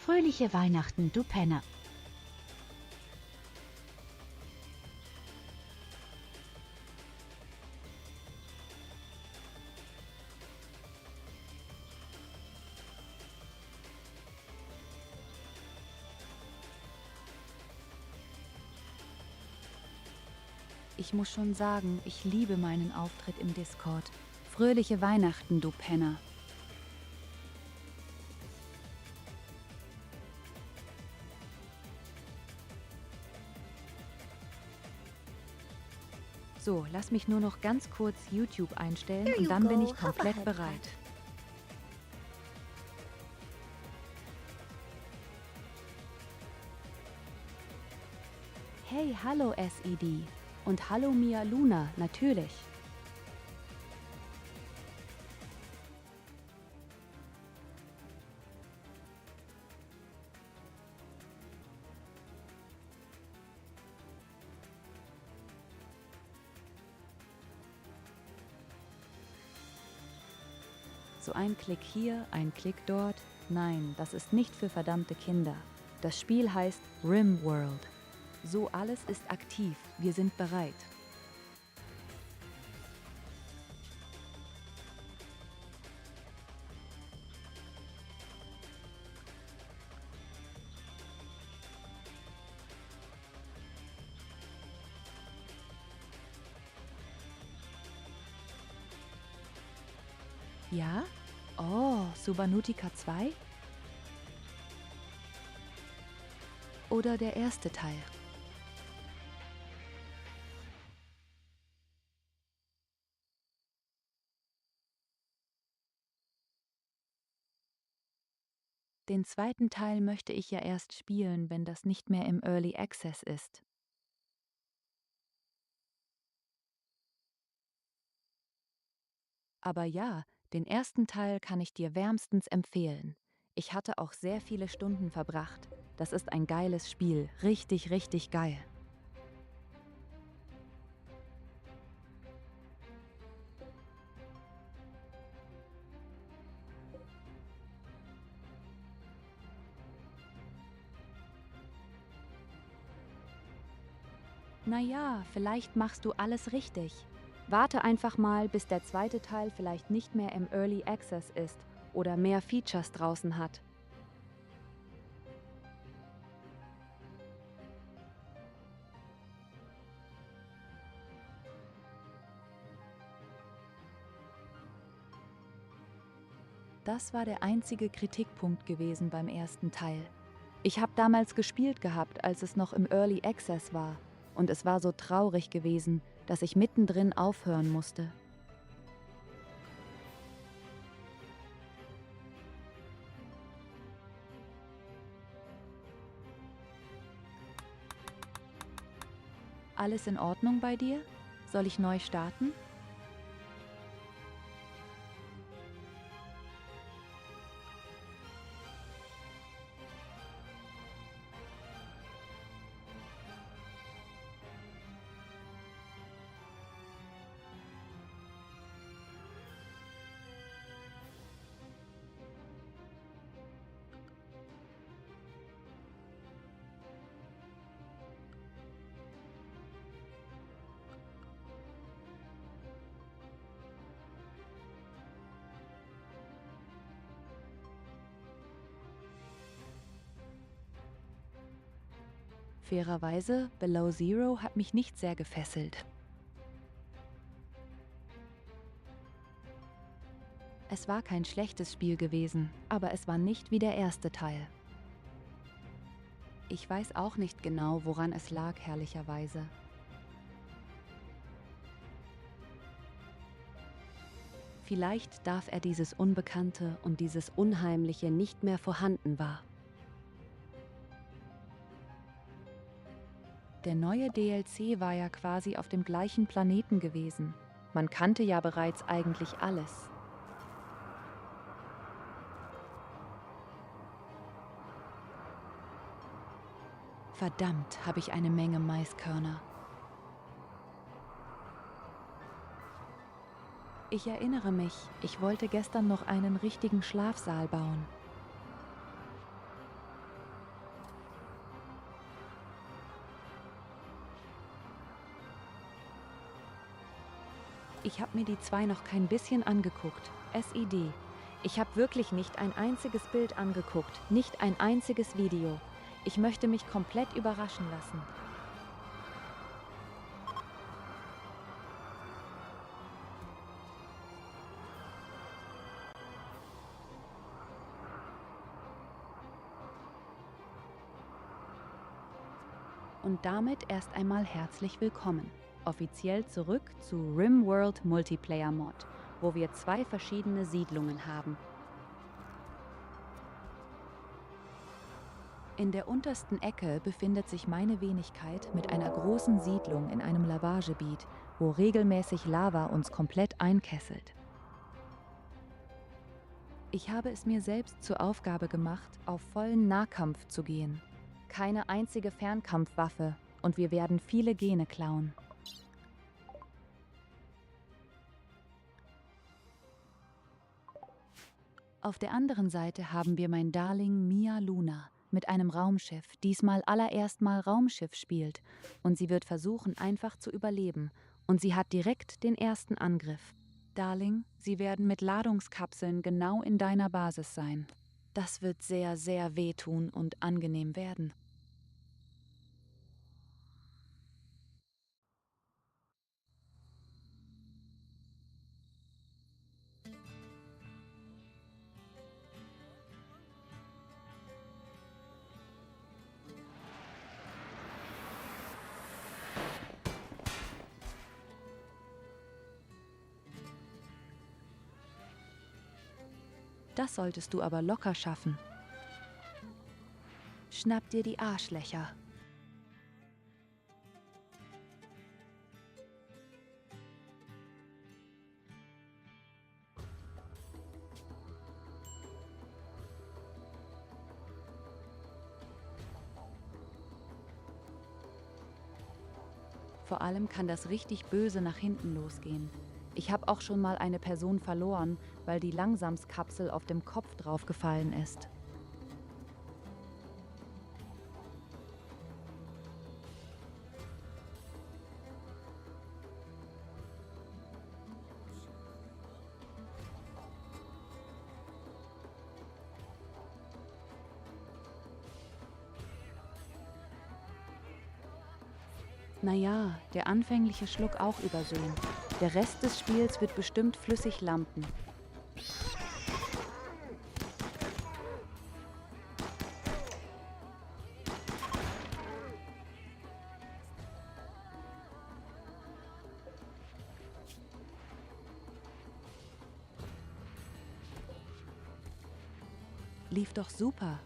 Fröhliche Weihnachten, du Penner. Ich muss schon sagen, ich liebe meinen Auftritt im Discord. Fröhliche Weihnachten, du Penner. So, lass mich nur noch ganz kurz YouTube einstellen und dann bin ich komplett bereit. Hey, hallo SED. Und hallo Mia Luna, natürlich. So ein Klick hier, ein Klick dort. Nein, das ist nicht für verdammte Kinder. Das Spiel heißt Rimworld. So, alles ist aktiv. Wir sind bereit. Ja? Oh, Subnautica 2? Oder der erste Teil? Den zweiten Teil möchte ich ja erst spielen, wenn das nicht mehr im Early Access ist. Aber ja, den ersten Teil kann ich dir wärmstens empfehlen. Ich hatte auch sehr viele Stunden verbracht. Das ist ein geiles Spiel, richtig, richtig geil. Naja, vielleicht machst du alles richtig. Warte einfach mal, bis der zweite Teil vielleicht nicht mehr im Early Access ist oder mehr Features draußen hat. Das war der einzige Kritikpunkt gewesen beim ersten Teil. Ich habe damals gespielt gehabt, als es noch im Early Access war. Und es war so traurig gewesen, dass ich mittendrin aufhören musste. Alles in Ordnung bei dir? Soll ich neu starten? Fairerweise, Below Zero hat mich nicht sehr gefesselt. Es war kein schlechtes Spiel gewesen, aber es war nicht wie der erste Teil. Ich weiß auch nicht genau, woran es lag, herrlicherweise. Vielleicht darf er dieses Unbekannte und dieses Unheimliche nicht mehr vorhanden war. Der neue DLC war ja quasi auf dem gleichen Planeten gewesen. Man kannte ja bereits eigentlich alles. Verdammt, habe ich eine Menge Maiskörner. Ich erinnere mich, ich wollte gestern noch einen richtigen Schlafsaal bauen. Ich habe mir die zwei noch kein bisschen angeguckt. SID. Ich habe wirklich nicht ein einziges Bild angeguckt, nicht ein einziges Video. Ich möchte mich komplett überraschen lassen. Und damit erst einmal herzlich willkommen. Offiziell zurück zu Rimworld Multiplayer Mod, wo wir 2 verschiedene Siedlungen haben. In der untersten Ecke befindet sich meine Wenigkeit mit einer großen Siedlung in einem Lavagegebiet, wo regelmäßig Lava uns komplett einkesselt. Ich habe es mir selbst zur Aufgabe gemacht, auf vollen Nahkampf zu gehen. Keine einzige Fernkampfwaffe und wir werden viele Gene klauen. Auf der anderen Seite haben wir mein Darling Mia Luna mit einem Raumschiff, diesmal allererst mal Raumschiff spielt und sie wird versuchen, einfach zu überleben und sie hat direkt den ersten Angriff. Darling, sie werden mit Ladungskapseln genau in deiner Basis sein. Das wird sehr, sehr wehtun und angenehm werden. Das solltest du aber locker schaffen. Schnapp dir die Arschlöcher. Vor allem kann das richtig böse nach hinten losgehen. Ich habe auch schon mal eine Person verloren, weil die Langsamskapsel auf dem Kopf draufgefallen ist. Naja, der anfängliche Schluck auch übersehen. Der Rest des Spiels wird bestimmt flüssig lampen. Lief doch super.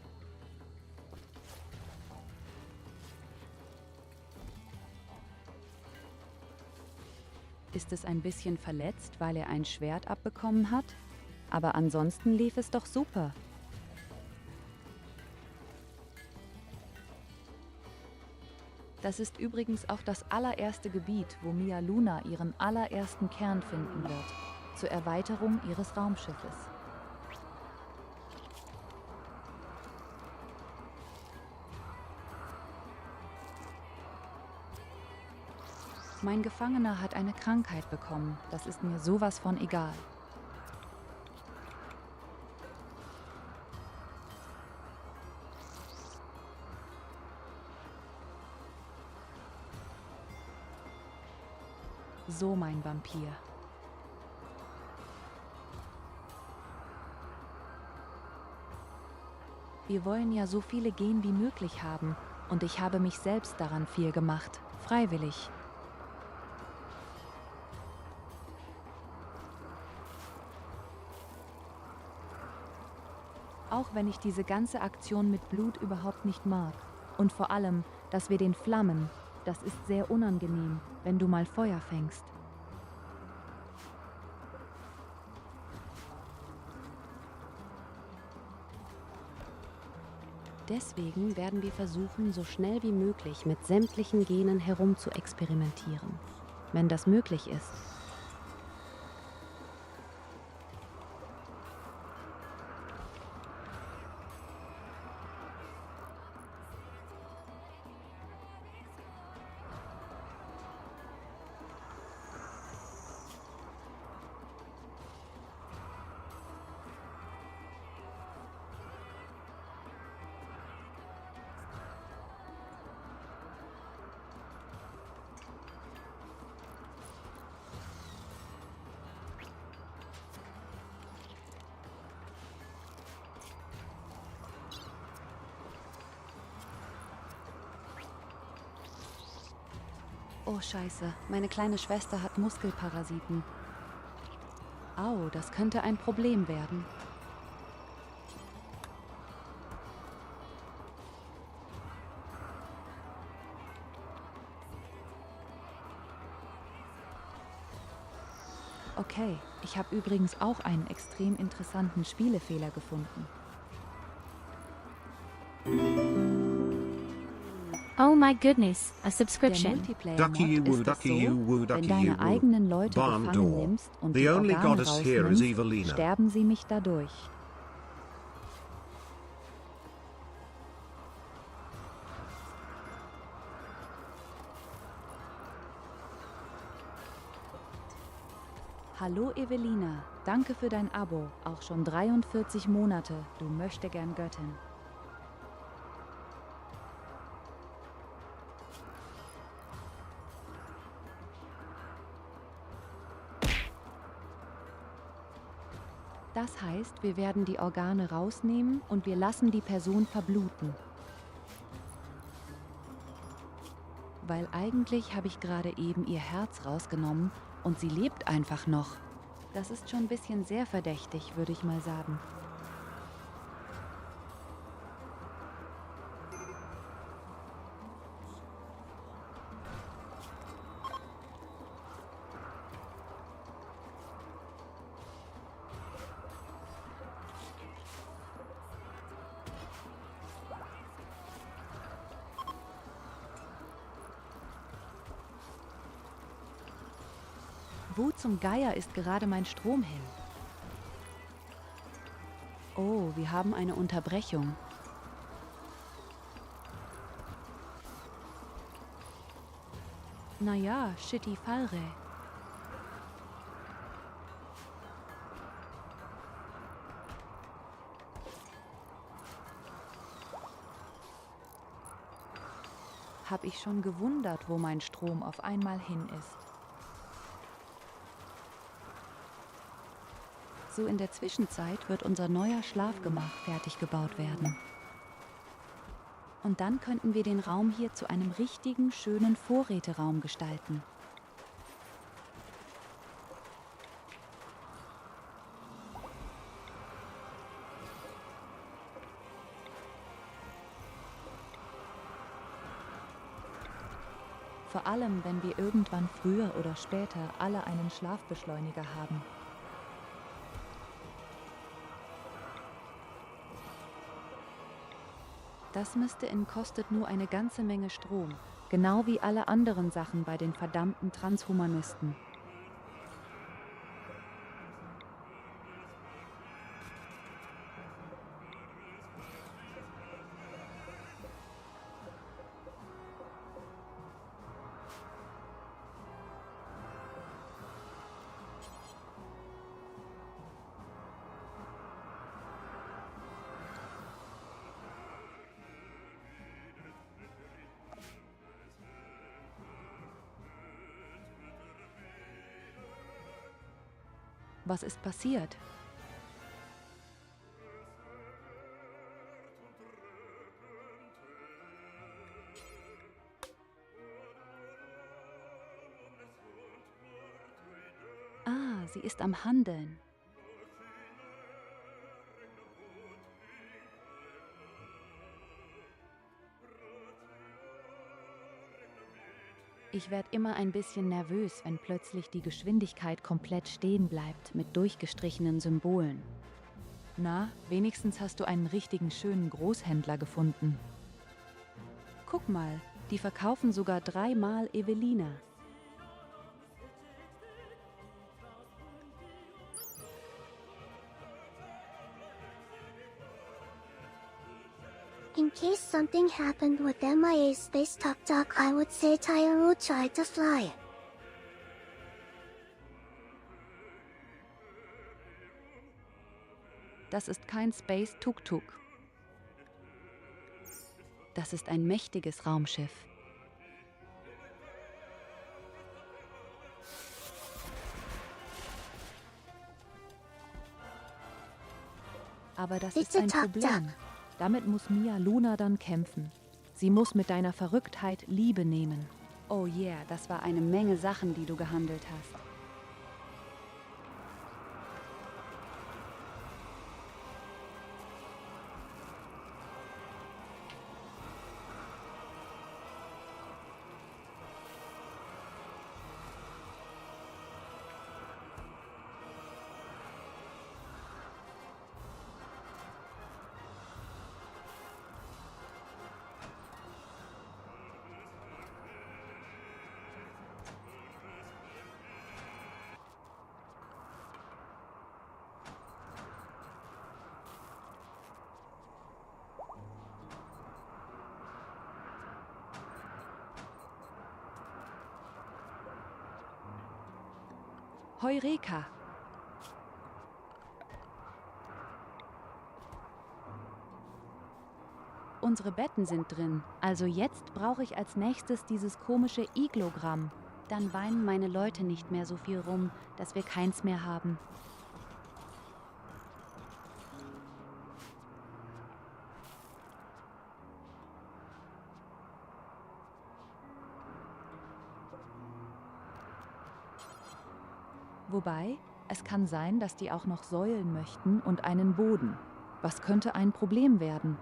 Ist es ein bisschen verletzt, weil er ein Schwert abbekommen hat? Aber ansonsten lief es doch super. Das ist übrigens auch das allererste Gebiet, wo Mia Luna ihren allerersten Kern finden wird, zur Erweiterung ihres Raumschiffes. Mein Gefangener hat eine Krankheit bekommen, das ist mir sowas von egal. So, mein Vampir. Wir wollen ja so viele Gene wie möglich haben und ich habe mich selbst daran viel gemacht, freiwillig. Auch wenn ich diese ganze Aktion mit Blut überhaupt nicht mag. Und vor allem, dass wir den Flammen, das ist sehr unangenehm, wenn du mal Feuer fängst. Deswegen werden wir versuchen, so schnell wie möglich mit sämtlichen Genen herum zu experimentieren, wenn das möglich ist. Oh Scheiße, meine kleine Schwester hat Muskelparasiten. Au, das könnte ein Problem werden. Okay, ich habe übrigens auch einen extrem interessanten Spielefehler gefunden. Oh my goodness, a Der Multiplayer Multiplayer-Mod ist es so, wenn deine eigenen Leute gefangen nimmst und die Organe rausnimmst, sterben sie mich dadurch. Hallo Evelina, danke für dein Abo, auch schon 43 Monate, du Möchtegern Göttin. Das heißt, wir werden die Organe rausnehmen und wir lassen die Person verbluten. Weil eigentlich habe ich gerade eben ihr Herz rausgenommen und sie lebt einfach noch. Das ist schon ein bisschen sehr verdächtig, würde ich mal sagen. Wo zum Geier ist gerade mein Strom hin? Oh, wir haben eine Unterbrechung. Naja, shitty Fallre. Hab ich schon gewundert, wo mein Strom auf einmal hin ist. So in der Zwischenzeit wird unser neuer Schlafgemach fertig gebaut werden. Und dann könnten wir den Raum hier zu einem richtigen, schönen Vorräteraum gestalten. Vor allem, wenn wir irgendwann früher oder später alle einen Schlafbeschleuniger haben. Das Miste-In kostet nur eine ganze Menge Strom, genau wie alle anderen Sachen bei den verdammten Transhumanisten. Was ist passiert? Ah, sie ist am Handeln. Ich werde immer ein bisschen nervös, wenn plötzlich die Geschwindigkeit komplett stehen bleibt mit durchgestrichenen Symbolen. Na, wenigstens hast du einen richtigen schönen Großhändler gefunden. Guck mal, die verkaufen sogar 3-mal Evelina. In case something happened with MIA Space Top Doc, I would say Tyurru tried to fly. Das ist kein Space Tuk-Tuk. Das ist ein mächtiges Raumschiff. Aber das ist ein Problem. Damit muss Mia Luna dann kämpfen. Sie muss mit deiner Verrücktheit Liebe nehmen. Oh yeah, das war eine Menge Sachen, die du gehandelt hast. Heureka! Unsere Betten sind drin, also jetzt brauche ich als nächstes dieses komische Iglogramm. Dann weinen meine Leute nicht mehr so viel rum, dass wir keins mehr haben. Wobei, es kann sein, dass die auch noch Säulen möchten und einen Boden. Was könnte ein Problem werden?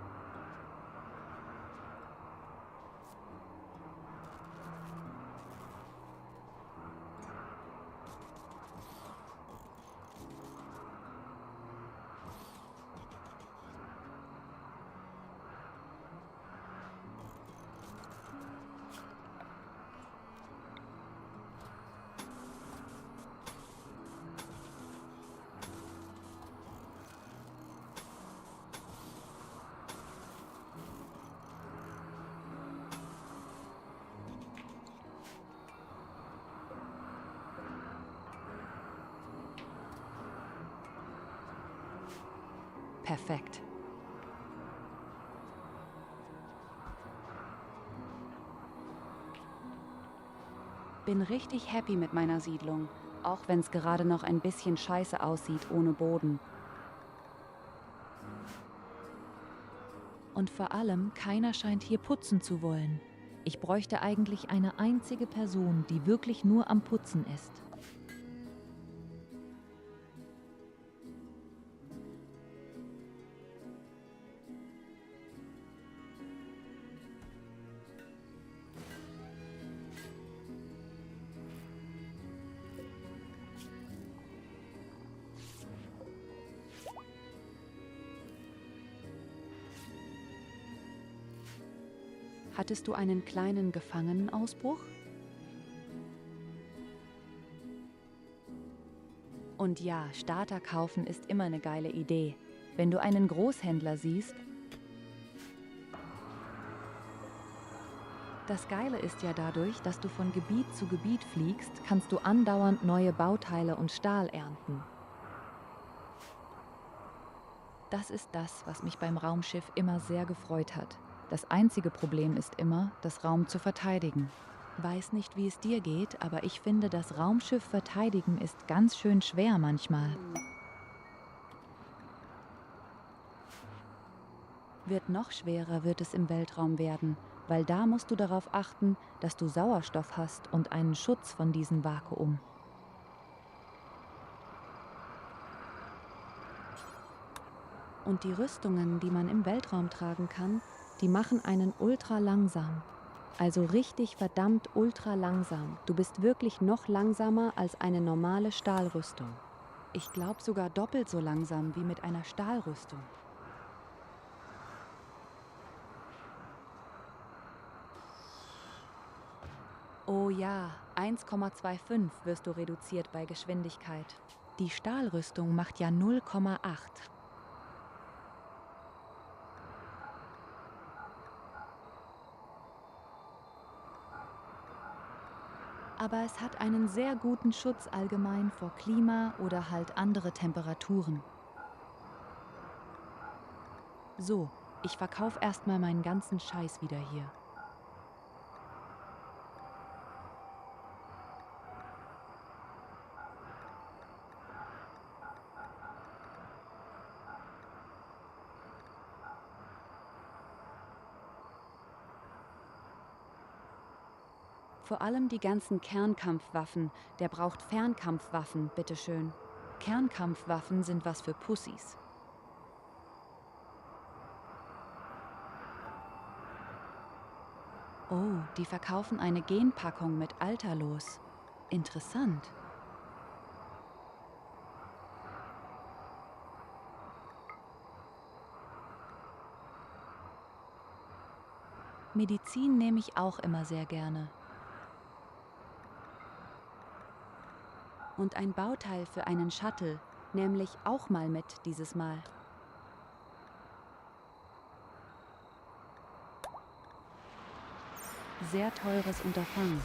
Perfekt. Bin richtig happy mit meiner Siedlung, auch wenn es gerade noch ein bisschen scheiße aussieht ohne Boden. Und vor allem, keiner scheint hier putzen zu wollen. Ich bräuchte eigentlich eine einzige Person, die wirklich nur am Putzen ist. Hattest du einen kleinen Gefangenenausbruch? Und ja, Starter kaufen ist immer eine geile Idee. Wenn du einen Großhändler siehst. Das Geile ist ja dadurch, dass du von Gebiet zu Gebiet fliegst, kannst du andauernd neue Bauteile und Stahl ernten. Das ist das, was mich beim Raumschiff immer sehr gefreut hat. Das einzige Problem ist immer, das Raum zu verteidigen. Weiß nicht, wie es dir geht, aber ich finde, das Raumschiff verteidigen ist ganz schön schwer manchmal. Noch schwerer wird es im Weltraum werden, weil da musst du darauf achten, dass du Sauerstoff hast und einen Schutz von diesem Vakuum. Und die Rüstungen, die man im Weltraum tragen kann, die machen einen ultra langsam. Also richtig verdammt ultra langsam. Du bist wirklich noch langsamer als eine normale Stahlrüstung. Ich glaube sogar doppelt so langsam wie mit einer Stahlrüstung. Oh ja, 1,25 wirst du reduziert bei Geschwindigkeit. Die Stahlrüstung macht ja 0,8. Aber es hat einen sehr guten Schutz allgemein vor Klima oder halt andere Temperaturen. So, ich verkaufe erstmal meinen ganzen Scheiß wieder hier. Vor allem die ganzen Kernkampfwaffen. Der braucht Fernkampfwaffen, bitteschön. Kernkampfwaffen sind was für Pussys. Oh, die verkaufen eine Genpackung mit Alterlos. Interessant. Medizin nehme ich auch immer sehr gerne. Und ein Bauteil für einen Shuttle, nämlich auch mal mit dieses Mal. Sehr teures Unterfangen.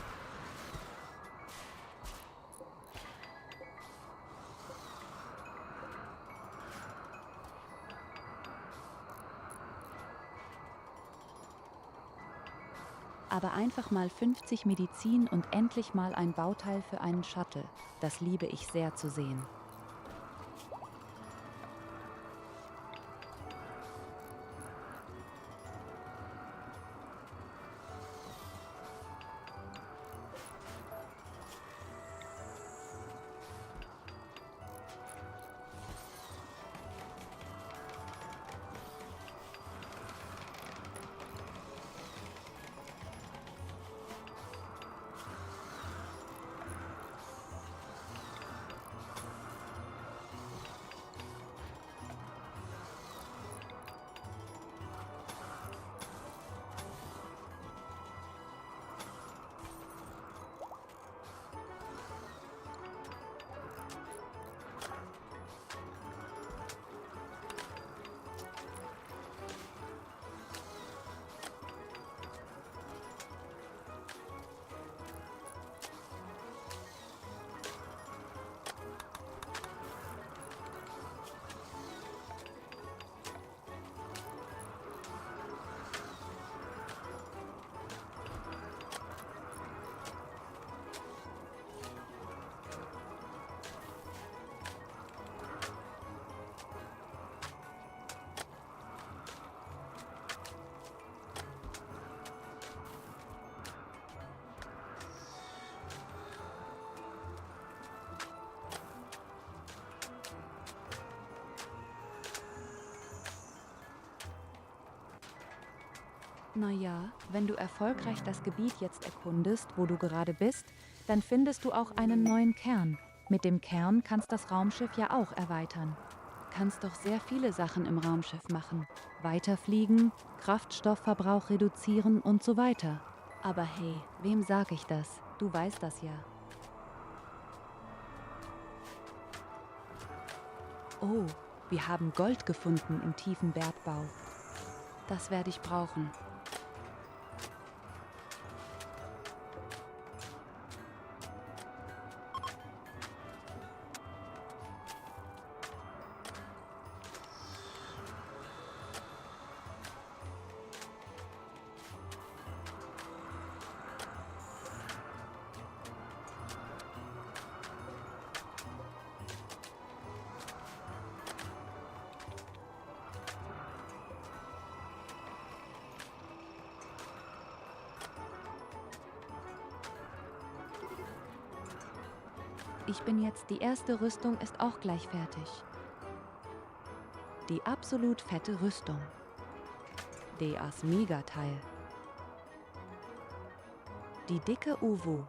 Aber einfach mal 50 Medizin und endlich mal ein Bauteil für einen Shuttle. Das liebe ich sehr zu sehen. Naja, wenn du erfolgreich das Gebiet jetzt erkundest, wo du gerade bist, dann findest du auch einen neuen Kern. Mit dem Kern kannst das Raumschiff ja auch erweitern. Kannst doch sehr viele Sachen im Raumschiff machen. Weiterfliegen, Kraftstoffverbrauch reduzieren und so weiter. Aber hey, wem sag ich das? Du weißt das ja. Oh, wir haben Gold gefunden im tiefen Bergbau. Das werde ich brauchen. Ich bin jetzt, die erste Rüstung ist auch gleich fertig. Die absolut fette Rüstung. Das Megateil. Die dicke Uwu.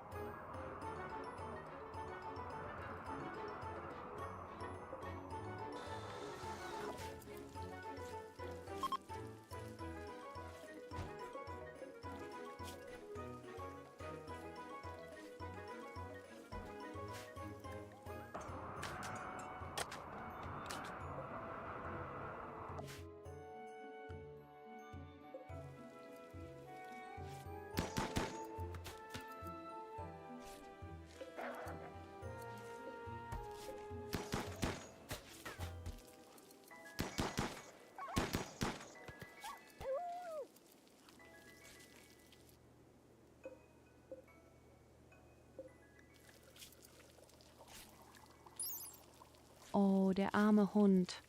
Oh, der arme Hund.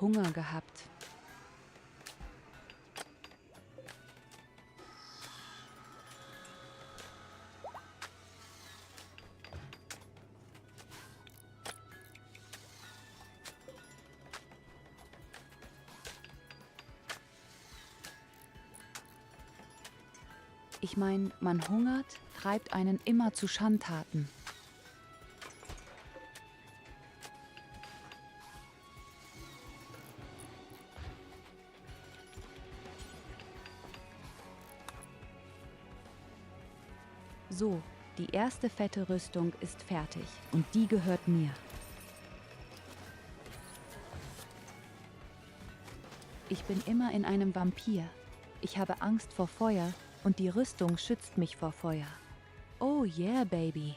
Hunger gehabt. Ich meine, man hungert, treibt einen immer zu Schandtaten. So, die erste fette Rüstung ist fertig und die gehört mir. Ich bin immer in einem Vampir. Ich habe Angst vor Feuer und die Rüstung schützt mich vor Feuer. Oh yeah, Baby.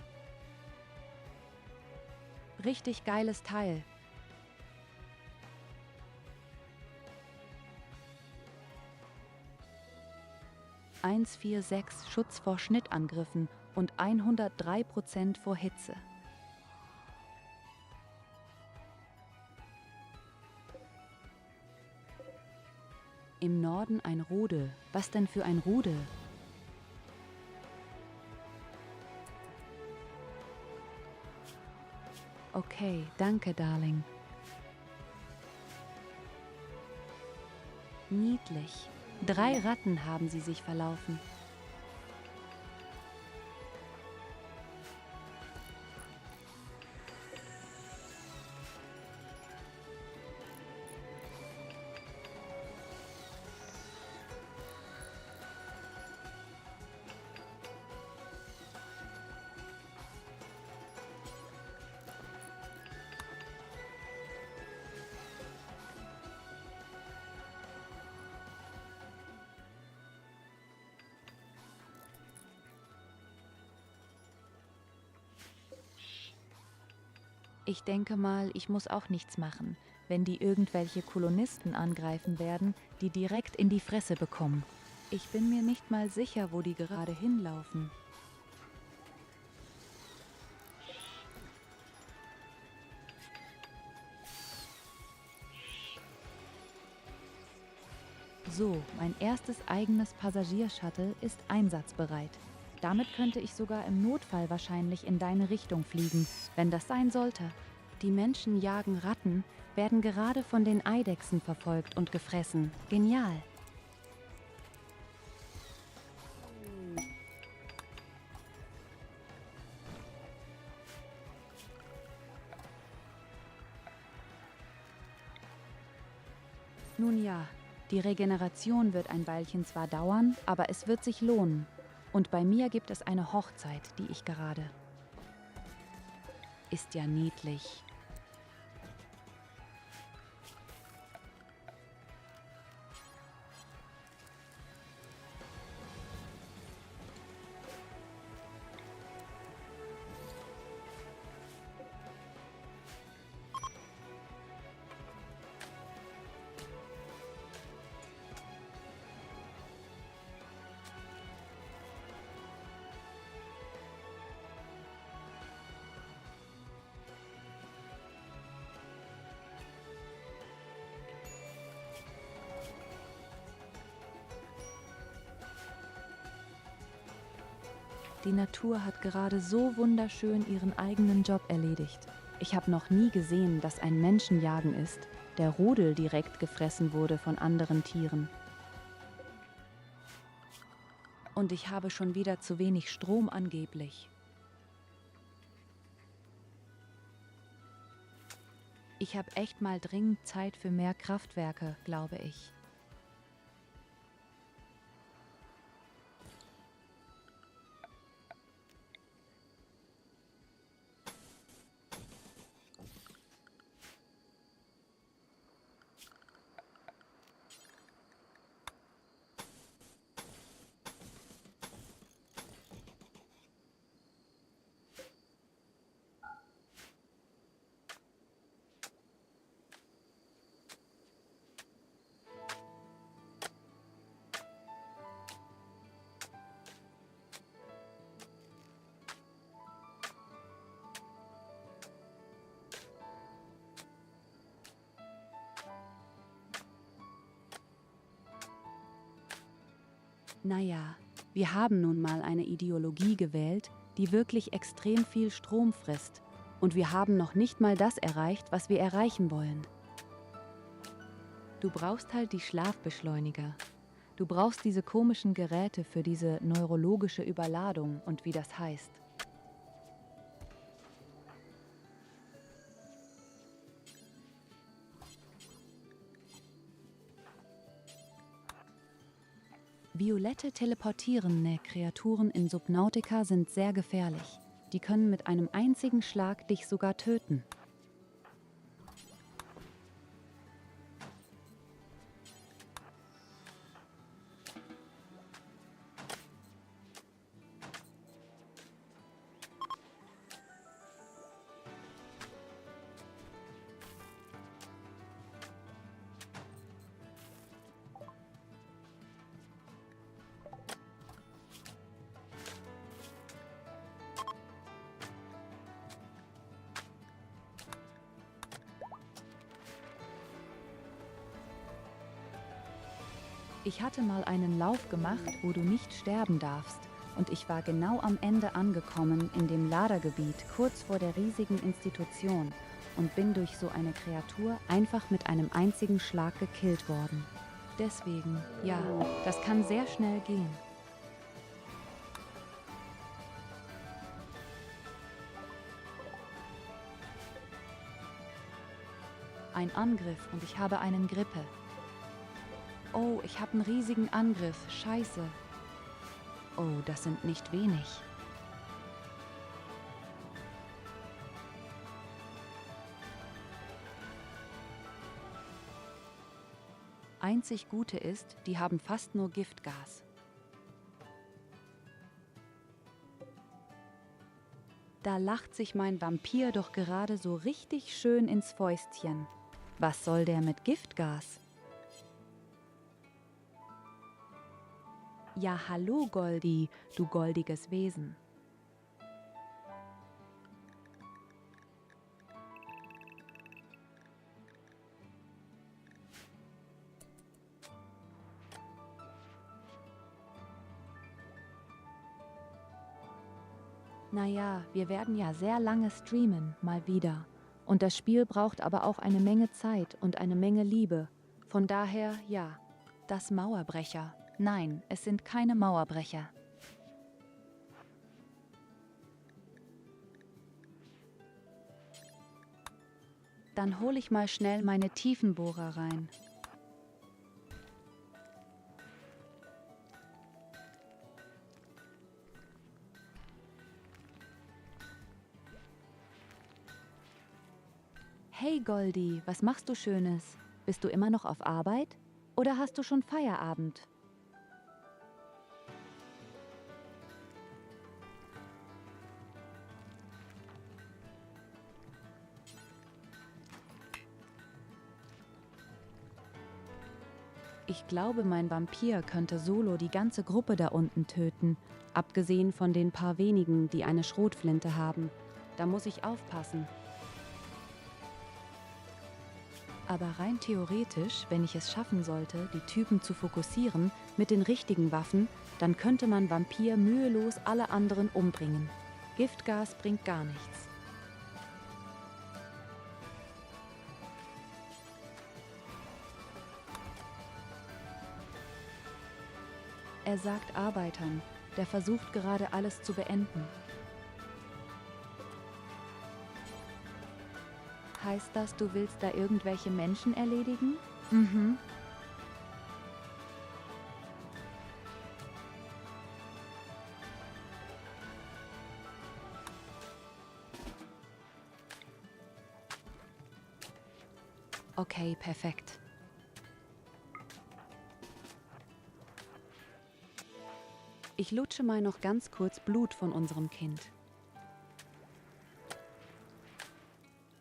Richtig geiles Teil. (146) Schutz vor Schnittangriffen und 103% vor Hitze. Im Norden ein Rudel. Was denn für ein Rudel? Okay, danke, Darling. Niedlich. 3 Ratten haben sie sich verlaufen. Ich denke mal, ich muss auch nichts machen, wenn die irgendwelche Kolonisten angreifen werden, die direkt in die Fresse bekommen. Ich bin mir nicht mal sicher, wo die gerade hinlaufen. So, mein erstes eigenes Passagiershuttle ist einsatzbereit. Damit könnte ich sogar im Notfall wahrscheinlich in deine Richtung fliegen, wenn das sein sollte. Die Menschen jagen Ratten, werden gerade von den Eidechsen verfolgt und gefressen. Genial! Nun ja, die Regeneration wird ein Weilchen zwar dauern, aber es wird sich lohnen. Und bei mir gibt es eine Hochzeit, die ich gerade. Ist ja niedlich. Die Natur hat gerade so wunderschön ihren eigenen Job erledigt. Ich habe noch nie gesehen, dass ein Menschenjagen ist, der Rudel direkt gefressen wurde von anderen Tieren. Und ich habe schon wieder zu wenig Strom angeblich. Ich habe echt mal dringend Zeit für mehr Kraftwerke, glaube ich. Naja, wir haben nun mal eine Ideologie gewählt, die wirklich extrem viel Strom frisst. Und wir haben noch nicht mal das erreicht, was wir erreichen wollen. Du brauchst halt die Schlafbeschleuniger. Du brauchst diese komischen Geräte für diese neurologische Überladung und wie das heißt. Violette teleportierende Kreaturen in Subnautica sind sehr gefährlich. Die können mit einem einzigen Schlag dich sogar töten. Ich hatte mal einen Lauf gemacht, wo du nicht sterben darfst. Und ich war genau am Ende angekommen in dem Ladergebiet, kurz vor der riesigen Institution. Und bin durch so eine Kreatur einfach mit einem einzigen Schlag gekillt worden. Deswegen, ja, das kann sehr schnell gehen. Ein Angriff und ich habe einen Grippe. Oh, ich habe einen riesigen Angriff. Scheiße. Oh, das sind nicht wenig. Einzig Gute ist, die haben fast nur Giftgas. Da lacht sich mein Vampir doch gerade so richtig schön ins Fäustchen. Was soll der mit Giftgas? Ja, hallo Goldi, du goldiges Wesen. Naja, wir werden ja sehr lange streamen, mal wieder. Und das Spiel braucht aber auch eine Menge Zeit und eine Menge Liebe. Von daher, ja, das Mauerbrecher. Nein, es sind keine Mauerbrecher. Dann hole ich mal schnell meine Tiefenbohrer rein. Hey Goldi, was machst du Schönes? Bist du immer noch auf Arbeit? Oder hast du schon Feierabend? Ich glaube, mein Vampir könnte solo die ganze Gruppe da unten töten, abgesehen von den paar wenigen, die eine Schrotflinte haben. Da muss ich aufpassen. Aber rein theoretisch, wenn ich es schaffen sollte, die Typen zu fokussieren mit den richtigen Waffen, dann könnte man Vampir mühelos alle anderen umbringen. Giftgas bringt gar nichts. Er sagt Arbeitern, der versucht gerade alles zu beenden. Heißt das, du willst da irgendwelche Menschen erledigen? Mhm. Okay, perfekt. Ich lutsche mal noch ganz kurz Blut von unserem Kind.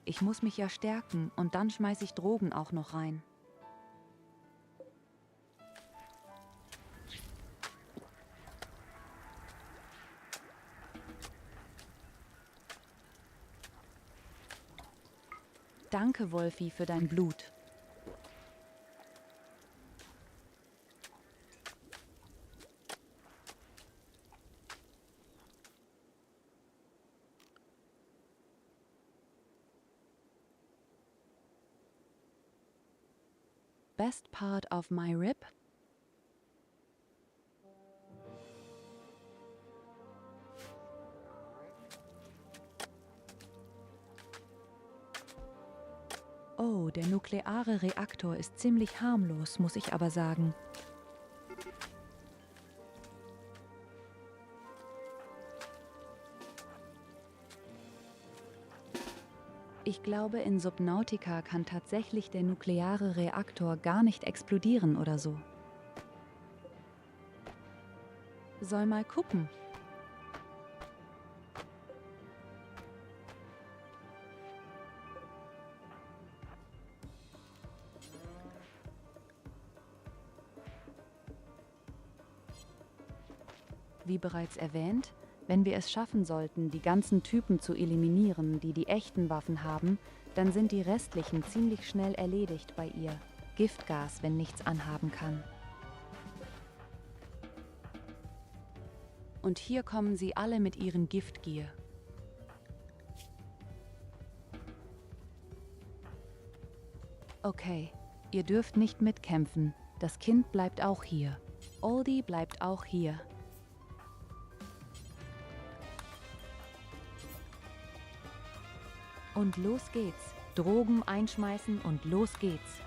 Ich muss mich ja stärken und dann schmeiße ich Drogen auch noch rein. Danke, Wolfi, für dein Blut. best part of my rib? Oh, der nukleare Reaktor ist ziemlich harmlos, muss ich aber sagen. Ich glaube, in Subnautica kann tatsächlich der nukleare Reaktor gar nicht explodieren oder so. Soll mal gucken. Wie bereits erwähnt, wenn wir es schaffen sollten, die ganzen Typen zu eliminieren, die die echten Waffen haben, dann sind die restlichen ziemlich schnell erledigt bei ihr. Giftgas, wenn nichts anhaben kann. Und hier kommen sie alle mit ihren Giftgier. Okay, ihr dürft nicht mitkämpfen. Das Kind bleibt auch hier. Oldie bleibt auch hier. Und los geht's. Drogen einschmeißen und los geht's.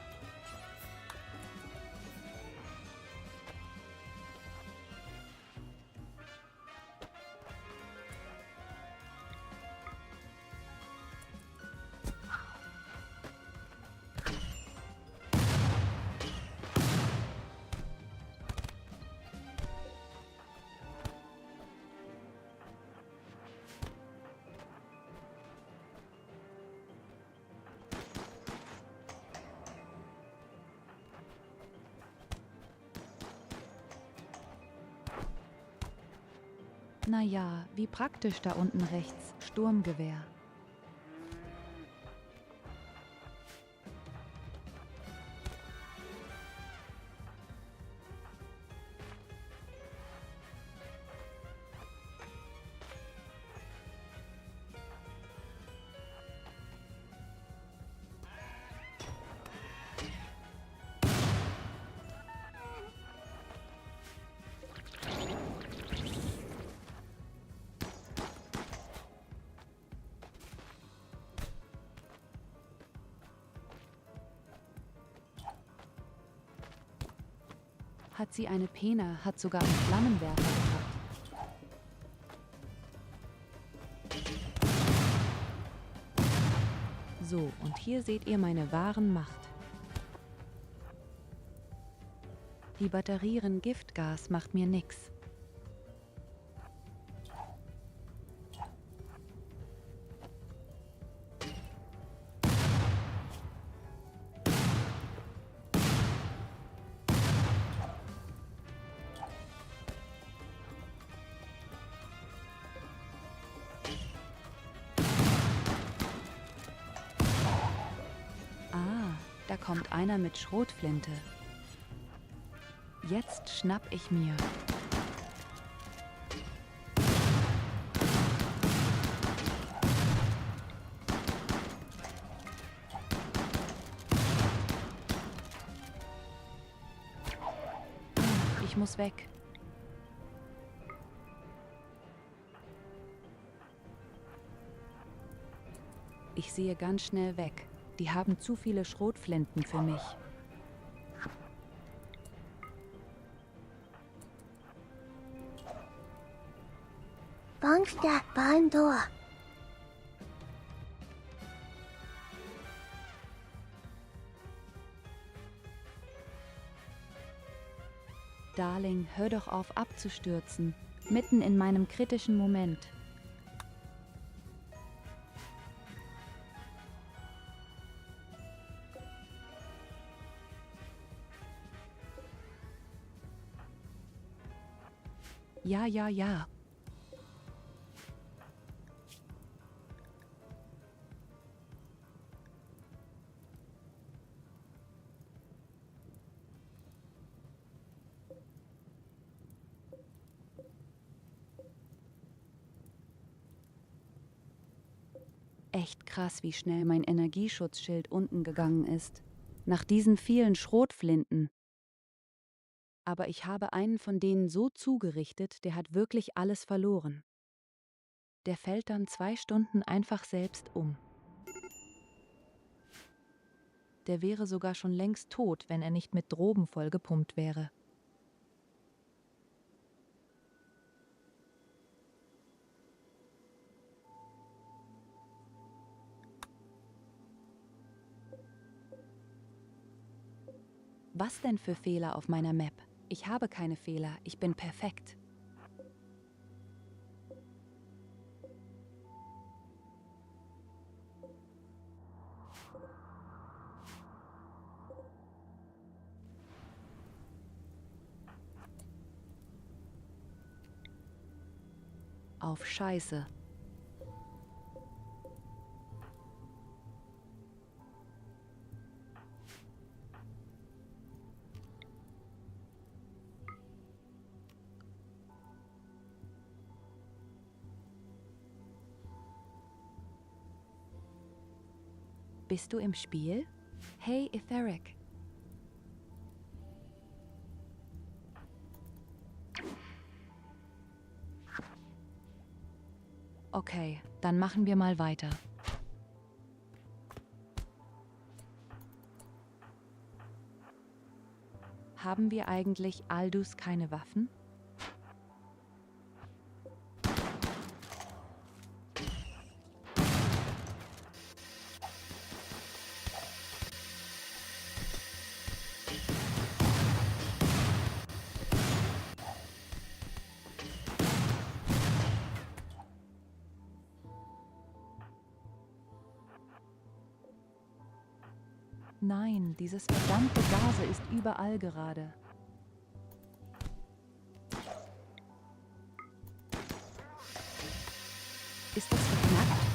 Naja, wie praktisch da unten rechts. Sturmgewehr. Hat sie eine Pena, hat sogar einen Flammenwerfer gehabt. So, und hier seht ihr meine wahren Macht. Die Batterien Giftgas macht mir nix. Da kommt einer mit Schrotflinte. Jetzt schnapp ich mir. Ich muss weg. Ich sehe ganz schnell weg. Die haben zu viele Schrotflinten für mich. Bunk that barn door. Darling, hör doch auf abzustürzen. Mitten in meinem kritischen Moment. Ja, ja, ja. Echt krass, wie schnell mein Energieschutzschild unten gegangen ist. nach diesen vielen Schrotflinten. Aber ich habe einen von denen so zugerichtet, der hat wirklich alles verloren. Der fällt dann 2 Stunden einfach selbst um. Der wäre sogar schon längst tot, wenn er nicht mit Drogen vollgepumpt wäre. Was denn für Fehler auf meiner Map? Ich habe keine Fehler, ich bin perfekt. Auf Scheiße. Bist du im Spiel? Hey, Etheric. Okay, dann machen wir mal weiter. Haben wir eigentlich Aldus keine Waffen? Nein, dieses verdammte Gase ist überall gerade. Ist das verknackt?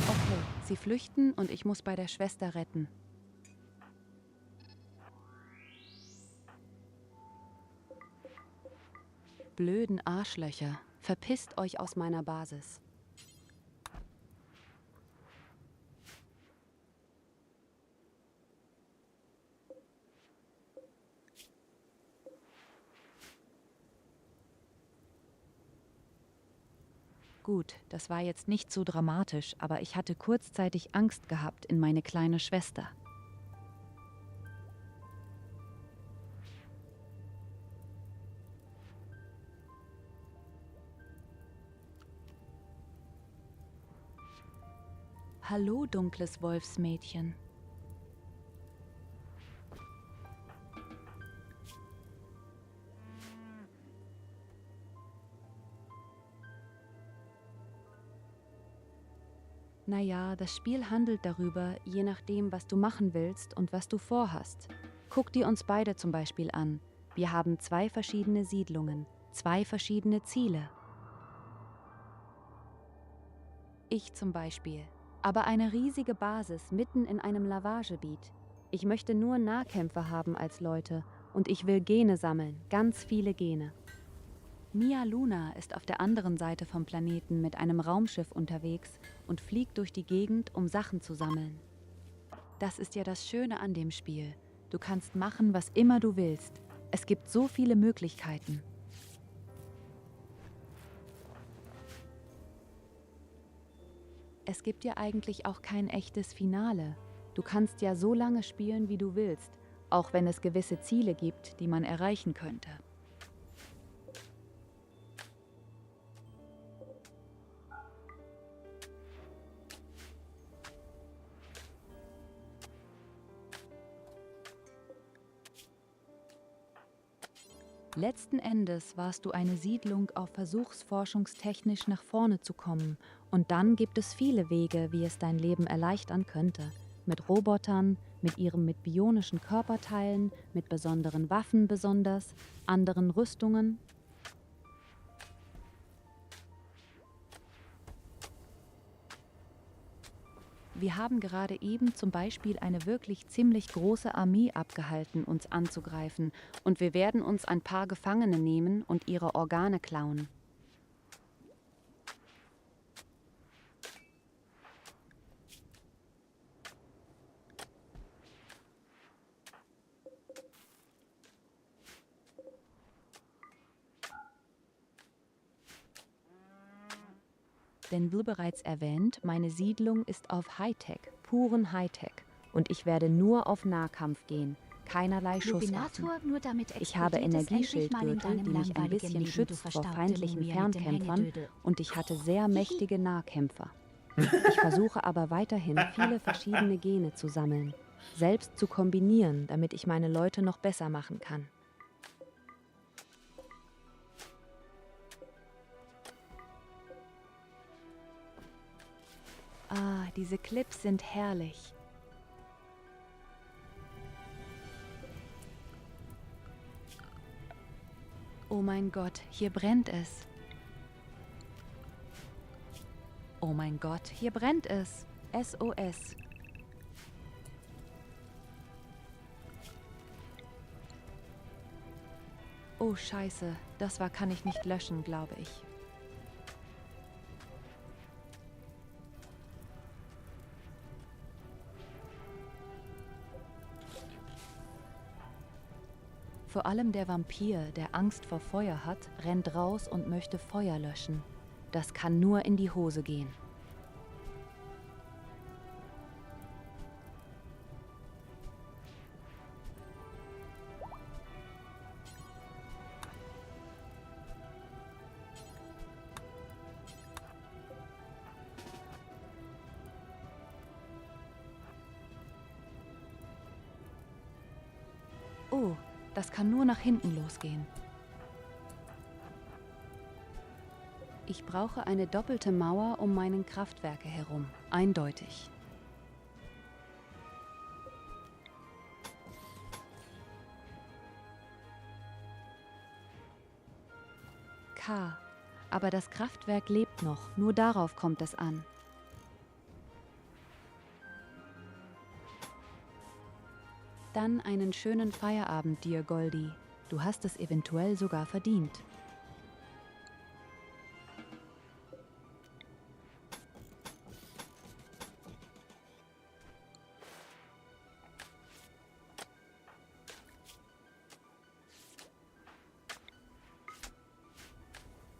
Okay, sie flüchten und ich muss bei der Schwester retten. Blöden Arschlöcher, verpisst euch aus meiner Basis. Gut, das war jetzt nicht so dramatisch, aber ich hatte kurzzeitig Angst gehabt in meine kleine Schwester. Hallo, dunkles Wolfsmädchen. Naja, das Spiel handelt darüber, je nachdem, was du machen willst und was du vorhast. Guck dir uns beide zum Beispiel an. Wir haben 2 verschiedene Siedlungen, 2 verschiedene Ziele. Ich zum Beispiel. Aber eine riesige Basis mitten in einem Lavagegebiet. Ich möchte nur Nahkämpfer haben als Leute und ich will Gene sammeln, ganz viele Gene. Mia Luna ist auf der anderen Seite vom Planeten mit einem Raumschiff unterwegs und fliegt durch die Gegend, um Sachen zu sammeln. Das ist ja das Schöne an dem Spiel. Du kannst machen, was immer du willst. Es gibt so viele Möglichkeiten. Es gibt ja eigentlich auch kein echtes Finale. Du kannst ja so lange spielen, wie du willst, auch wenn es gewisse Ziele gibt, die man erreichen könnte. Letzten Endes warst du eine Siedlung auf versuchsforschungstechnisch nach vorne zu kommen und dann gibt es viele Wege, wie es dein Leben erleichtern könnte. Mit Robotern, mit bionischen Körperteilen, mit besonderen Waffen besonders, anderen Rüstungen. Wir haben gerade eben zum Beispiel eine wirklich ziemlich große Armee abgehalten, uns anzugreifen, und wir werden uns ein paar Gefangene nehmen und ihre Organe klauen. Denn wie bereits erwähnt, meine Siedlung ist auf Hightech, puren Hightech. Und ich werde nur auf Nahkampf gehen, keinerlei Schusswaffen. Nur damit Ich habe Energieschildgürtel, die mich ein bisschen schützt vor feindlichen Fernkämpfern, und ich hatte sehr mächtige Nahkämpfer. Ich versuche aber weiterhin, viele verschiedene Gene zu sammeln, selbst zu kombinieren, damit ich meine Leute noch besser machen kann. Ah, diese Clips sind herrlich. Oh mein Gott, hier brennt es. Oh mein Gott, hier brennt es. SOS. Oh Scheiße, kann ich nicht löschen, glaube ich. Vor allem der Vampir, der Angst vor Feuer hat, rennt raus und möchte Feuer löschen. Das kann nur in die Hose gehen. Oh, das kann nur nach hinten losgehen. Ich brauche eine doppelte Mauer um meinen Kraftwerke herum. Eindeutig. K. Aber das Kraftwerk lebt noch. Nur darauf kommt es an. Dann einen schönen Feierabend dir, Goldie. Du hast es eventuell sogar verdient.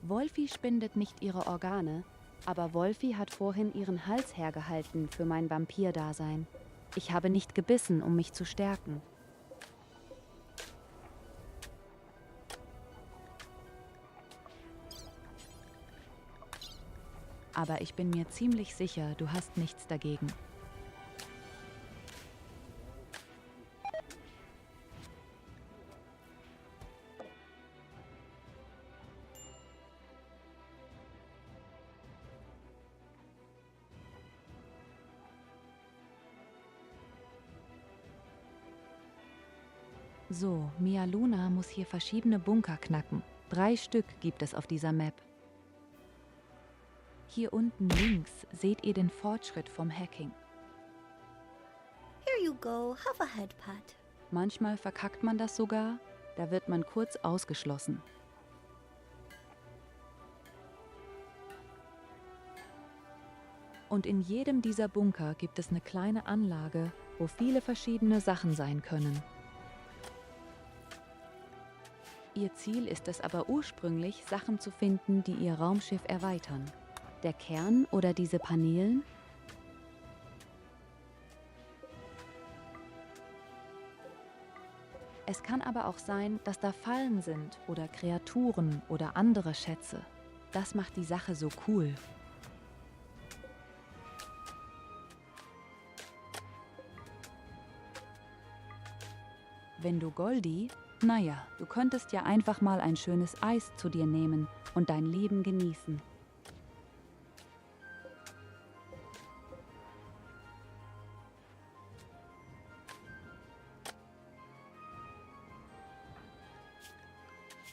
Wolfi spendet nicht ihre Organe, aber Wolfi hat vorhin ihren Hals hergehalten für mein Vampir-Dasein. Ich habe nicht gebissen, um mich zu stärken. Aber ich bin mir ziemlich sicher, du hast nichts dagegen. So, Mia Luna muss hier verschiedene Bunker knacken. 3 Stück gibt es auf dieser Map. Hier unten links seht ihr den Fortschritt vom Hacking. Here you go, have a head pat. Manchmal verkackt man das sogar, da wird man kurz ausgeschlossen. Und in jedem dieser Bunker gibt es eine kleine Anlage, wo viele verschiedene Sachen sein können. Ihr Ziel ist es aber ursprünglich, Sachen zu finden, die ihr Raumschiff erweitern. Der Kern oder diese Paneelen? Es kann aber auch sein, dass da Fallen sind oder Kreaturen oder andere Schätze. Das macht die Sache so cool. Wenn du Goldie, naja, du könntest ja einfach mal ein schönes Eis zu dir nehmen und dein Leben genießen.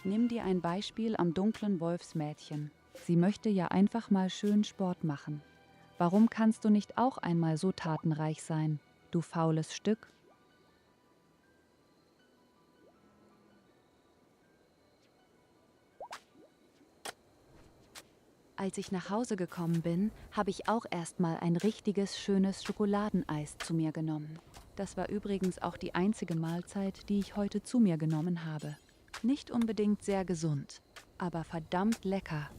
Nimm dir ein Beispiel am dunklen Wolfsmädchen. Sie möchte ja einfach mal schön Sport machen. Warum kannst du nicht auch einmal so tatenreich sein, du faules Stück? Als ich nach Hause gekommen bin, habe ich auch erstmal ein richtiges, schönes Schokoladeneis zu mir genommen. Das war übrigens auch die einzige Mahlzeit, die ich heute zu mir genommen habe. Nicht unbedingt sehr gesund, aber verdammt lecker.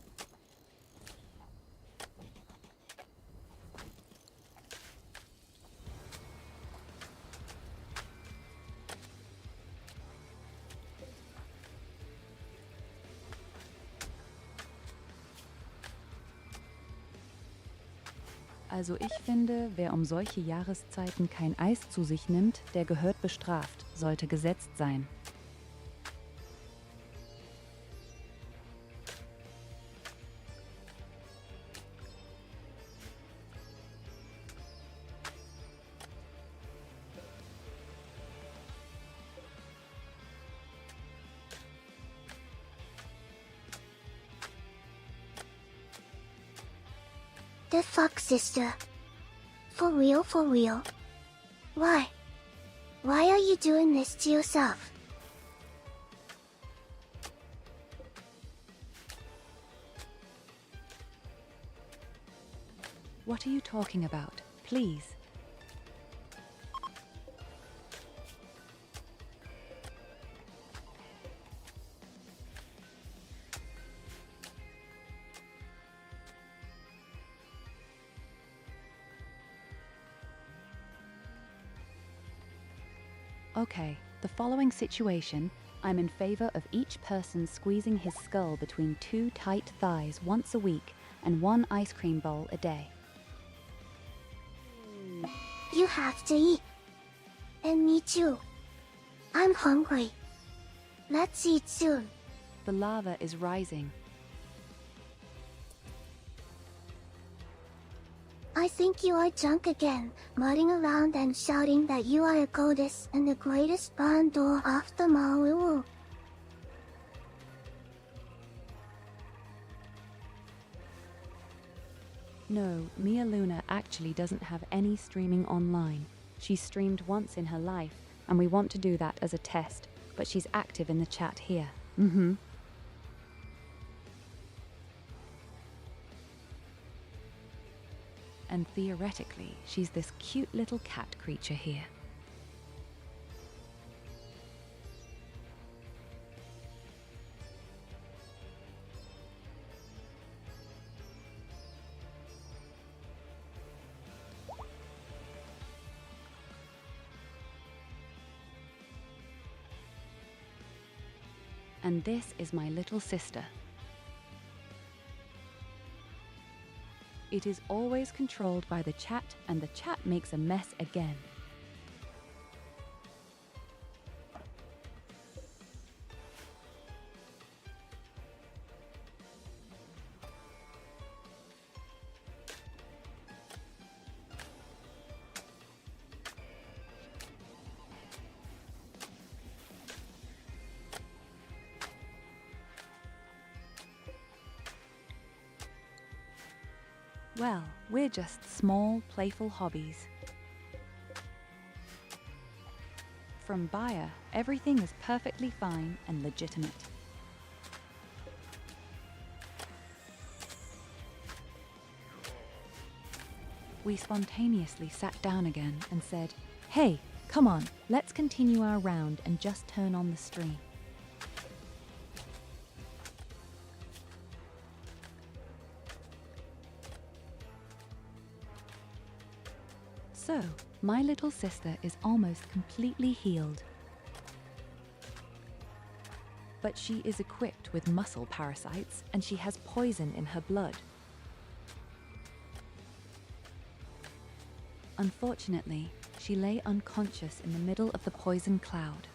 Also ich finde, wer um solche Jahreszeiten kein Eis zu sich nimmt, der gehört bestraft, sollte gesetzt sein. The fuck, sister? For real, for real? Why? Why are you doing this to yourself? What are you talking about? Please. Okay, the following situation, I'm in favor of each person squeezing his skull between two tight thighs once a week and one ice cream bowl a day. You have to eat. And me too. I'm hungry. Let's eat soon. The lava is rising. I think you are drunk again, mudding around and shouting that you are a goddess and the greatest bandor of them all. No, Mia Luna actually doesn't have any streaming online. She streamed once in her life, and we want to do that as a test, but she's active in the chat here. And theoretically, she's this cute little cat creature here. And this is my little sister. It is always controlled by the chat, and the chat makes a mess again. Well, we're just small, playful hobbies. From Bayer, everything is perfectly fine and legitimate. We spontaneously sat down again and said, "Hey, come on, let's continue our round and just turn on the stream." So, my little sister is almost completely healed. But she is equipped with muscle parasites and she has poison in her blood. Unfortunately, she lay unconscious in the middle of the poison cloud.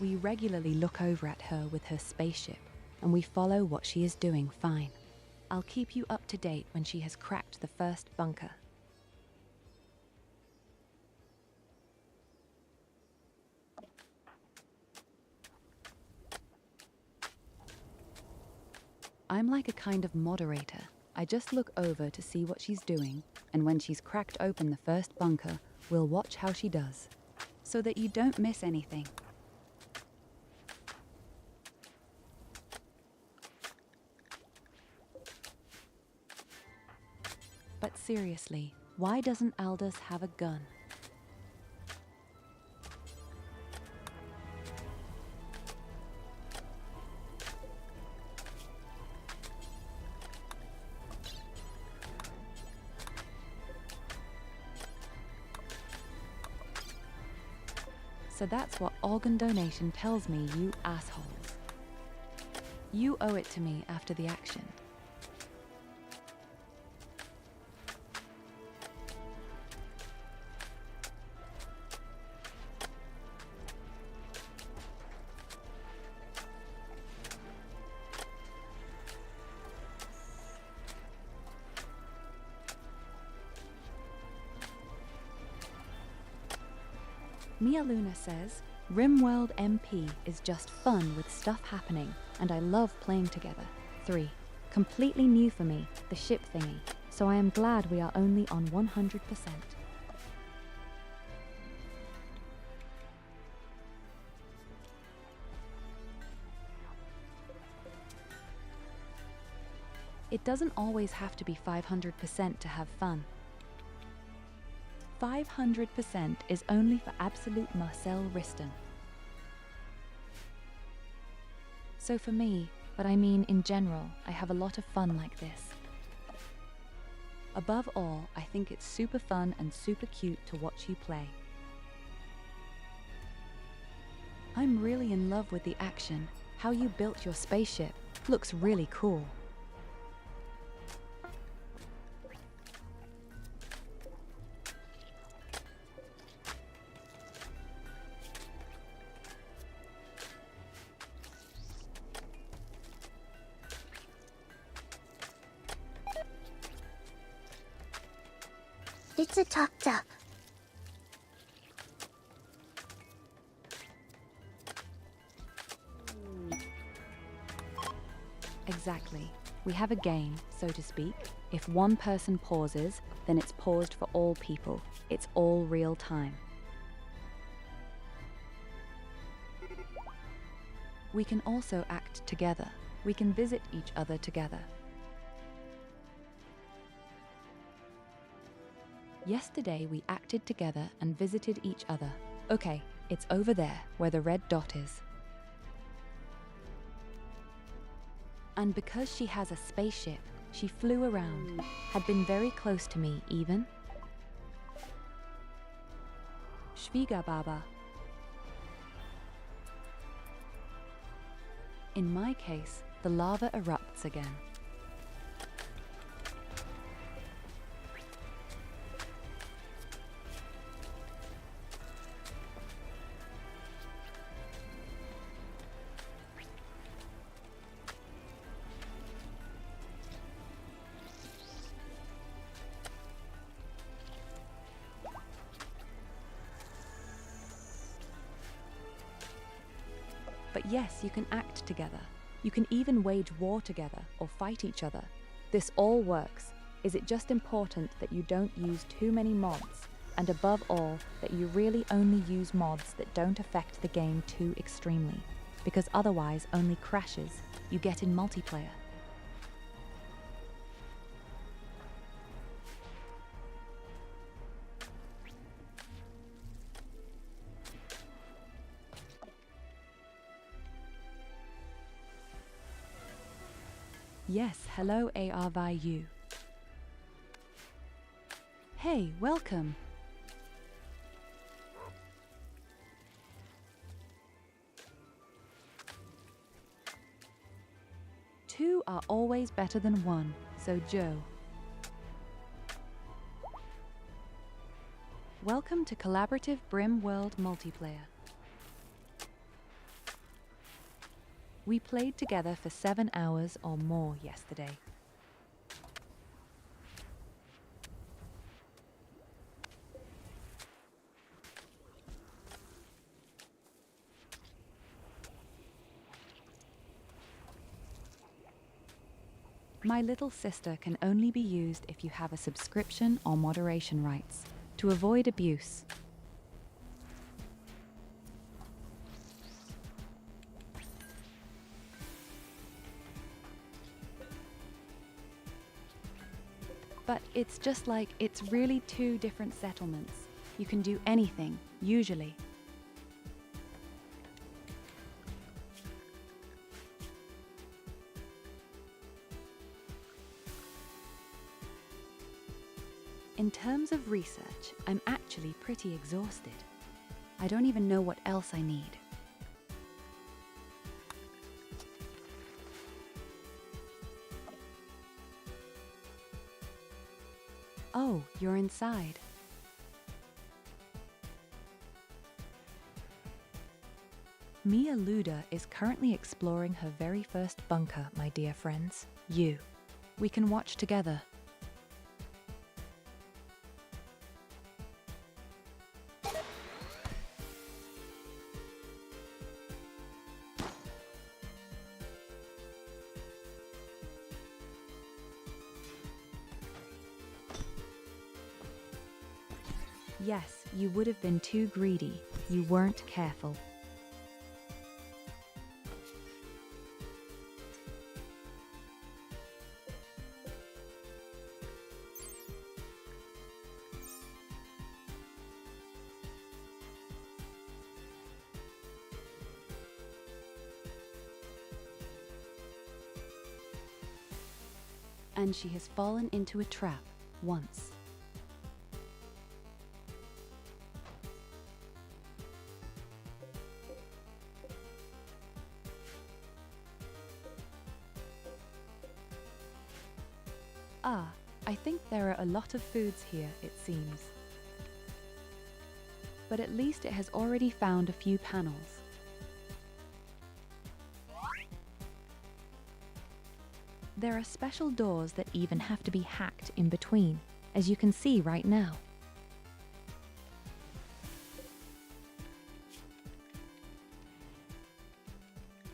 We regularly look over at her with her spaceship, and we follow what she is doing fine. I'll keep you up to date when she has cracked the first bunker. I'm like a kind of moderator. I just look over to see what she's doing, and when she's cracked open the first bunker, we'll watch how she does, so that you don't miss anything. But seriously, why doesn't Aldous have a gun? So that's what organ donation tells me, you assholes. You owe it to me after the action. Meele says, Rimworld MP is just fun with stuff happening, and I love playing together. 3. Completely new for me, the ship thingy, so I am glad we are only on 100%. It doesn't always have to be 500% to have fun. 500% is only for absolute Marcel Riston. So for me, but I mean in general, I have a lot of fun like this. Above all, I think it's super fun and super cute to watch you play. I'm really in love with the action. How you built your spaceship looks really cool. It's a tuck-tuck. Exactly. We have a game, so to speak. If one person pauses, then it's paused for all people. It's all real time. We can also act together. We can visit each other together. Yesterday we acted together and visited each other. Okay, it's over there, where the red dot is. And because she has a spaceship, she flew around, had been very close to me even. Shviga Baba. In my case, the lava erupts again. But yes, you can act together. You can even wage war together or fight each other. This all works. Is it just important that you don't use too many mods? And above all, that you really only use mods that don't affect the game too extremely. Because otherwise only crashes you get in multiplayer. Yes, hello ARVU. Hey, welcome. Two are always better than one, so Joe. Welcome to collaborative Rimworld multiplayer. We played together for 7 hours or more yesterday. My little sister can only be used if you have a subscription or moderation rights, to avoid abuse. But it's just like it's really two different settlements. You can do anything, usually. In terms of research, I'm actually pretty exhausted. I don't even know what else I need. Oh, you're inside. Meele is currently exploring her very first bunker, my dear friends. You. We can watch together. Yes, you would have been too greedy. You weren't careful. And she has fallen into a trap once. Ah, I think there are a lot of foods here, it seems. But at least it has already found a few panels. There are special doors that even have to be hacked in between, as you can see right now.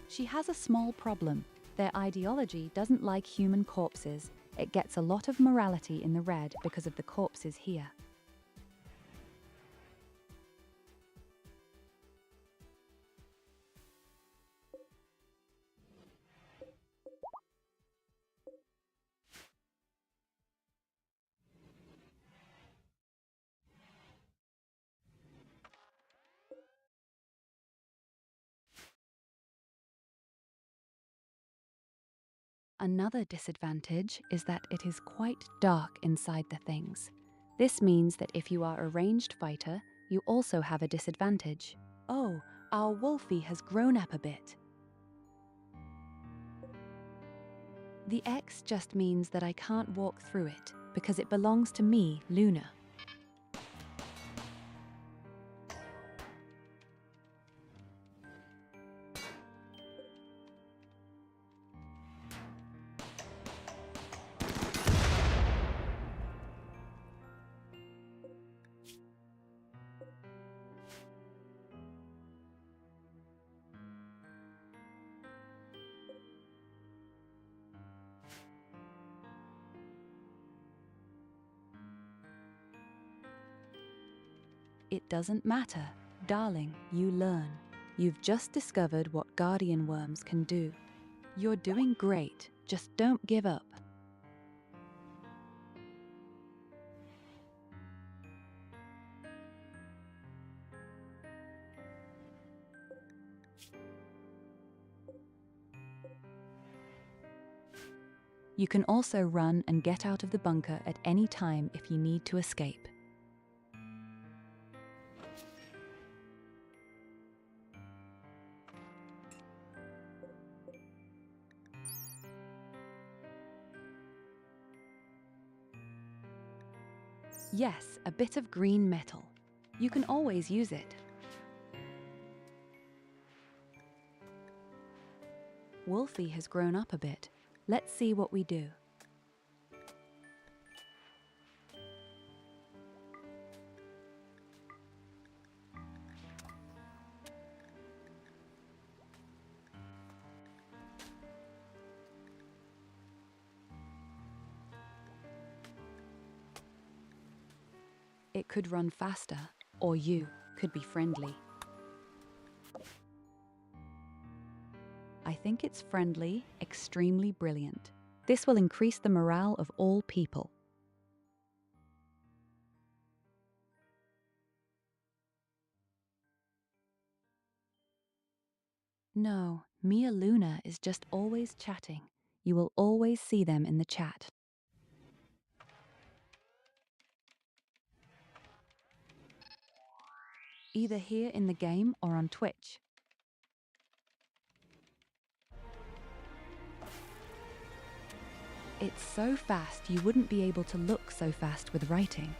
She has a small problem. Their ideology doesn't like human corpses. It gets a lot of morality in the red because of the corpses here. Another disadvantage is that it is quite dark inside the things. This means that if you are a ranged fighter, you also have a disadvantage. Oh, our Wolfie has grown up a bit. The X just means that I can't walk through it because it belongs to me, Luna. It doesn't matter, darling, you learn. You've just discovered what guardian worms can do. You're doing great, just don't give up. You can also run and get out of the bunker at any time if you need to escape. Yes, a bit of green metal. You can always use it. Wolfie has grown up a bit. Let's see what we do. It could run faster, or you could be friendly. I think it's friendly, extremely brilliant. This will increase the morale of all people. No, Mia Luna is just always chatting. You will always see them in the chat. Either here in the game or on Twitch. It's so fast you wouldn't be able to look so fast with writing.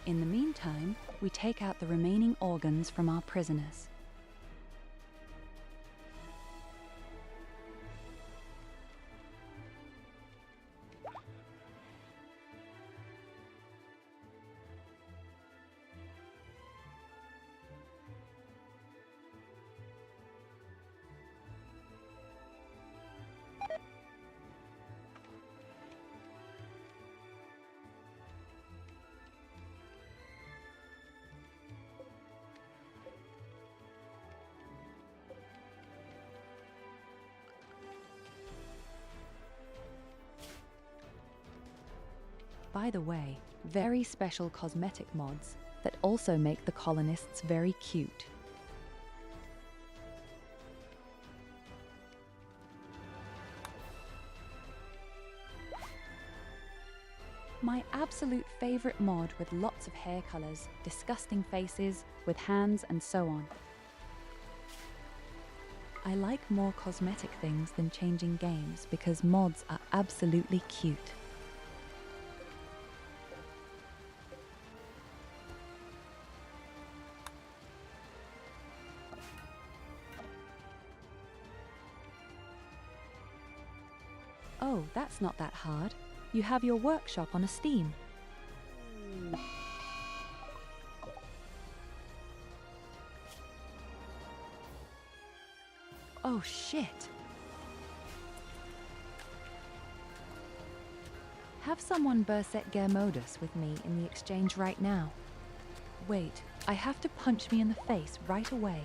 In the meantime, we take out the remaining organs from our prisoners. By the way, very special cosmetic mods that also make the colonists very cute. My absolute favorite mod with lots of hair colors, disgusting faces, with hands and so on. I like more cosmetic things than changing games because mods are absolutely cute. Oh, that's not that hard. You have your workshop on a Steam. Oh shit! Have someone Berserk Modus with me in the exchange right now. Wait, I have to punch me in the face right away.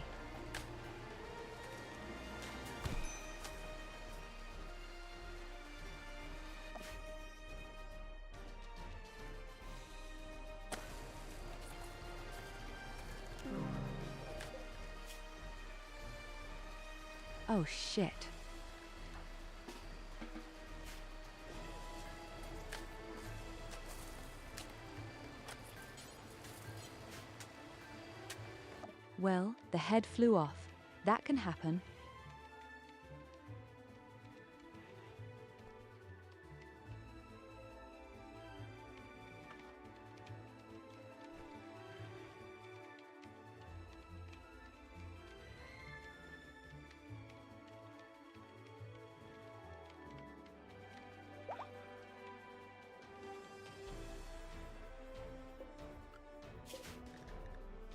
Oh shit. Well, the head flew off. That can happen.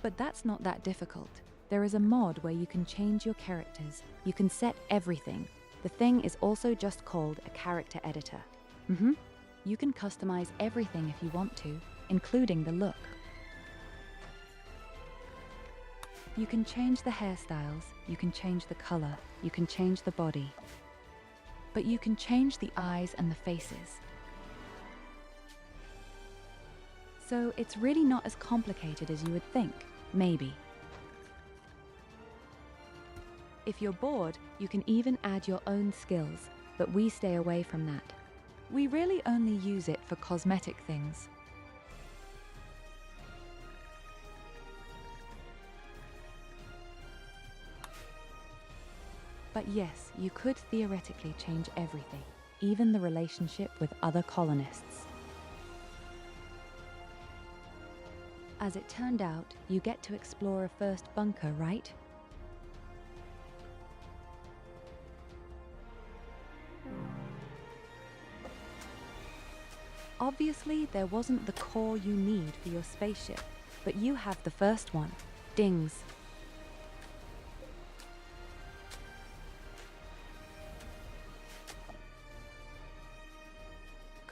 But that's not that difficult. There is a mod where you can change your characters. You can set everything. The thing is also just called a character editor. You can customize everything if you want to, including the look. You can change the hairstyles, you can change the color, you can change the body. But you can change the eyes and the faces. So it's really not as complicated as you would think, maybe. If you're bored, you can even add your own skills, but we stay away from that. We really only use it for cosmetic things. But yes, you could theoretically change everything, even the relationship with other colonists. As it turned out, you get to explore a first bunker, right? Obviously, there wasn't the core you need for your spaceship, but you have the first one. Dings.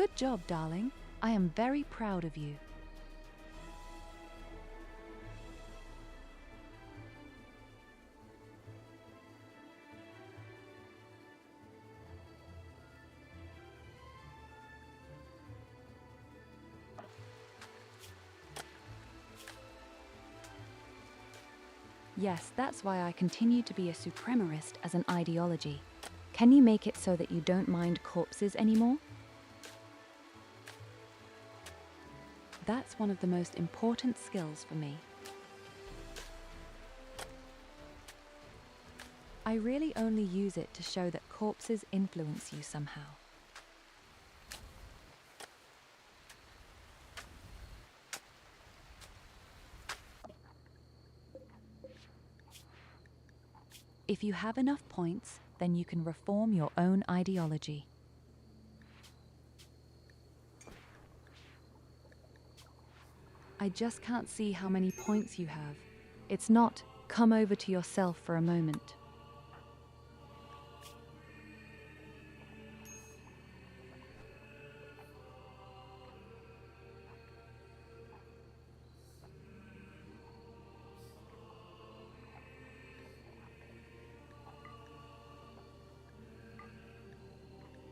Good job, darling. I am very proud of you. Yes, that's why I continue to be a supremacist as an ideology. Can you make it so that you don't mind corpses anymore? That's one of the most important skills for me. I really only use it to show that corpses influence you somehow. If you have enough points, then you can reform your own ideology. I just can't see how many points you have. It's not, come over to yourself for a moment.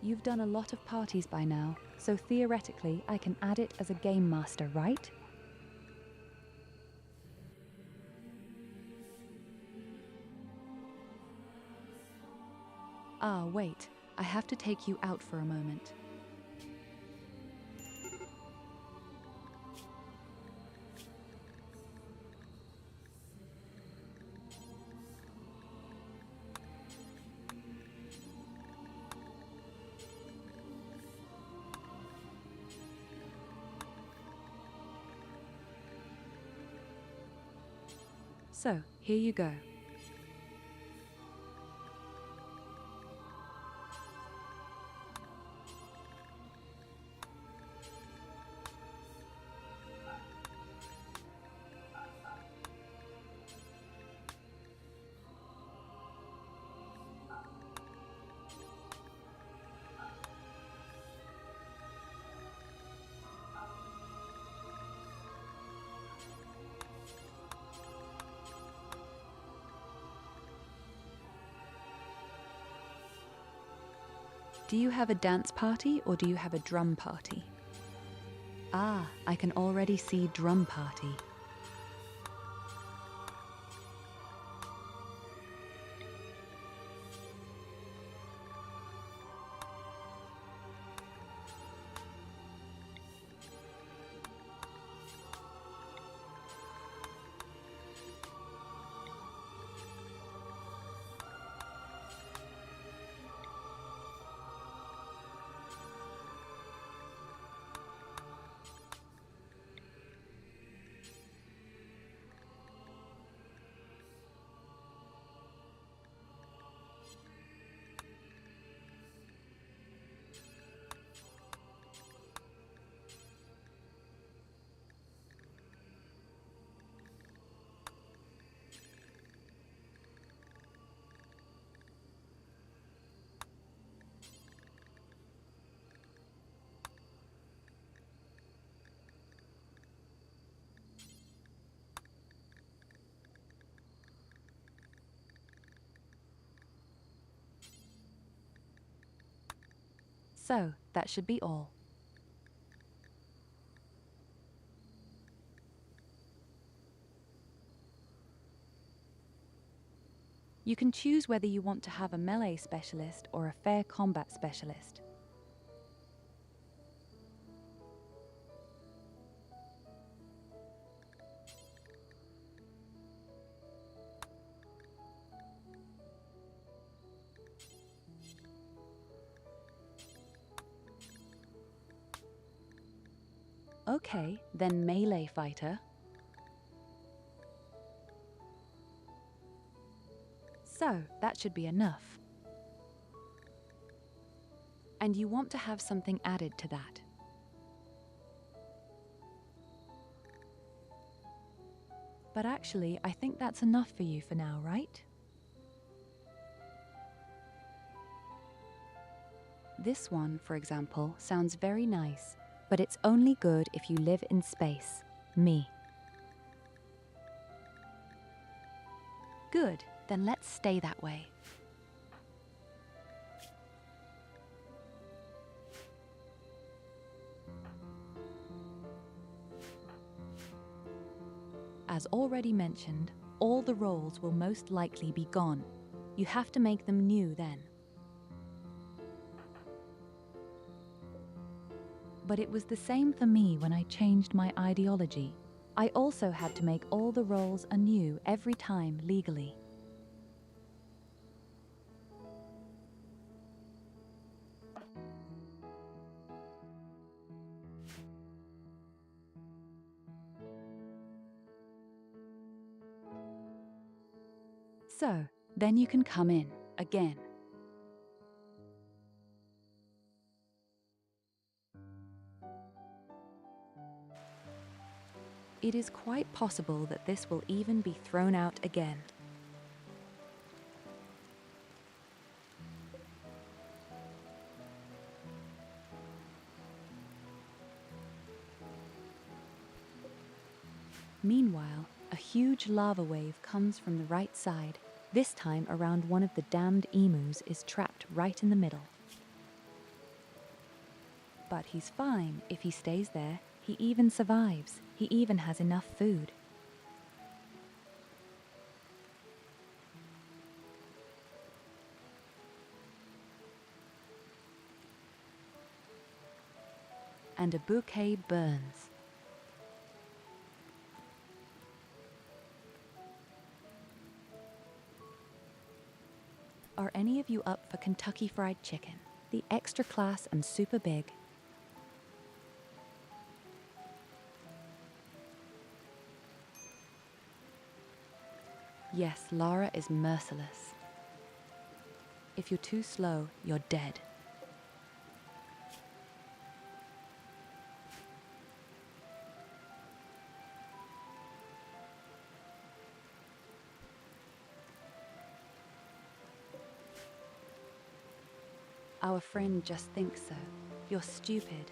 You've done a lot of parties by now, so theoretically I can add it as a game master, right? Ah, wait, I have to take you out for a moment. So, here you go. Do you have a dance party or do you have a drum party? Ah, I can already see drum party. So, that should be all. You can choose whether you want to have a melee specialist or a fair combat specialist. Okay, then melee fighter. So, that should be enough. And you want to have something added to that. But actually, I think that's enough for you for now, right? This one, for example, sounds very nice, but it's only good if you live in space. Me. Good, then let's stay that way. As already mentioned, all the roles will most likely be gone. You have to make them new then. But it was the same for me when I changed my ideology. I also had to make all the roles anew every time legally. So, then you can come in, again. It is quite possible that this will even be thrown out again. Meanwhile, a huge lava wave comes from the right side. This time around one of the damned emus is trapped right in the middle. But he's fine if he stays there. He even survives. He even has enough food. And a bouquet burns. Are any of you up for Kentucky Fried Chicken? The extra class and super big. Yes, Lara is merciless. If you're too slow, you're dead. Our friend just thinks so. You're stupid.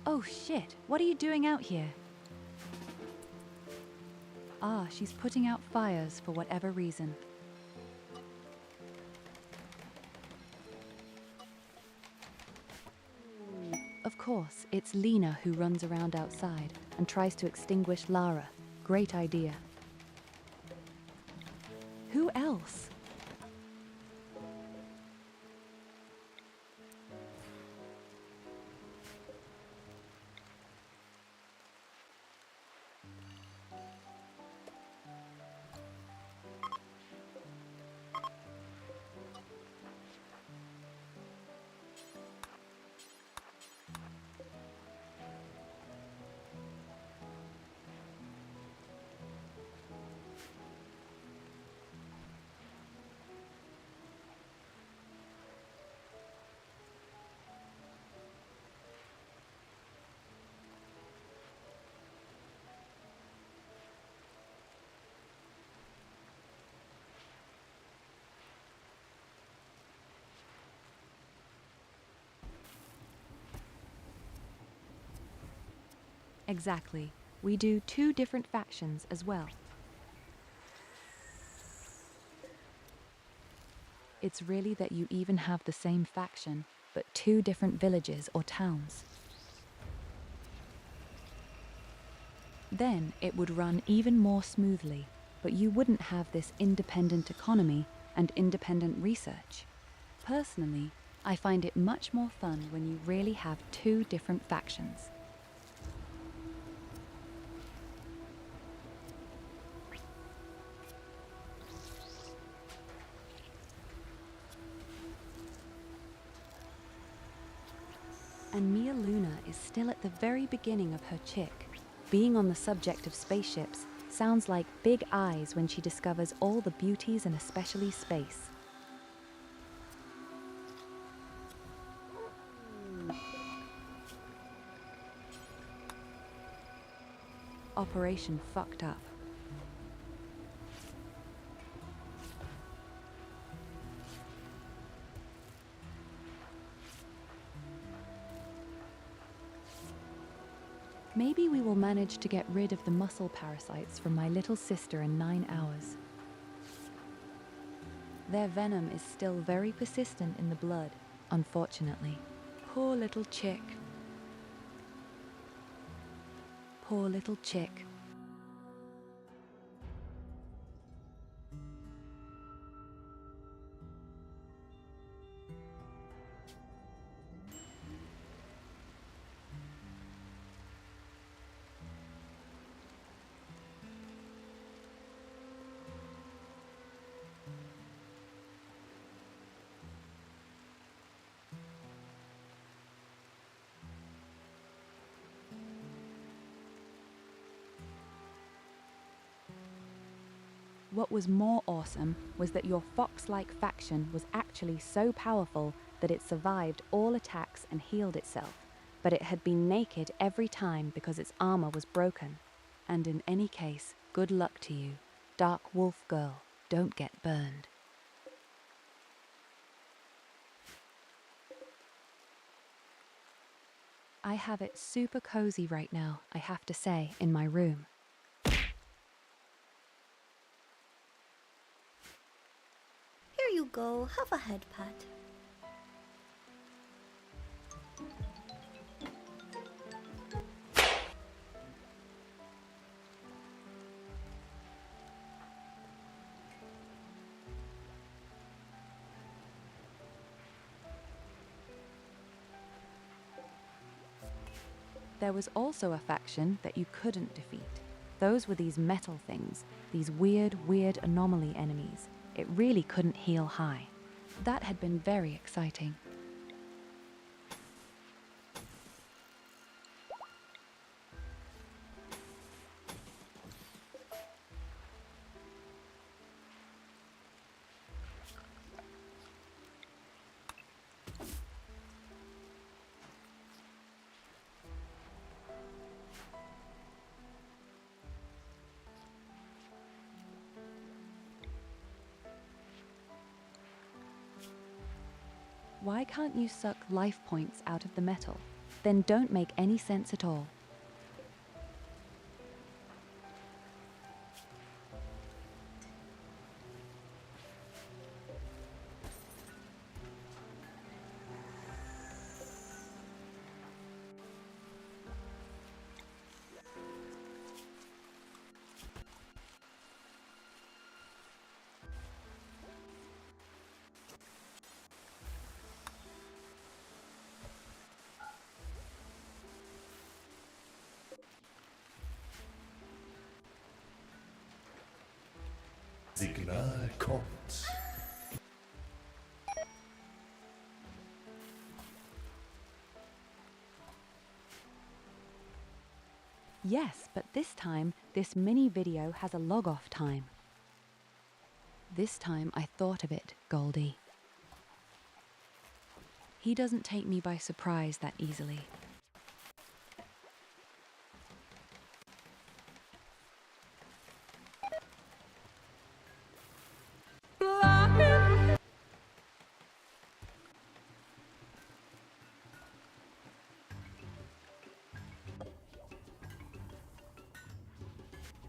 Oh shit, what are you doing out here? Ah, she's putting out fires for whatever reason. Of course, it's Lena who runs around outside and tries to extinguish Lara. Great idea. Who else? Exactly. We do 2 different factions as well. It's really that you even have the same faction, but 2 different villages or towns. Then it would run even more smoothly, but you wouldn't have this independent economy and independent research. Personally, I find it much more fun when you really have 2 different factions. And Meele is still at the very beginning of her chick. Being on the subject of spaceships sounds like big eyes when she discovers all the beauties and especially space. Operation fucked up. Maybe we will manage to get rid of the muscle parasites from my little sister in 9 hours. Their venom is still very persistent in the blood, unfortunately. Poor little chick. Poor little chick. What was more awesome was that your fox-like faction was actually so powerful that it survived all attacks and healed itself, but it had been naked every time because its armor was broken. And in any case, good luck to you. Dark Wolf Girl, don't get burned. I have it super cozy right now, I have to say, in my room. Here you go, have a head pat. There was also a faction that you couldn't defeat. Those were these metal things, these weird anomaly enemies. It really couldn't heal high. That had been very exciting. Why can't you suck life points out of the metal? Then don't make any sense at all. Signal kommt. Yes, but this time, this mini video has a log-off time. This time I thought of it, Goldie. He doesn't take me by surprise that easily.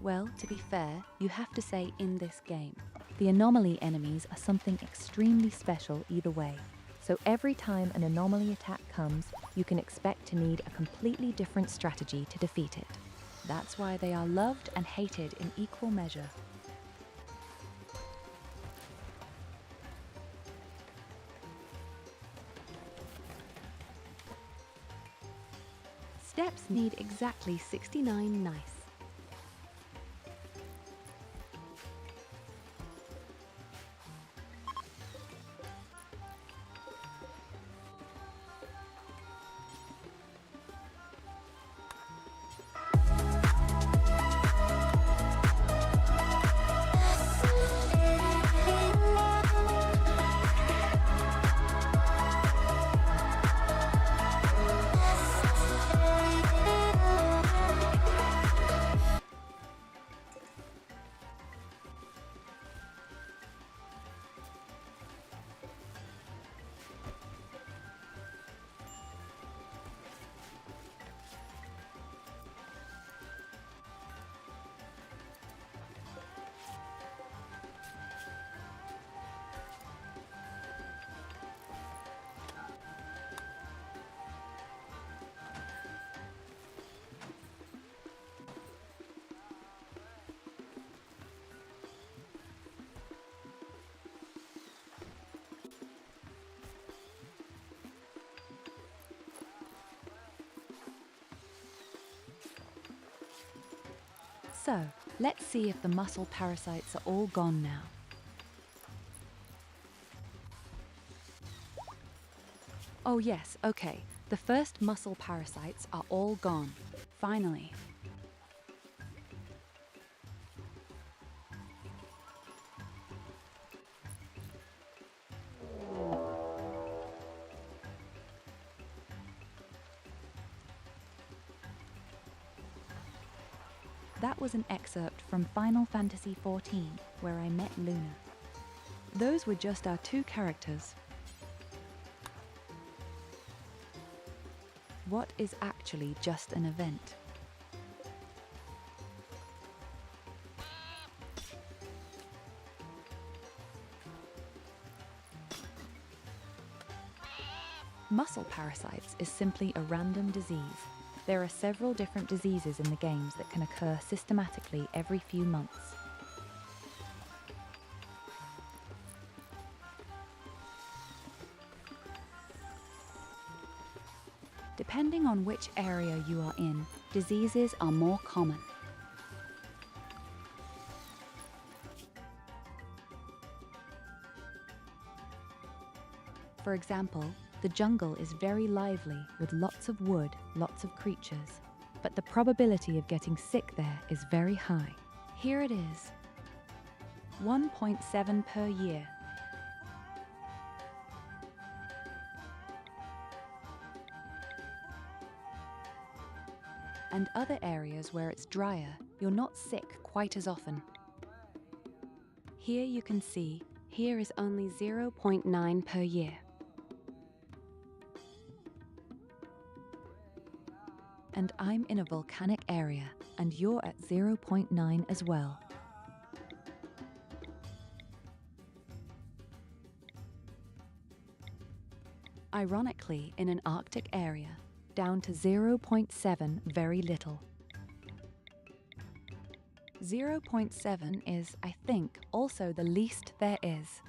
Well, to be fair, you have to say in this game. The anomaly enemies are something extremely special either way. So every time an anomaly attack comes, you can expect to need a completely different strategy to defeat it. That's why they are loved and hated in equal measure. Steps need exactly 69 nice. So, let's see if the mussel parasites are all gone now. Oh yes, okay. The first mussel parasites are all gone. Finally. That was an excerpt from Final Fantasy XIV, where I met Luna. Those were just our two characters. What is actually just an event? Mussel parasites is simply a random disease. There are several different diseases in the games that can occur systematically every few months. Depending on which area you are in, diseases are more common. For example, the jungle is very lively with lots of wood, lots of creatures, but the probability of getting sick there is very high. Here it is. 1.7 per year. And other areas where it's drier, you're not sick quite as often. Here you can see, here is only 0.9 per year. And I'm in a volcanic area, and you're at 0.9 as well. Ironically, in an Arctic area, down to 0.7 very little. 0.7 is, I think, also the least there is.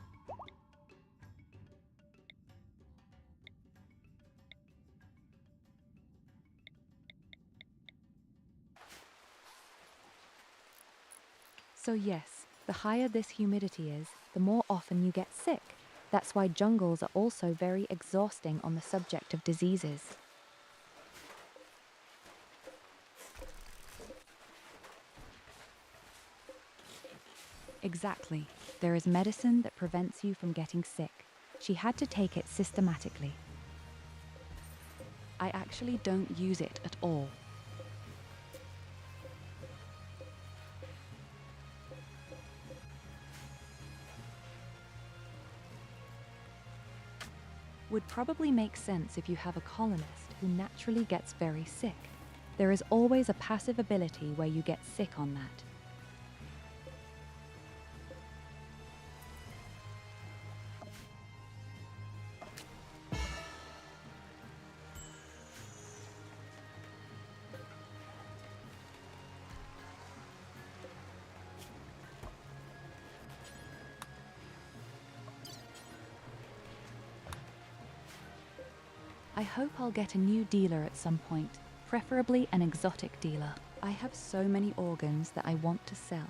So yes, the higher this humidity is, the more often you get sick. That's why jungles are also very exhausting on the subject of diseases. Exactly. There is medicine that prevents you from getting sick. She had to take it systematically. I actually don't use it at all. Would probably make sense if you have a colonist who naturally gets very sick. There is always a passive ability where you get sick on that. I hope I'll get a new dealer at some point, preferably an exotic dealer. I have so many organs that I want to sell.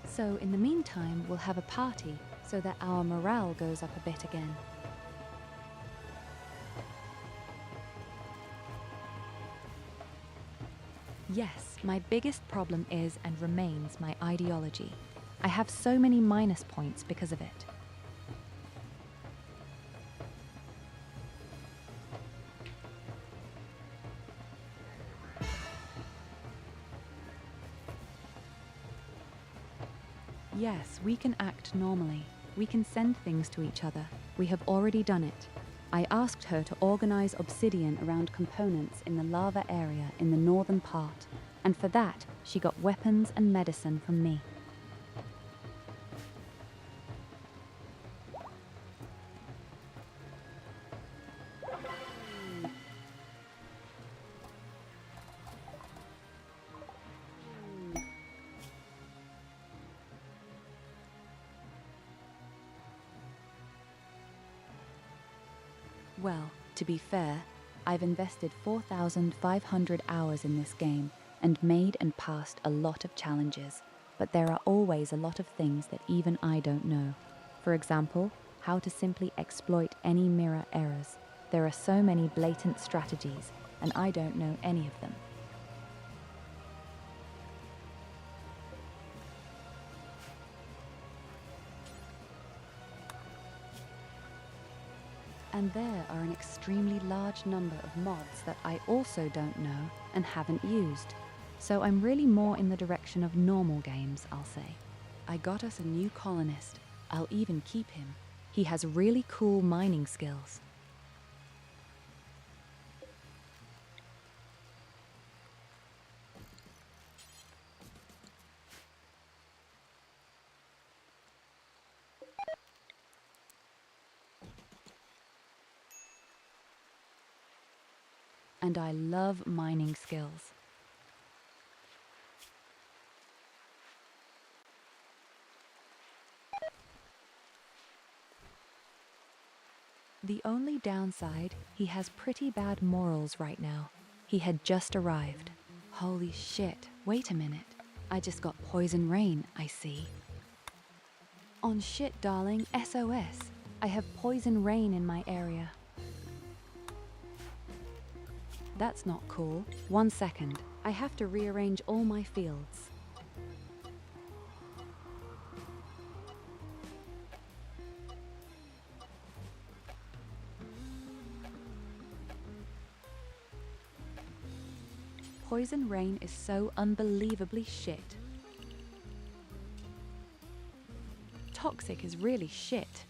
So in the meantime, we'll have a party so that our morale goes up a bit again. Yes, my biggest problem is and remains my ideology. I have so many minus points because of it. Yes, we can act normally. We can send things to each other. We have already done it. I asked her to organize obsidian around components in the lava area in the northern part, and for that, she got weapons and medicine from me. Well, to be fair, I've invested 4,500 hours in this game and made and passed a lot of challenges, but there are always a lot of things that even I don't know. For example, how to simply exploit any mirror errors. There are so many blatant strategies, and I don't know any of them. And there are an extremely large number of mods that I also don't know and haven't used. So I'm really more in the direction of normal games, I'll say. I got us a new colonist. I'll even keep him. He has really cool mining skills. And I love mining skills. The only downside, he has pretty bad morals right now. He had just arrived. Holy shit, wait a minute. I just got poison rain, I see. On shit, darling, SOS. I have poison rain in my area. That's not cool. 1 second. I have to rearrange all my fields. Poison rain is so unbelievably shit. Toxic is really shit.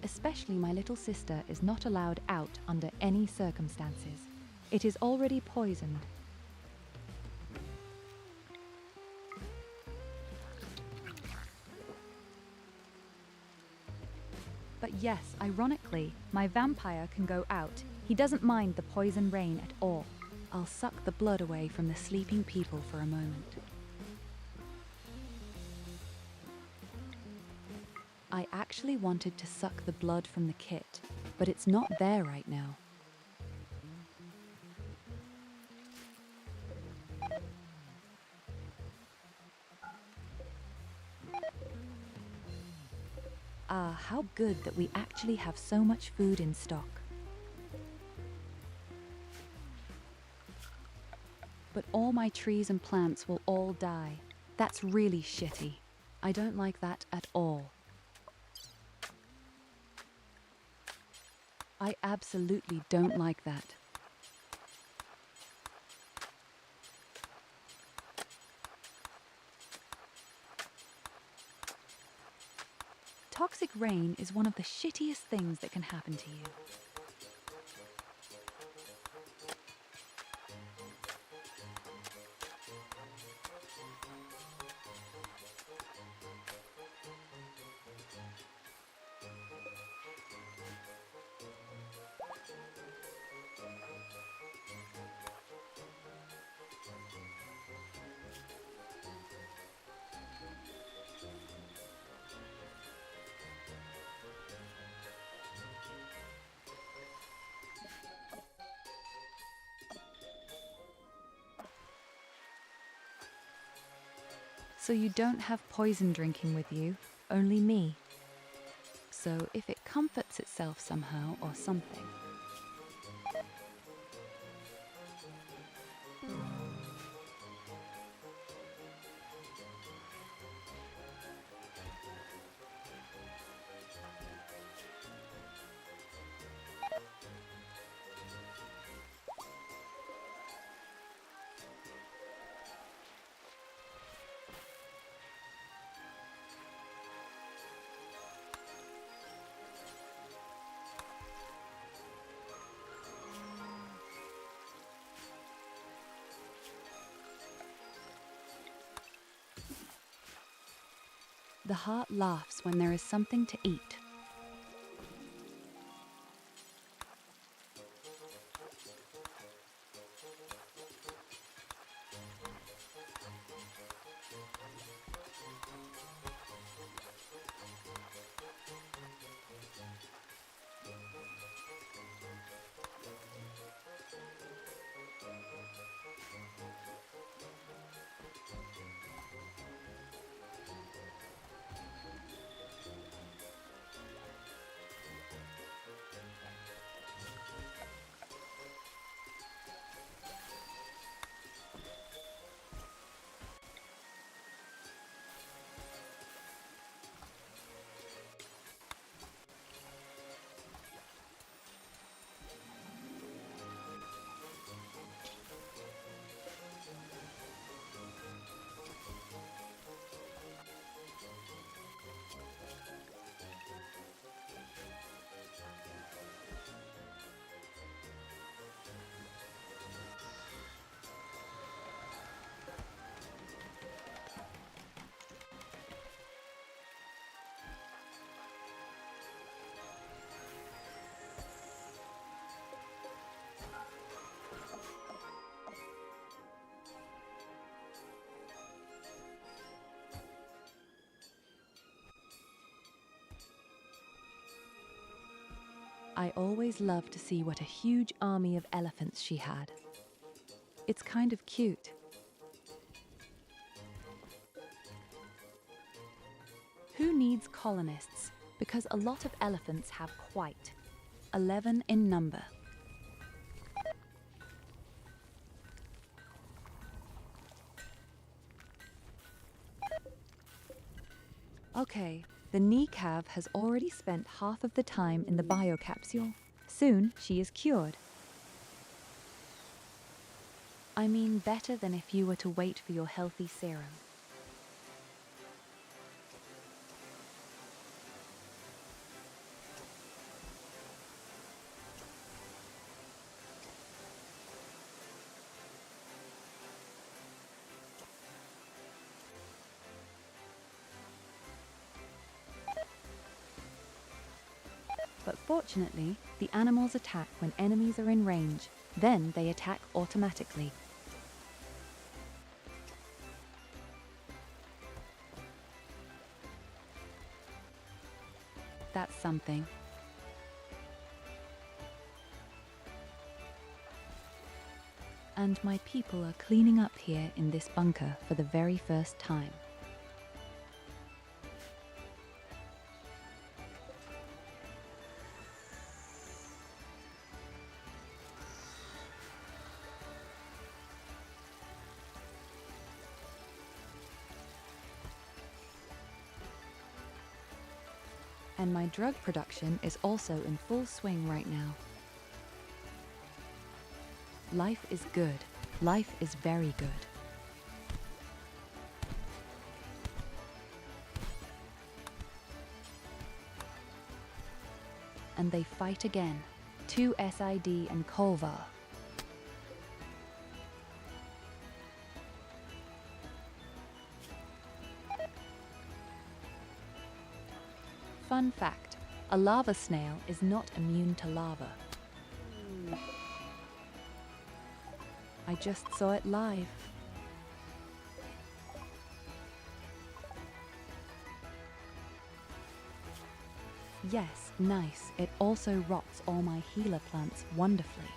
Especially my little sister is not allowed out under any circumstances. It is already poisoned. But yes, ironically, my vampire can go out. He doesn't mind the poison rain at all. I'll suck the blood away from the sleeping people for a moment. I actually wanted to suck the blood from the kit, but it's not there right now. Ah, how good that we actually have so much food in stock. But all my trees and plants will all die. That's really shitty. I don't like that at all. I absolutely don't like that. Toxic rain is one of the shittiest things that can happen to you. So you don't have poison drinking with you, only me. So if it comforts itself somehow or something. The heart laughs when there is something to eat. I always loved to see what a huge army of elephants she had. It's kind of cute. Who needs colonists? Because a lot of elephants have quite 11 in number. Okay, the kneecap has already spent half of the time in the biocapsule. Soon, she is cured. I mean, better than if you were to wait for your healthy serum. But fortunately, the animals attack when enemies are in range. Then they attack automatically. That's something. And my people are cleaning up here in this bunker for the very first time. And my drug production is also in full swing right now. Life is good. Life is very good. And they fight again. 2 SID and Kolvar. Fun fact, a lava snail is not immune to lava. I just saw it live. Yes, nice. It also rots all my healer plants wonderfully.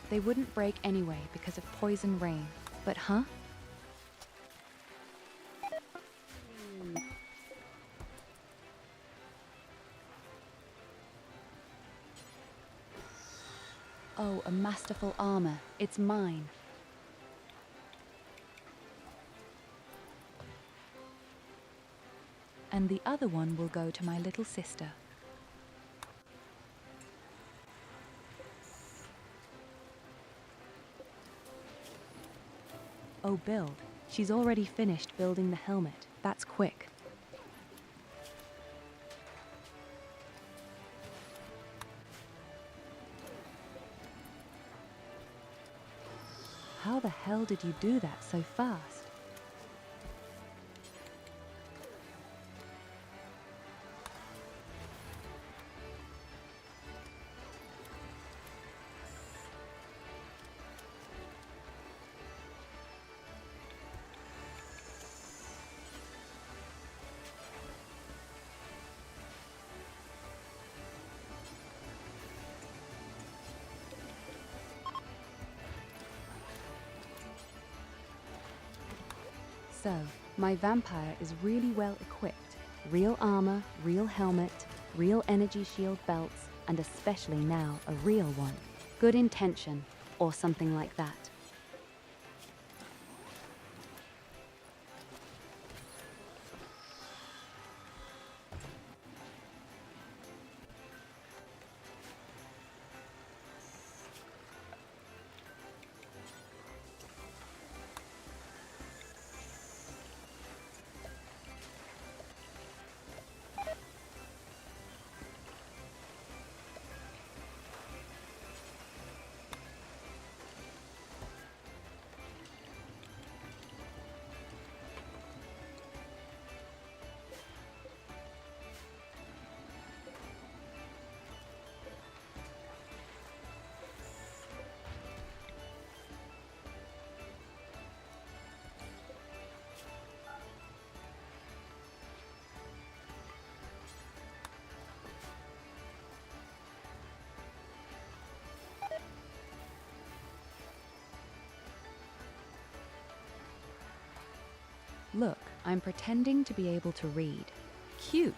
They wouldn't break anyway because of poison rain, but huh? Oh, a masterful armor. It's mine. And the other one will go to my little sister. Oh, build. She's already finished building the helmet. That's quick. How the hell did you do that so fast? So, my vampire is really well equipped. Real armor, real helmet, real energy shield belts, and especially now a real one. Good intention, or something like that. Look, I'm pretending to be able to read. Cute!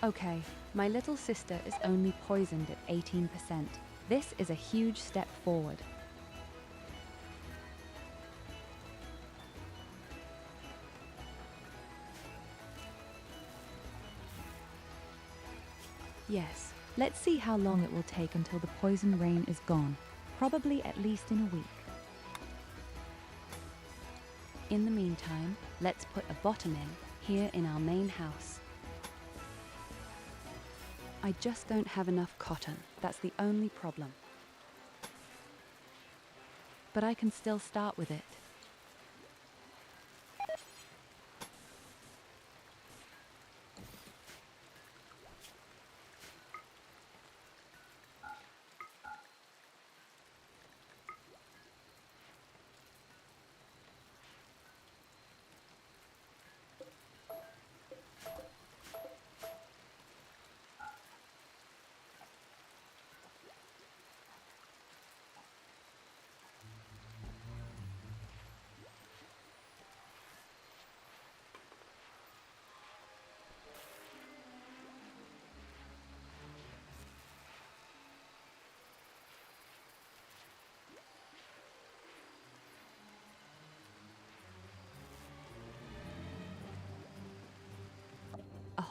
Okay, my little sister is only poisoned at 18%. This is a huge step forward. Yes, let's see how long it will take until the poison rain is gone. Probably at least in a week. In the meantime, let's put a bottom in, here in our main house. I just don't have enough cotton. That's the only problem. But I can still start with it.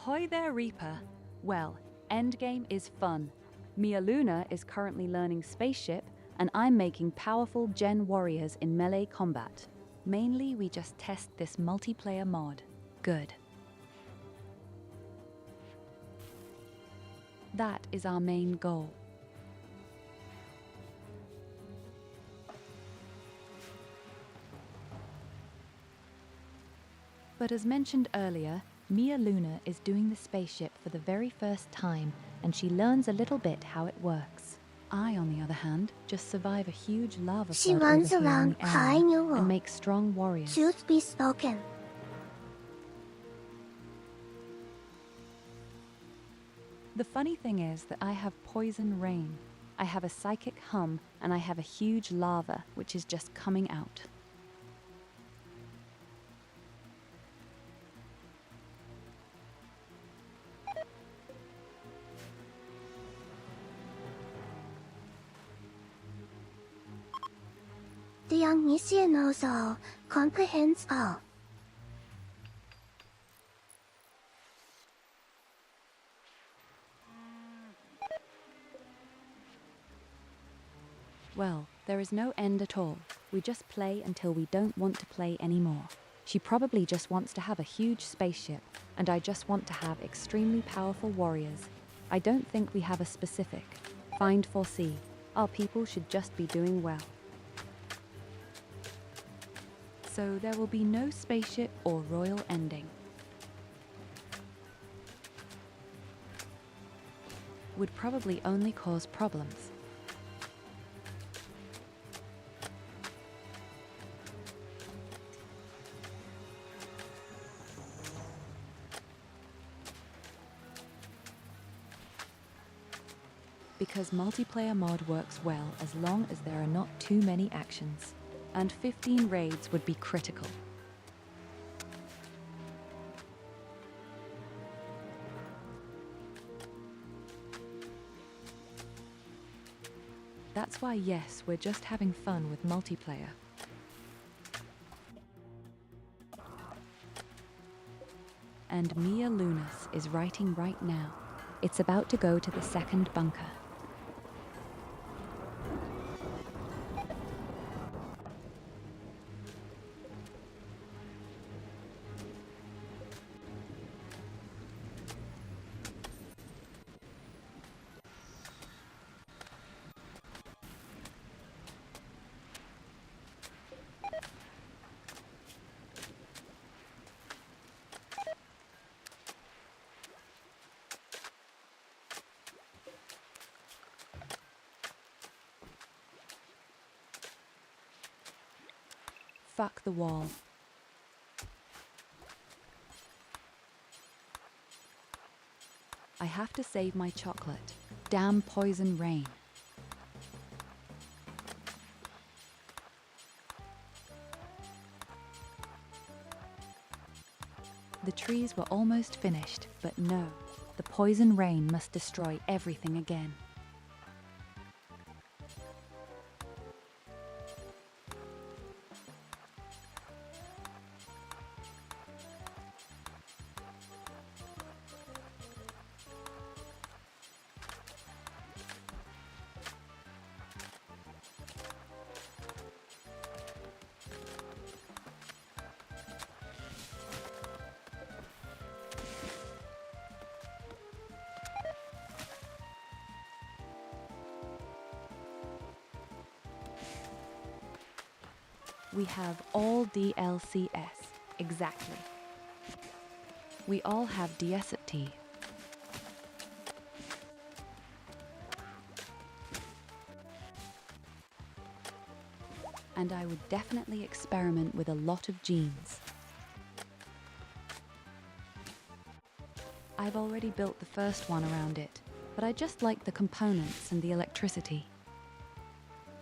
Ahoy there, Reaper! Well, endgame is fun. Meele is currently learning spaceship, and I'm making powerful gen warriors in melee combat. Mainly, we just test this multiplayer mod. Good. That is our main goal. But as mentioned earlier, Meele is doing the spaceship for the very first time, and she learns a little bit how it works. I, on the other hand, just survive a huge lava She flood runs over here in around the area crying you and will. make strong warriors. Truth be spoken. The funny thing is that I have poison rain. I have a psychic hum, and I have a huge lava, which is just coming out. The omniscient knows all, comprehends all. Well, there is no end at all. We just play until we don't want to play anymore. She probably just wants to have a huge spaceship, and I just want to have extremely powerful warriors. I don't think we have a specific. Find foresee. Our people should just be doing well. So there will be no spaceship or royal ending. Would probably only cause problems. Because multiplayer mod works well as long as there are not too many actions, and 15 raids would be critical. That's why, yes, we're just having fun with multiplayer. And Mia Lunas is writing right now. It's about to go to the second bunker. Fuck the wall. I have to save my chocolate. Damn poison rain. The trees were almost finished, but no. The poison rain must destroy everything again. We have all DLCS, exactly. We all have DST. And I would definitely experiment with a lot of genes. I've already built the first one around it, but I just like the components and the electricity.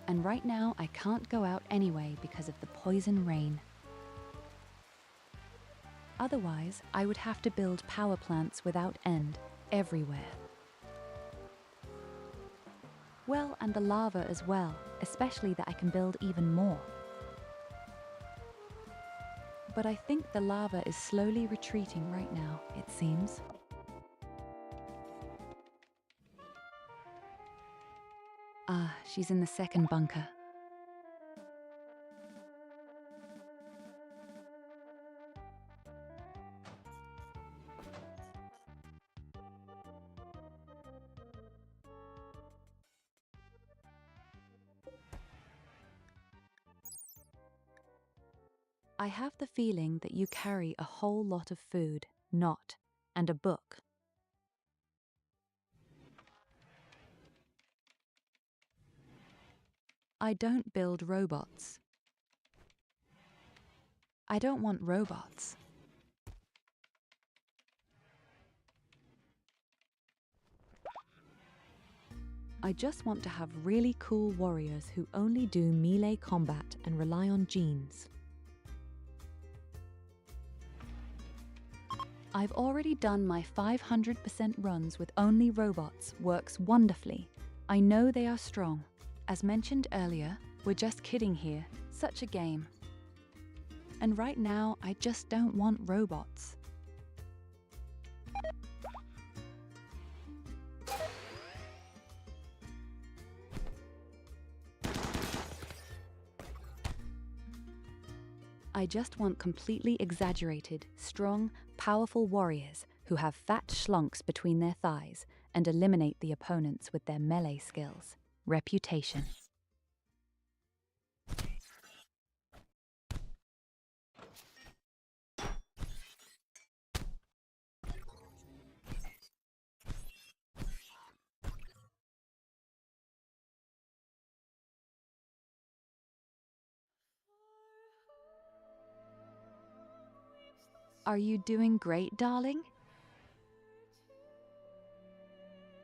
And right now, I can't go out anyway because of the poison rain. Otherwise, I would have to build power plants without end, everywhere. Well, and the lava as well, especially that I can build even more. But I think the lava is slowly retreating right now, it seems. Ah, she's in the second bunker. I have the feeling that you carry a whole lot of food, not, and a book. I don't build robots. I don't want robots. I just want to have really cool warriors who only do melee combat and rely on genes. I've already done my 500% runs with only robots. Works wonderfully. I know they are strong. As mentioned earlier, we're just kidding here. Such a game. And right now, I just don't want robots. I just want completely exaggerated, strong, powerful warriors who have fat schlunks between their thighs and eliminate the opponents with their melee skills. Reputation. Are you doing great, darling?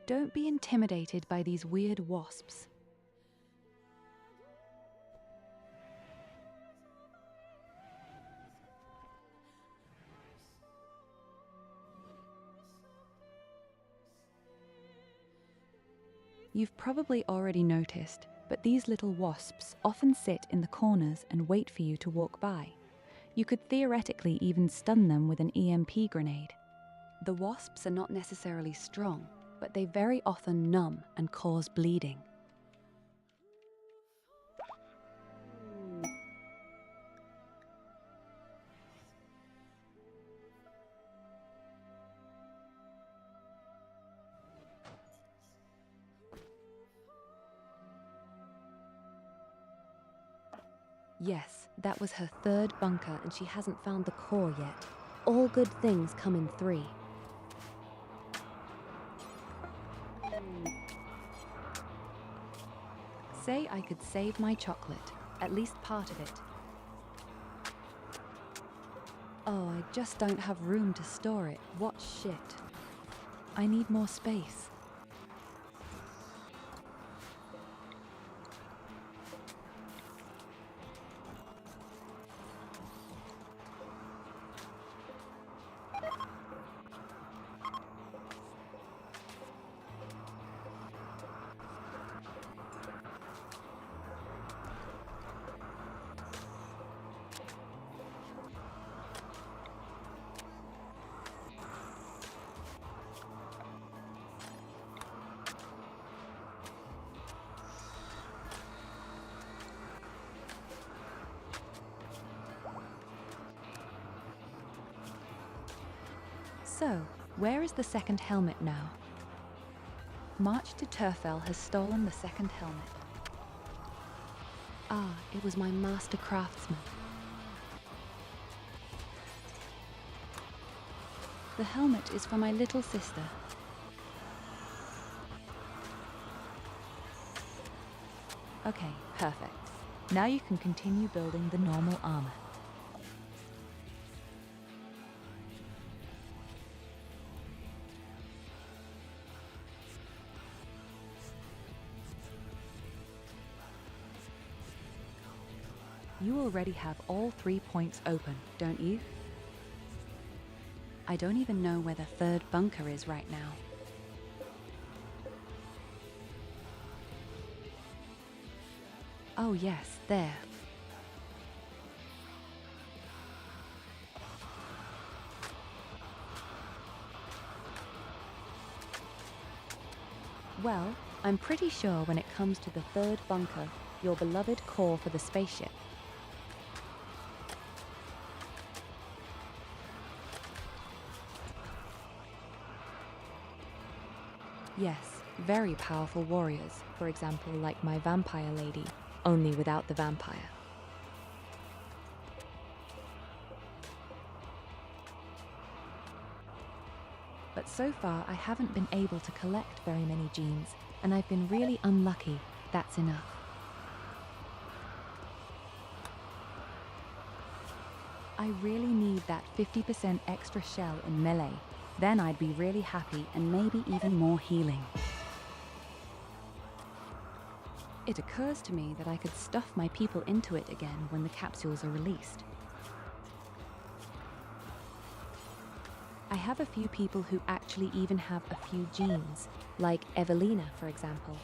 Don't be intimidated by these weird wasps. You've probably already noticed, but these little wasps often sit in the corners and wait for you to walk by. You could theoretically even stun them with an EMP grenade. The wasps are not necessarily strong, but they very often numb and cause bleeding. Yes, that was her third bunker and she hasn't found the core yet. All good things come in 3. Say I could save my chocolate, at least part of it. Oh, I just don't have room to store it. What shit. I need more space. So, where is the second helmet now? March to Turfell has stolen the second helmet. Ah, it was my master craftsman. The helmet is for my little sister. Okay, perfect. Now you can continue building the normal armor. You already have all 3 points open, don't you? I don't even know where the third bunker is right now. Oh yes, there. Well, I'm pretty sure when it comes to the third bunker, your beloved core for the spaceship. Yes, very powerful warriors, for example like my vampire lady, only without the vampire. But so far I haven't been able to collect very many genes, and I've been really unlucky. That's enough. I really need that 50% extra shell in Melee. Then I'd be really happy and maybe even more healing. It occurs to me that I could stuff my people into it again when the capsules are released. I have a few people who actually even have a few genes, like Evelina, for example.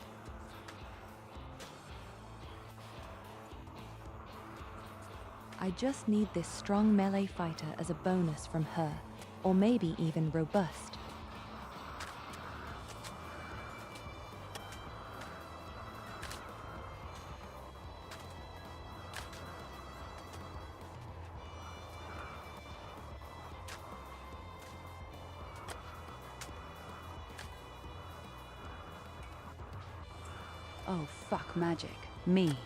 I just need this strong melee fighter as a bonus from her, or maybe even robust. Oh, fuck magic. Me.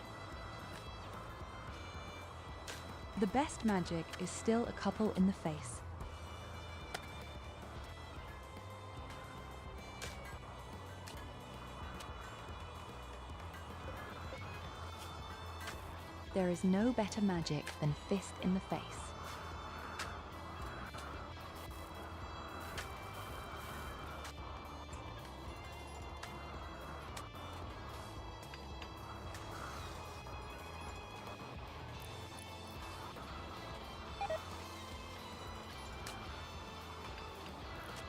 The best magic is still a couple in the face. There is no better magic than fist in the face.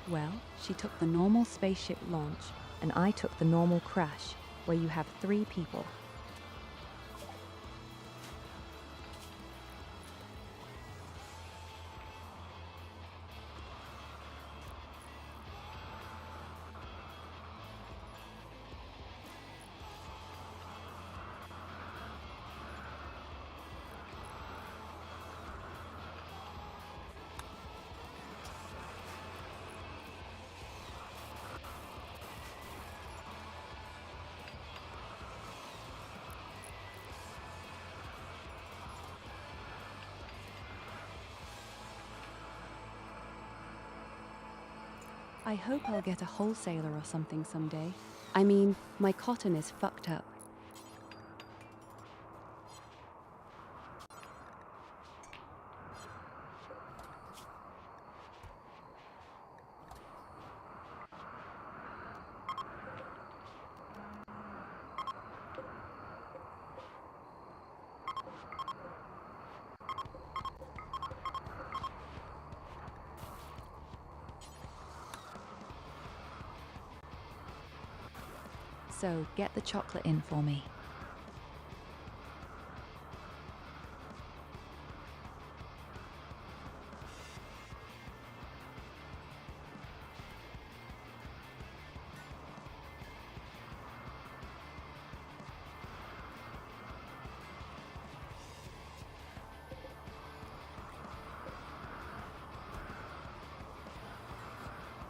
Well, she took the normal spaceship launch, and I took the normal crash, where you have 3 people. I hope I'll get a wholesaler or something someday. I mean, my cotton is fucked up. So get the chocolate in for me.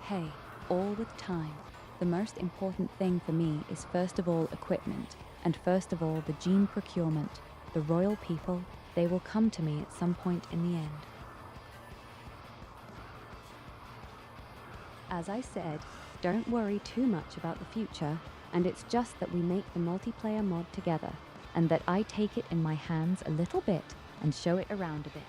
Hey, all with time. The most important thing for me is first of all equipment, and first of all the gene procurement. The royal people, they will come to me at some point in the end. As I said, don't worry too much about the future, and it's just that we make the multiplayer mod together, and that I take it in my hands a little bit and show it around a bit.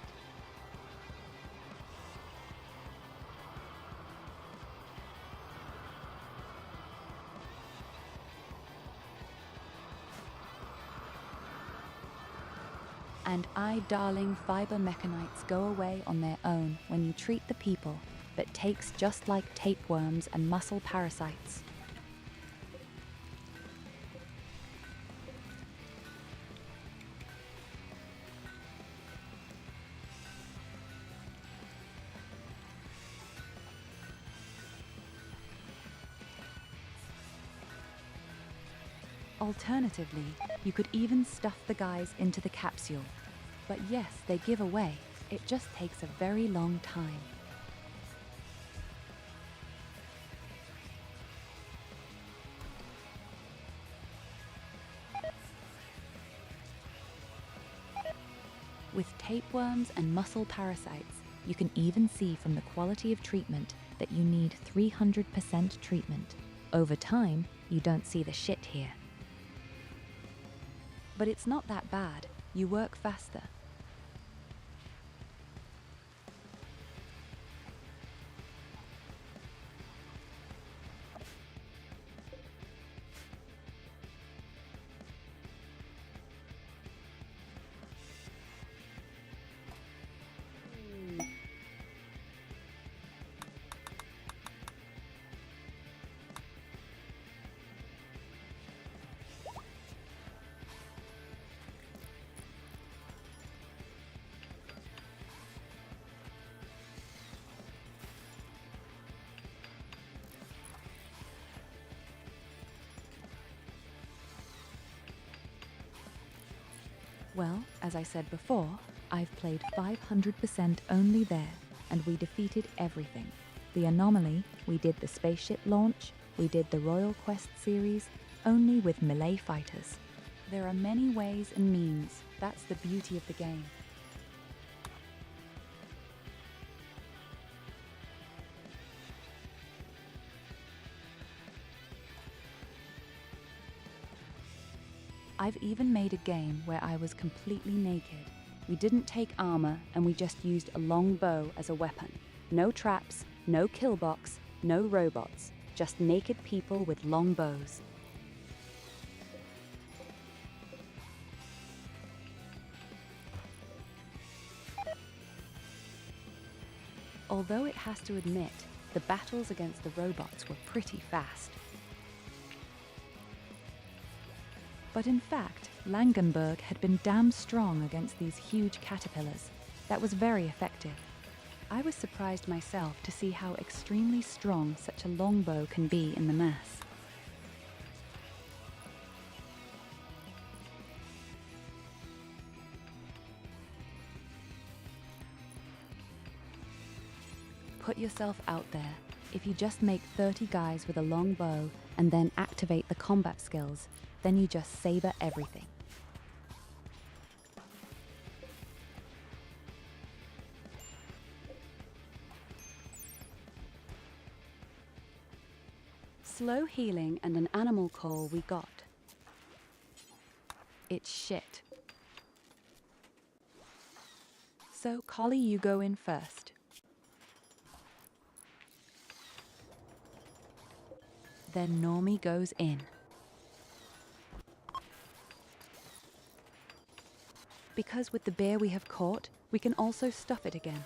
And darling fiber mechanites go away on their own when you treat the people, but takes just like tapeworms and muscle parasites. Alternatively, you could even stuff the guys into the capsule. But yes, they give away. It just takes a very long time. With tapeworms and muscle parasites, you can even see from the quality of treatment that you need 300% treatment. Over time, you don't see the shit here. But it's not that bad. You work faster. Well, as I said before, I've played 500% only there, and we defeated everything. The Anomaly, we did the spaceship launch, we did the Royal Quest series, only with melee fighters. There are many ways and means. That's the beauty of the game. I've even made a game where I was completely naked. We didn't take armor and we just used a long bow as a weapon. No traps, no kill box, no robots, just naked people with long bows. Although it has to admit, the battles against the robots were pretty fast. But in fact, Langenberg had been damn strong against these huge caterpillars. That was very effective. I was surprised myself to see how extremely strong such a longbow can be in the mass. Put yourself out there. If you just make 30 guys with a long bow and then activate the combat skills, then you just saber everything. Slow healing and an animal call we got. It's shit. So, Collie, you go in first. Then Normie goes in. Because with the bear we have caught, we can also stuff it again.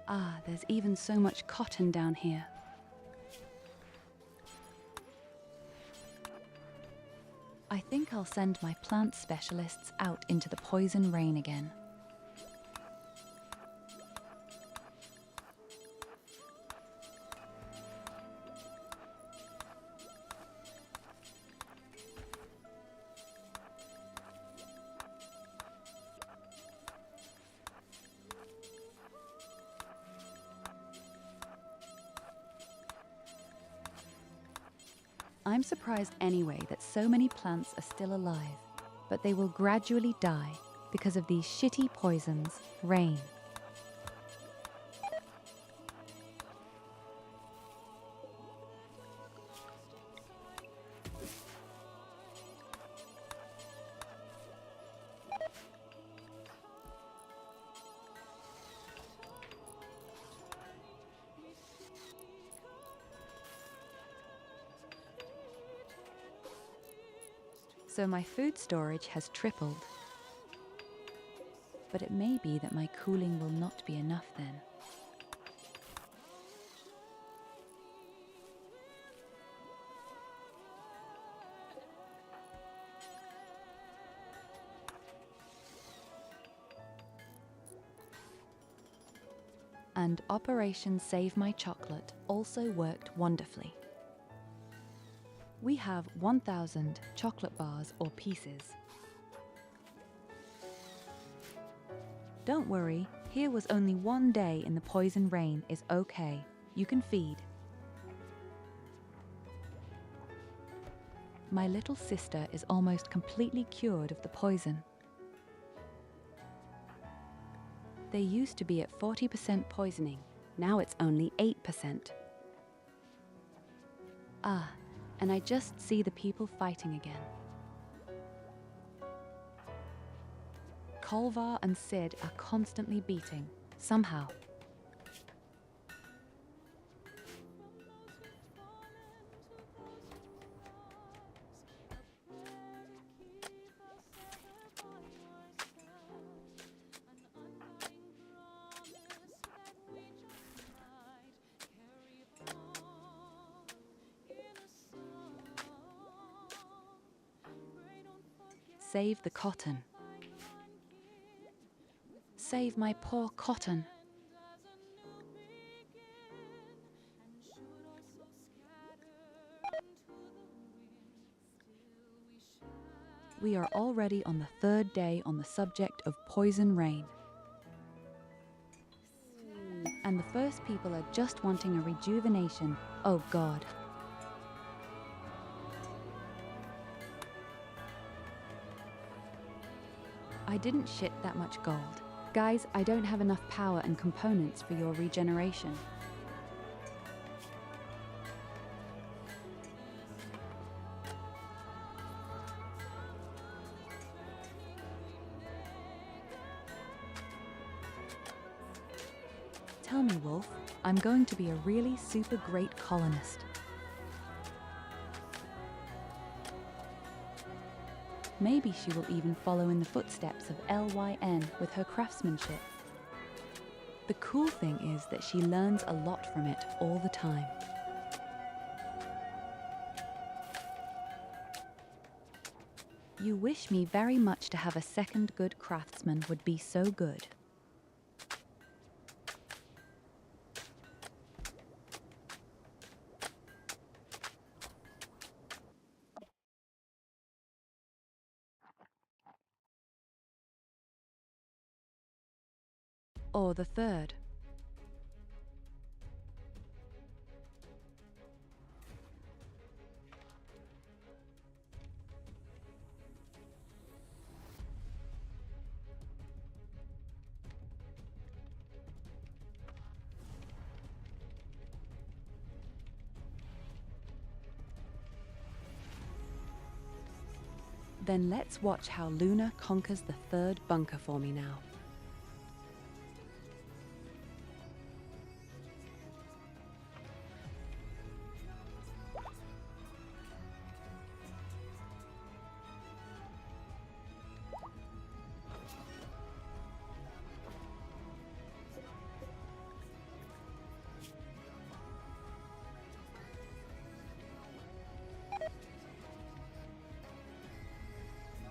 Ah, there's even so much cotton down here. I think I'll send my plant specialists out into the poison rain again. I'm surprised anyway that so many plants are still alive, but they will gradually die because of these shitty poisons, rain. So my food storage has tripled. But it may be that my cooling will not be enough then. And Operation Save My Chocolate also worked wonderfully. We have 1,000 chocolate bars or pieces. Don't worry, here was only one day in the poison rain is okay. You can feed. My little sister is almost completely cured of the poison. They used to be at 40% poisoning. Now it's only 8%. Ah, and I just see the people fighting again. Kolvar and Sid are constantly beating, somehow. save the cotton. Save my poor cotton. We are already on the third day on the subject of poison rain. And the first people are just wanting a rejuvenation. Oh God. I didn't shit that much gold. Guys, I don't have enough power and components for your regeneration. Tell me, Wolf, I'm going to be a really super great colonist. Maybe she will even follow in the footsteps of LYN with her craftsmanship. The cool thing is that she learns a lot from it all the time. You wish me very much to have a second good craftsman would be so good. Or the third. Then let's watch how Luna conquers the third bunker for me now.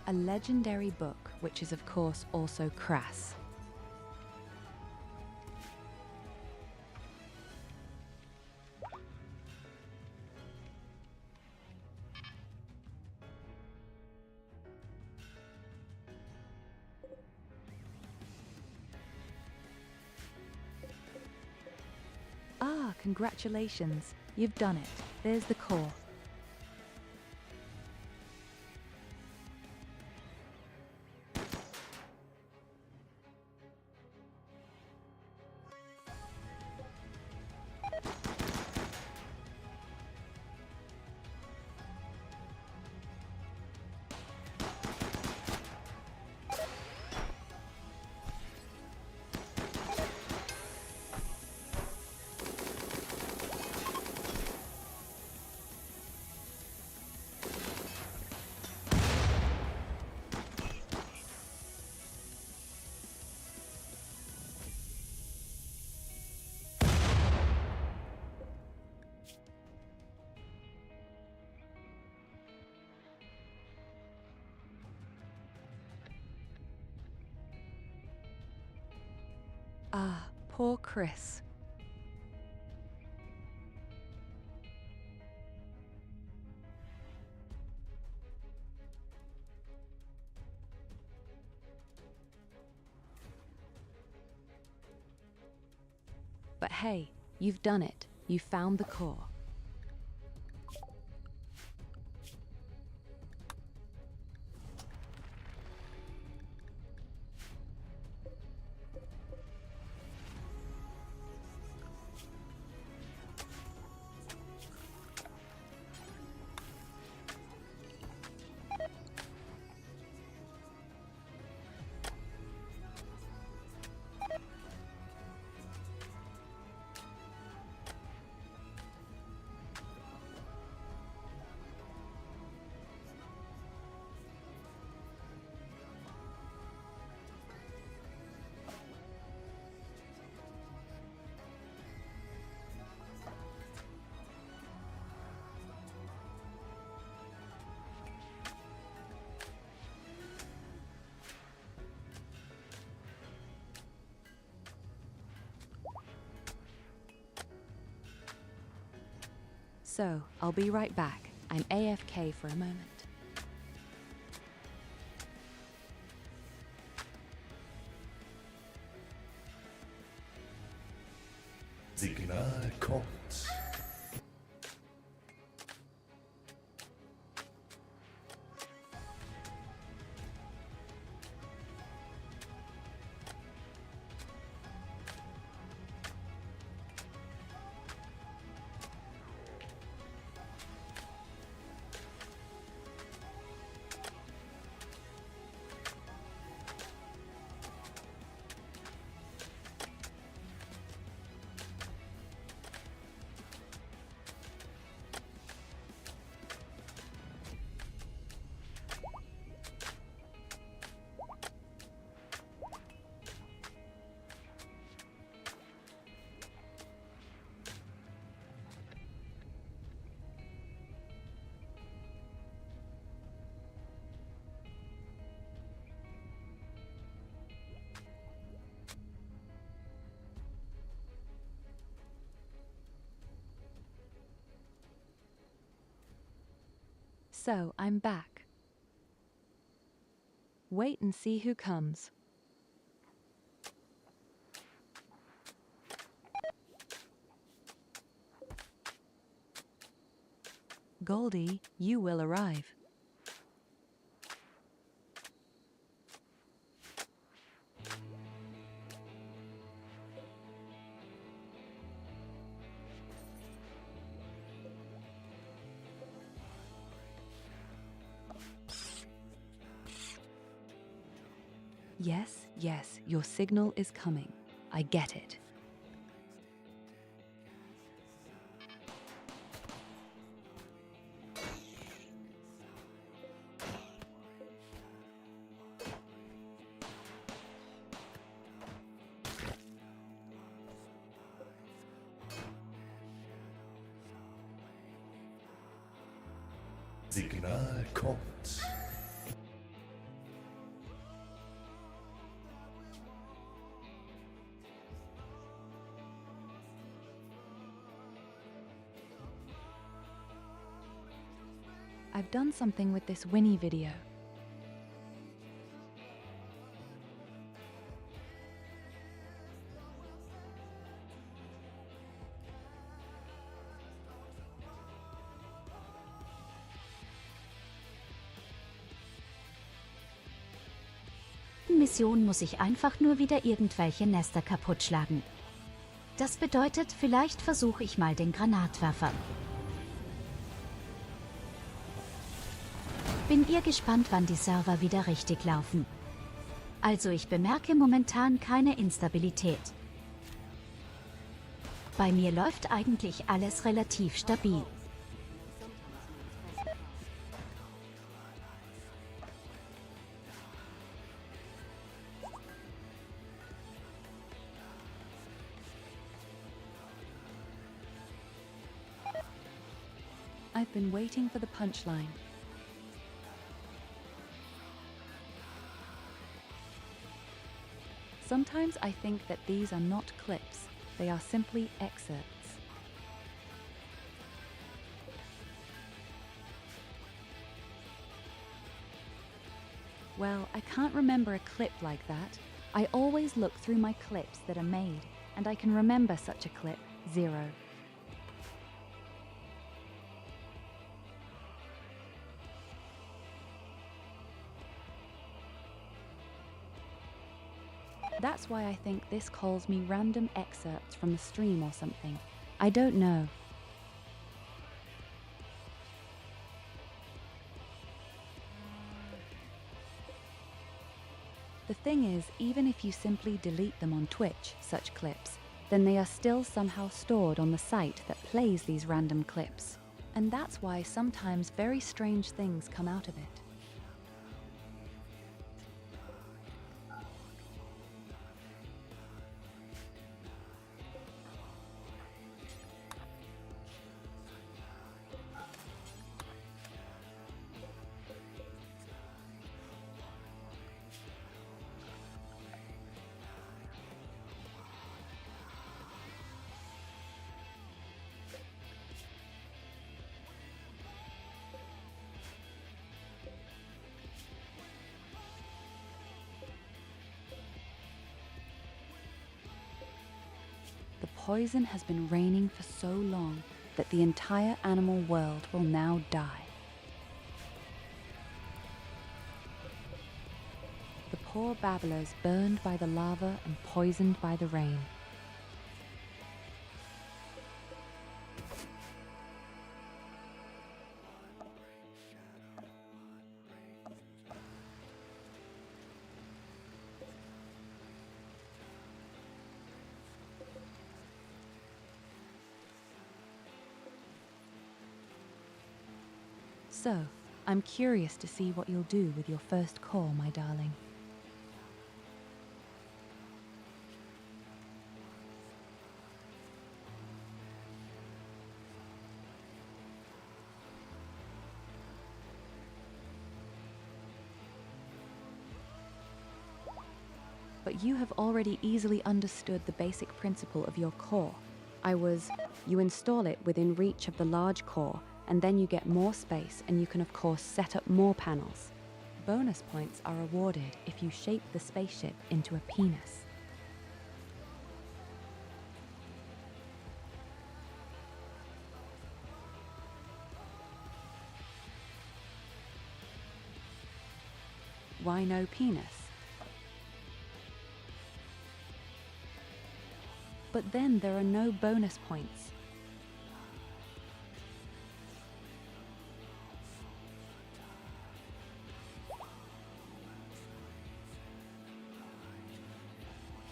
A legendary book, which is of course also crass. Ah, congratulations, you've done it. There's the core. Ah, poor Chris. But hey, you've done it. You found the core. So, I'll be right back. I'm AFK for a moment. Signal kommt. So, I'm back. Wait and see who comes. Goldie, you will arrive. Yes, yes, your signal is coming. I get it. Signal kommt. I've done something with this Winnie video. Mission muss ich einfach nur wieder irgendwelche Nester kaputt schlagen. Das bedeutet, vielleicht versuche ich mal den Granatwerfer. Bin ihr gespannt, wann die Server wieder richtig laufen. Also ich bemerke momentan keine Instabilität. Bei mir läuft eigentlich alles relativ stabil. I've been waiting for the punchline. Sometimes I think that these are not clips, they are simply excerpts. Well, I can't remember a clip like that. I always look through my clips that are made, and I can remember such a clip, 0. That's why I think this calls me random excerpts from the stream or something. I don't know. The thing is, even if you simply delete them on Twitch, such clips, then they are still somehow stored on the site that plays these random clips. And that's why sometimes very strange things come out of it. poison has been raining for so long that the entire animal world will now die. The poor babblers burned by the lava and poisoned by the rain. So, I'm curious to see what you'll do with your first core, my darling. But you have already easily understood the basic principle of your core. You install it within reach of the large core, and then you get more space, and you can of course set up more panels. Bonus points are awarded if you shape the spaceship into a penis. Why no penis? But then there are no bonus points.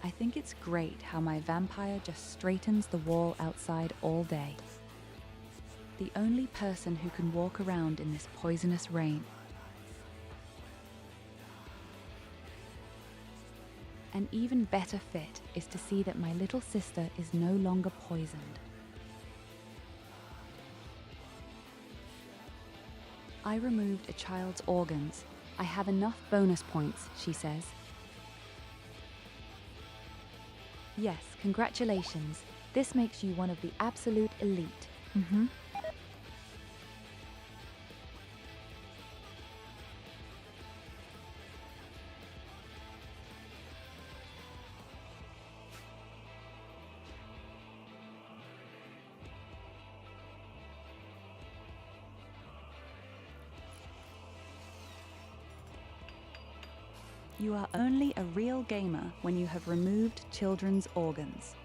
I think it's great how my vampire just straightens the wall outside all day. The only person who can walk around in this poisonous rain. An even better fit is to see that my little sister is no longer poisoned. I removed a child's organs. I have enough bonus points, she says. Yes, congratulations. This makes you one of the absolute elite. You are only a real gamer when you have removed children's organs.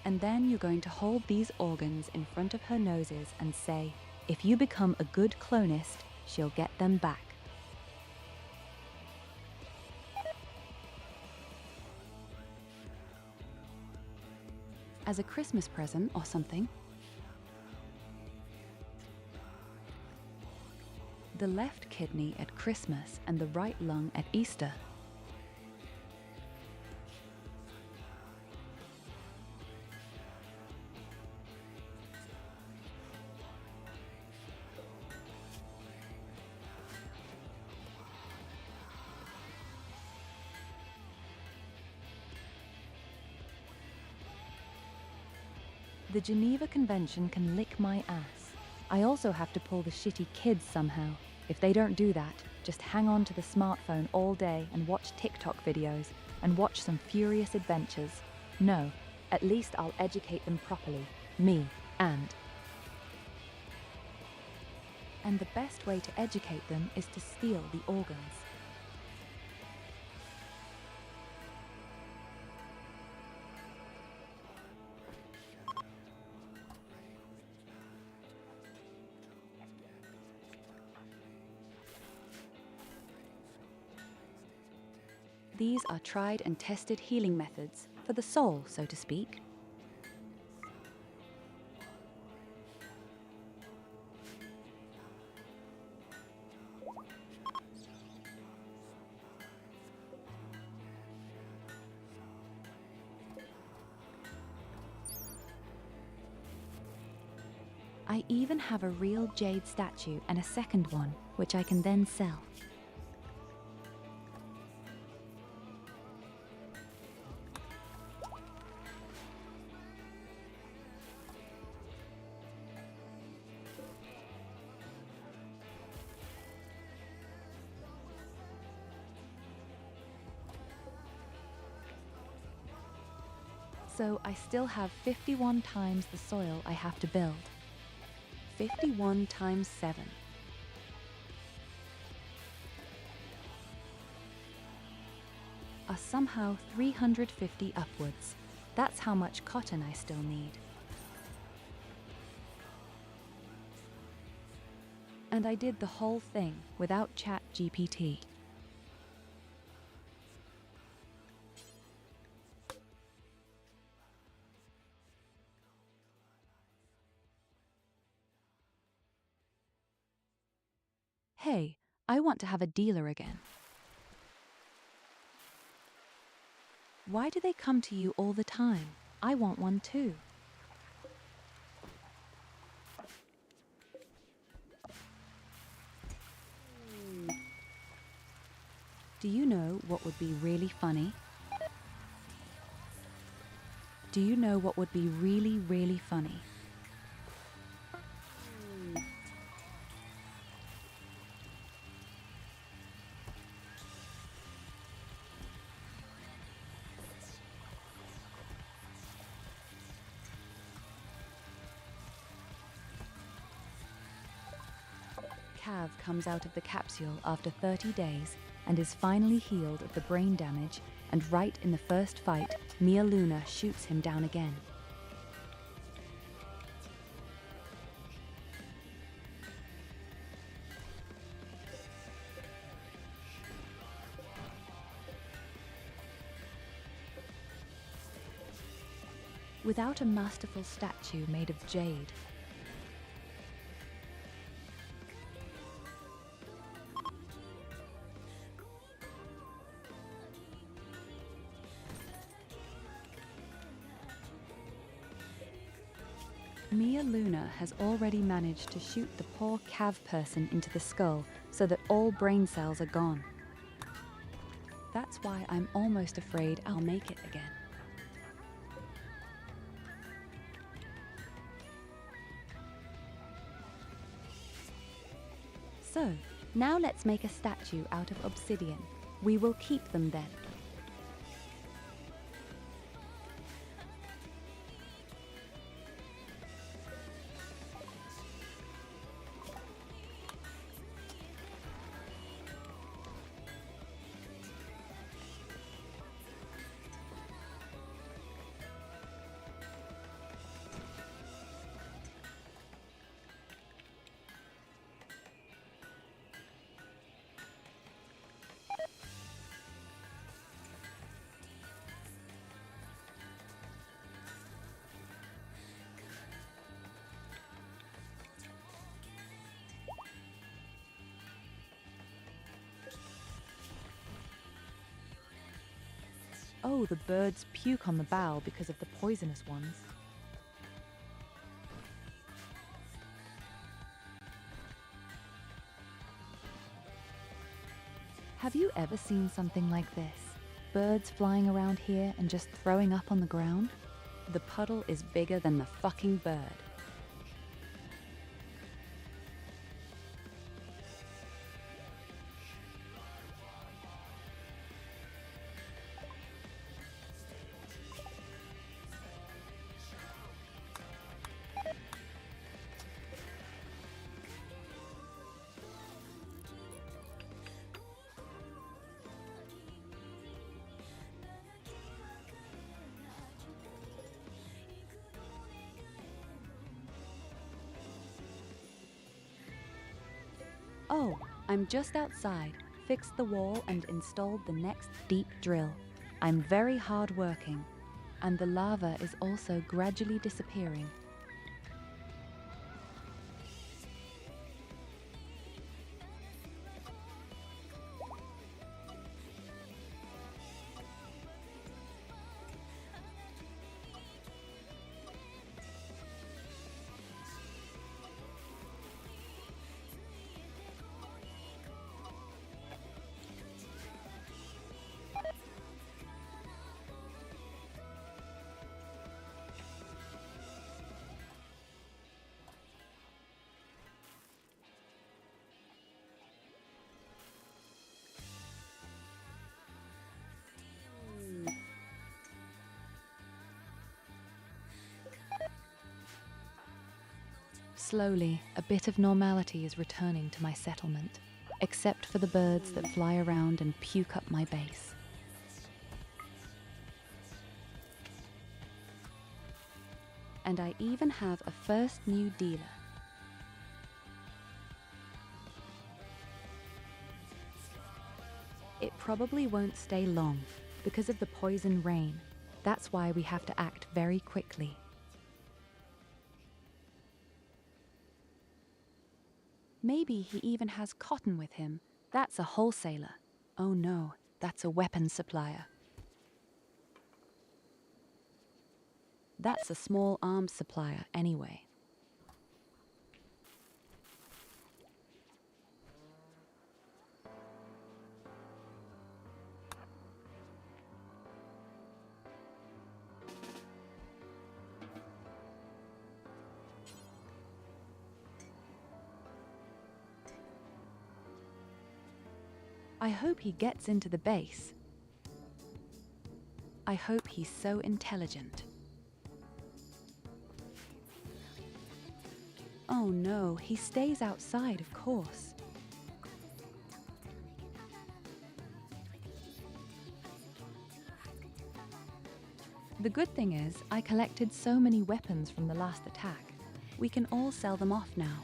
And then you're going to hold these organs in front of her noses and say, if you become a good clonist, she'll get them back. As a Christmas present or something. The left kidney at Christmas and the right lung at Easter. The Geneva Convention can lick my ass. I also have to pull the shitty kids somehow. If they don't do that, just hang on to the smartphone all day and watch TikTok videos and watch some furious adventures. No, at least I'll educate them properly. Me, and the best way to educate them is to steal the organs. These are tried and tested healing methods for the soul, so to speak. I even have a real jade statue and a second one, which I can then sell. So I still have 51 times the soil I have to build. 51 times 7. Are somehow 350 upwards. That's how much cotton I still need. And I did the whole thing without ChatGPT. Hey, I want to have a dealer again. Why do they come to you all the time? I want one too. Do you know what would be really funny? Do you know what would be really, really funny? Cav comes out of the capsule after 30 days and is finally healed of the brain damage, and right in the first fight, Meele shoots him down again. Without a masterful statue made of jade, Meele has already managed to shoot the poor Cav person into the skull so that all brain cells are gone. That's why I'm almost afraid I'll make it again. So, now let's make a statue out of obsidian. We will keep them then. Oh, the birds puke on the bough because of the poisonous ones. Have you ever seen something like this? Birds flying around here and just throwing up on the ground? The puddle is bigger than the fucking bird. Oh, I'm just outside, fixed the wall and installed the next deep drill. I'm very hard-working, and the lava is also gradually disappearing. Slowly, a bit of normality is returning to my settlement, except for the birds that fly around and puke up my base. And I even have a first new dealer. It probably won't stay long because of the poison rain. That's why we have to act very quickly. Maybe he even has cotton with him. That's a wholesaler. Oh no, that's a weapons supplier. That's a small arms supplier anyway. I hope he gets into the base. I hope he's so intelligent. Oh no, he stays outside, of course. The good thing is, I collected so many weapons from the last attack. We can all sell them off now.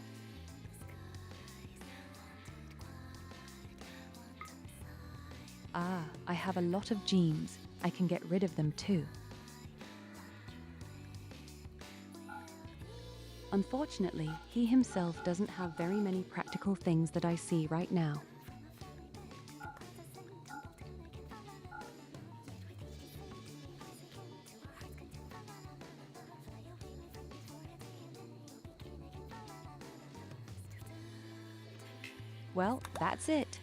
Ah, I have a lot of gems. I can get rid of them too. Unfortunately, he himself doesn't have very many practical things that I see right now. Well, that's it.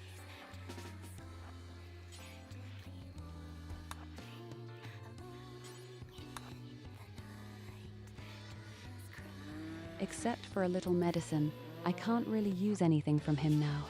Except for a little medicine, I can't really use anything from him now.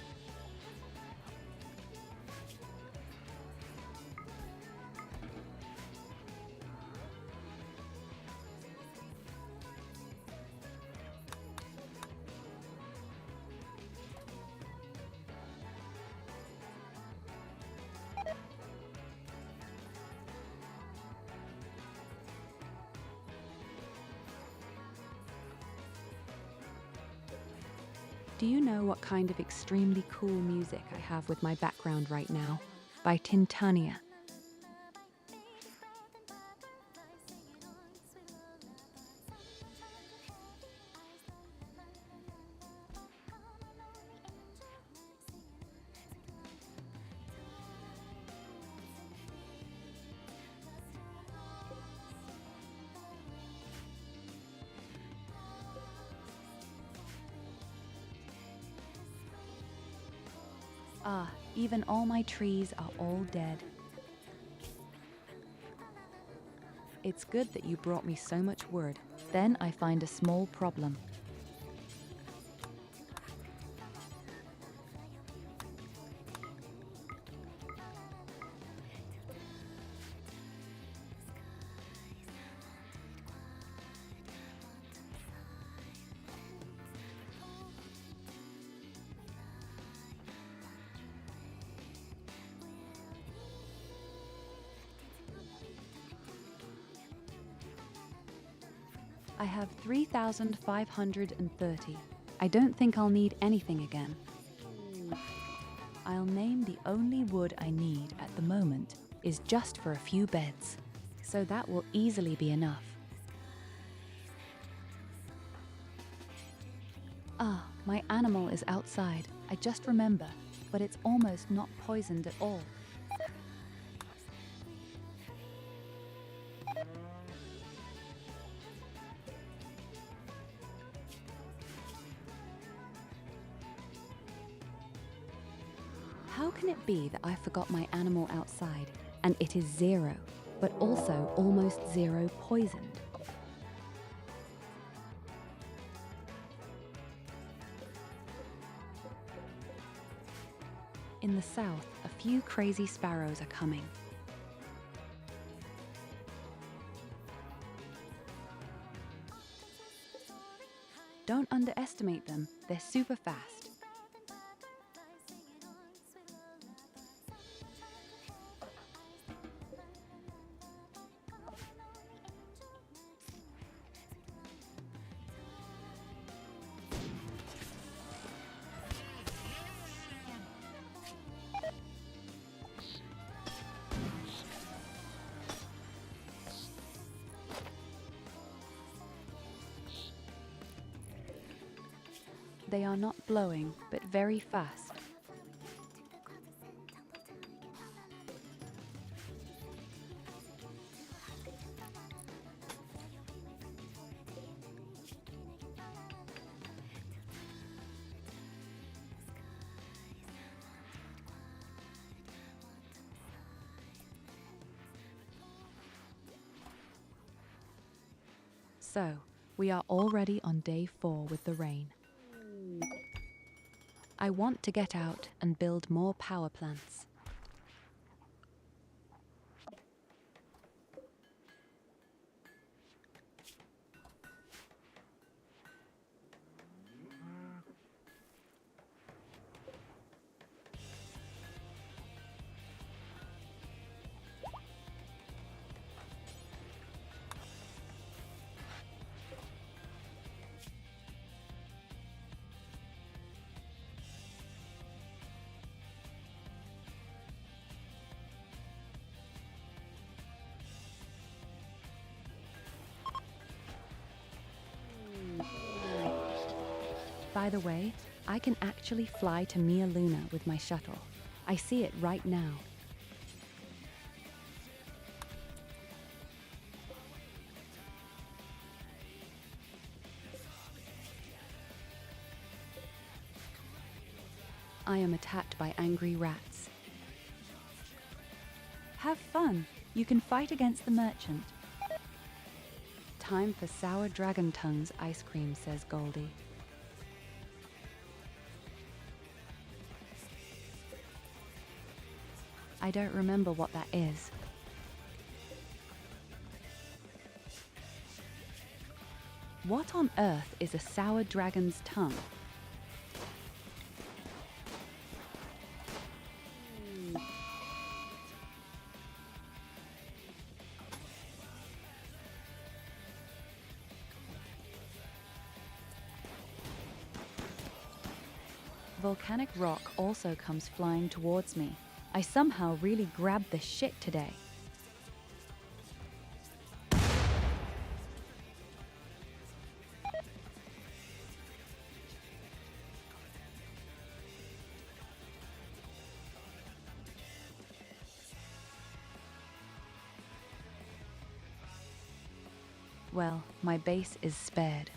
Do you know what kind of extremely cool music I have with my background right now? By Tintania. Ah, even all my trees are all dead. It's good that you brought me so much wood. Then I find a small problem. I have 3,530. I don't think I'll need anything again. I'll name the only wood I need at the moment is just for a few beds, so that will easily be enough. Ah, my animal is outside. I just remember, but it's almost not poisoned at all. How can it be that I forgot my animal outside and it is 0, but also almost 0 poisoned? In the south, a few crazy sparrows are coming. Don't underestimate them, they're super fast. They are not blowing, but very fast. So, we are already on day 4 with the rain. I want to get out and build more power plants. By the way, I can actually fly to Meele with my shuttle. I see it right now. I am attacked by angry rats. Have fun! You can fight against the merchant. Time for sour dragon tongues ice cream, says Goldie. I don't remember what that is. What on earth is a sour dragon's tongue? Volcanic rock also comes flying towards me. I somehow really grabbed the shit today. Well, my base is spared.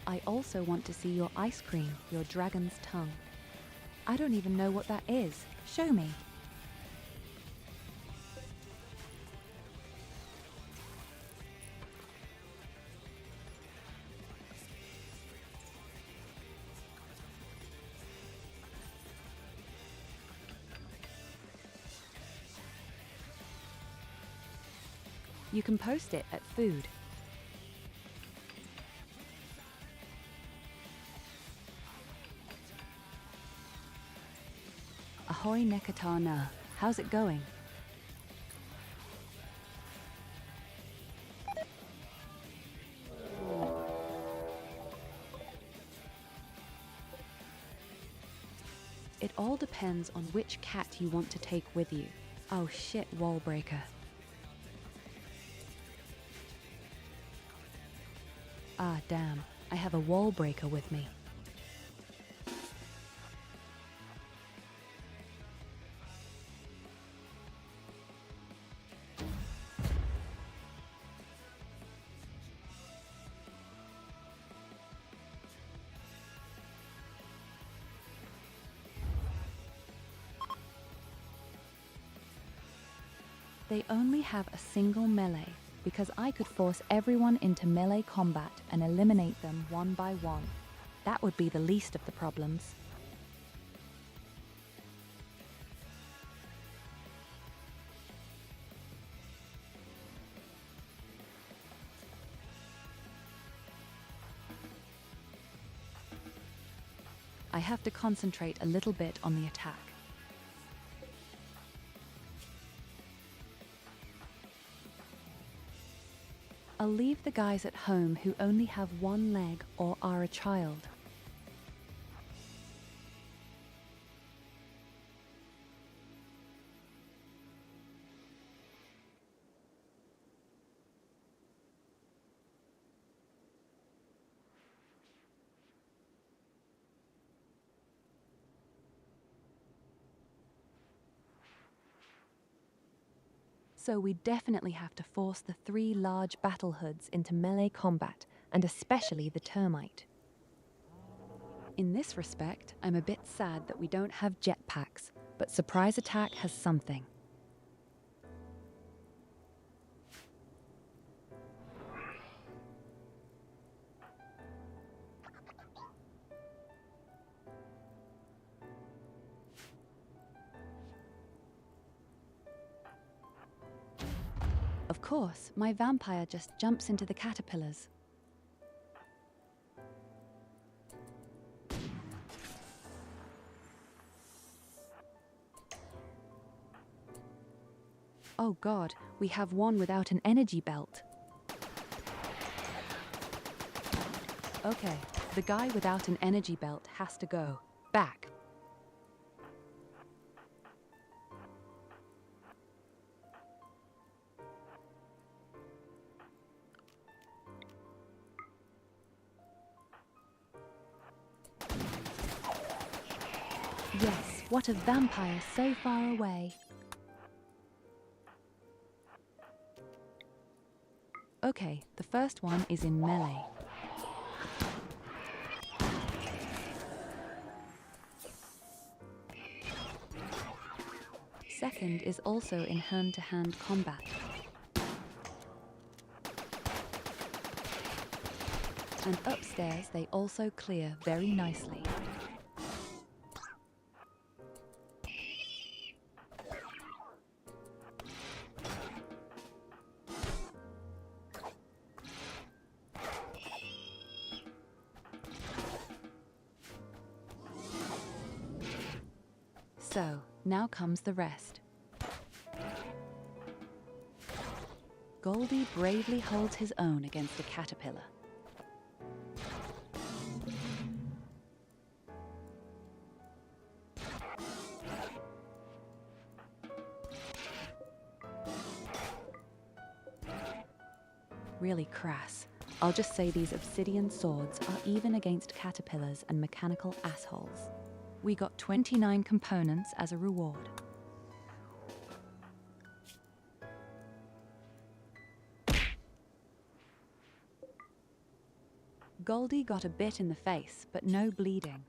I also want to see your ice cream, your dragon's tongue. I don't even know what that is. Show me. You can post it at food. Ahoy Nekatana, how's it going? It all depends on which cat you want to take with you. Oh shit, wall breaker. Ah damn, I have a wall breaker with me. They only have a single melee, because I could force everyone into melee combat and eliminate them one by one. That would be the least of the problems. I have to concentrate a little bit on the attack. I'll leave the guys at home who only have one leg or are a child. So we definitely have to force the 3 large battle hoods into melee combat, and especially the termite. In this respect, I'm a bit sad that we don't have jetpacks, but surprise attack has something. Of course, my vampire just jumps into the caterpillars. Oh god, we have one without an energy belt. Okay, the guy without an energy belt has to go. Back. Yes, what a vampire so far away. Okay, the first one is in melee. Second is also in hand-to-hand combat. And upstairs they also clear very nicely. So, now comes the rest. Goldie bravely holds his own against a caterpillar. Really crass. I'll just say these obsidian swords are even against caterpillars and mechanical assholes. We got 29 components as a reward. Goldie got a bit in the face, but no bleeding.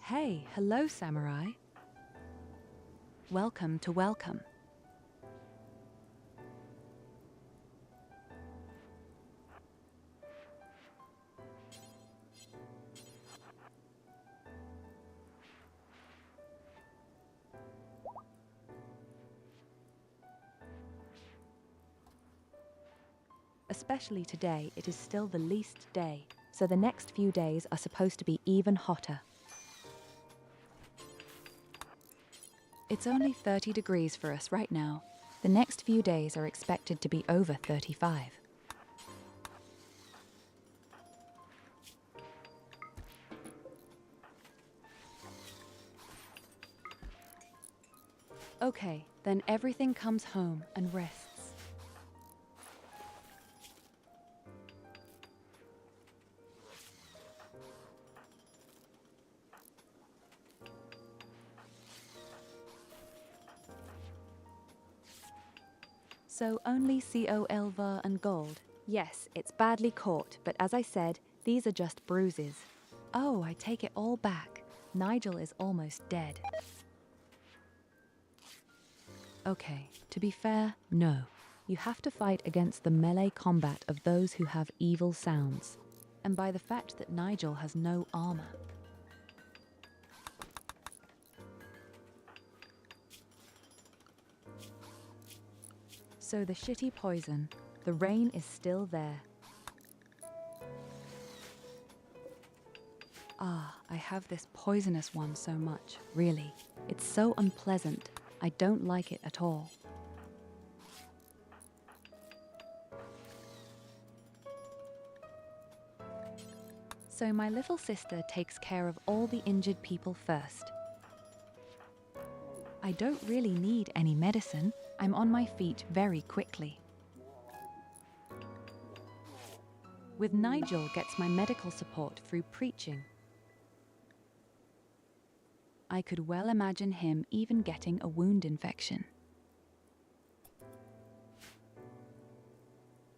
Hey, hello, samurai. Welcome to welcome. Especially today, it is still the least day, so the next few days are supposed to be even hotter. It's only 30 degrees for us right now. The next few days are expected to be over 35. Okay, then everything comes home and rests. So only silver and gold. Yes, it's badly caught, but as I said, these are just bruises. Oh, I take it all back. Nigel is almost dead. Okay, to be fair, no. You have to fight against the melee combat of those who have evil sounds, and by the fact that Nigel has no armor. So the shitty poison, the rain is still there. Ah, I have this poisonous one so much, really. It's so unpleasant. I don't like it at all. So my little sister takes care of all the injured people first. I don't really need any medicine. I'm on my feet very quickly. With Nigel gets my medical support through preaching. I could well imagine him even getting a wound infection.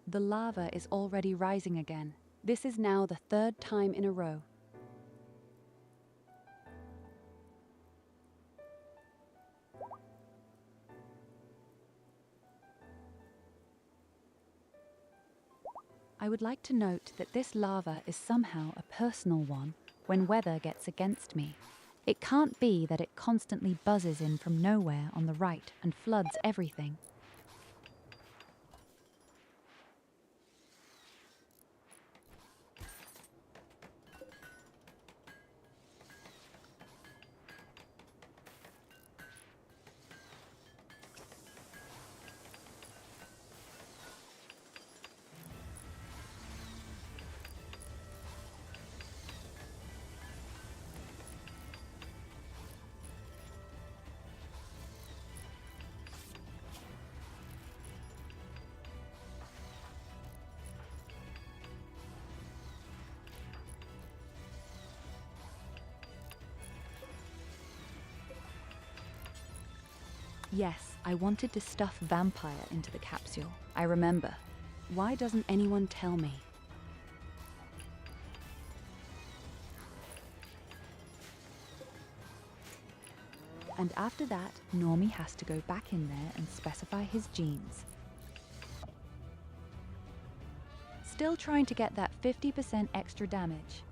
The lava is already rising again. This is now the 3rd time in a row. I would like to note that this lava is somehow a personal one when weather gets against me. It can't be that it constantly buzzes in from nowhere on the right and floods everything. Yes, I wanted to stuff vampire into the capsule. I remember. Why doesn't anyone tell me? And after that, Normie has to go back in there and specify his genes. Still trying to get that 50% extra damage.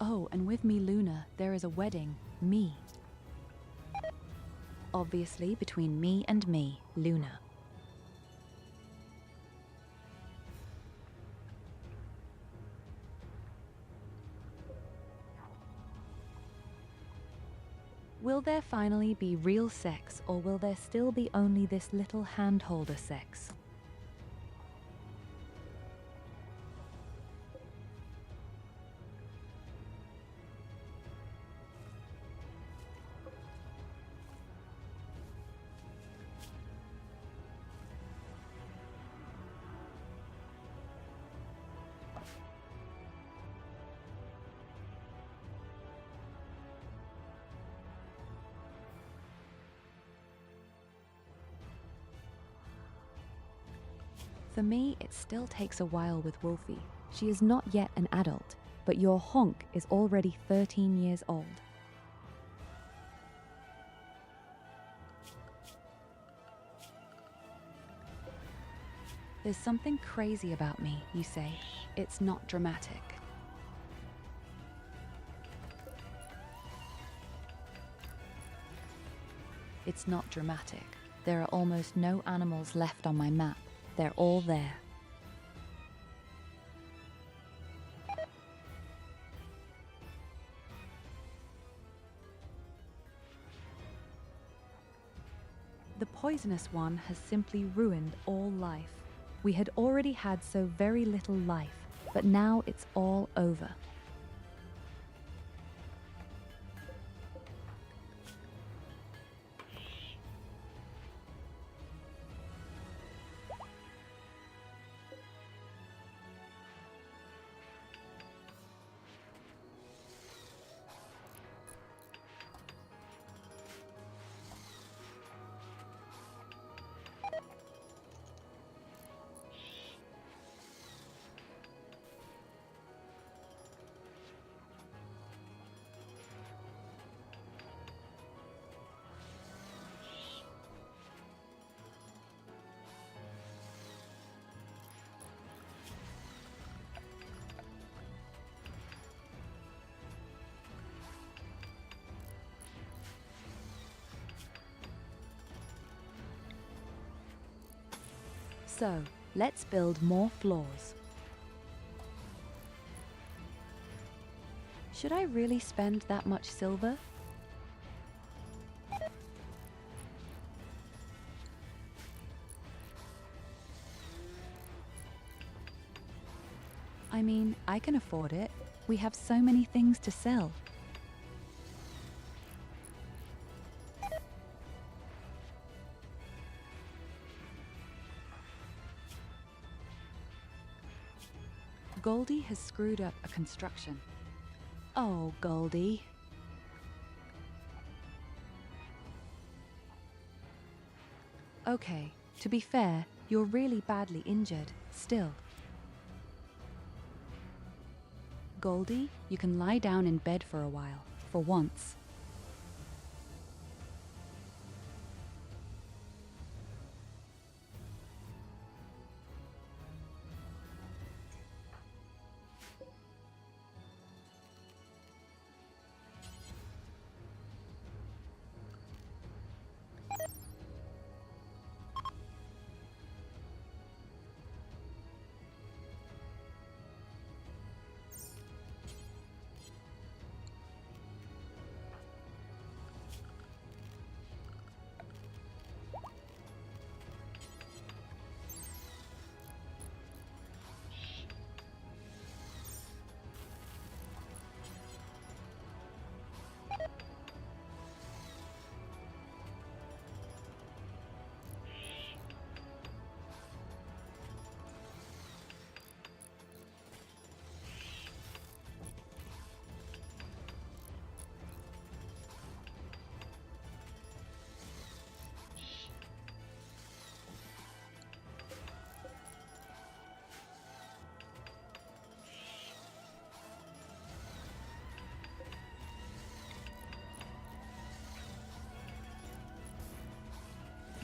Oh, and with me Luna, there is a wedding. Me. Obviously, between me and me, Luna. Will there finally be real sex, or will there still be only this little hand-holder sex? For me, it still takes a while with Wolfie. She is not yet an adult, but your honk is already 13 years old. There's something crazy about me, you say. It's not dramatic. It's not dramatic. There are almost no animals left on my map. They're all there. The poisonous one has simply ruined all life. We had already had so very little life, but now it's all over. So, let's build more floors. Should I really spend that much silver? I mean, I can afford it. We have so many things to sell. Goldie has screwed up a construction. Oh, Goldie. Okay, to be fair, you're really badly injured, still. Goldie, you can lie down in bed for a while, for once.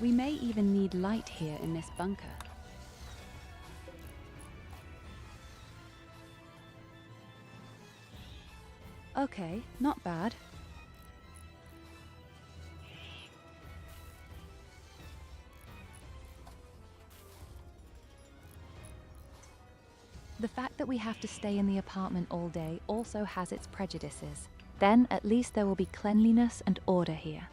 We may even need light here in this bunker. Okay, not bad. The fact that we have to stay in the apartment all day also has its prejudices. Then at least there will be cleanliness and order here.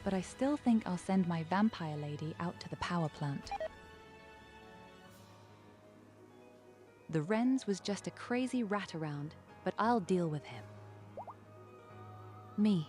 But I still think I'll send my vampire lady out to the power plant. The Wren's was just a crazy rat around, but I'll deal with him. Me.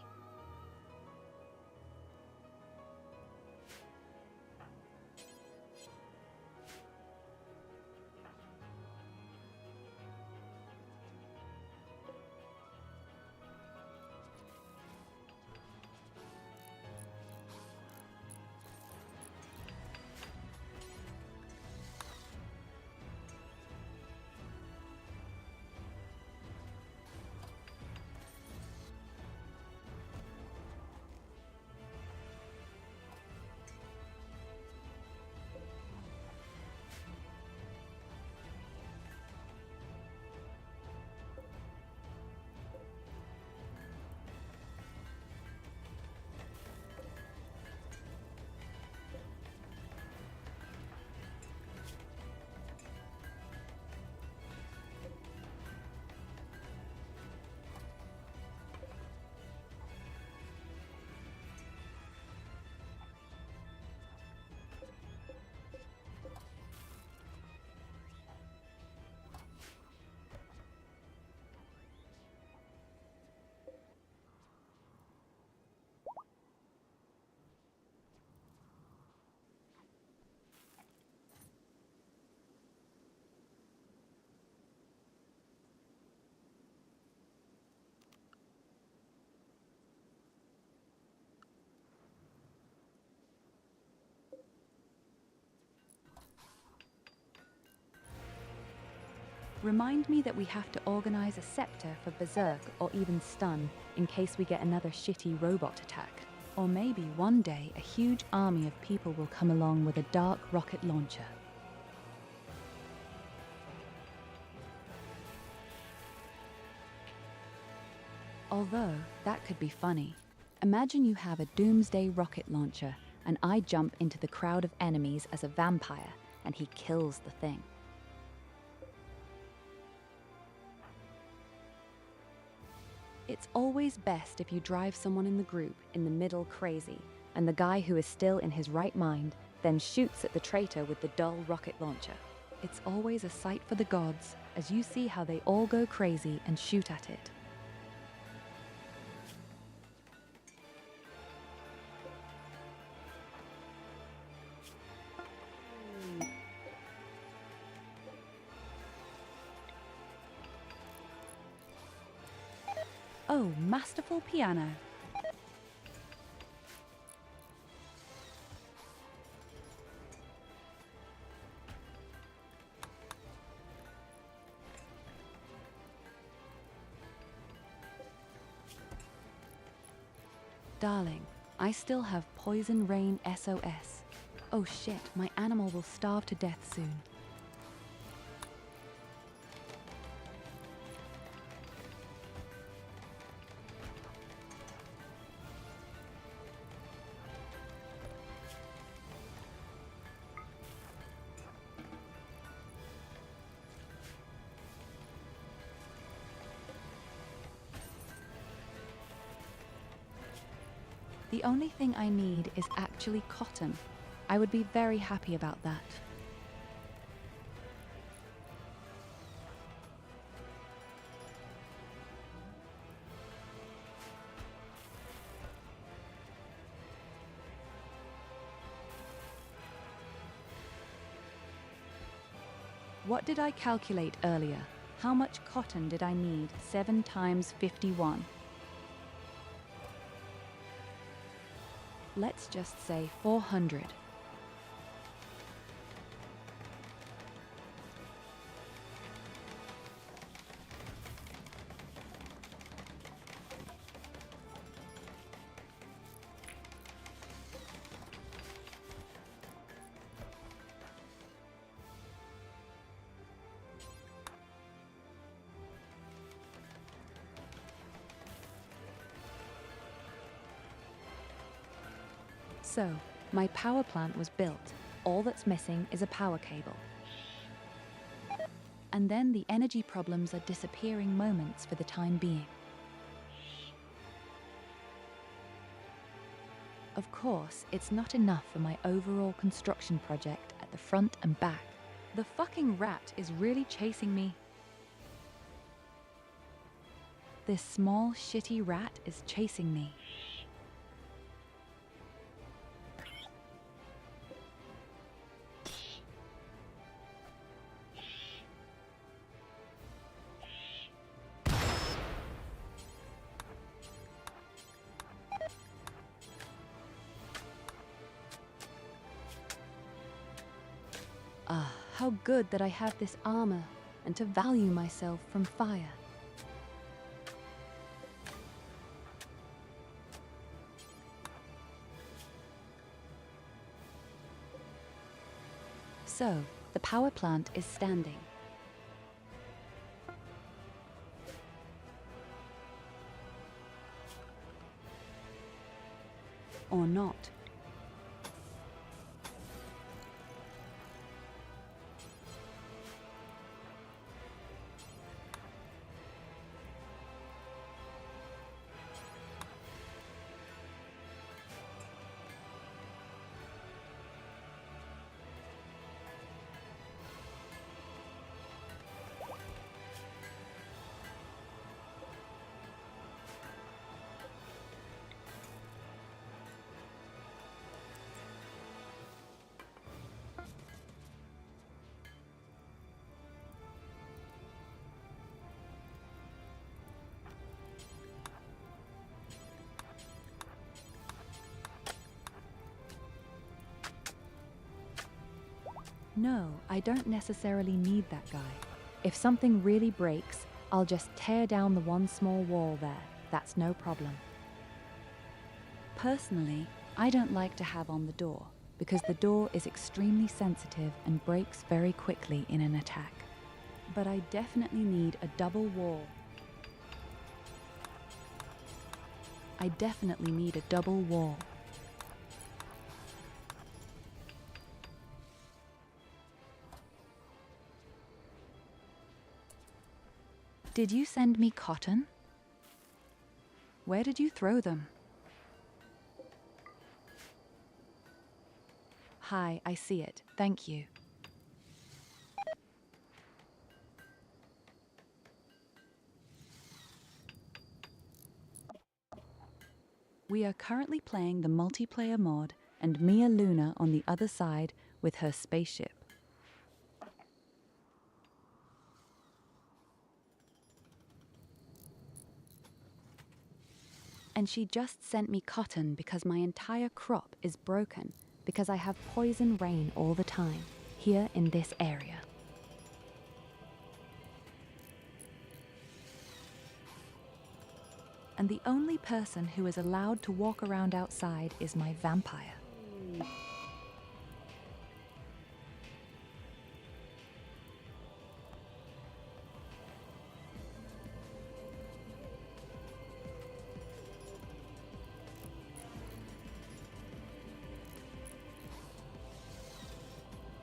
Remind me that we have to organize a scepter for Berserk or even Stun in case we get another shitty robot attack. Or maybe one day a huge army of people will come along with a dark rocket launcher. Although, that could be funny. Imagine you have a doomsday rocket launcher, and I jump into the crowd of enemies as a vampire, and he kills the thing. It's always best if you drive someone in the group in the middle crazy, and the guy who is still in his right mind then shoots at the traitor with the dull rocket launcher. It's always a sight for the gods, as you see how they all go crazy and shoot at it. Oh, masterful piano. Darling, I still have Poison Rain SOS. Oh shit, my animal will starve to death soon. The only thing I need is actually cotton. I would be very happy about that. What did I calculate earlier? How much cotton did I need? 7 times 51. Let's just say 400. So, my power plant was built. All that's missing is a power cable. And then the energy problems are disappearing moments for the time being. Of course, it's not enough for my overall construction project at the front and back. The fucking rat is really chasing me. This small, shitty rat is chasing me. How good that I have this armor, and to value myself from fire. So, the power plant is standing. Or not. No, I don't necessarily need that guy. If something really breaks, I'll just tear down the one small wall there. That's no problem. Personally, I don't like to have on the door, because the door is extremely sensitive and breaks very quickly in an attack. But I definitely need a double wall. I definitely need a double wall. Did you send me cotton? Where did you throw them? Hi, I see it. Thank you. We are currently playing the multiplayer mod and Mia Luna on the other side with her spaceship. And she just sent me cotton because my entire crop is broken because I have poison rain all the time here in this area. And the only person who is allowed to walk around outside is my vampire.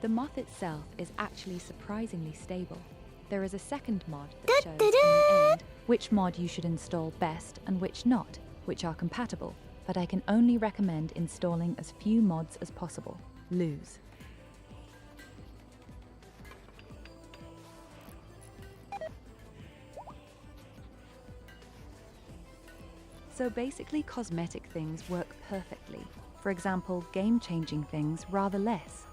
The moth itself is actually surprisingly stable. There is a second mod that shows in the end which mod you should install best and which not, which are compatible, but I can only recommend installing as few mods as possible. Lose. So basically cosmetic things work perfectly. For example, game-changing things rather less.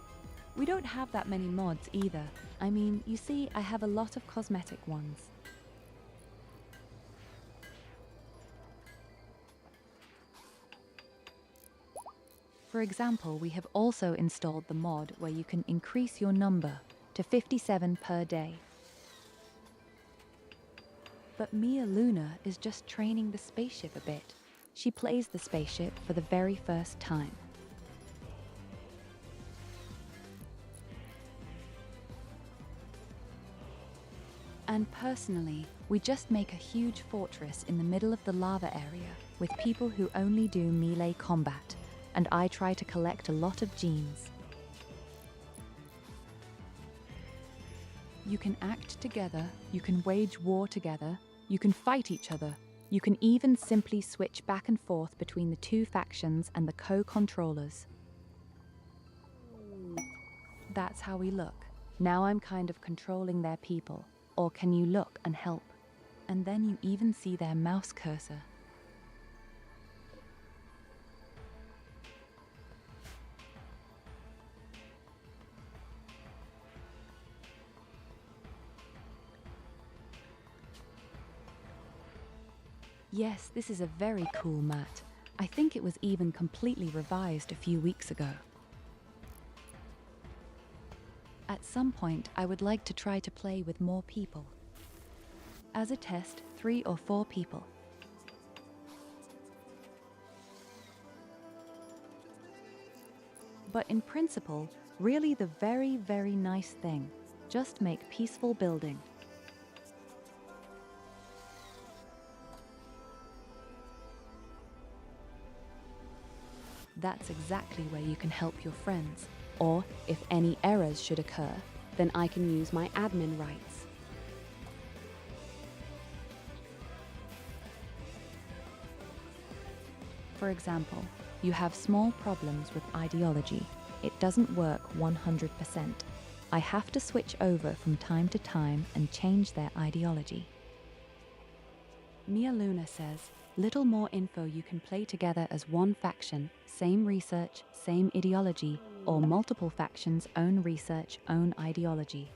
We don't have that many mods either. I mean, you see, I have a lot of cosmetic ones. For example, we have also installed the mod where you can increase your number to 57 per day. But Mia Luna is just training the spaceship a bit. She plays the spaceship for the very first time. And personally, we just make a huge fortress in the middle of the lava area with people who only do melee combat, and I try to collect a lot of genes. You can act together, you can wage war together, you can fight each other, you can even simply switch back and forth between the two factions and the co-controllers. That's how we look. Now I'm kind of controlling their people. Or can you look and help? And then you even see their mouse cursor. Yes, this is a very cool mat. I think it was even completely revised a few weeks ago. At some point, I would like to try to play with more people. As a test, 3 or 4 people. But in principle, really the very, very nice thing. Just make peaceful building. That's exactly where you can help your friends. Or, if any errors should occur, then I can use my admin rights. For example, you have small problems with ideology. It doesn't work 100%. I have to switch over from time to time and change their ideology. Mia Luna says, little more info, you can play together as one faction, same research, same ideology, or multiple factions, own research, own ideology.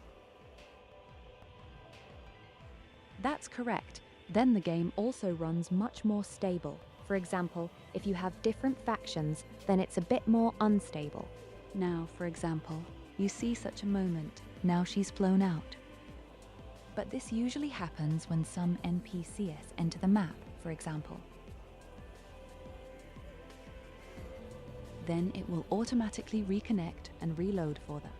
That's correct. Then the game also runs much more stable. For example, if you have different factions, then it's a bit more unstable. Now, for example, you see such a moment. Now she's flown out. But this usually happens when some NPCs enter the map, for example. Then it will automatically reconnect and reload for them.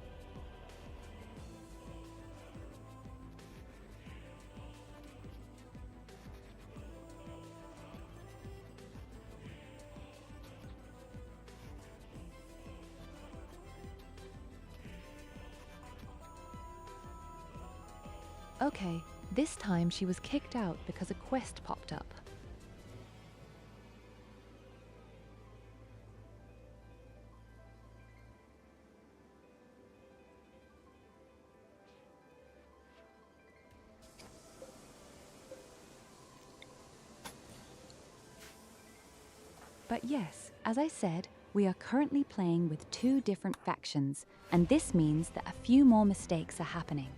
Okay, this time she was kicked out because a quest popped up. But yes, as I said, we are currently playing with 2 different factions, and this means that a few more mistakes are happening.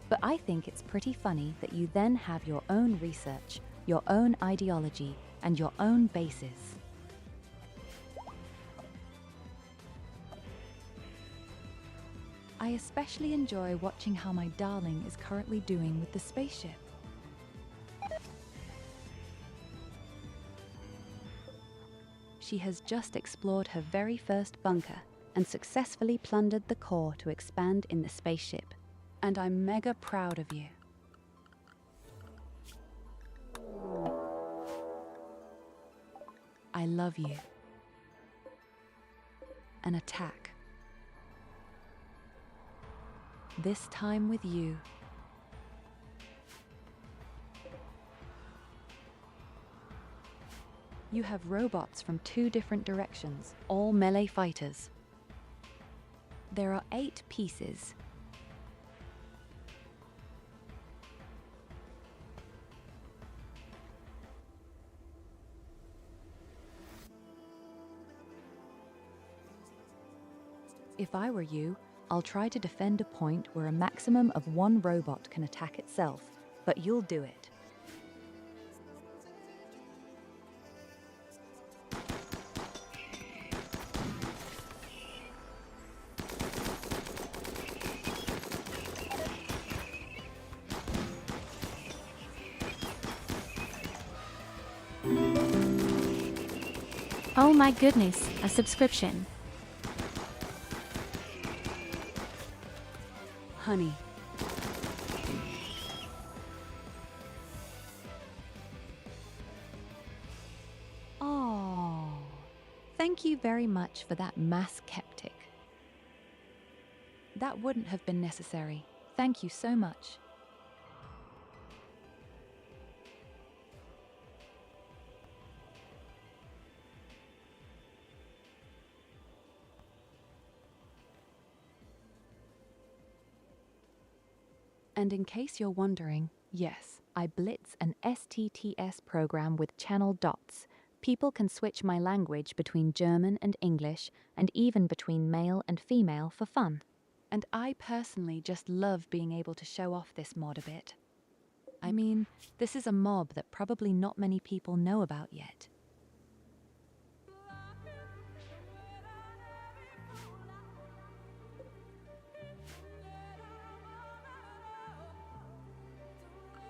But I think it's pretty funny that you then have your own research, your own ideology, and your own bases. I especially enjoy watching how my darling is currently doing with the spaceship. She has just explored her very first bunker and successfully plundered the core to expand in the spaceship. And I'm mega proud of you. I love you. An attack. This time with you. You have robots from 2 different directions, all melee fighters. There are 8 pieces. If I were you, I'll try to defend a point where a maximum of 1 robot can attack itself, but you'll do it. Oh my goodness, a subscription. Honey. Oh, thank you very much for that mass skeptic. That wouldn't have been necessary. Thank you so much. And in case you're wondering, yes, I blitz an STTS program with channel dots. People can switch my language between German and English, and even between male and female for fun. And I personally just love being able to show off this mod a bit. I mean, this is a mob that probably not many people know about yet.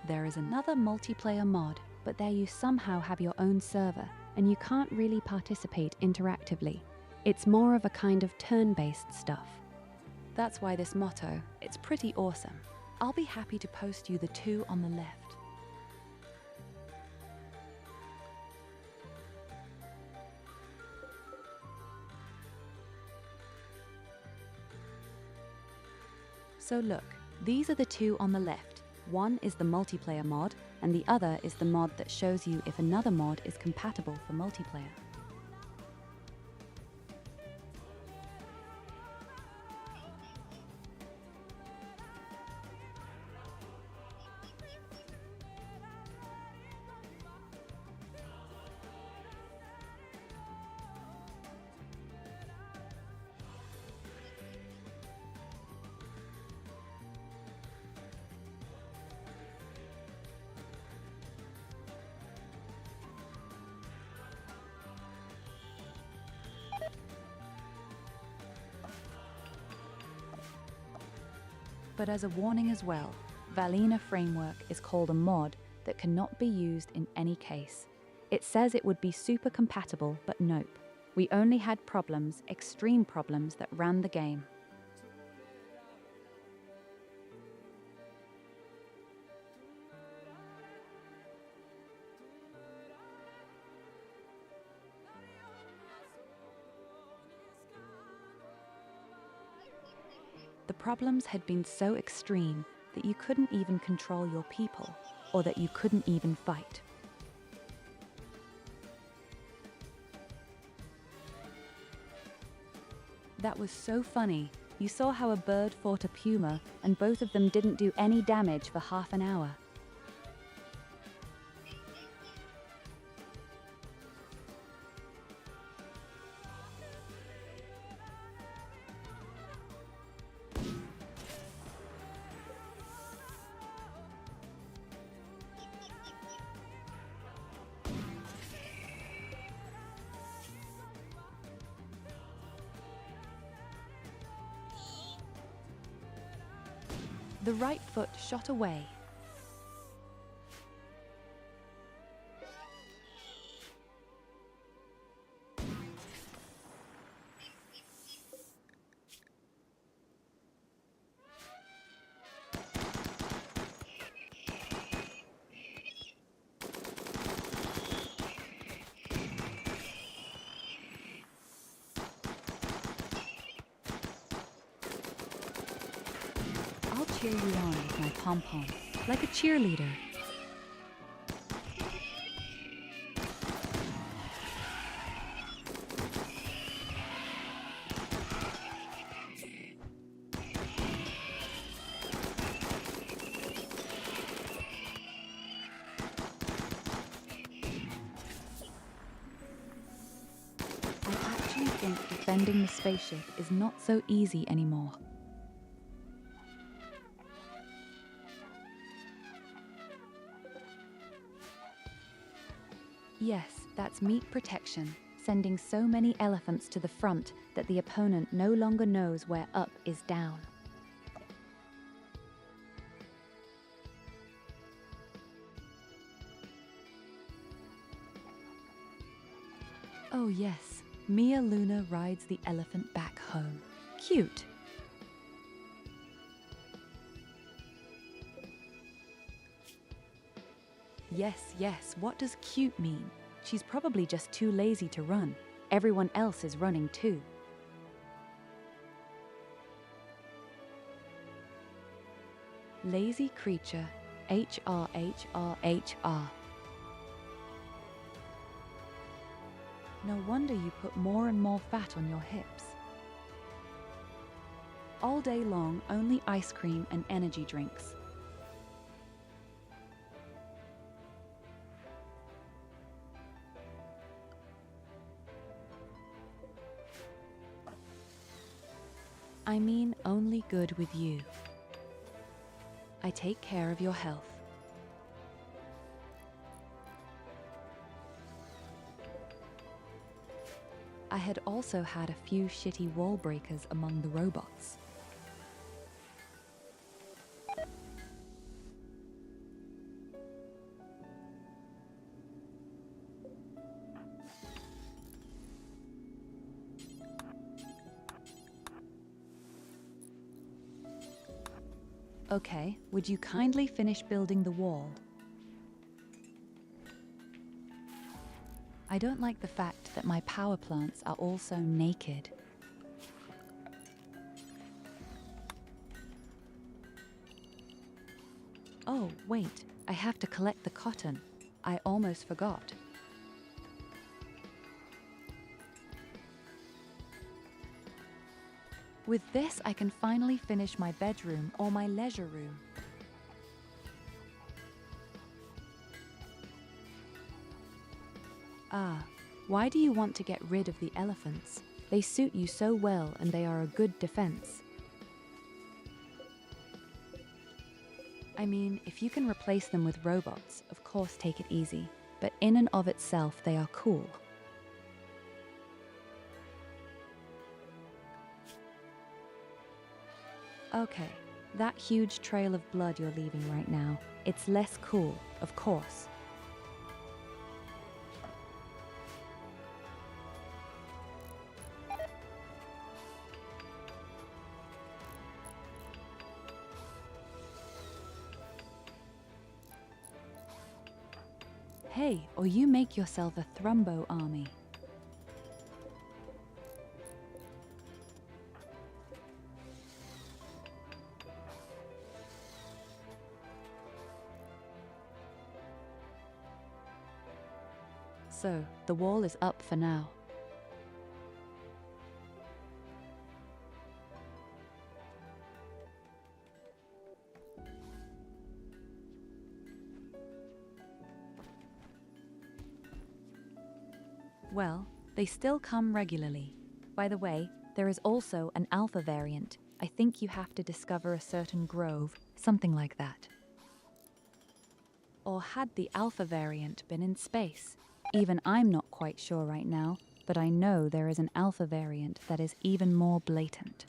There is another multiplayer mod, but there you somehow have your own server, and you can't really participate interactively. It's more of a kind of turn-based stuff. That's why this motto, it's pretty awesome. I'll be happy to post you the 2 on the left. So look, these are the 2 on the left. One is the multiplayer mod, and the other is the mod that shows you if another mod is compatible for multiplayer. But as a warning as well, Valina Framework is called a mod that cannot be used in any case. It says it would be super compatible, but nope. We only had problems, extreme problems, that ran the game. The problems had been so extreme that you couldn't even control your people, or that you couldn't even fight. That was so funny. You saw how a bird fought a puma, and both of them didn't do any damage for half an hour. The right foot shot away. I'll cheer you on with my pom-pom, like a cheerleader. I actually think defending the spaceship is not so easy anymore. Yes, that's meat protection, sending so many elephants to the front that the opponent no longer knows where up is down. Oh yes, Mia Luna rides the elephant back home. Cute! Yes, what does cute mean? She's probably just too lazy to run. Everyone else is running too. Lazy creature, HRHRHR. No wonder you put more and more fat on your hips. All day long, only ice cream and energy drinks. I mean only good with you. I take care of your health. I had also had a few shitty wall breakers among the robots. Okay, would you kindly finish building the wall? I don't like the fact that my power plants are also naked. Oh, wait, I have to collect the cotton. I almost forgot. With this, I can finally finish my bedroom or my leisure room. Ah, why do you want to get rid of the elephants? They suit you so well and they are a good defense. I mean, if you can replace them with robots, of course take it easy. But in and of itself, they are cool. Okay, that huge trail of blood you're leaving right now, it's less cool, of course. Hey, or you make yourself a Thrumbo army. So, the wall is up for now. Well, they still come regularly. By the way, there is also an alpha variant. I think you have to discover a certain grove, something like that. Or had the alpha variant been in space? Even I'm not quite sure right now, but I know there is an alpha variant that is even more blatant.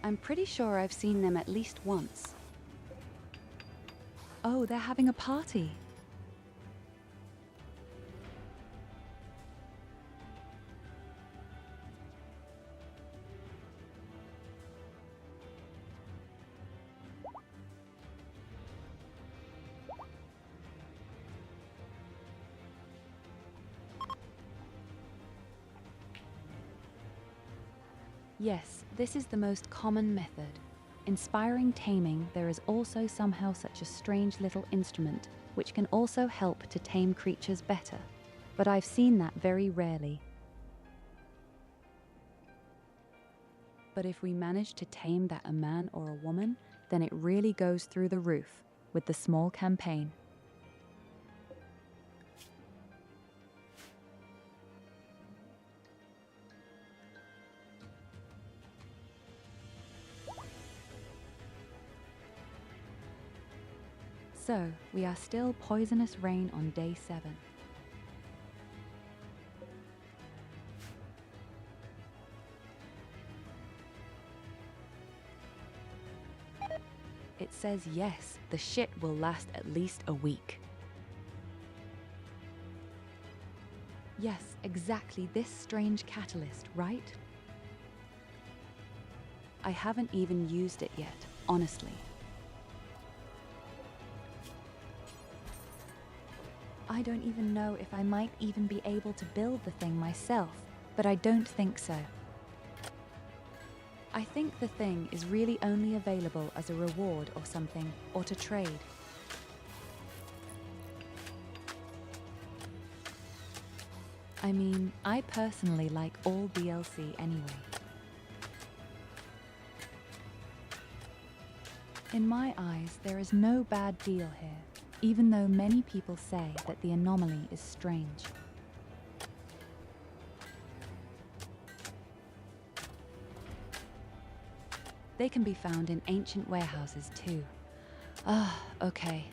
I'm pretty sure I've seen them at least once. Oh, they're having a party. Yes, this is the most common method. Inspiring taming, there is also somehow such a strange little instrument which can also help to tame creatures better. But I've seen that very rarely. But if we manage to tame that a man or a woman, then it really goes through the roof with the small campaign. So, we are still poisonous rain on day 7. It says yes, the shit will last at least a week. Yes, exactly this strange catalyst, right? I haven't even used it yet, honestly. I don't even know if I might even be able to build the thing myself, but I don't think so. I think the thing is really only available as a reward or something, or to trade. I mean, I personally like all DLC anyway. In my eyes, there is no bad deal here, even though many people say that the anomaly is strange. They can be found in ancient warehouses too. Ah, okay.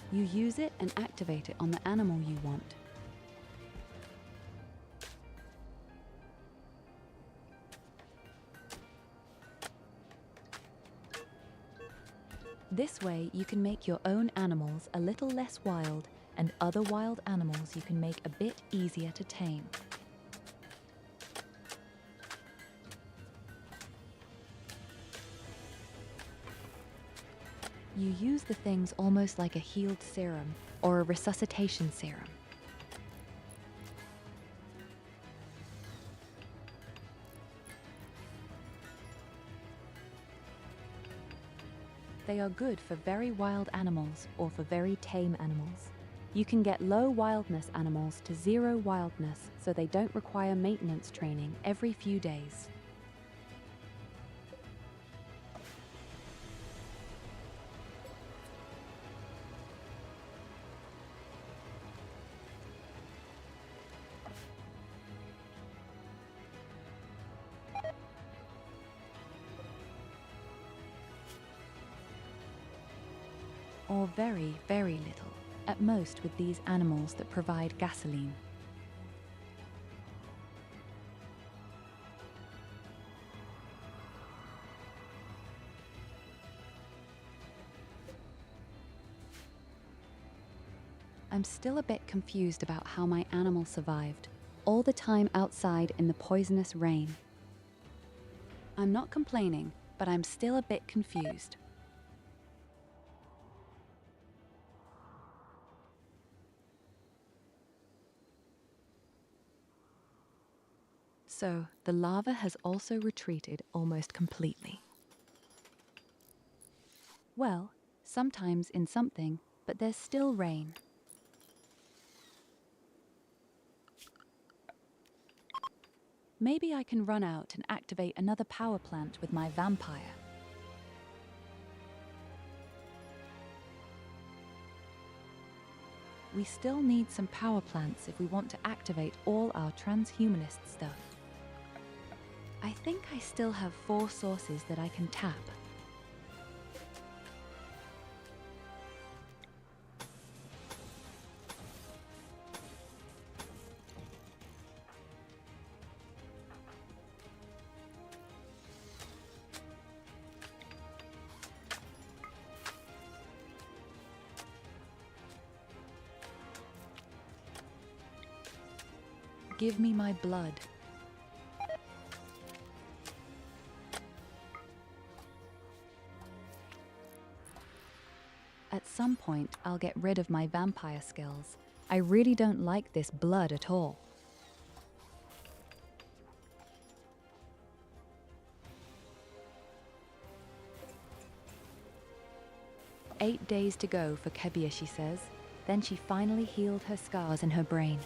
You use it and activate it on the animal you want. This way, you can make your own animals a little less wild, and other wild animals you can make a bit easier to tame. You use the things almost like a healed serum or a resuscitation serum. They are good for very wild animals or for very tame animals. You can get low wildness animals to 0 wildness so they don't require maintenance training every few days. Or very, very little, at most with these animals that provide gasoline. I'm still a bit confused about how my animal survived. all the time outside in the poisonous rain. I'm not complaining, but I'm still a bit confused. So, the lava has also retreated almost completely. Well, sometimes in something, but there's still rain. Maybe I can run out and activate another power plant with my vampire. We still need some power plants if we want to activate all our transhumanist stuff. I think I still have 4 sources that I can tap. Give me my blood. At some point, I'll get rid of my vampire skills. I really don't like this blood at all. "8 days to go for Kebiya," she says. Then she finally healed her scars in her brain.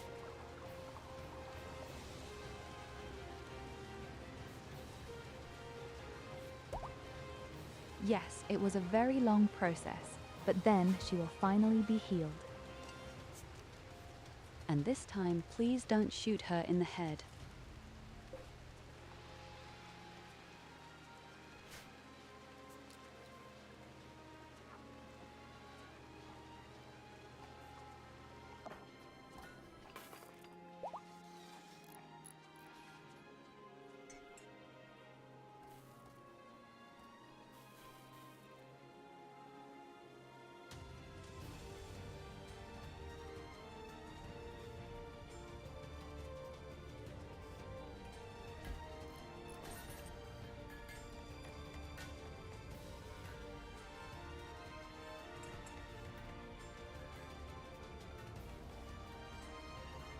Yes, it was a very long process, but then she will finally be healed. And this time, please don't shoot her in the head.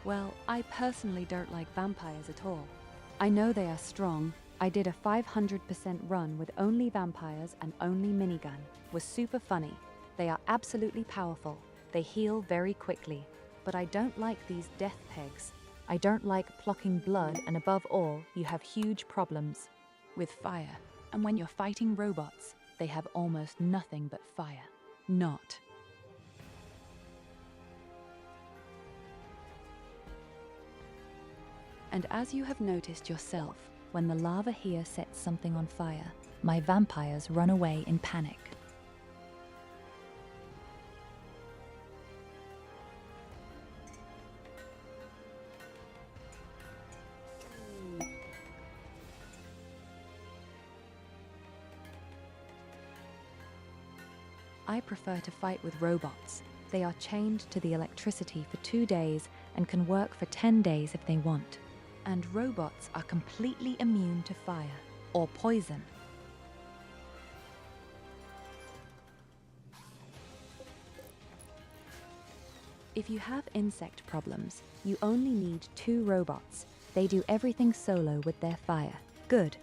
Well, I personally don't like vampires at all. I know they are strong. I did a 500% run with only vampires and only minigun. Was super funny. They are absolutely powerful. They heal very quickly. But I don't like these death pegs. I don't like plucking blood, and above all, you have huge problems with fire. And when you're fighting robots, they have almost nothing but fire. Not. And as you have noticed yourself, when the lava here sets something on fire, my vampires run away in panic. I prefer to fight with robots. They are chained to the electricity for 2 days and can work for 10 days if they want. And robots are completely immune to fire or poison. If you have insect problems, you only need 2 robots. They do everything solo with their fire. Good.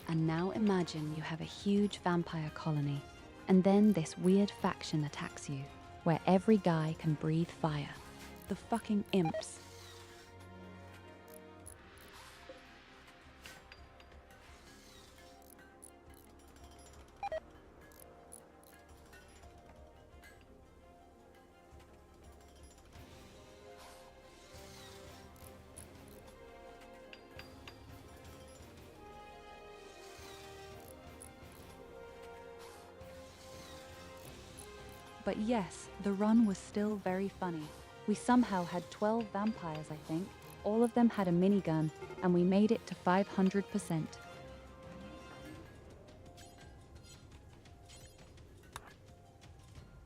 And now imagine you have a huge vampire colony, and then this weird faction attacks you, where every guy can breathe fire. The fucking imps. But yes, the run was still very funny. We somehow had 12 vampires, I think. All of them had a minigun, and we made it to 500%.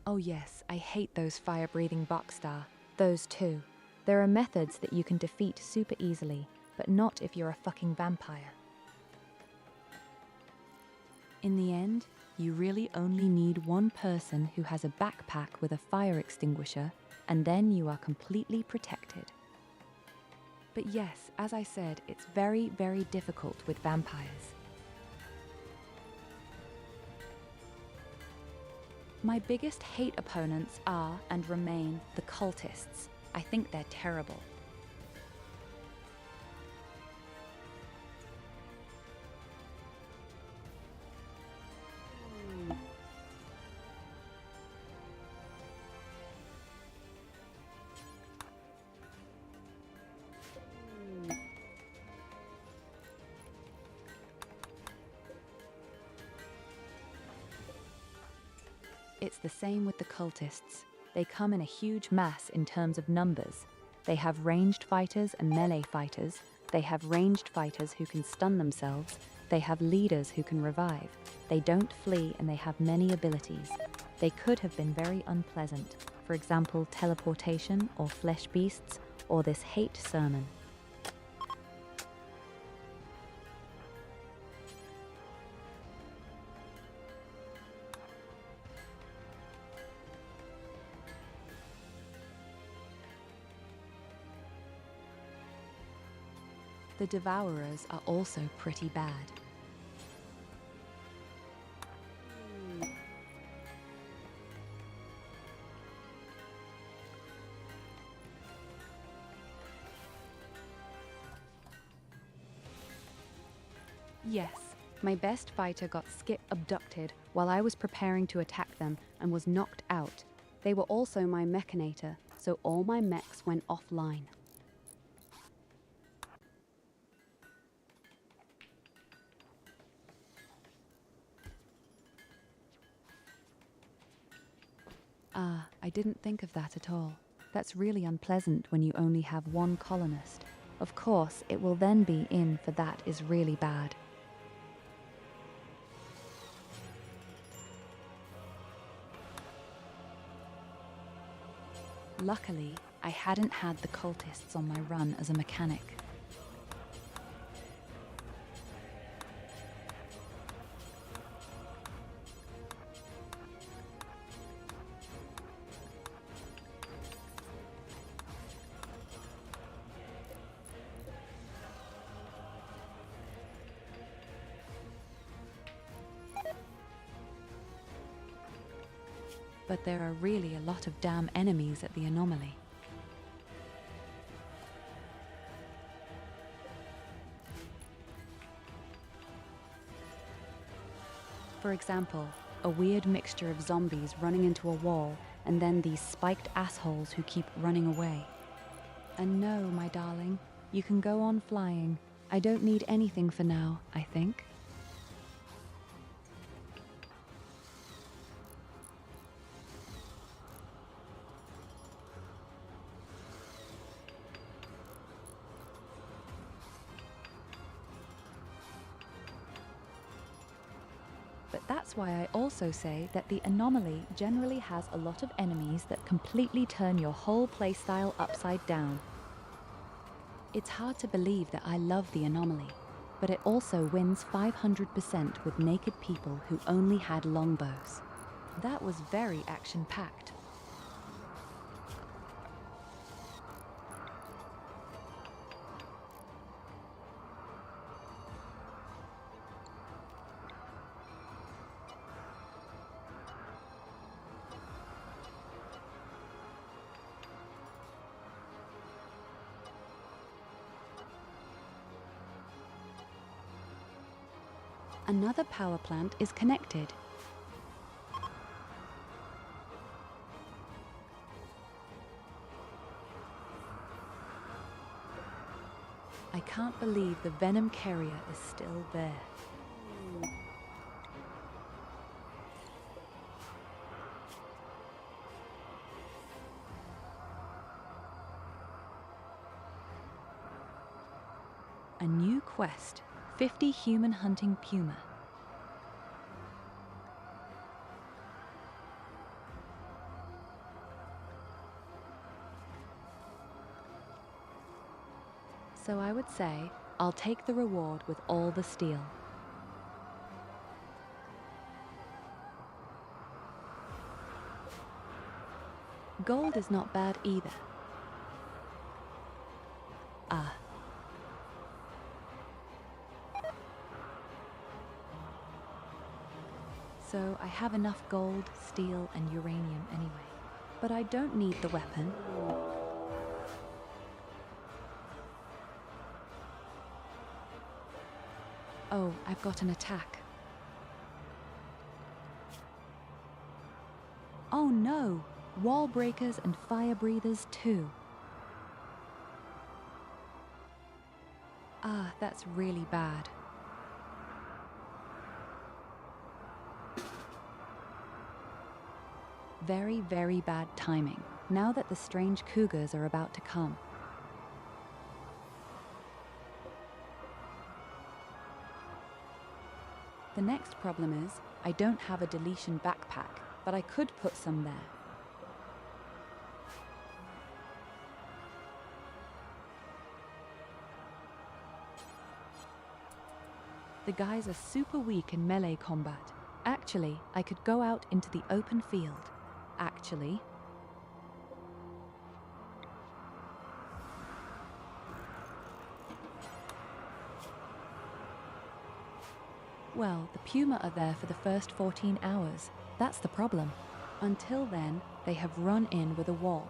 Oh yes, I hate those fire-breathing Boxstar. Those too. There are methods that you can defeat super easily, but not if you're a fucking vampire. In the end, you really only need one person who has a backpack with a fire extinguisher, and then you are completely protected. But yes, as I said, it's very, very difficult with vampires. My biggest hate opponents are and remain the cultists. I think they're terrible. It's the same with the cultists. They come in a huge mass in terms of numbers. They have ranged fighters and melee fighters. They have ranged fighters who can stun themselves. They have leaders who can revive. They don't flee and they have many abilities. They could have been very unpleasant. For example, teleportation or flesh beasts or this hate sermon. The Devourers are also pretty bad. Yes, my best fighter got abducted while I was preparing to attack them and was knocked out. They were also my mechanator, so all my mechs went offline. Ah, I didn't think of that at all. That's really unpleasant when you only have one colonist. Of course, it will then be in for that is really bad. Luckily, I hadn't had the cultists on my run as a mechanic. But there are really a lot of damn enemies at the anomaly. For example, a weird mixture of zombies running into a wall and then these spiked assholes who keep running away. And no, my darling, you can go on flying. I don't need anything for now, I think. But that's why I also say that the anomaly generally has a lot of enemies that completely turn your whole playstyle upside down. It's hard to believe that I love the anomaly, but it also wins 500% with naked people who only had longbows. That was very action-packed. Another power plant is connected. I can't believe the venom carrier is still there. A new quest. 50 human hunting puma. So I would say I'll take the reward with all the steel. Gold is not bad either. Ah. So I have enough gold, steel, and uranium anyway. But I don't need the weapon. Oh, I've got an attack. Oh no! Wall breakers and fire breathers too. Ah, that's really bad. Very, very bad timing, now that the strange cougars are about to come. The next problem is, I don't have a deletion backpack, but I could put some there. The guys are super weak in melee combat. Actually, I could go out into the open field. Actually. Well, the Puma are there for the first 14 hours. That's the problem. Until then, they have run in with a wall.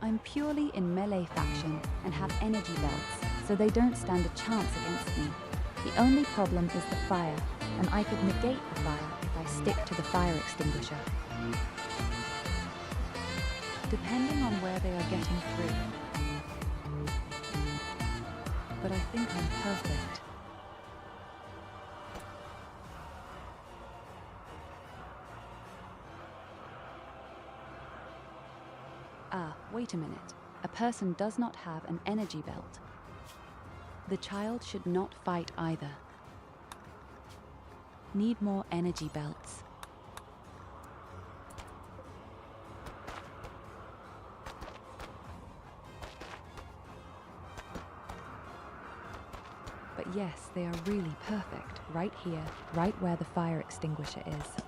I'm purely in melee faction and have energy belts, so they don't stand a chance against me. The only problem is the fire, and I could negate the fire if I stick to the fire extinguisher. Depending on where they are getting through. But I think I'm perfect. Ah, wait a minute. A person does not have an energy belt. The child should not fight either. Need more energy belts. But yes, they are really perfect, right here, right where the fire extinguisher is.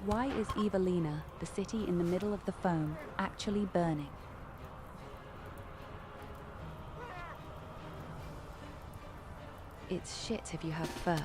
Why is Evelina, the city in the middle of the foam, actually burning? It's shit if you have fur.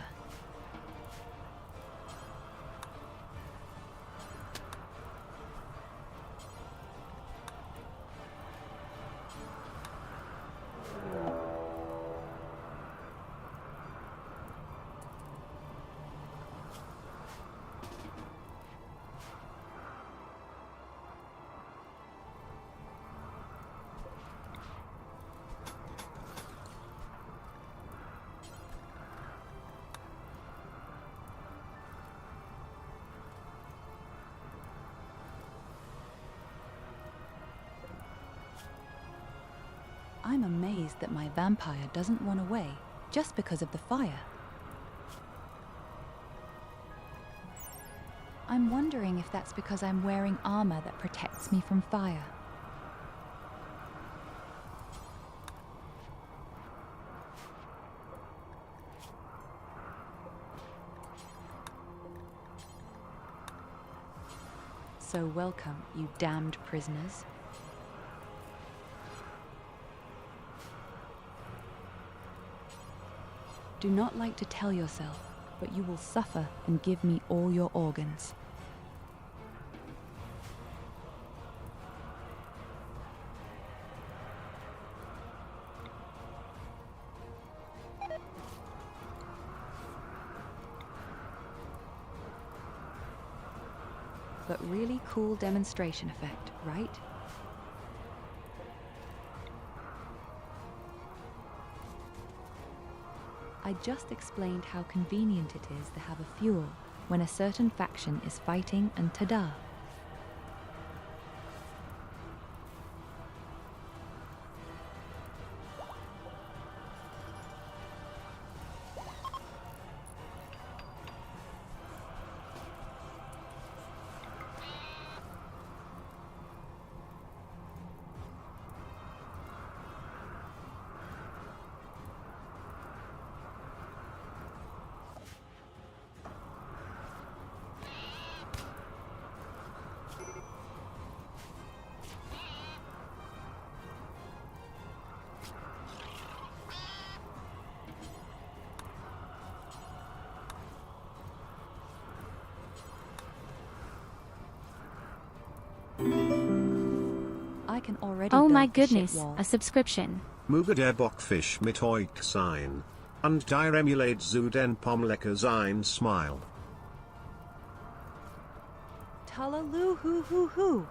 I'm amazed that my vampire doesn't run away just because of the fire. I'm wondering if that's because I'm wearing armor that protects me from fire. So welcome, you damned prisoners. Do not like to tell yourself, but you will suffer and give me all your organs. But really cool demonstration effect, right? I just explained how convenient it is to have a fuel when a certain faction is fighting, and ta-da! I can already Oh my build the ship goodness, wall. a subscription. Muga Bockfisch mit euch sein. Und dir emulate zu den Pomlecker sein smile. Tullalu hoo hoo hoo.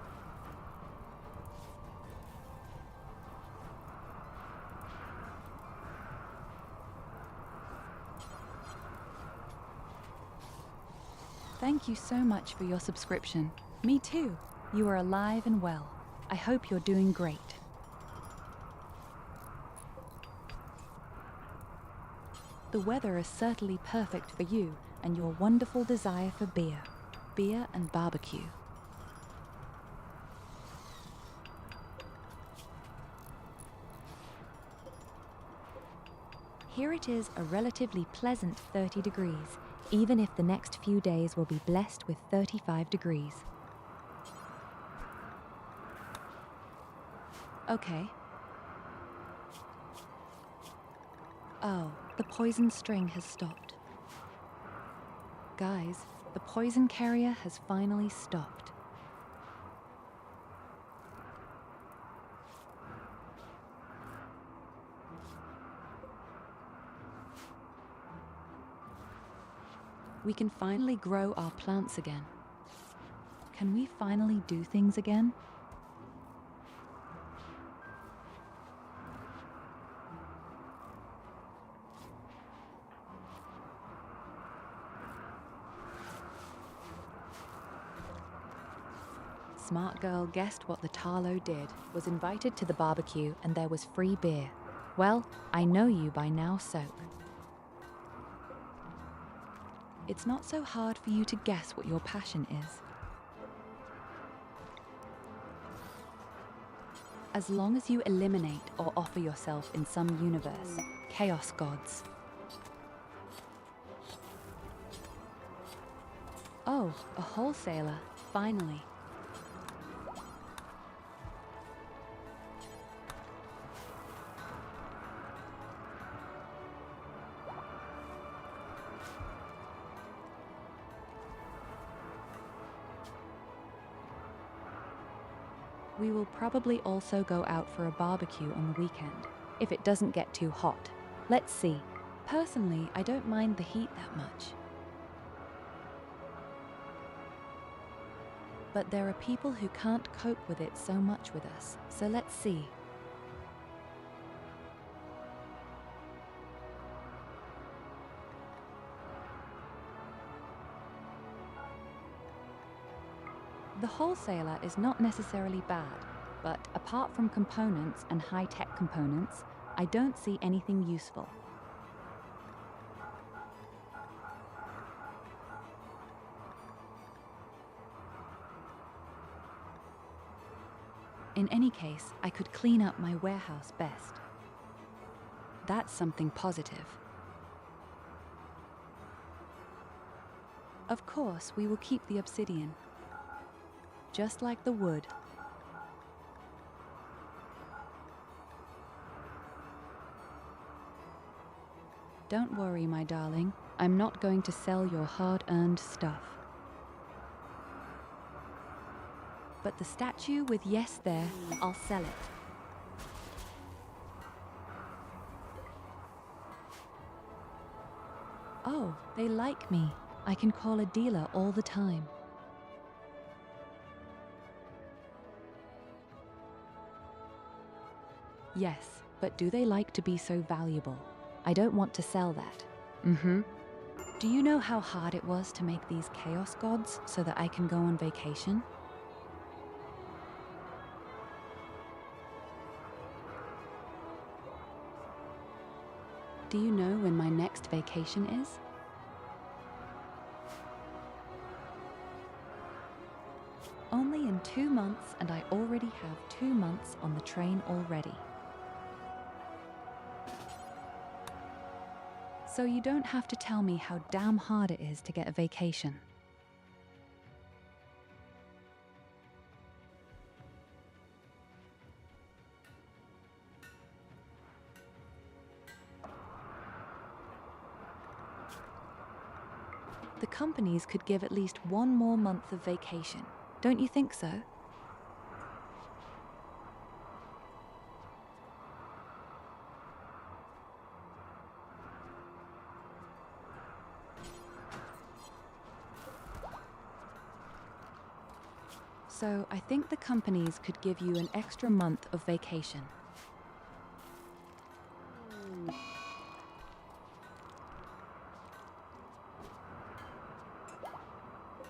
Thank you so much for your subscription. Me too. You are alive and well. I hope you're doing great. The weather is certainly perfect for you and your wonderful desire for beer. Beer and barbecue. Here it is a relatively pleasant 30 degrees, even if the next few days will be blessed with 35 degrees. Okay. Oh, the poison string has stopped. Guys, the poison carrier has finally stopped. We can finally grow our plants again. Can we finally do things again? Smart girl guessed what the Tarlo did, was invited to the barbecue, and there was free beer. Well, I know you by now, Soap. It's not so hard for you to guess what your passion is. As long as you eliminate or offer yourself in some universe, chaos gods. Oh, a wholesaler, finally. We will probably also go out for a barbecue on the weekend, if it doesn't get too hot. Let's see. Personally, I don't mind the heat that much. But there are people who can't cope with it so much with us, so let's see. The wholesaler is not necessarily bad. but apart from components and high-tech components, I don't see anything useful. In any case, I could clean up my warehouse best. That's something positive. Of course, we will keep the obsidian, just like the wood. Don't worry, my darling. I'm not going to sell your hard-earned stuff. But the statue with yes there, I'll sell it. Oh, they like me. I can call a dealer all the time. Yes, but do they like to be so valuable? I don't want to sell that. Do you know how hard it was to make these chaos gods so that I can go on vacation? Do you know when my next vacation is? Only in 2 months, and I already have 2 months on the train already. So you don't have to tell me how damn hard it is to get a vacation. The companies could give at least 1 more month of vacation. Don't you think so? So I think the companies could give you an extra month of vacation.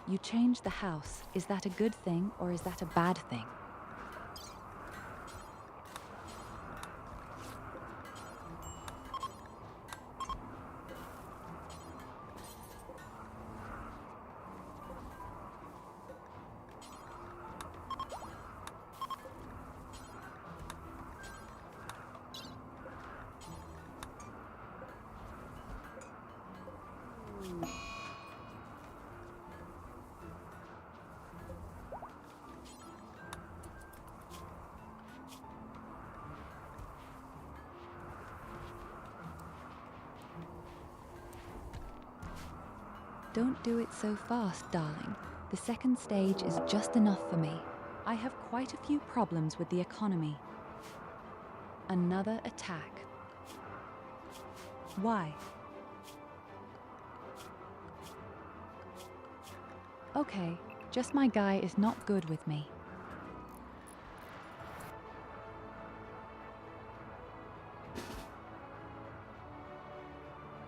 You changed the house. Is that a good thing or is that a bad thing? Don't do it so fast, darling. The second stage is just enough for me. I have quite a few problems with the economy. Another attack. Why? Okay, just my guy is not good with me.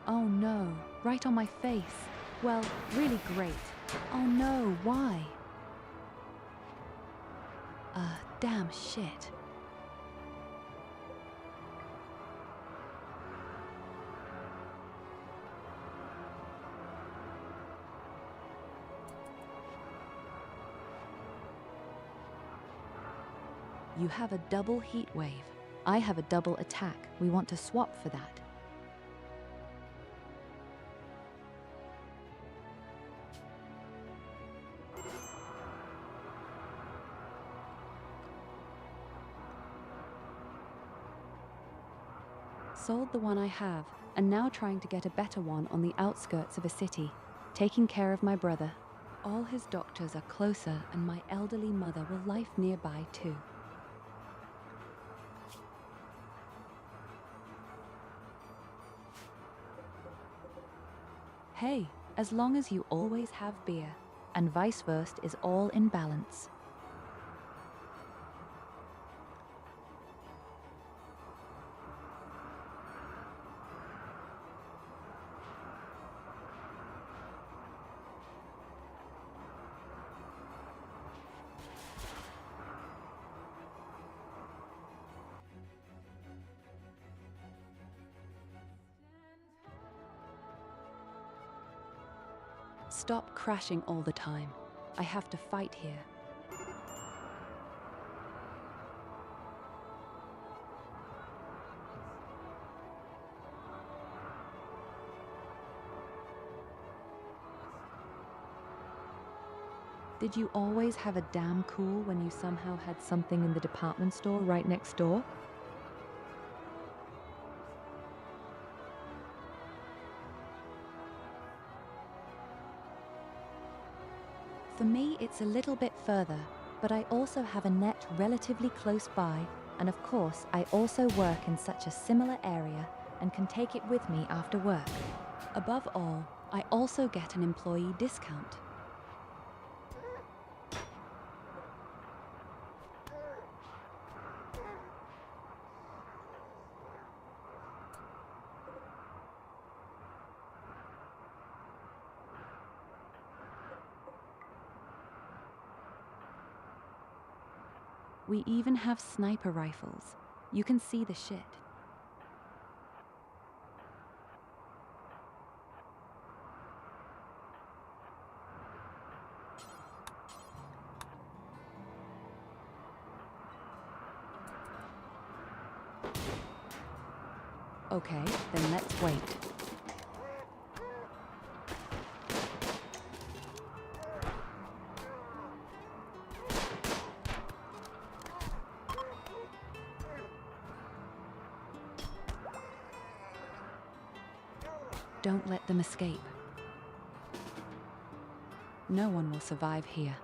Oh no, right on my face. Well, really great. Oh no, why? Damn shit. You have a double heat wave. I have a double attack. We want to swap for that. Sold the one I have, and now trying to get a better one on the outskirts of a city, taking care of my brother. All his doctors are closer, and my elderly mother will live nearby too. Hey, as long as you always have beer, and vice versa is all in balance. Stop crashing all the time. I have to fight here. Did you always have a damn cool when you somehow had something in the department store right next door? For me, it's a little bit further, but I also have a net relatively close by, and of course, I also work in such a similar area and can take it with me after work. Above all, I also get an employee discount. We even have sniper rifles. You can see the shit. Okay, then let's wait. Don't let them escape. No one will survive here.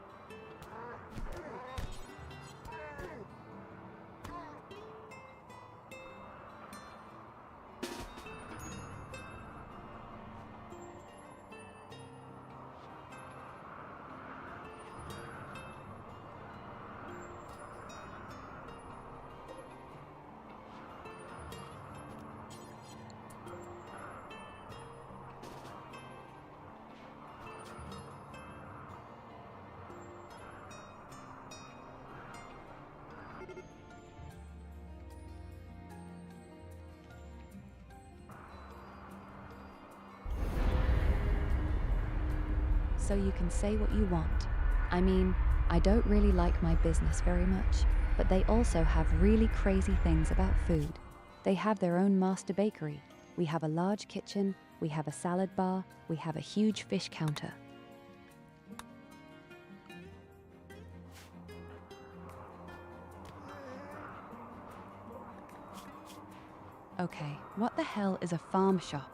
So you can say what you want. I mean, I don't really like my business very much, but they also have really crazy things about food. They have their own master bakery. We have a large kitchen, we have a salad bar, we have a huge fish counter. Okay, what the hell is a farm shop?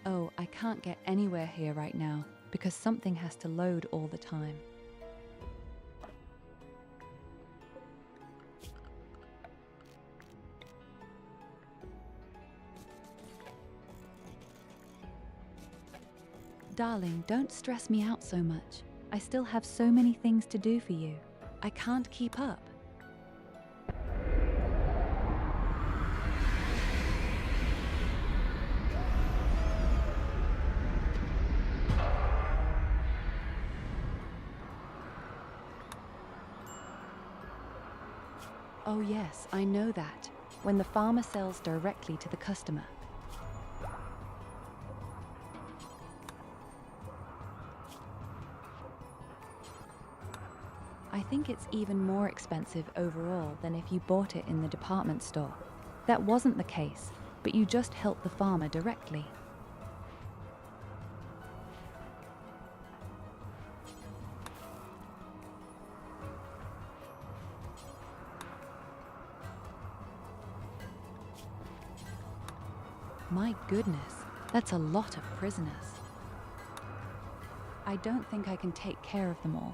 Oh, I can't get anywhere here right now because something has to load all the time. Darling, don't stress me out so much. I still have so many things to do for you. I can't keep up. Oh yes, I know that. When the farmer sells directly to the customer. I think it's even more expensive overall than if you bought it in the department store. That wasn't the case, but you just helped the farmer directly. My goodness, that's a lot of prisoners. I don't think I can take care of them all.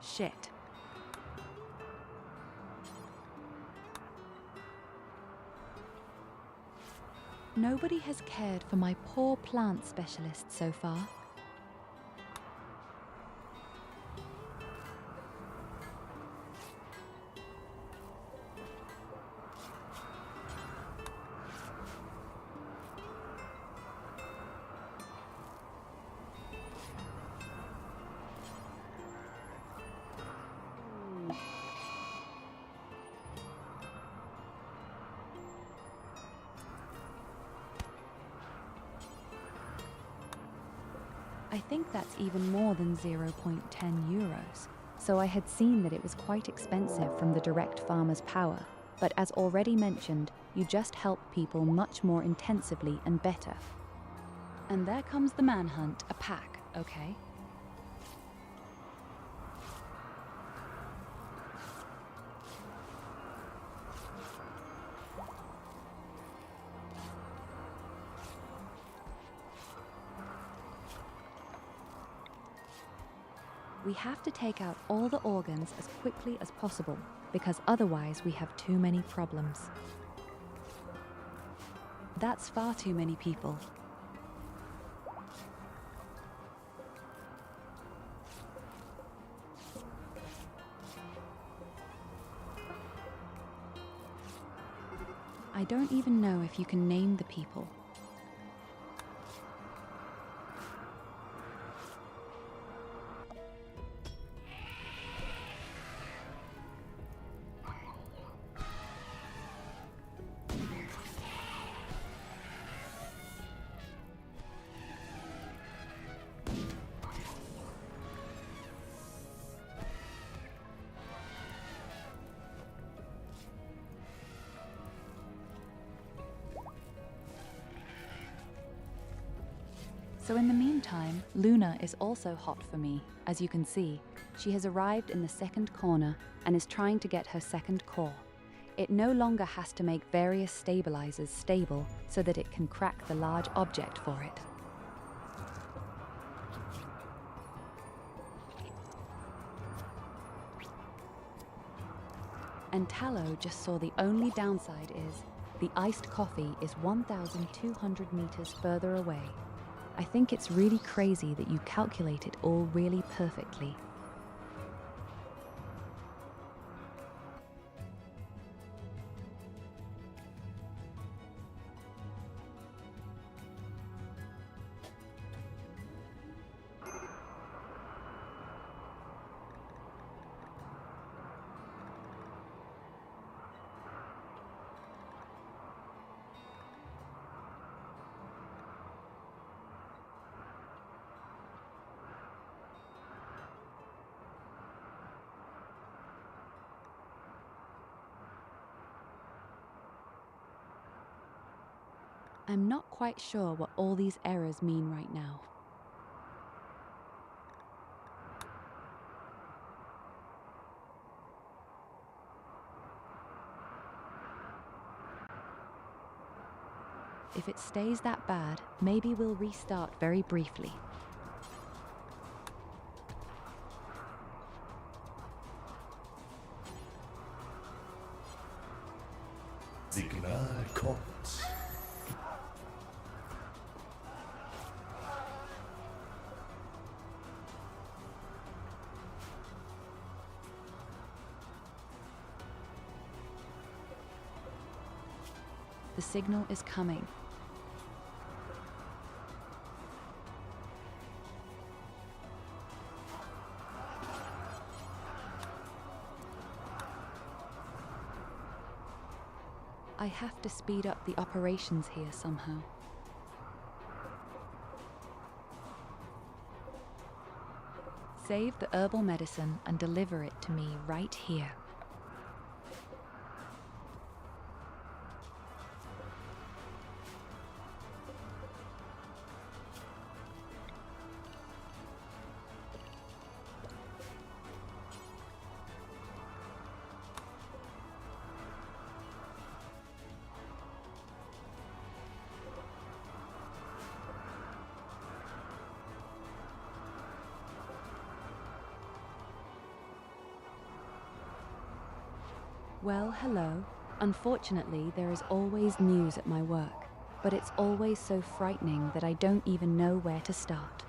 Shit. Nobody has cared for my poor plant specialist so far. I think that's even more than 0.10 euros. So I had seen that it was quite expensive from the direct farmer's power. But as already mentioned, you just help people much more intensively and better. And there comes the manhunt, a pack, okay? We have to take out all the organs as quickly as possible, because otherwise we have too many problems. That's far too many people. I don't even know if you can name the people. So in the meantime, Luna is also hot for me. As you can see, she has arrived in the second corner and is trying to get her second core. It no longer has to make various stabilizers stable so that it can crack the large object for it. And Tallow just saw the only downside is the iced coffee is 1,200 meters further away. I think it's really crazy that you calculate it all really perfectly. I'm not quite sure what all these errors mean right now. If it stays that bad, maybe we'll restart very briefly. Signal kommt. The signal is coming. I have to speed up the operations here somehow. Save the herbal medicine and deliver it to me right here. Well, hello. Unfortunately, there is always news at my work, but it's always so frightening that I don't even know where to start.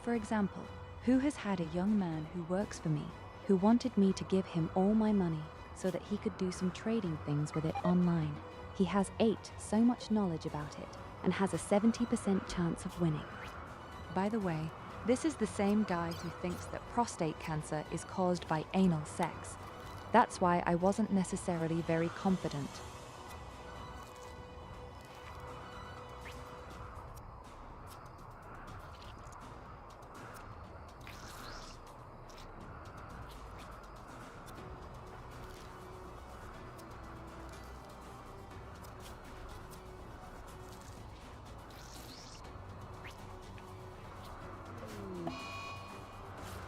For example, who has had a young man who works for me, who wanted me to give him all my money so that he could do some trading things with it online? He has so much knowledge about it and has a 70% chance of winning. By the way, This is the same guy who thinks that prostate cancer is caused by anal sex. That's why I wasn't necessarily very confident.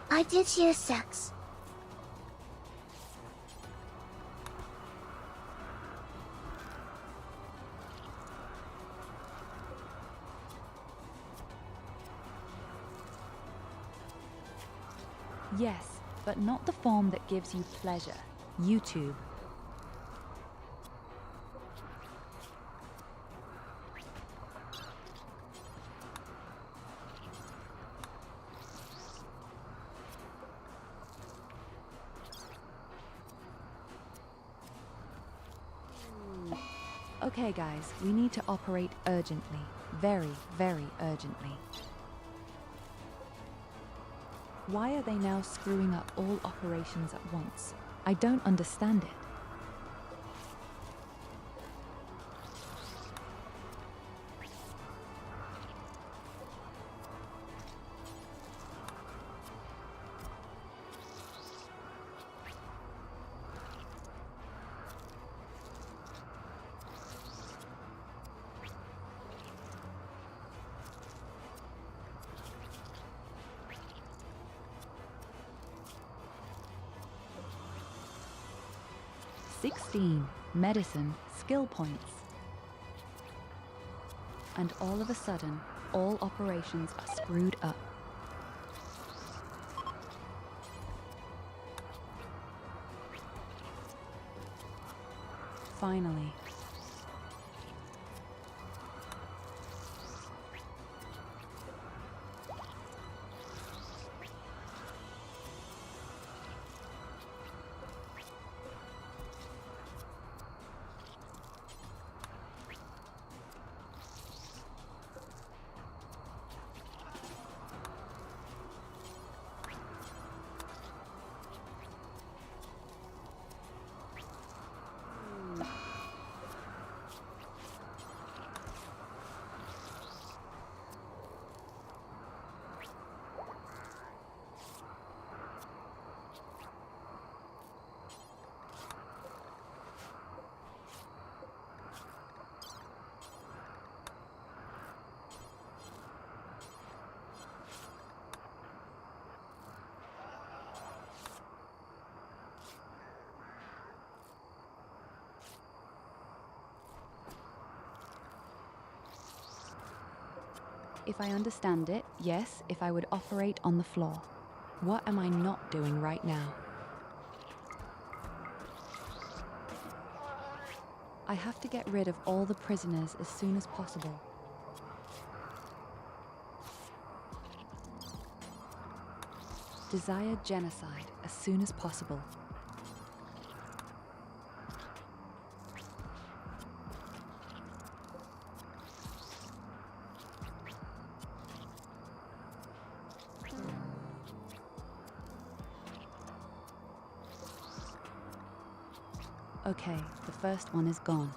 I did hear sex. Yes, but not the form that gives you pleasure. YouTube. Okay guys, we need to operate urgently. Very, very urgently. Why are they now screwing up all operations at once? I don't understand it. Medicine skill points. And all of a sudden, all operations are screwed up. Finally. If I understand it, yes, if I would operate on the floor. What am I not doing right now? I have to get rid of all the prisoners as soon as possible. Desire genocide as soon as possible. Okay, the first one is gone.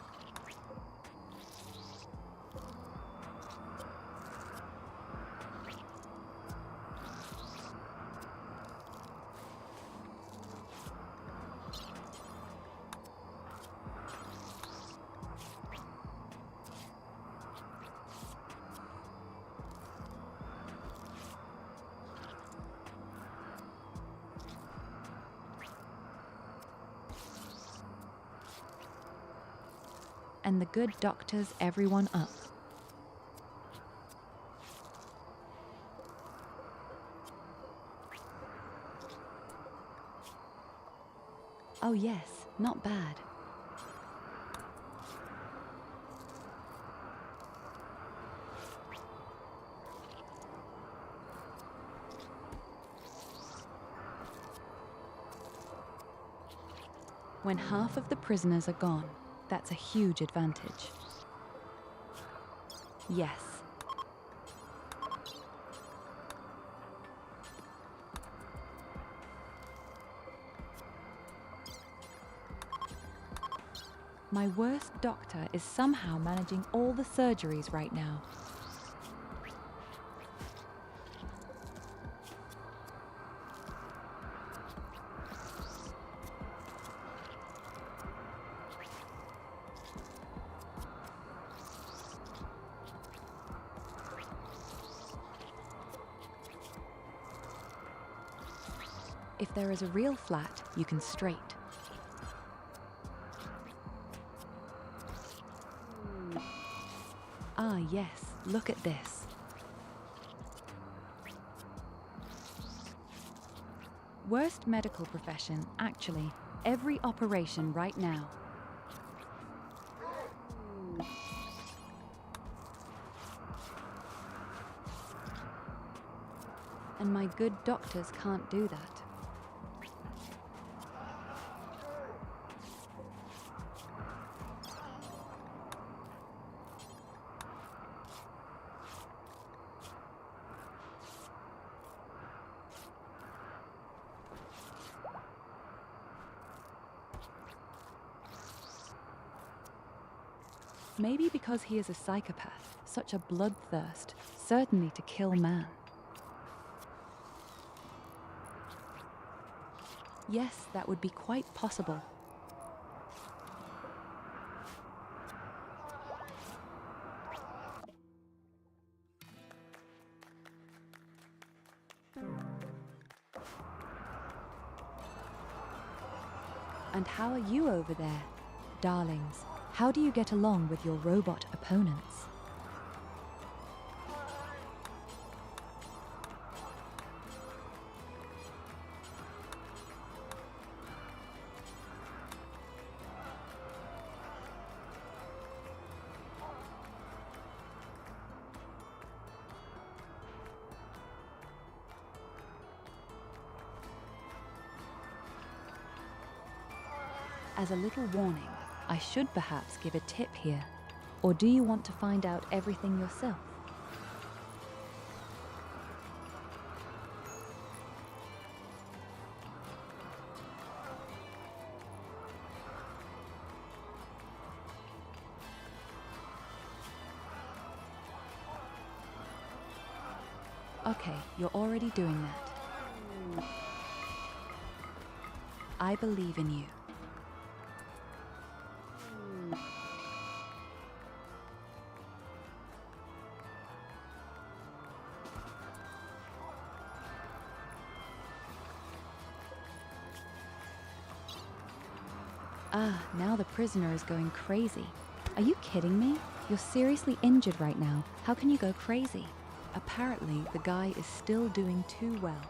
And the good doctors everyone up. Oh yes, not bad. When half of the prisoners are gone, that's a huge advantage. Yes. My worst doctor is somehow managing all the surgeries right now. If there is a real flat, you can straight. Ah, yes, look at this. Worst medical profession, actually, every operation right now. And my good doctors can't do that. Maybe because he is a psychopath, such a bloodthirst, certainly to kill man. Yes, that would be quite possible. And how are you over there, darlings? How do you get along with your robot opponents? As a little warning, I should perhaps give a tip here. Or do you want to find out everything yourself? Okay, you're already doing that. I believe in you. Ah, now the prisoner is going crazy. Are you kidding me? You're seriously injured right now. How can you go crazy? Apparently, the guy is still doing too well.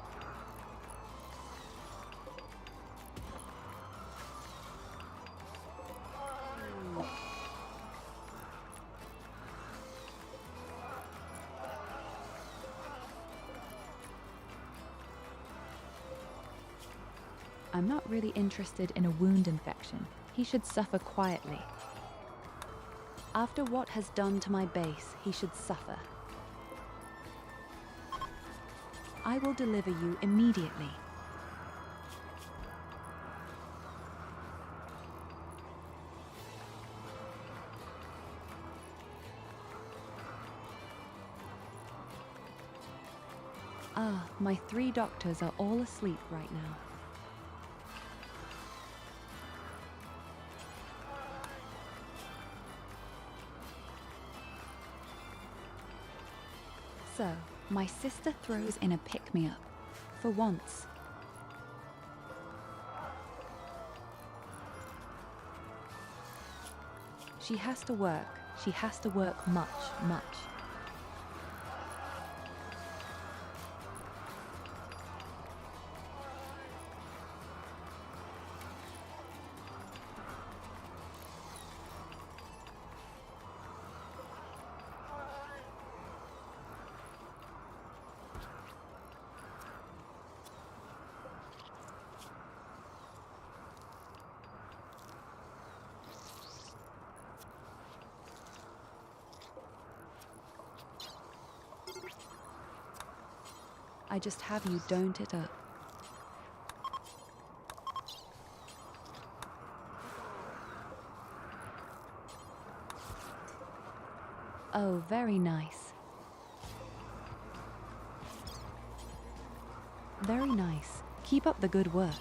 I'm not really interested in a wound infection. He should suffer quietly. After what has done to my base, he should suffer. I will deliver you immediately. Ah, my 3 doctors are all asleep right now. So, my sister throws in a pick-me-up. For once. She has to work. She has to work much, much. I just have you don't it up. Oh, very nice. Very nice. Keep up the good work.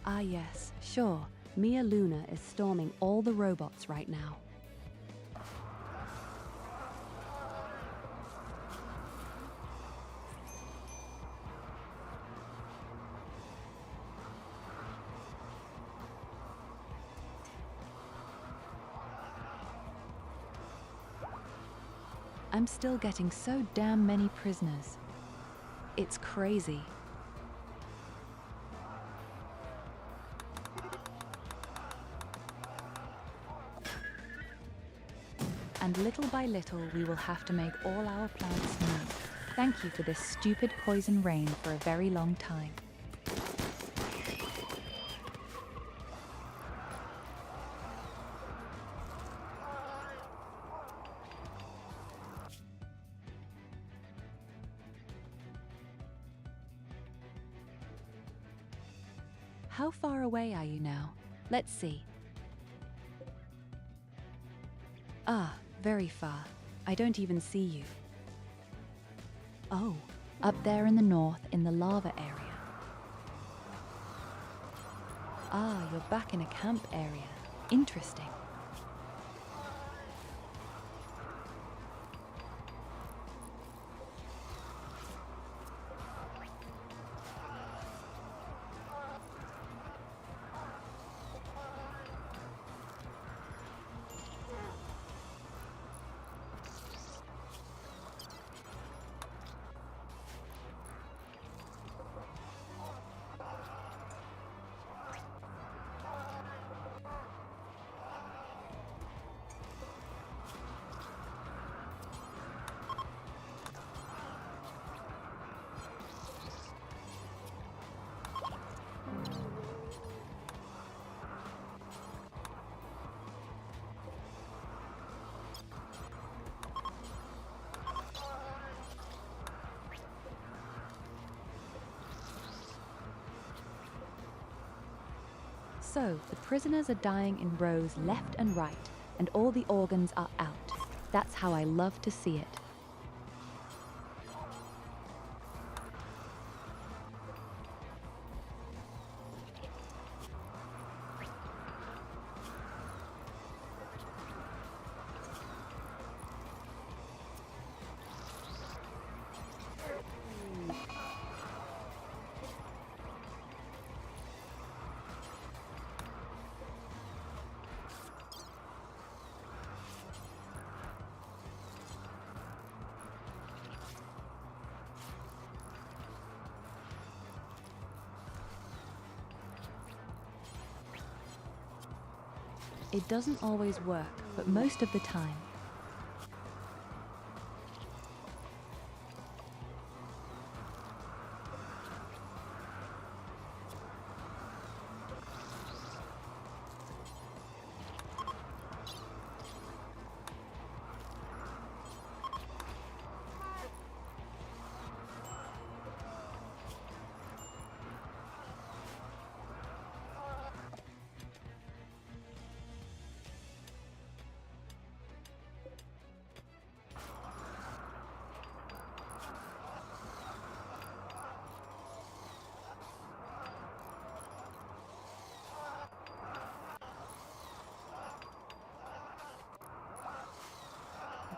Ah yes, sure. Mia Luna is storming all the robots right now. I'm still getting so damn many prisoners. It's crazy. And little by little, we will have to make all our plants new. Thank you for this stupid poison rain for a very long time. How far away are you now? Let's see. Ah, very far. I don't even see you. Oh, up there in the north in the lava area. Ah, you're back in a camp area. Interesting. So, the prisoners are dying in rows left and right, and all the organs are out. That's how I love to see it. It doesn't always work, but most of the time.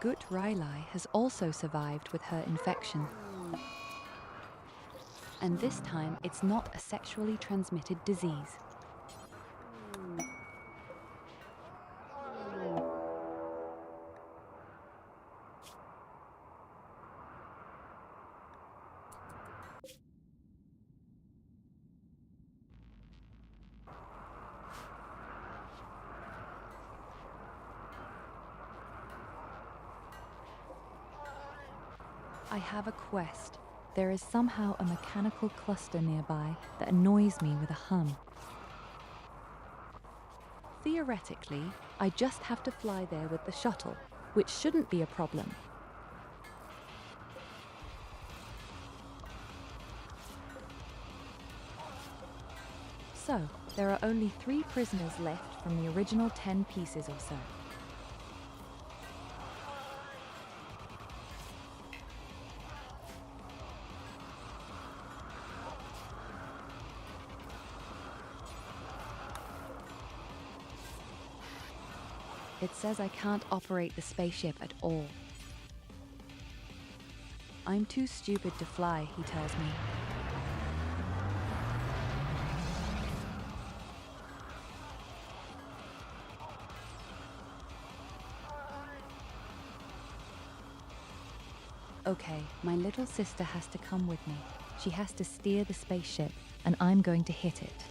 Gut Riley has also survived with her infection. And this time, it's not a sexually transmitted disease. I have a quest. There is somehow a mechanical cluster nearby that annoys me with a hum. Theoretically, I just have to fly there with the shuttle, which shouldn't be a problem. So, there are only 3 prisoners left from the original 10 pieces or so. It says I can't operate the spaceship at all. I'm too stupid to fly, he tells me. Okay, my little sister has to come with me. She has to steer the spaceship, and I'm going to hit it.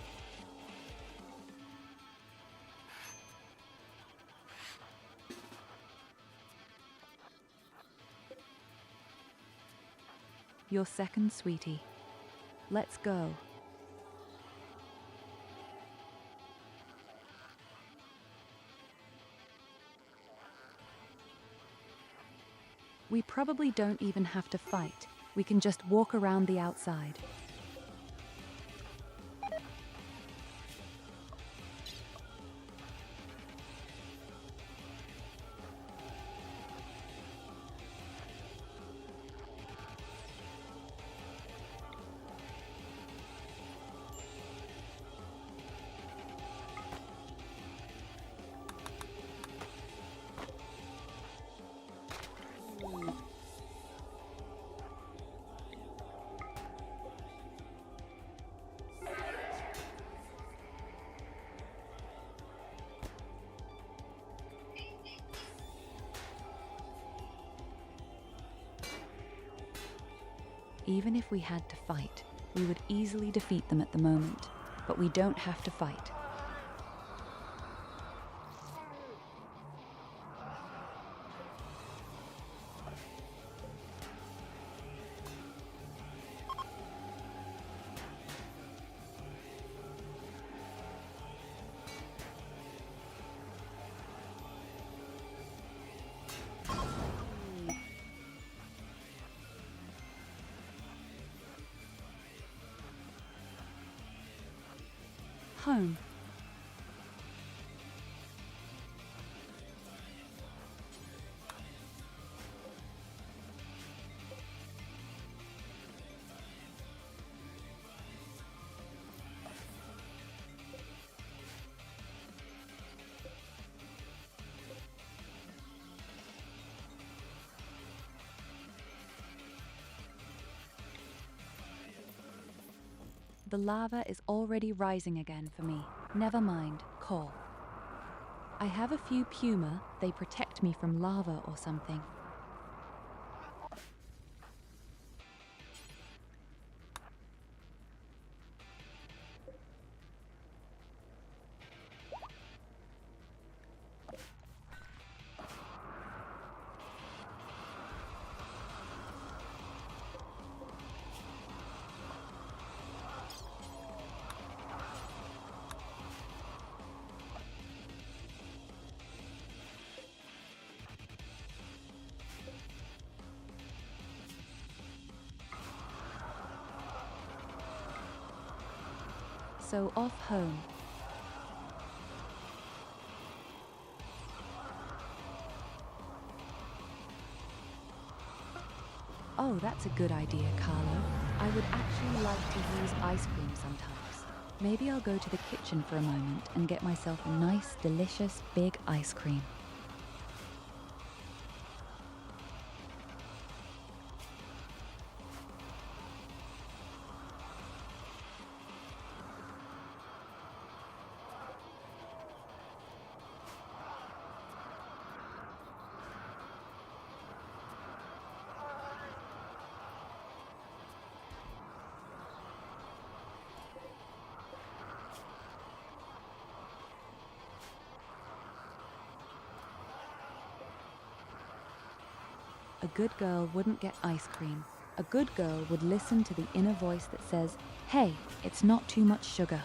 Your second, sweetie. Let's go. We probably don't even have to fight. We can just walk around the outside. Even if we had to fight, we would easily defeat them at the moment, but we don't have to fight. Home. The lava is already rising again for me. Never mind, call. I have a few puma, they protect me from lava or something. So off home. Oh, that's a good idea, Carlo. I would actually like to use ice cream sometimes. Maybe I'll go to the kitchen for a moment and get myself a nice, delicious, big ice cream. A good girl wouldn't get ice cream. A good girl would listen to the inner voice that says, "Hey, it's not too much sugar."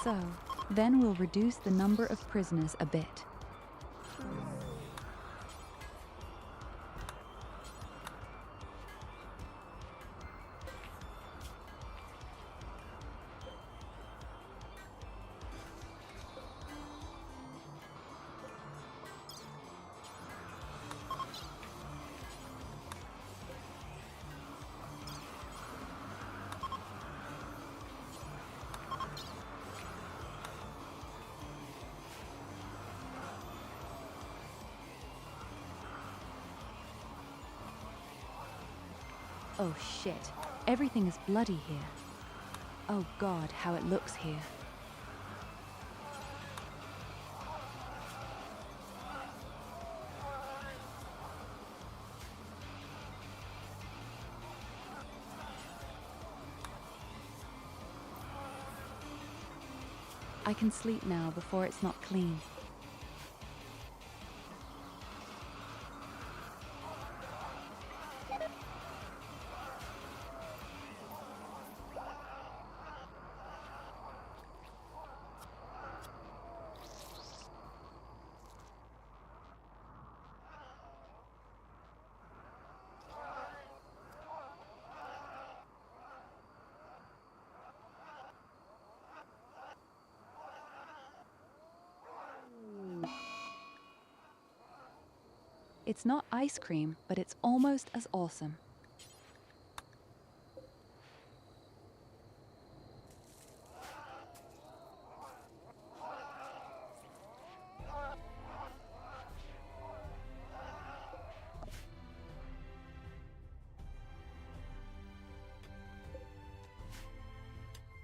So, then we'll reduce the number of prisoners a bit. Oh shit, everything is bloody here. Oh god, how it looks here. I can sleep now before it's not clean. It's not ice cream, but it's almost as awesome.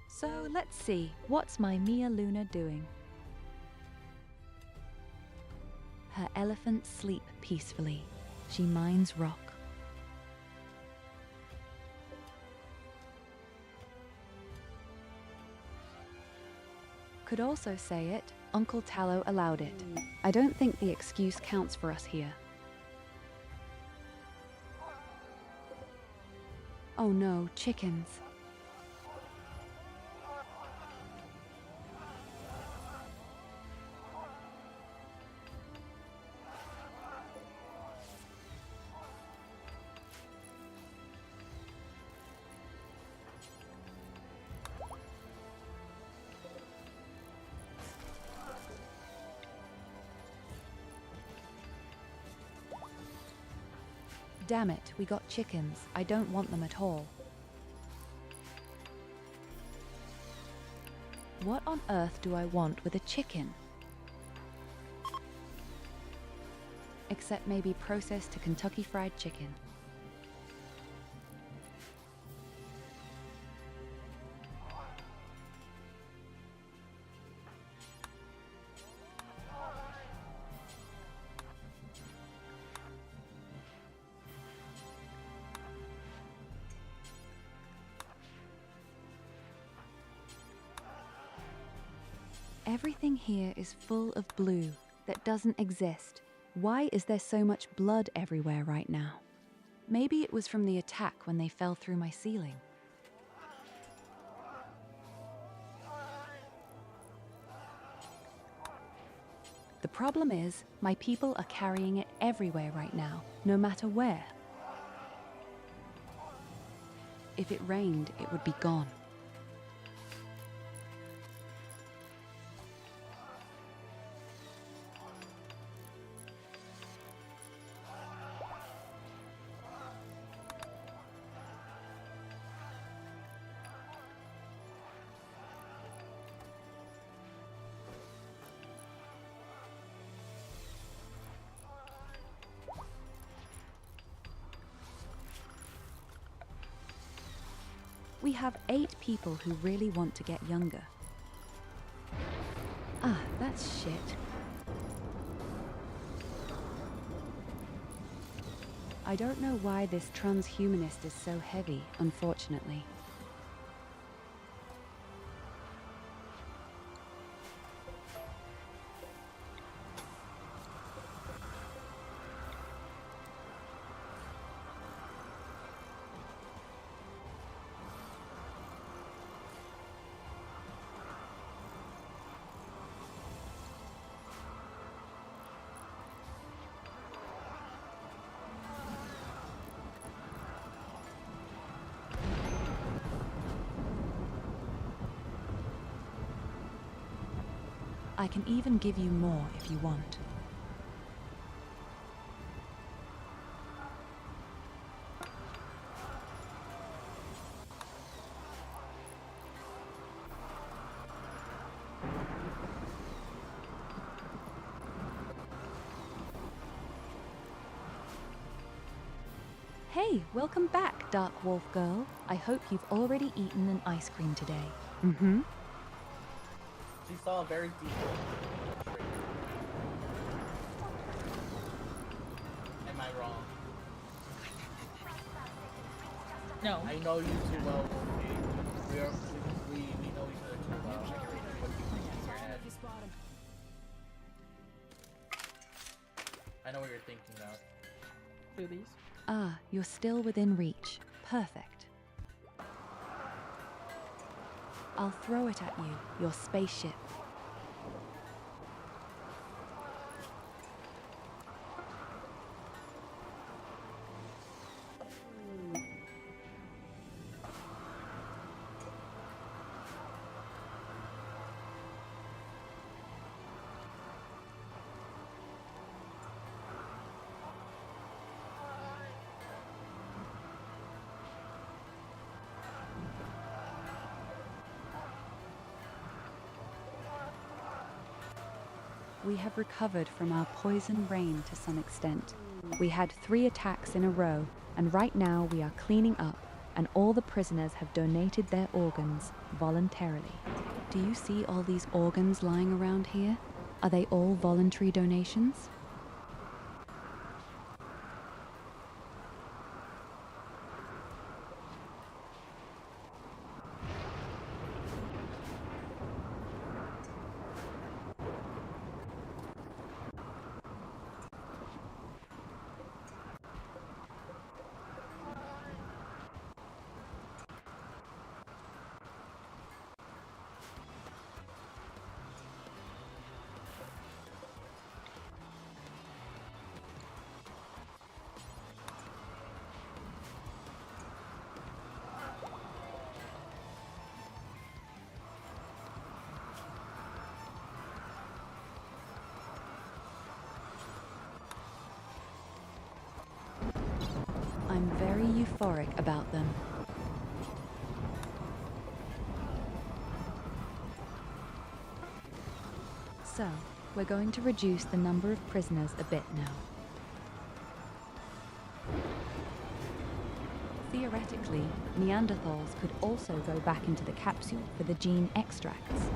So let's see, what's my Mia Luna doing? Her elephants sleep peacefully. She mines rock. Could also say it, Uncle Tallow allowed it. I don't think the excuse counts for us here. Oh no, chickens. Damn it, we got chickens. I don't want them at all. What on earth do I want with a chicken? Except maybe processed to Kentucky Fried Chicken. Everything here is full of blue that doesn't exist. Why is there so much blood everywhere right now? Maybe it was from the attack when they fell through my ceiling. The problem is, my people are carrying it everywhere right now, no matter where. If it rained, it would be gone. We have 8 people who really want to get younger. Ah, that's shit. I don't know why this transhumanist is so heavy, unfortunately. I can even give you more if you want. Hey, welcome back, Dark Wolf Girl. I hope you've already eaten an ice cream today. Mm-hmm. She saw a very deep hole. Am I wrong? No. I know you too well, Wolfie. We know each other too well. What do you think in your head? I know what you're thinking now. Boobies. Ah, you're still within reach. Perfect. I'll throw it at you, your spaceship. We have recovered from our poison rain to some extent. We had 3 attacks in a row, and right now we are cleaning up, and all the prisoners have donated their organs voluntarily. Do you see all these organs lying around here? Are they all voluntary donations? I'm very euphoric about them. So, we're going to reduce the number of prisoners a bit now. Theoretically, Neanderthals could also go back into the capsule for the gene extracts.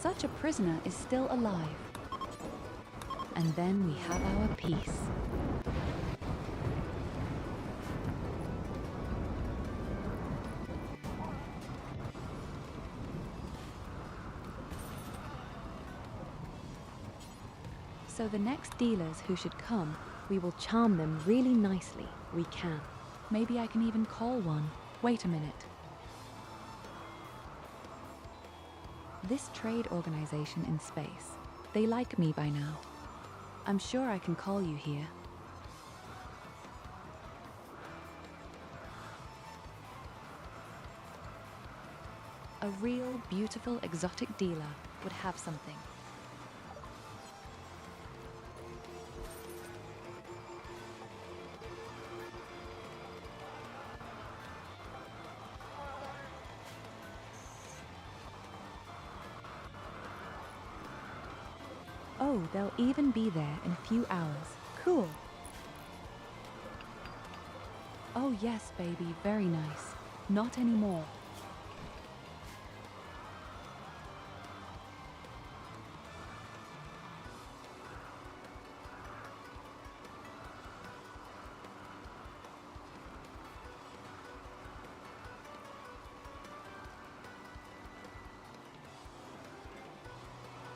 Such a prisoner is still alive. And then we have our peace. So the next dealers who should come, we will charm them really nicely. We can. Maybe I can even call one. Wait a minute. This trade organization in space, they like me by now. I'm sure I can call you here. A real, beautiful, exotic dealer would have something. Oh, they'll even be there in a few hours. Cool. Oh yes, baby, very nice. Not anymore.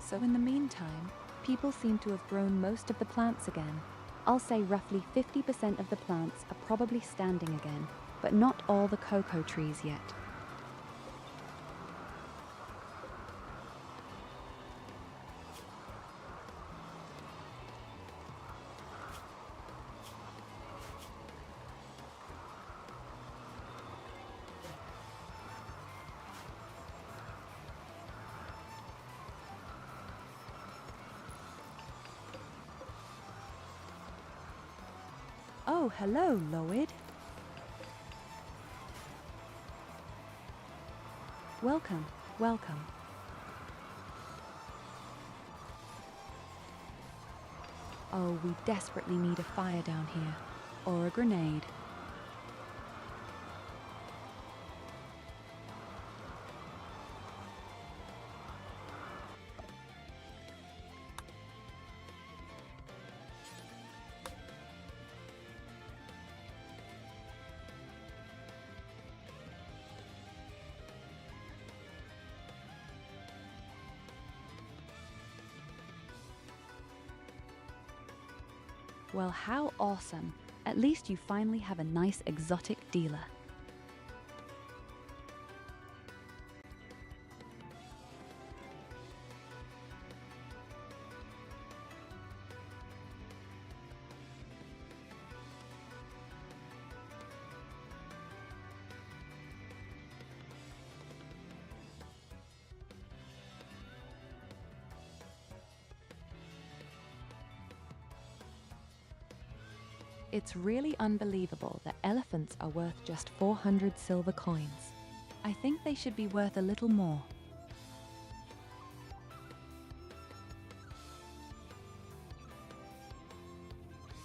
So in the meantime, people seem to have grown most of the plants again. I'll say roughly 50% of the plants are probably standing again, but not all the cocoa trees yet. Oh, hello, Lloyd. Welcome, welcome. Oh, we desperately need a fire down here. Or a grenade. Well, how awesome. At least you finally have a nice exotic dealer. It's really unbelievable that elephants are worth just 400 silver coins. I think they should be worth a little more.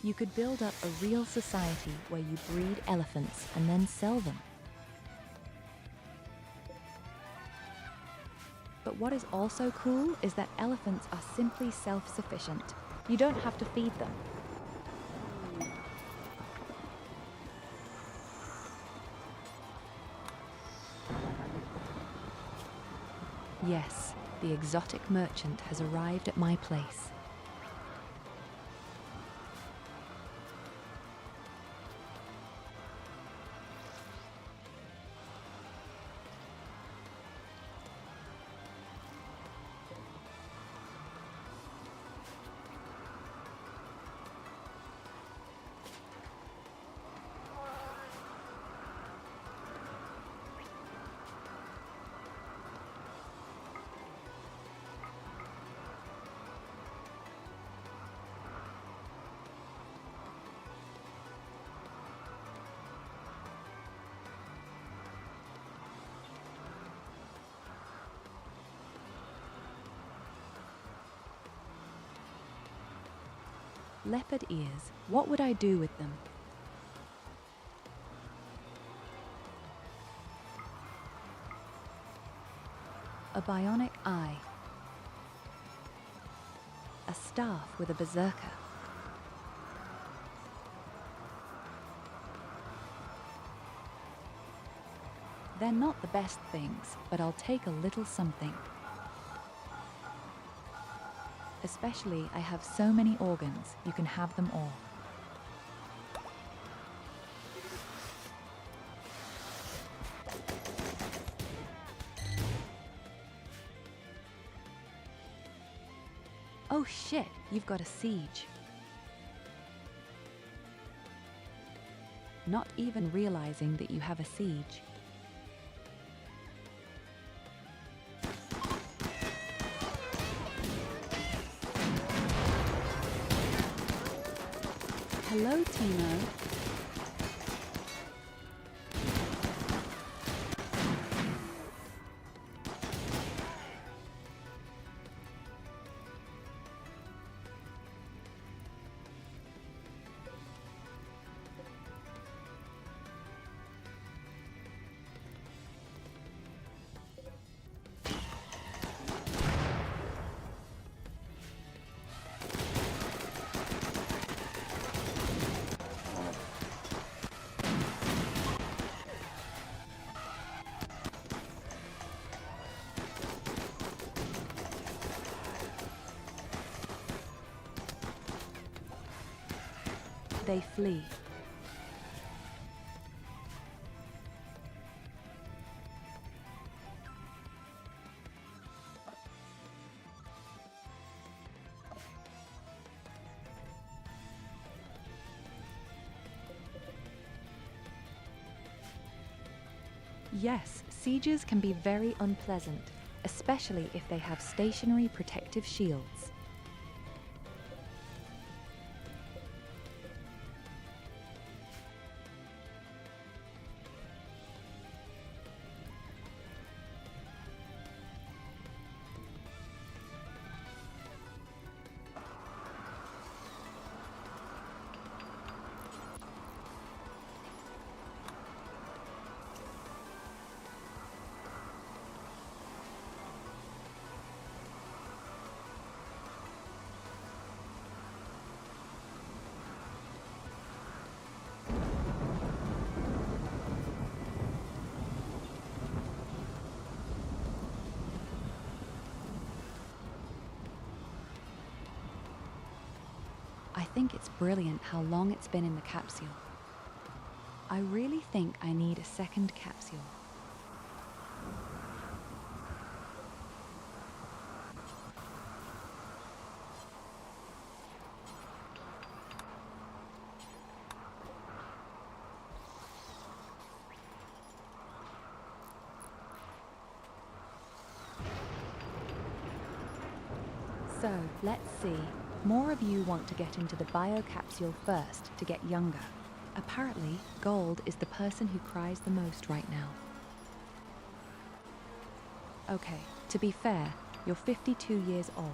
You could build up a real society where you breed elephants and then sell them. But what is also cool is that elephants are simply self-sufficient. You don't have to feed them. Yes, the exotic merchant has arrived at my place. Leopard ears, what would I do with them? A bionic eye. A staff with a berserker. They're not the best things, but I'll take a little something. Especially, I have so many organs, you can have them all. Oh shit, you've got a siege. Not even realizing that you have a siege. Hello, Tino. They flee. Yes, sieges can be very unpleasant, especially if they have stationary protective shields. I think it's brilliant how long it's been in the capsule. I really think I need a second capsule. So, let's see. More of you want to get into the biocapsule first to get younger. Apparently, Gold is the person who cries the most right now. Okay, to be fair, you're 52 years old.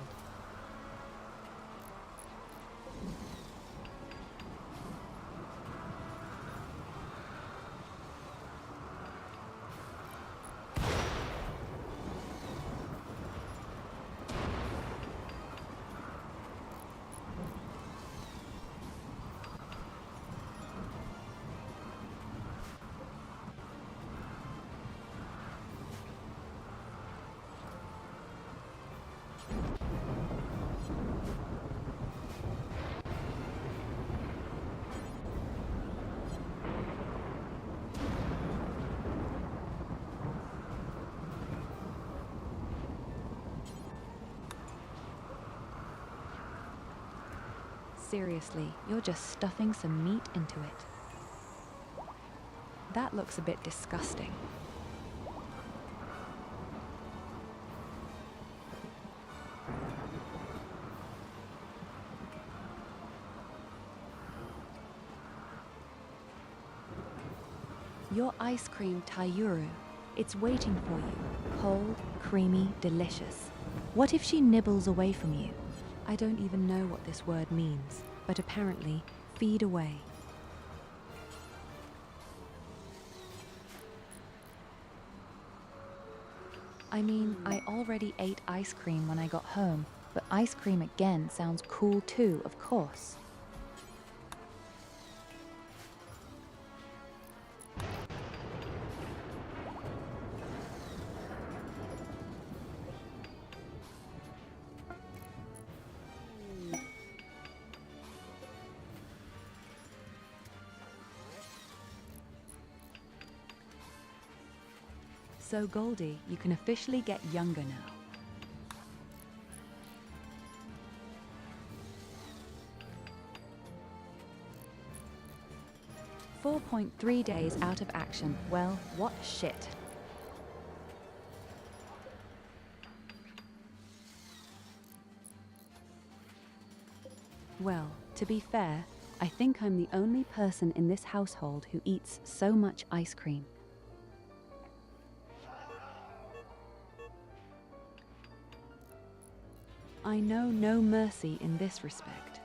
Seriously, you're just stuffing some meat into it. That looks a bit disgusting. Your ice cream, Tyurru. It's waiting for you. Cold, creamy, delicious. What if she nibbles away from you? I don't even know what this word means, but apparently, feed away. I mean, I already ate ice cream when I got home, but ice cream again sounds cool too, of course. So Goldie, you can officially get younger now. .3 days out of action. Well, what shit. Well, to be fair, I think I'm the only person in this household who eats so much ice cream. I know no mercy in this respect.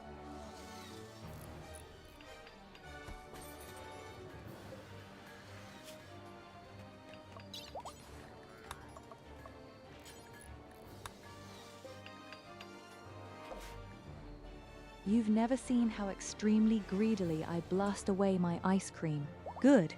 You've never seen how extremely greedily I blast away my ice cream. Good.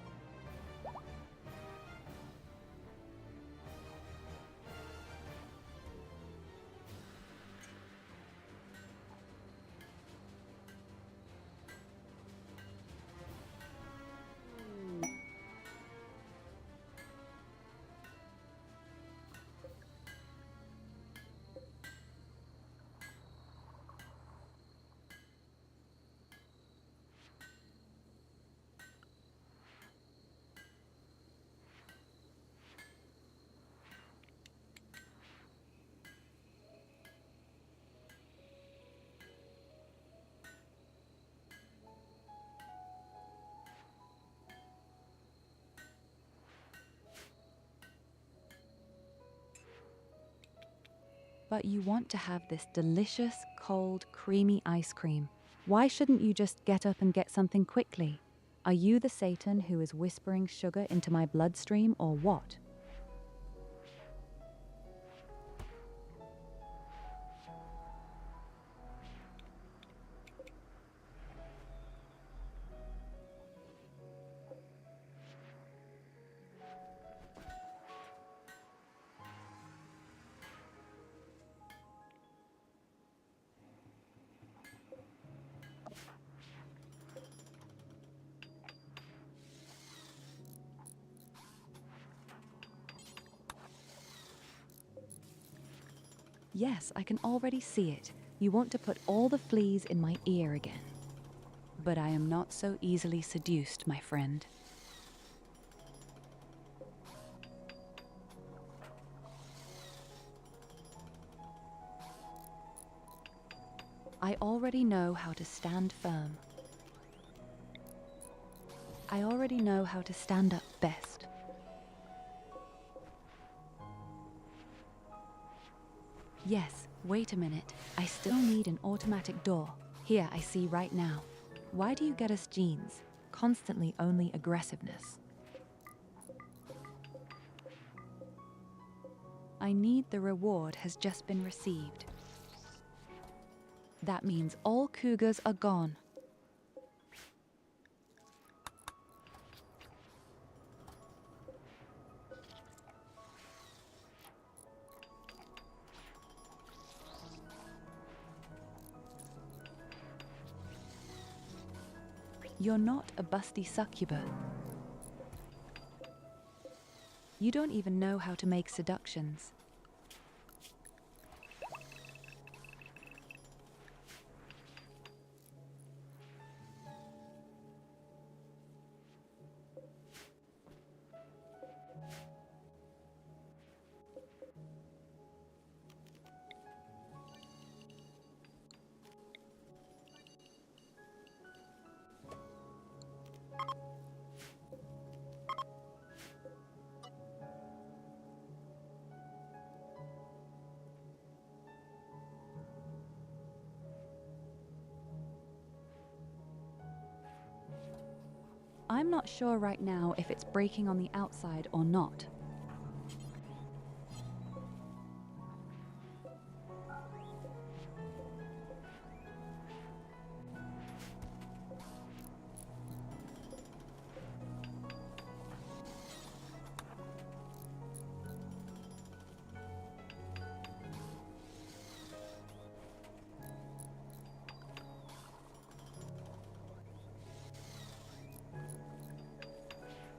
But you want to have this delicious, cold, creamy ice cream. Why shouldn't you just get up and get something quickly? Are you the Satan who is whispering sugar into my bloodstream, or what? Yes, I can already see it. You want to put all the fleas in my ear again. But I am not so easily seduced, my friend. I already know how to stand firm. I already know how to stand up best. Yes, wait a minute. I still need an automatic door. Here, I see right now. Why do you get us genes? Constantly only aggressiveness. I need the reward has just been received. That means all cougars are gone. You're not a busty succubus. You don't even know how to make seductions. I'm not sure right now if it's breaking on the outside or not.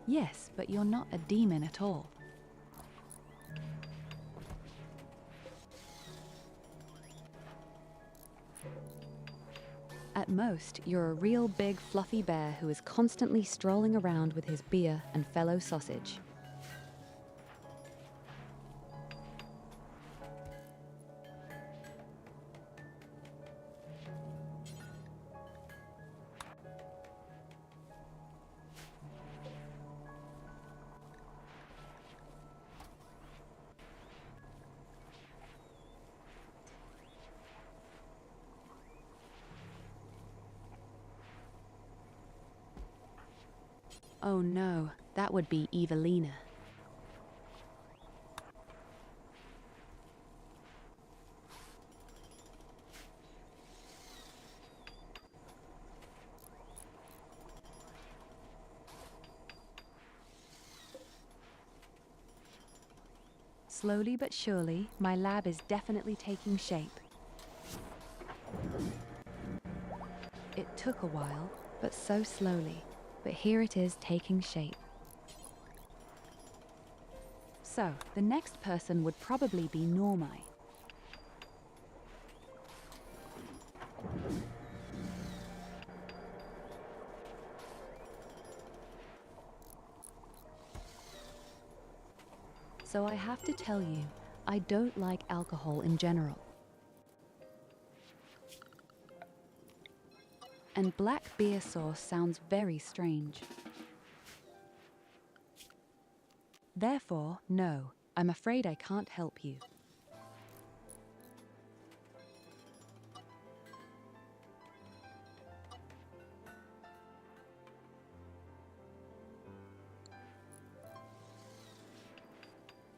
Yes, but you're not a demon at all. At most, you're a real big fluffy bear who is constantly strolling around with his beer and fellow sausage. Oh no, that would be Evelina. Slowly but surely, my lab is definitely taking shape. It took a while, but so slowly. But here it is taking shape. So, the next person would probably be Normai. So I have to tell you, I don't like alcohol in general. And black beer sauce sounds very strange. Therefore, no, I'm afraid I can't help you.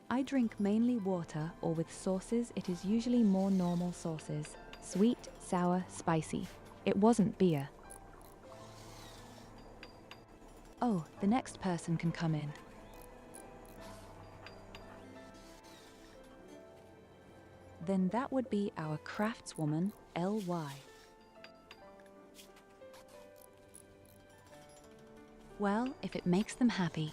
I drink mainly water, or with sauces it is usually more normal sauces. Sweet, sour, spicy. It wasn't beer. Oh, the next person can come in. Then that would be our craftswoman, L.Y. Well, if it makes them happy.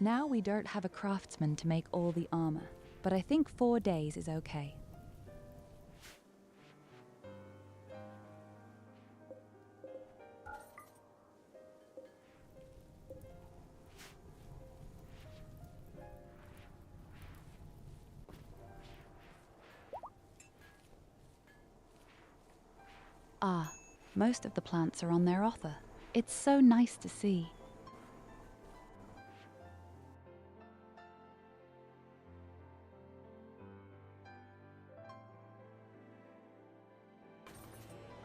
Now we don't have a craftsman to make all the armor, but I think 4 days is okay. Ah, most of the plants are on their offer. It's so nice to see.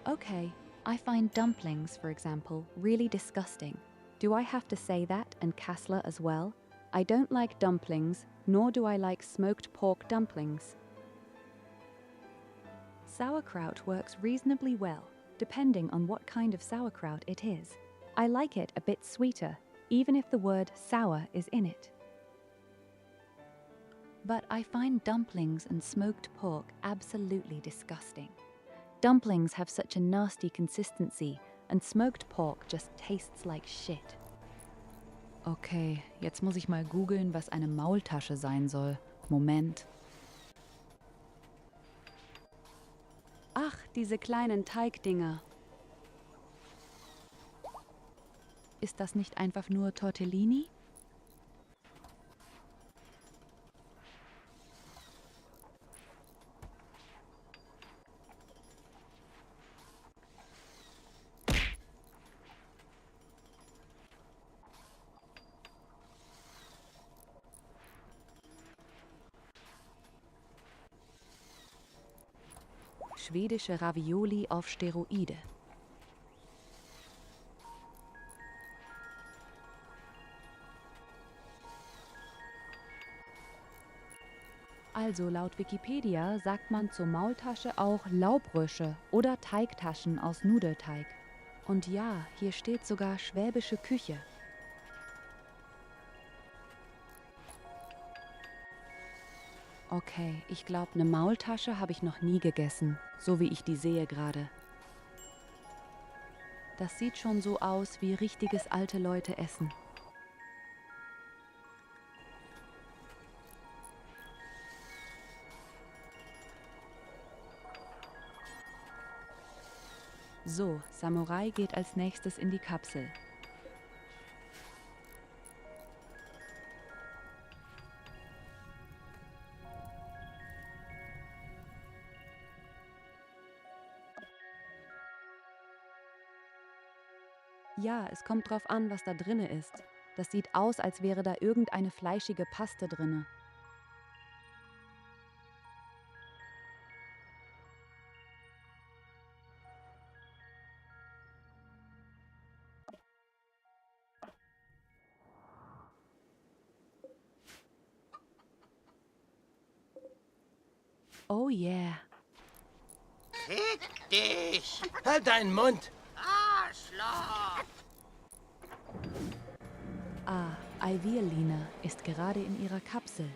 Okay, I find dumplings, for example, really disgusting. Do I have to say that, and Kassler as well? I don't like dumplings, nor do I like smoked pork dumplings. Sauerkraut works reasonably well, depending on what kind of sauerkraut it is. I like it a bit sweeter, even if the word sour is in it. But I find dumplings and smoked pork absolutely disgusting. Dumplings have such a nasty consistency, and smoked pork just tastes like shit. Okay, jetzt muss ich mal googeln, was eine Maultasche sein soll. Moment. Ach, diese kleinen Teigdinger. Ist das nicht einfach nur Tortellini? Schwedische Ravioli auf Steroide. Also laut Wikipedia sagt man zur Maultasche auch Laubrösche oder Teigtaschen aus Nudelteig. Und ja, hier steht sogar schwäbische Küche. Okay, ich glaube, eine Maultasche habe ich noch nie gegessen, so wie ich die sehe gerade. Das sieht schon so aus, wie richtiges alte Leute essen. So, Samurai geht als nächstes in die Kapsel. Ja, es kommt drauf an, was da drinne ist. Das sieht aus, als wäre da irgendeine fleischige Paste drinne. Oh yeah. Fick dich! Halt deinen Mund! Arschloch! Ah, Ivirlina ist gerade in ihrer Kapsel.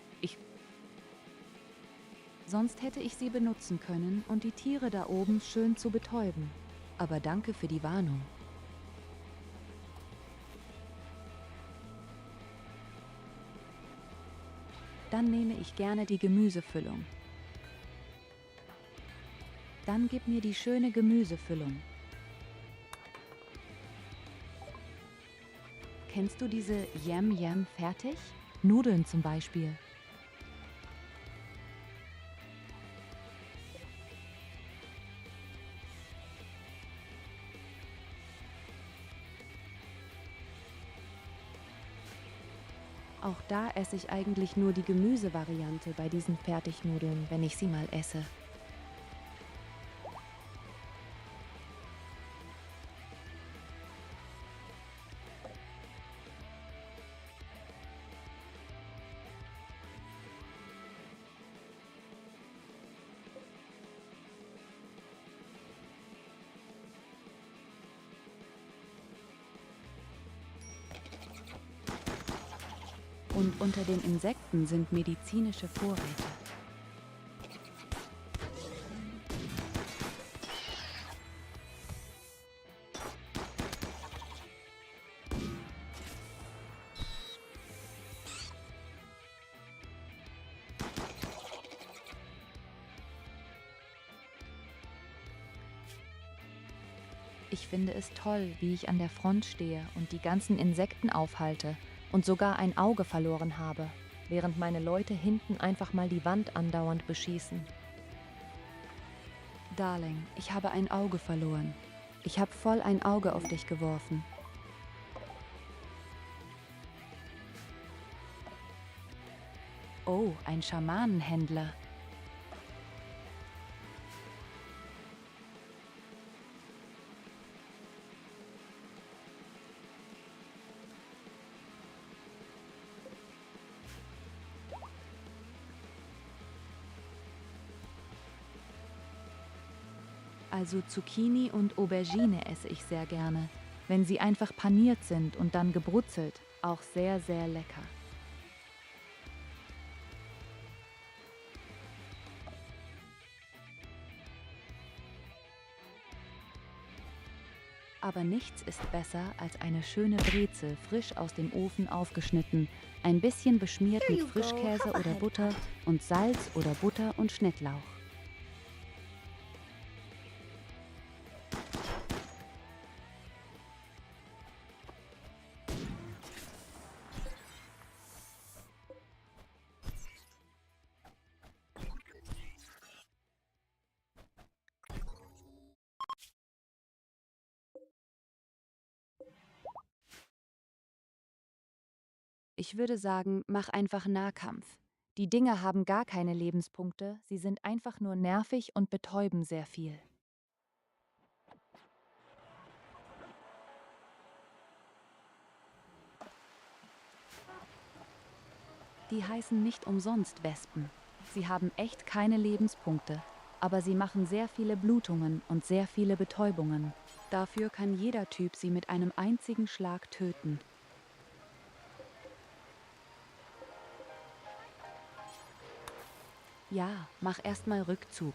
Sonst hätte ich sie benutzen können und die Tiere da oben schön zu betäuben. Aber danke für die Warnung. Dann nehme ich gerne die Gemüsefüllung. Dann gib mir die schöne Gemüsefüllung. Kennst du diese Yam fertig? Nudeln zum Beispiel. Auch da esse ich eigentlich nur die Gemüsevariante bei diesen Fertignudeln, wenn ich sie mal esse. Und unter den Insekten sind medizinische Vorräte. Ich finde es toll, wie ich an der Front stehe und die ganzen Insekten aufhalte und sogar ein Auge verloren habe, während meine Leute hinten einfach mal die Wand andauernd beschießen. Darling, ich habe ein Auge verloren. Ich habe voll ein Auge auf dich geworfen. Oh, ein Schamanenhändler. Also Zucchini und Aubergine esse ich sehr gerne. Wenn sie einfach paniert sind und dann gebrutzelt, auch sehr, sehr lecker. Aber nichts ist besser als eine schöne Brezel, frisch aus dem Ofen aufgeschnitten, ein bisschen beschmiert mit Frischkäse oder Butter und Salz oder Butter und Schnittlauch. Ich würde sagen, mach einfach Nahkampf. Die Dinger haben gar keine Lebenspunkte, sie sind einfach nur nervig und betäuben sehr viel. Die heißen nicht umsonst Wespen. Sie haben echt keine Lebenspunkte, aber sie machen sehr viele Blutungen und sehr viele Betäubungen. Dafür kann jeder Typ sie mit einem einzigen Schlag töten. Ja, mach erstmal Rückzug.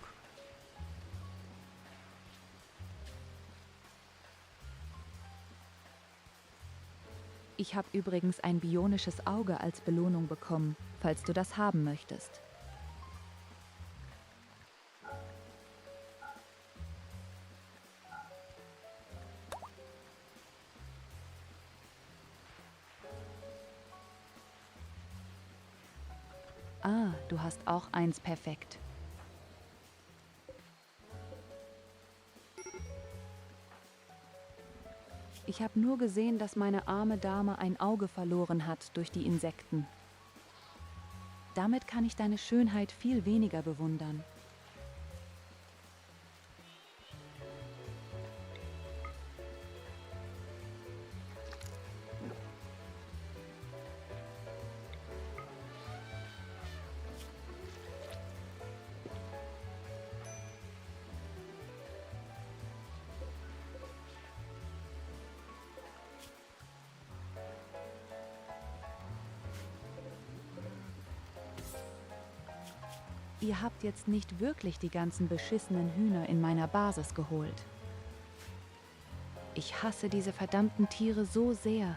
Ich habe übrigens ein bionisches Auge als Belohnung bekommen, falls du das haben möchtest. Ah, du hast auch eins perfekt. Ich habe nur gesehen, dass meine arme Dame ein Auge verloren hat durch die Insekten. Damit kann ich deine Schönheit viel weniger bewundern. Ihr habt jetzt nicht wirklich die ganzen beschissenen Hühner in meiner Basis geholt. Ich hasse diese verdammten Tiere so sehr.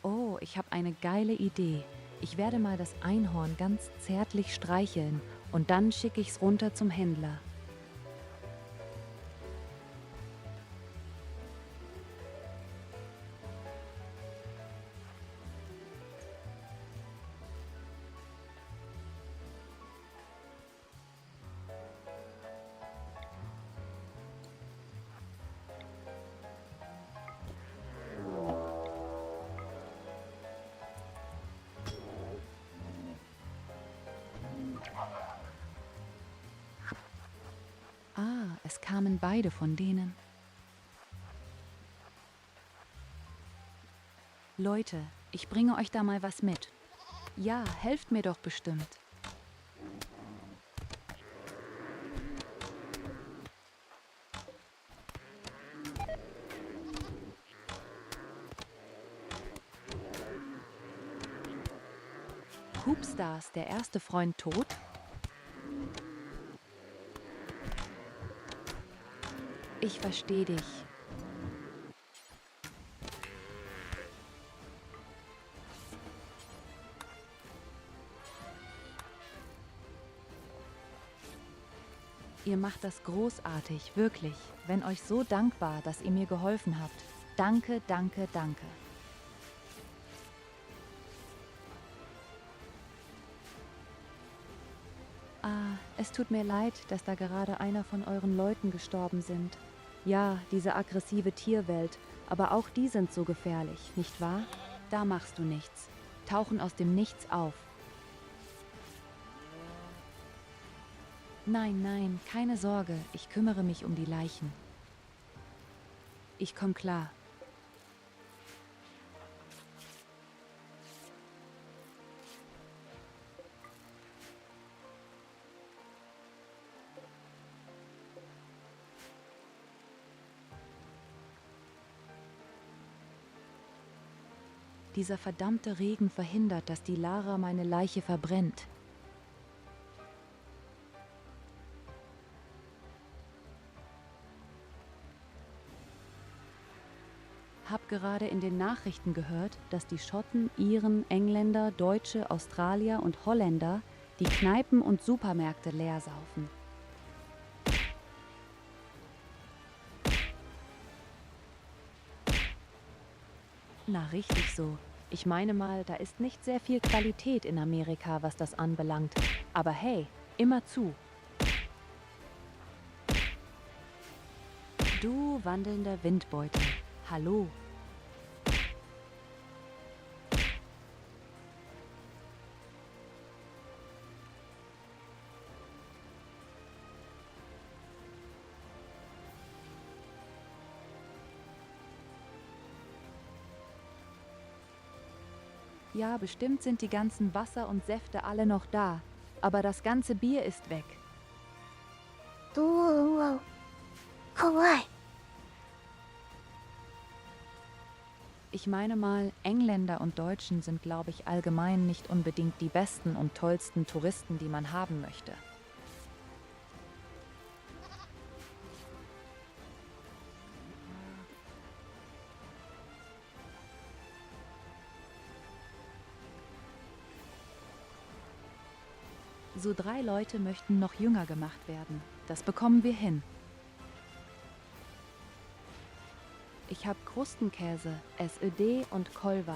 Oh, ich habe eine geile Idee. Ich werde mal das Einhorn ganz zärtlich streicheln und dann schicke ich's runter zum Händler. Ah, es kamen beide von denen. Leute, ich bringe euch da mal was mit. Ja, helft mir doch bestimmt. Hupstars, der erste Freund tot? Ich verstehe dich. Ihr macht das großartig, wirklich. Bin euch so dankbar, dass ihr mir geholfen habt. Danke, danke, danke. Ah, es tut mir leid, dass da gerade einer von euren Leuten gestorben sind. Ja, diese aggressive Tierwelt, aber auch die sind so gefährlich, nicht wahr? Da machst du nichts. Tauchen aus dem Nichts auf. Nein, nein, keine Sorge, ich kümmere mich um die Leichen. Ich komm klar. Dieser verdammte Regen verhindert, dass die Lara meine Leiche verbrennt. Hab gerade in den Nachrichten gehört, dass die Schotten, Iren, Engländer, Deutsche, Australier und Holländer die Kneipen und Supermärkte leer saufen. Na, richtig so. Ich meine mal, da ist nicht sehr viel Qualität in Amerika, was das anbelangt. Aber hey, immer zu. Du wandelnder Windbeutel. Hallo. Ja, bestimmt sind die ganzen Wasser und Säfte alle noch da. Aber das ganze Bier ist weg. 怖い。Ich meine mal, Engländer und Deutschen sind, glaube ich, allgemein nicht unbedingt die besten und tollsten Touristen, die man haben möchte. So 3 Leute möchten noch jünger gemacht werden. Das bekommen wir hin. Ich habe Krustenkäse, SÖD und Kolva.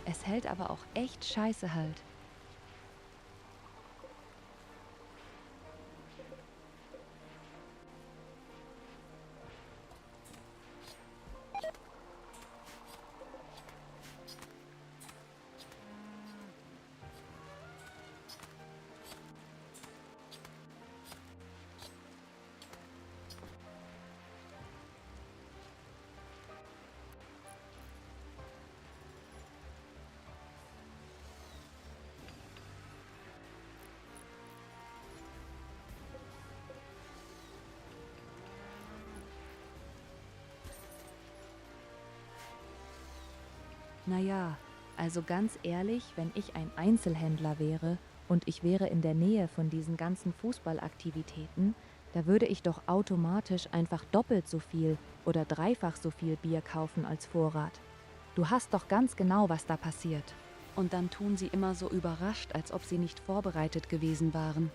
Es hält aber auch echt scheiße halt. Naja, also ganz ehrlich, wenn ich ein Einzelhändler wäre und ich wäre in der Nähe von diesen ganzen Fußballaktivitäten, da würde ich doch automatisch einfach doppelt so viel oder dreifach so viel Bier kaufen als Vorrat. Du hast doch ganz genau, was da passiert. Und dann tun sie immer so überrascht, als ob sie nicht vorbereitet gewesen waren.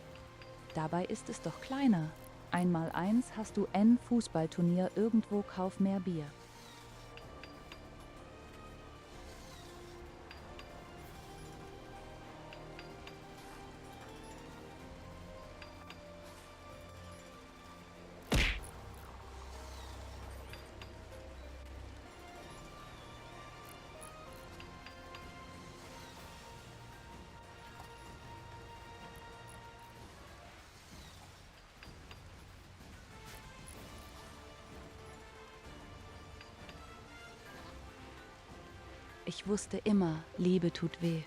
Dabei ist es doch kleiner. 1x1 hast du N Fußballturnier, irgendwo kauf mehr Bier. Ich wusste immer, Liebe tut weh.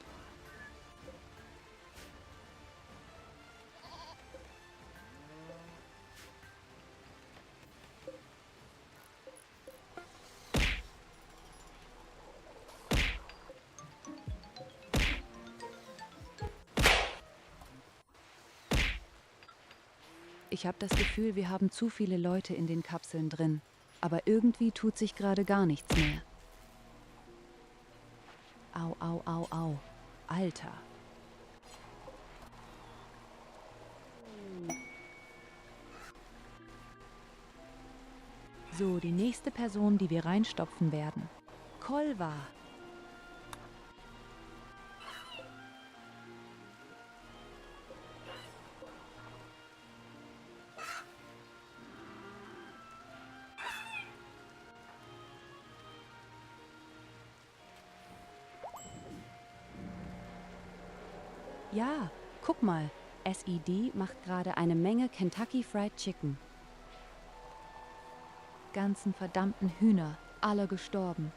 Ich habe das Gefühl, wir haben zu viele Leute in den Kapseln drin. Aber irgendwie tut sich gerade gar nichts mehr. Au, au, au, au. Alter. So, die nächste Person, die wir reinstopfen werden. Kolva. Ja, guck mal, SED macht gerade eine Menge Kentucky Fried Chicken. Ganzen verdammten Hühner, alle gestorben.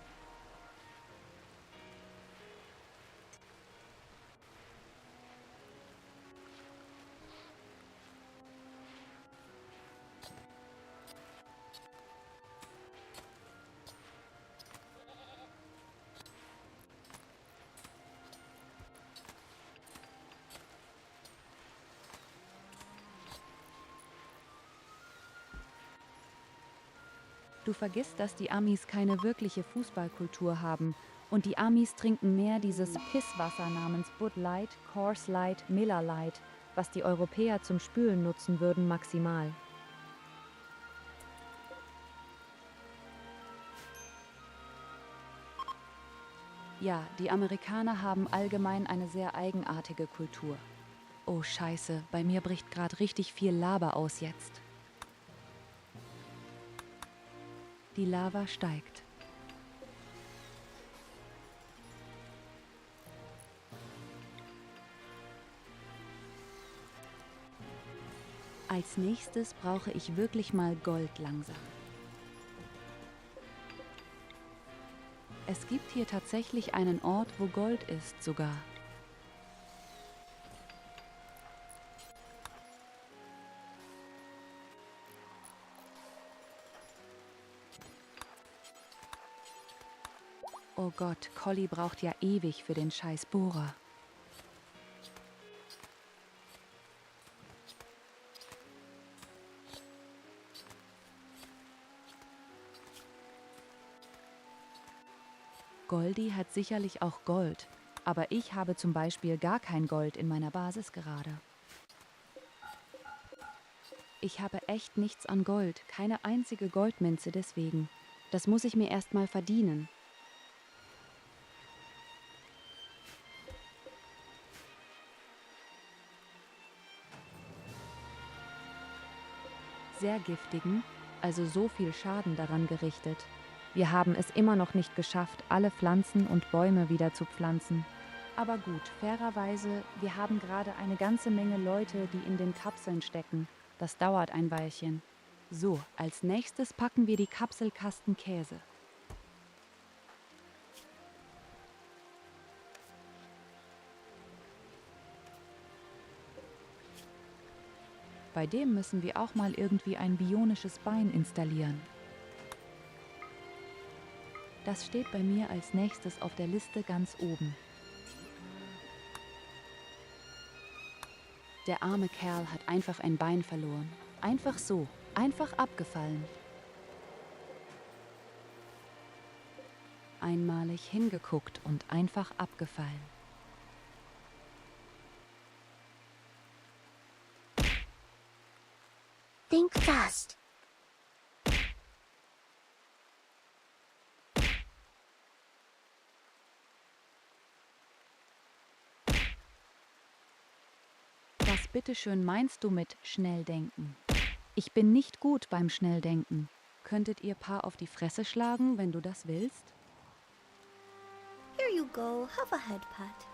Du vergisst, dass die Amis keine wirkliche Fußballkultur haben und die Amis trinken mehr dieses Pisswasser namens Bud Light, Coors Light, Miller Light, was die Europäer zum Spülen nutzen würden maximal. Ja, die Amerikaner haben allgemein eine sehr eigenartige Kultur. Oh Scheiße, bei mir bricht gerade richtig viel Lava aus jetzt. Die Lava steigt. Als nächstes brauche ich wirklich mal Gold langsam. Es gibt hier tatsächlich einen Ort, wo Gold ist sogar. Oh Gott, Collie braucht ja ewig für den scheiß Bohrer. Goldie hat sicherlich auch Gold, aber ich habe zum Beispiel gar kein Gold in meiner Basis gerade. Ich habe echt nichts an Gold, keine einzige Goldmünze deswegen. Das muss ich mir erst mal verdienen. Sehr giftigen, also so viel Schaden daran gerichtet. Wir haben es immer noch nicht geschafft, alle Pflanzen und Bäume wieder zu pflanzen. Aber gut, fairerweise, wir haben gerade eine ganze Menge Leute, die in den Kapseln stecken. Das dauert ein Weilchen. So, als nächstes packen wir die Kapselkasten Käse. Bei dem müssen wir auch mal irgendwie ein bionisches Bein installieren. Das steht bei mir als nächstes auf der Liste ganz oben. Der arme Kerl hat einfach ein Bein verloren. Einfach so, einfach abgefallen. Einmalig hingeguckt und einfach abgefallen. Think fast. Was bitteschön meinst du mit Schnelldenken? Ich bin nicht gut beim Schnelldenken. Könntet ihr Paar auf die Fresse schlagen, wenn du das willst? Here you go, have a head pat.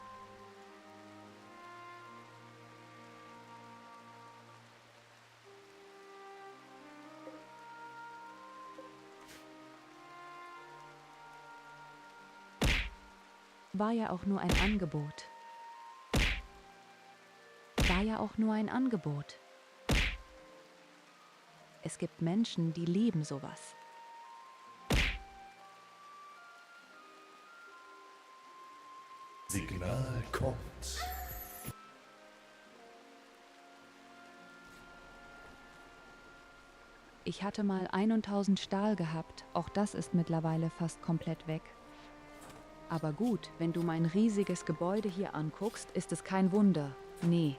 War ja auch nur ein Angebot. War ja auch nur ein Angebot. Es gibt Menschen, die lieben sowas. Signal kommt. Ich hatte mal 1000 Stahl gehabt, auch das ist mittlerweile fast komplett weg. Aber gut, wenn du mein riesiges Gebäude hier anguckst, ist es kein Wunder. Nee.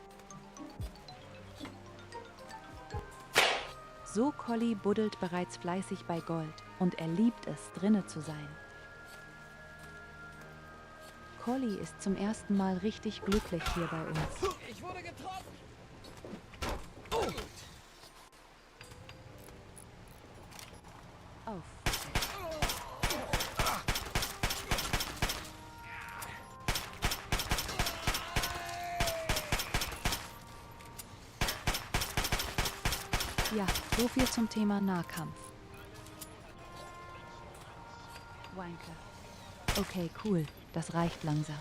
So Collie buddelt bereits fleißig bei Gold und er liebt es, drinne zu sein. Collie ist zum ersten Mal richtig glücklich hier bei uns. Ich wurde getroffen! Auf. Ja, so viel zum Thema Nahkampf. Wanker. Okay, cool. Das reicht langsam.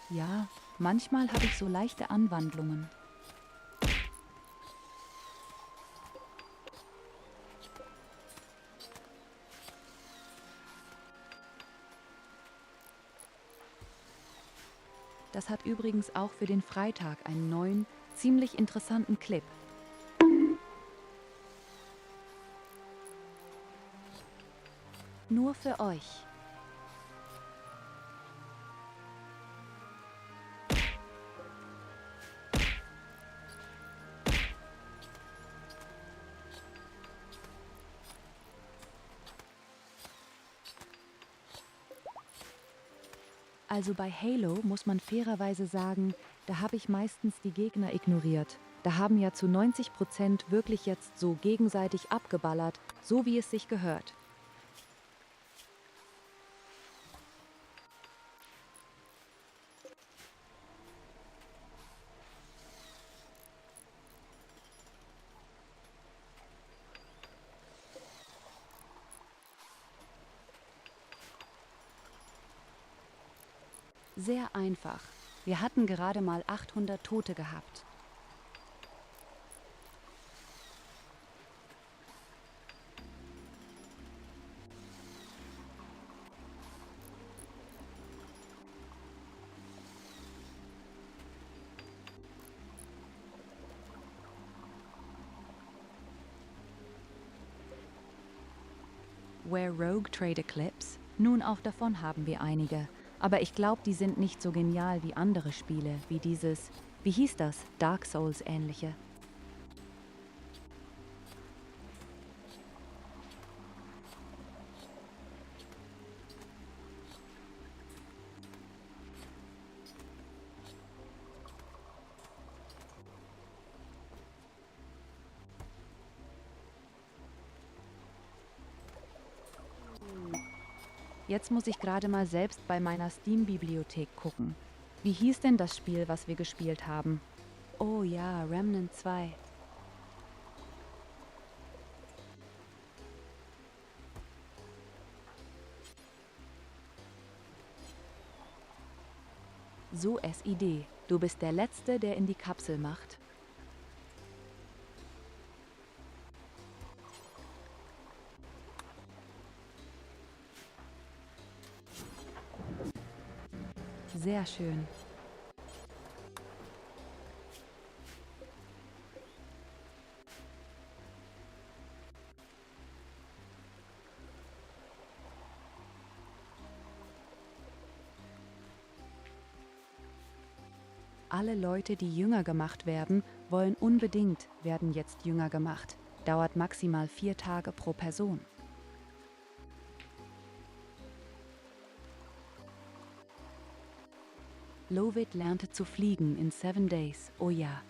Ja, manchmal habe ich so leichte Anwandlungen. Das hat übrigens auch für den Freitag einen neuen, ziemlich interessanten Clip. Nur für euch. Also bei Halo muss man fairerweise sagen, da habe ich meistens die Gegner ignoriert. Da haben ja zu 90% wirklich jetzt so gegenseitig abgeballert, so wie es sich gehört. Sehr einfach. Wir hatten gerade mal 800 Tote gehabt. Where Rogue Trader Clips? Nun, auch davon haben wir einige. Aber ich glaube, die sind nicht so genial wie andere Spiele, wie dieses, wie hieß das, Dark Souls ähnliche. Jetzt muss ich gerade mal selbst bei meiner Steam-Bibliothek gucken. Wie hieß denn das Spiel, was wir gespielt haben? Oh ja, Remnant 2. So SID, du bist der Letzte, der in die Kapsel macht. Sehr schön. Alle Leute, die jünger gemacht werden werden jetzt jünger gemacht. Dauert maximal 4 Tage pro Person. Lovid lernte zu fliegen in 7 Days, oh ja.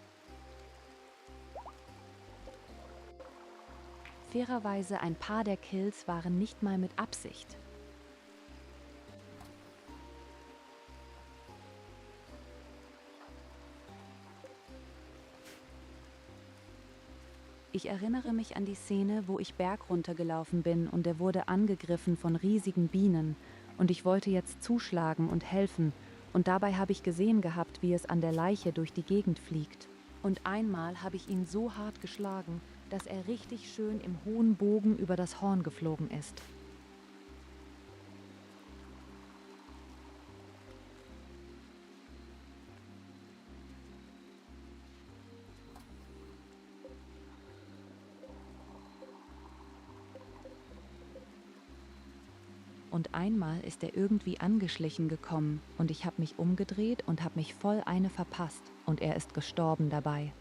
Fairerweise, ein paar der Kills waren nicht mal mit Absicht. Ich erinnere mich an die Szene, wo ich Berg runtergelaufen bin und er wurde angegriffen von riesigen Bienen und ich wollte jetzt zuschlagen und helfen und dabei habe ich gesehen gehabt, wie es an der Leiche durch die Gegend fliegt. Und einmal habe ich ihn so hart geschlagen, dass er richtig schön im hohen Bogen über das Horn geflogen ist. Und einmal ist er irgendwie angeschlichen gekommen und ich habe mich umgedreht und habe mich voll eine verpasst und er ist gestorben dabei.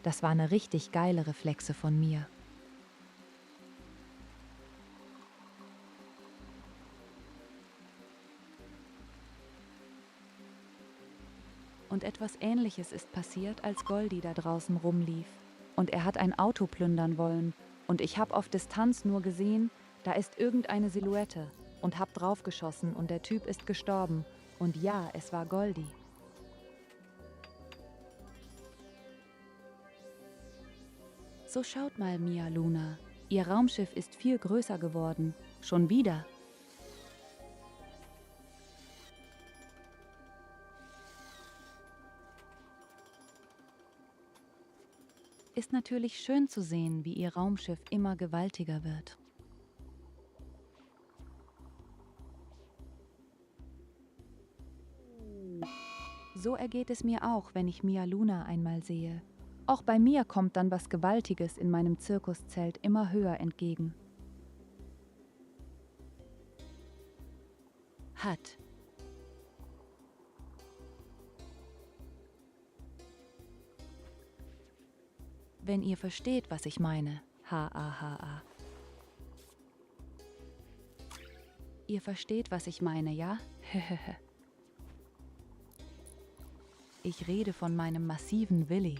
Das war eine richtig geile Reflexe von mir. Und etwas Ähnliches ist passiert, als Goldie da draußen rumlief. Und er hat ein Auto plündern wollen und ich habe auf Distanz nur gesehen, da ist irgendeine Silhouette. Und hab draufgeschossen und der Typ ist gestorben. Und ja, es war Goldie. So schaut mal, Mia Luna. Ihr Raumschiff ist viel größer geworden. Schon wieder. Ist natürlich schön zu sehen, wie ihr Raumschiff immer gewaltiger wird. So ergeht es mir auch, wenn ich Mia Luna einmal sehe. Auch bei mir kommt dann was Gewaltiges in meinem Zirkuszelt immer höher entgegen. Hat. Wenn ihr versteht, was ich meine. H-A-H-A. Ihr versteht, was ich meine, ja? Ich rede von meinem massiven Willi.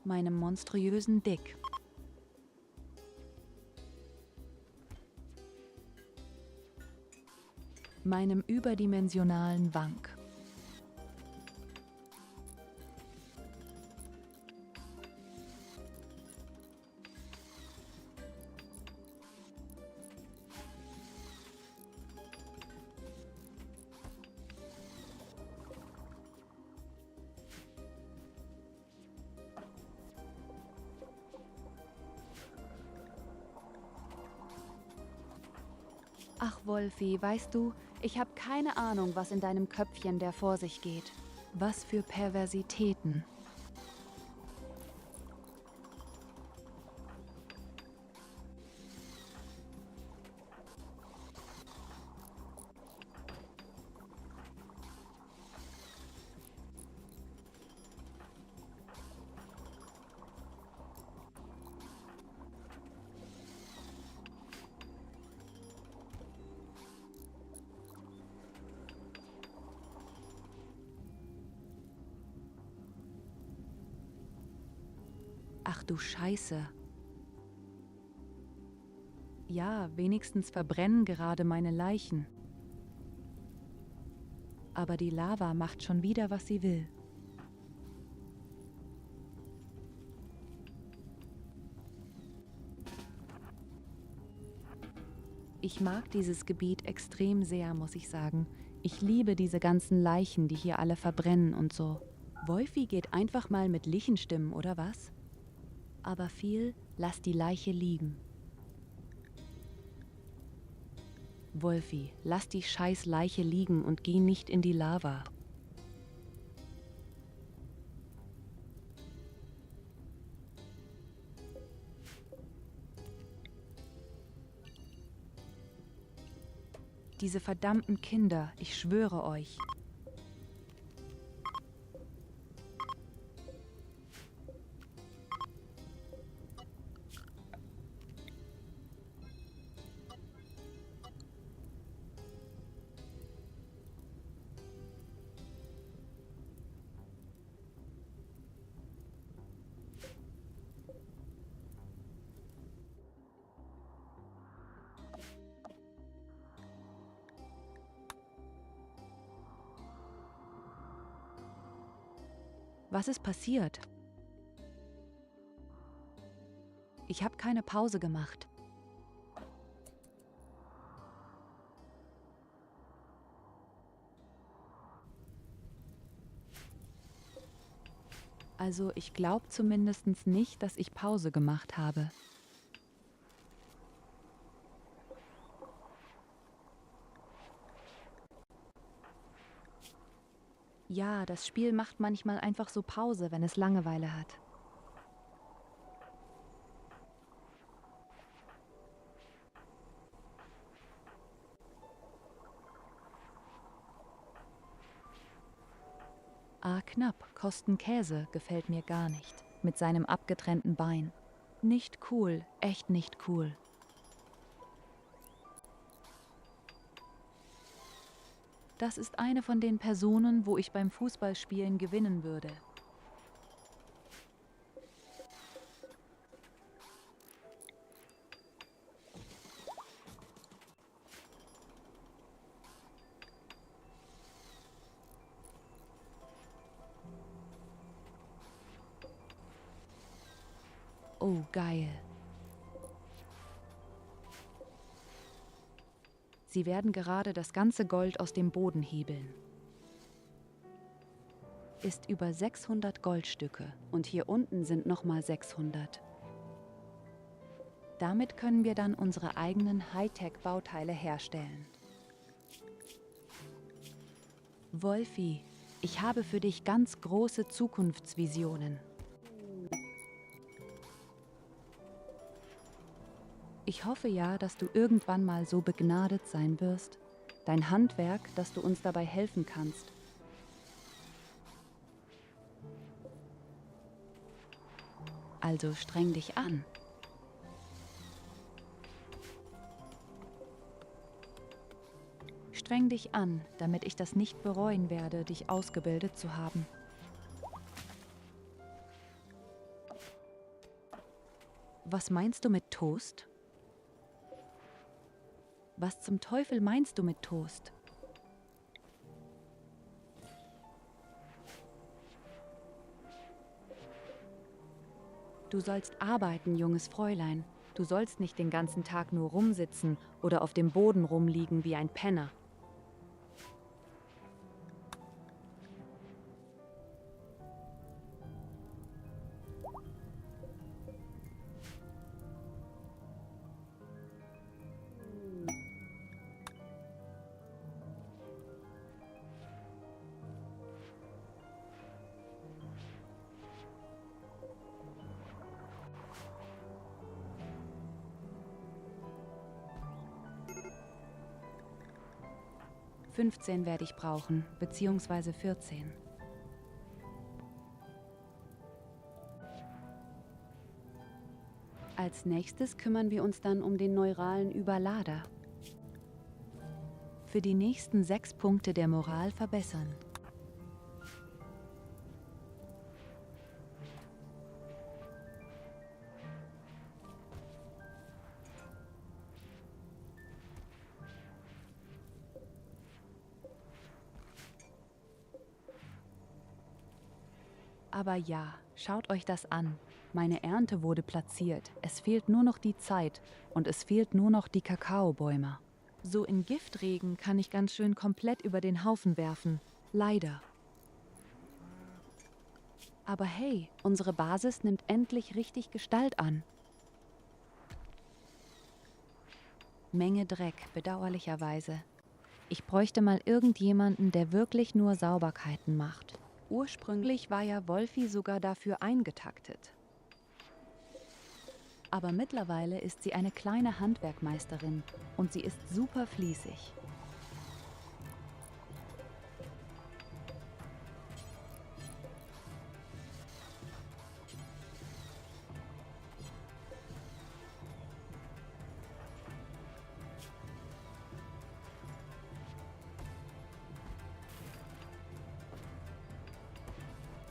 Meinem monströsen Dick. Meinem überdimensionalen Wank. Ach Wolfi, weißt du, ich habe keine Ahnung, was in deinem Köpfchen der vor sich geht. Was für Perversitäten. Ach du Scheiße. Ja, wenigstens verbrennen gerade meine Leichen. Aber die Lava macht schon wieder, was sie will. Ich mag dieses Gebiet extrem sehr, muss ich sagen. Ich liebe diese ganzen Leichen, die hier alle verbrennen und so. Wolfi geht einfach mal mit Lichenstimmen, oder was? Aber viel, lass die Leiche liegen. Wolfi, lass die scheiß Leiche liegen und geh nicht in die Lava. Diese verdammten Kinder, ich schwöre euch. Was ist passiert? Ich habe keine Pause gemacht. Also ich glaube zumindest nicht, dass ich Pause gemacht habe. Ja, das Spiel macht manchmal einfach so Pause, wenn es Langeweile hat. Ah, knapp, Kosten Käse gefällt mir gar nicht. Mit seinem abgetrennten Bein. Nicht cool, echt nicht cool. Das ist eine von den Personen, wo ich beim Fußballspielen gewinnen würde. Oh, geil. Sie werden gerade das ganze Gold aus dem Boden hebeln. Ist über 600 Goldstücke und hier unten sind nochmal 600. Damit können wir dann unsere eigenen Hightech-Bauteile herstellen. Wolfi, ich habe für dich ganz große Zukunftsvisionen. Ich hoffe ja, dass du irgendwann mal so begnadet sein wirst, dein Handwerk, dass du uns dabei helfen kannst. Also streng dich an. Streng dich an, damit ich das nicht bereuen werde, dich ausgebildet zu haben. Was meinst du mit Toast? Was zum Teufel meinst du mit Toast? Du sollst arbeiten, junges Fräulein. Du sollst nicht den ganzen Tag nur rumsitzen oder auf dem Boden rumliegen wie ein Penner. $15 werde ich brauchen, beziehungsweise 14. Als nächstes kümmern wir uns dann um den neuralen Überlader. Für die nächsten 6 Punkte der Moral verbessern. Aber ja, schaut euch das an. Meine Ernte wurde platziert. Es fehlt nur noch die Zeit und es fehlt nur noch die Kakaobäume. So in Giftregen kann ich ganz schön komplett über den Haufen werfen. Leider. Aber hey, unsere Basis nimmt endlich richtig Gestalt an. Menge Dreck, bedauerlicherweise. Ich bräuchte mal irgendjemanden, der wirklich nur Sauberkeiten macht. Ursprünglich war ja Wolfi sogar dafür eingetaktet. Aber mittlerweile ist sie eine kleine Handwerkmeisterin und sie ist super fließig.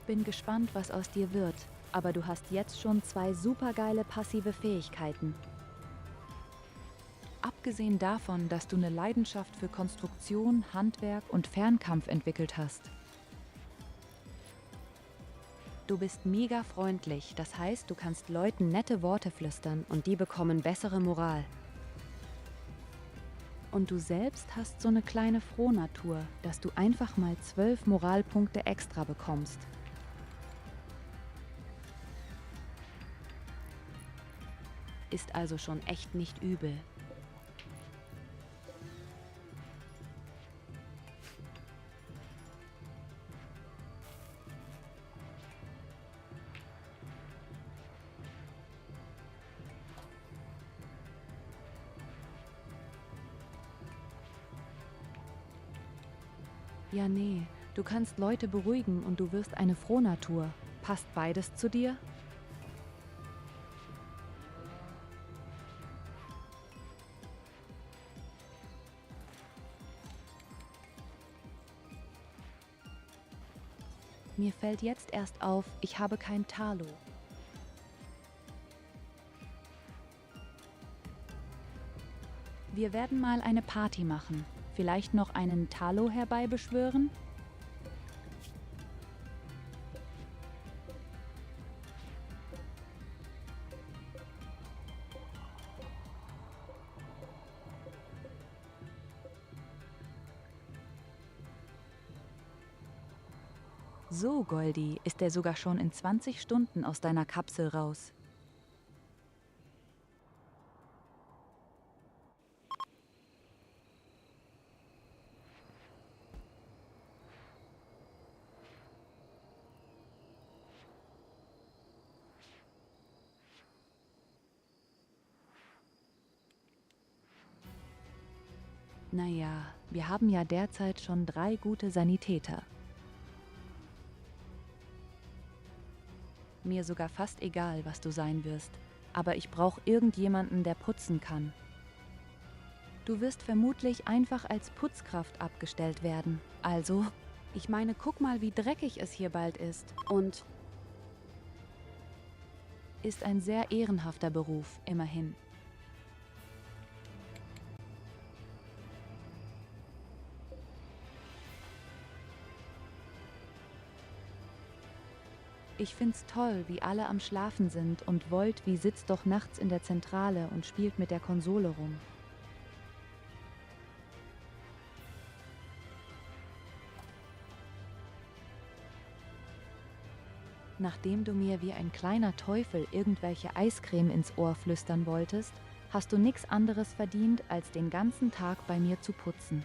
Bin gespannt, was aus dir wird, aber du hast jetzt schon 2 supergeile passive Fähigkeiten. Abgesehen davon, dass du eine Leidenschaft für Konstruktion, Handwerk und Fernkampf entwickelt hast. Du bist mega freundlich, das heißt, du kannst Leuten nette Worte flüstern und die bekommen bessere Moral. Und du selbst hast so eine kleine Frohnatur, dass du einfach mal 12 Moralpunkte extra bekommst. Ist also schon echt nicht übel. Ja, nee, du kannst Leute beruhigen und du wirst eine Frohnatur. Passt beides zu dir? Mir fällt jetzt erst auf, ich habe kein Talo. Wir werden mal eine Party machen. Vielleicht noch einen Talo herbeibeschwören? So, Goldi, ist er sogar schon in 20 Stunden aus deiner Kapsel raus. Naja, wir haben ja derzeit schon 3 gute Sanitäter. Mir sogar fast egal, was du sein wirst, aber ich brauche irgendjemanden, der putzen kann. Du wirst vermutlich einfach als Putzkraft abgestellt werden. Also, ich meine, guck mal, wie dreckig es hier bald ist. Und ist ein sehr ehrenhafter Beruf, immerhin. Ich find's toll, wie alle am Schlafen sind und VoD sitzt doch nachts in der Zentrale und spielt mit der Konsole rum. Nachdem du mir wie ein kleiner Teufel irgendwelche Eiscreme ins Ohr flüstern wolltest, hast du nichts anderes verdient, als den ganzen Tag bei mir zu putzen.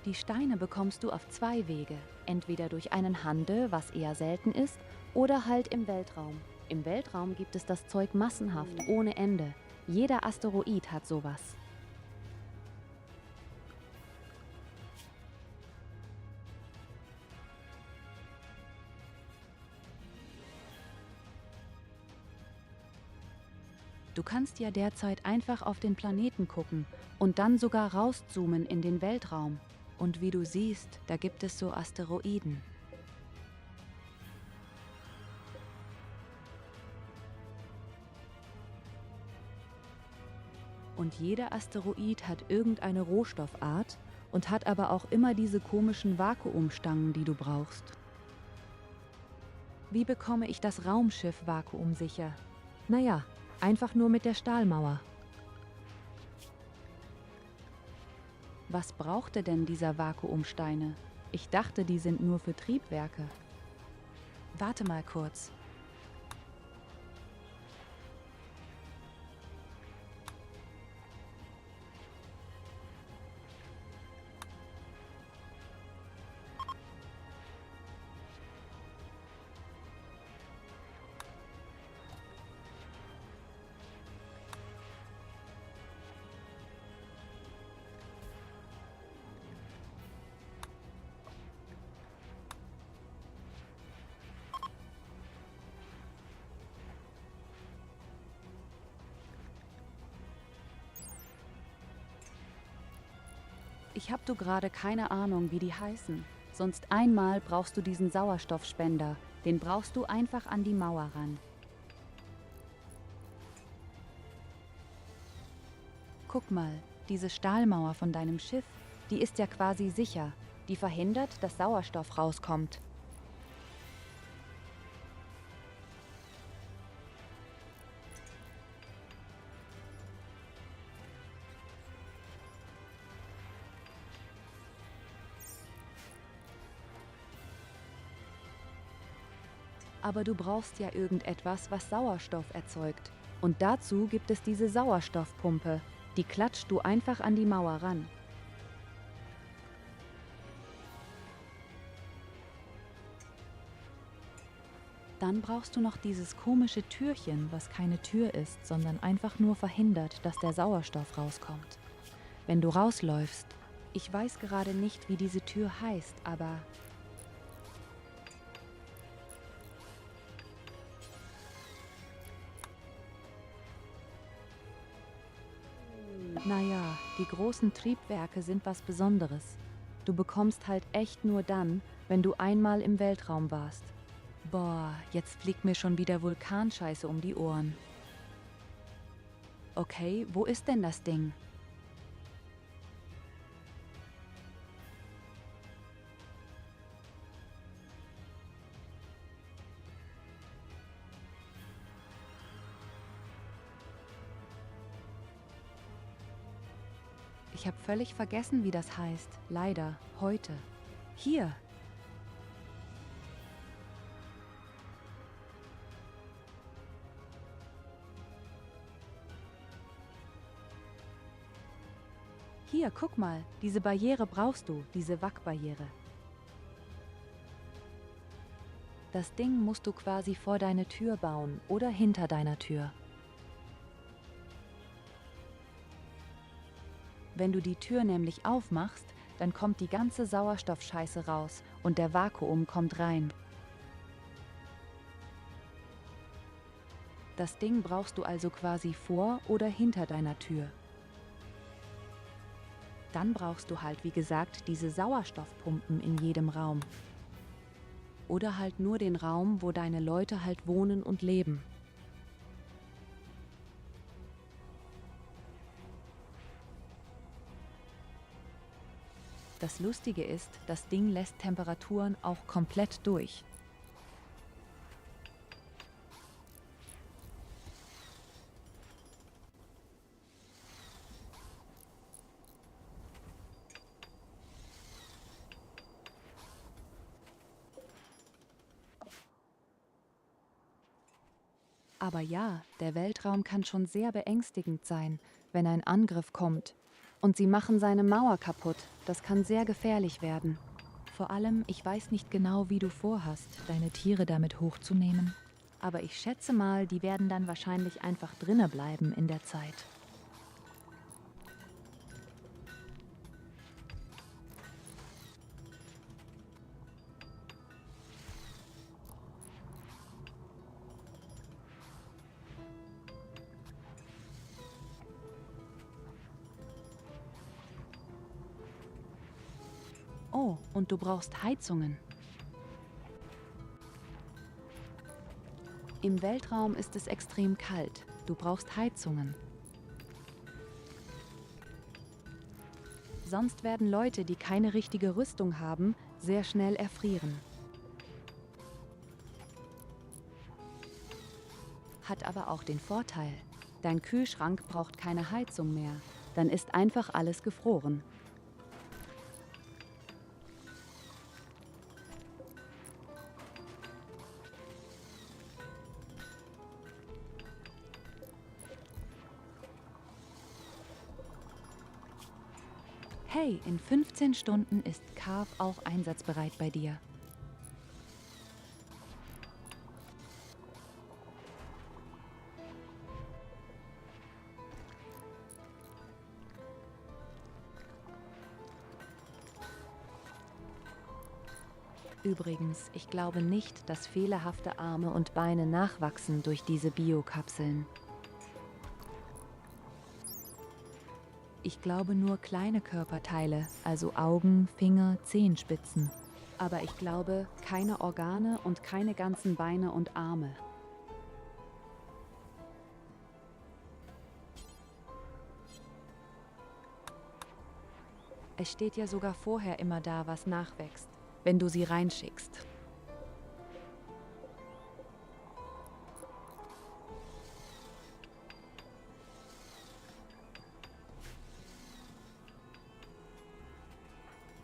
Die Steine bekommst du auf 2 Wege, entweder durch einen Handel, was eher selten ist, oder halt im Weltraum. Im Weltraum gibt es das Zeug massenhaft, ohne Ende. Jeder Asteroid hat sowas. Du kannst ja derzeit einfach auf den Planeten gucken und dann sogar rauszoomen in den Weltraum. Und wie du siehst, da gibt es so Asteroiden. Und jeder Asteroid hat irgendeine Rohstoffart und hat aber auch immer diese komischen Vakuumstangen, die du brauchst. Wie bekomme ich das Raumschiff vakuumsicher? Naja, einfach nur mit der Stahlmauer. Was brauchte denn dieser Vakuumsteine? Ich dachte, die sind nur für Triebwerke. Warte mal kurz. Ich habe gerade keine Ahnung, wie die heißen. Sonst einmal brauchst du diesen Sauerstoffspender. Den brauchst du einfach an die Mauer ran. Guck mal, diese Stahlmauer von deinem Schiff, die ist ja quasi sicher. Die verhindert, dass Sauerstoff rauskommt. Aber du brauchst ja irgendetwas, was Sauerstoff erzeugt. Und dazu gibt es diese Sauerstoffpumpe. Die klatscht du einfach an die Mauer ran. Dann brauchst du noch dieses komische Türchen, was keine Tür ist, sondern einfach nur verhindert, dass der Sauerstoff rauskommt. Wenn du rausläufst, ich weiß gerade nicht, wie diese Tür heißt, aber... Naja, die großen Triebwerke sind was Besonderes. Du bekommst halt echt nur dann, wenn du einmal im Weltraum warst. Boah, jetzt fliegt mir schon wieder Vulkanscheiße um die Ohren. Okay, wo ist denn das Ding? Ich habe völlig vergessen, wie das heißt. Leider, heute. Hier. Hier, guck mal. Diese Barriere brauchst du, diese Wack-Barriere. Das Ding musst du quasi vor deine Tür bauen oder hinter deiner Tür. Wenn du die Tür nämlich aufmachst, dann kommt die ganze Sauerstoffscheiße raus und der Vakuum kommt rein. Das Ding brauchst du also quasi vor oder hinter deiner Tür. Dann brauchst du halt, wie gesagt, diese Sauerstoffpumpen in jedem Raum. Oder halt nur den Raum, wo deine Leute halt wohnen und leben. Das Lustige ist, das Ding lässt Temperaturen auch komplett durch. Aber ja, der Weltraum kann schon sehr beängstigend sein, wenn ein Angriff kommt. Und sie machen seine Mauer kaputt. Das kann sehr gefährlich werden. Vor allem, ich weiß nicht genau, wie du vorhast, deine Tiere damit hochzunehmen. Aber ich schätze mal, die werden dann wahrscheinlich einfach drinne bleiben in der Zeit. Oh, und du brauchst Heizungen. Im Weltraum ist es extrem kalt. Du brauchst Heizungen. Sonst werden Leute, die keine richtige Rüstung haben, sehr schnell erfrieren. Hat aber auch den Vorteil: Dein Kühlschrank braucht keine Heizung mehr. Dann ist einfach alles gefroren. Hey, in 15 Stunden ist Carve auch einsatzbereit bei dir. Übrigens, ich glaube nicht, dass fehlerhafte Arme und Beine nachwachsen durch diese Biokapseln. Ich glaube nur kleine Körperteile, also Augen, Finger, Zehenspitzen. Aber ich glaube keine Organe und keine ganzen Beine und Arme. Es steht ja sogar vorher immer da, was nachwächst, wenn du sie reinschickst.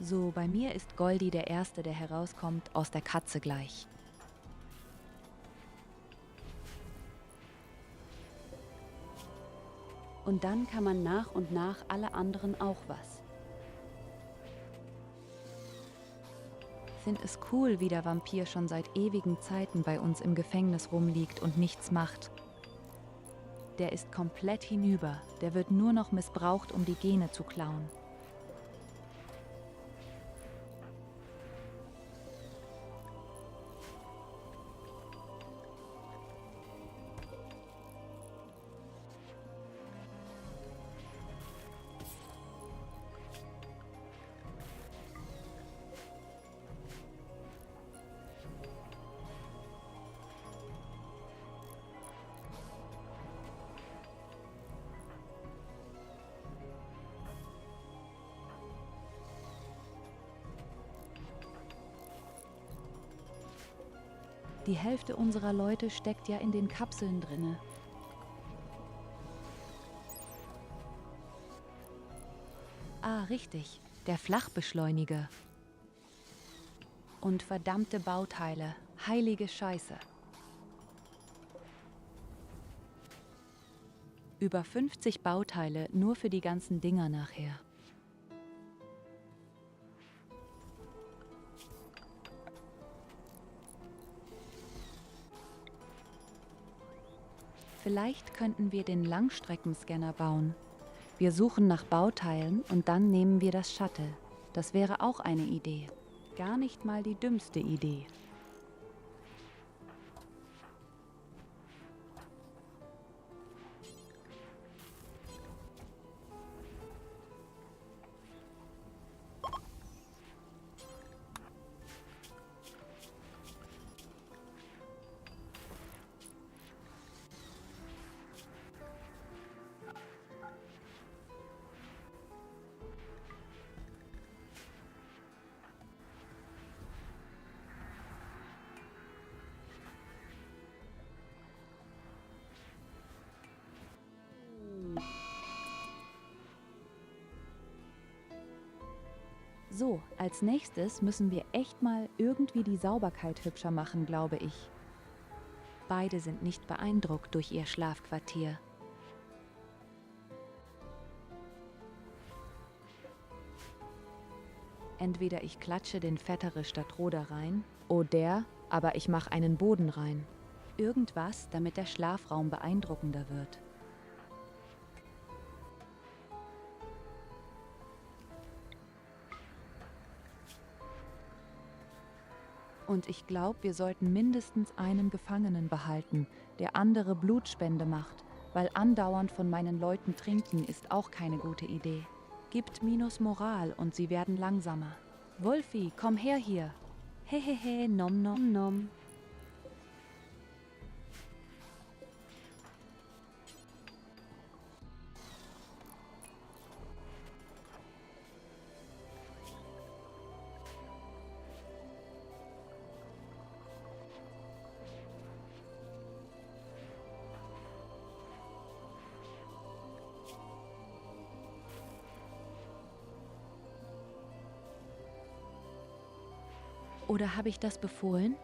So, bei mir ist Goldie der Erste, der herauskommt, aus der Katze gleich. Und dann kann man nach und nach alle anderen auch was. Find es cool, wie der Vampir schon seit ewigen Zeiten bei uns im Gefängnis rumliegt und nichts macht. Der ist komplett hinüber, der wird nur noch missbraucht, um die Gene zu klauen. Die Hälfte unserer Leute steckt ja in den Kapseln drinne. Ah, richtig, der Flachbeschleuniger. Und verdammte Bauteile, heilige Scheiße. Über 50 Bauteile nur für die ganzen Dinger nachher. Vielleicht könnten wir den Langstreckenscanner bauen. Wir suchen nach Bauteilen und dann nehmen wir das Shuttle. Das wäre auch eine Idee. Gar nicht mal die dümmste Idee. So, als nächstes müssen wir echt mal irgendwie die Sauberkeit hübscher machen, glaube ich. Beide sind nicht beeindruckt durch ihr Schlafquartier. Entweder ich klatsche den fettere Stadtroder rein, aber ich mache einen Boden rein. Irgendwas, damit der Schlafraum beeindruckender wird. Und ich glaube, wir sollten mindestens einen Gefangenen behalten, der andere Blutspende macht, weil andauernd von meinen Leuten trinken ist auch keine gute Idee. Gibt minus Moral und sie werden langsamer. Wolfi, komm her hier. Hehehe, nom nom nom. Oder habe ich das befohlen?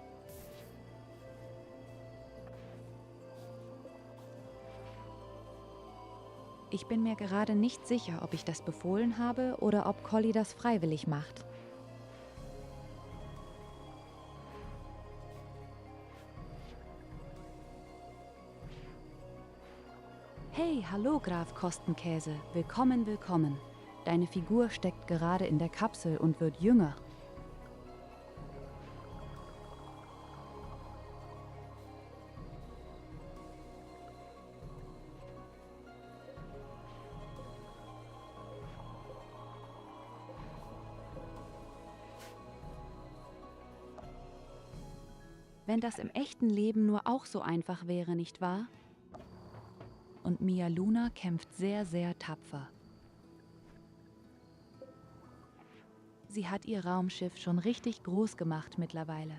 Ich bin mir gerade nicht sicher, ob ich das befohlen habe oder ob Collie das freiwillig macht. Hey, hallo Graf Kostenkäse, willkommen, willkommen. Deine Figur steckt gerade in der Kapsel und wird jünger. Wenn das im echten Leben nur auch so einfach wäre, nicht wahr? Und Mia Luna kämpft sehr, sehr tapfer. Sie hat ihr Raumschiff schon richtig groß gemacht mittlerweile.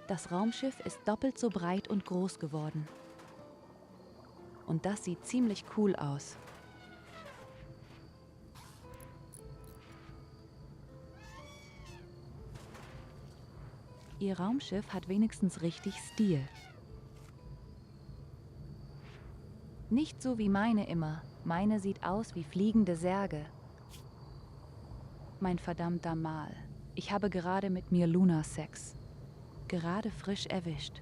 Das Raumschiff ist doppelt so breit und groß geworden. Und das sieht ziemlich cool aus. Ihr Raumschiff hat wenigstens richtig Stil. Nicht so wie meine immer. Meine sieht aus wie fliegende Särge. Mein verdammter Mal. Ich habe gerade mit mir Luna Sex. Gerade frisch erwischt.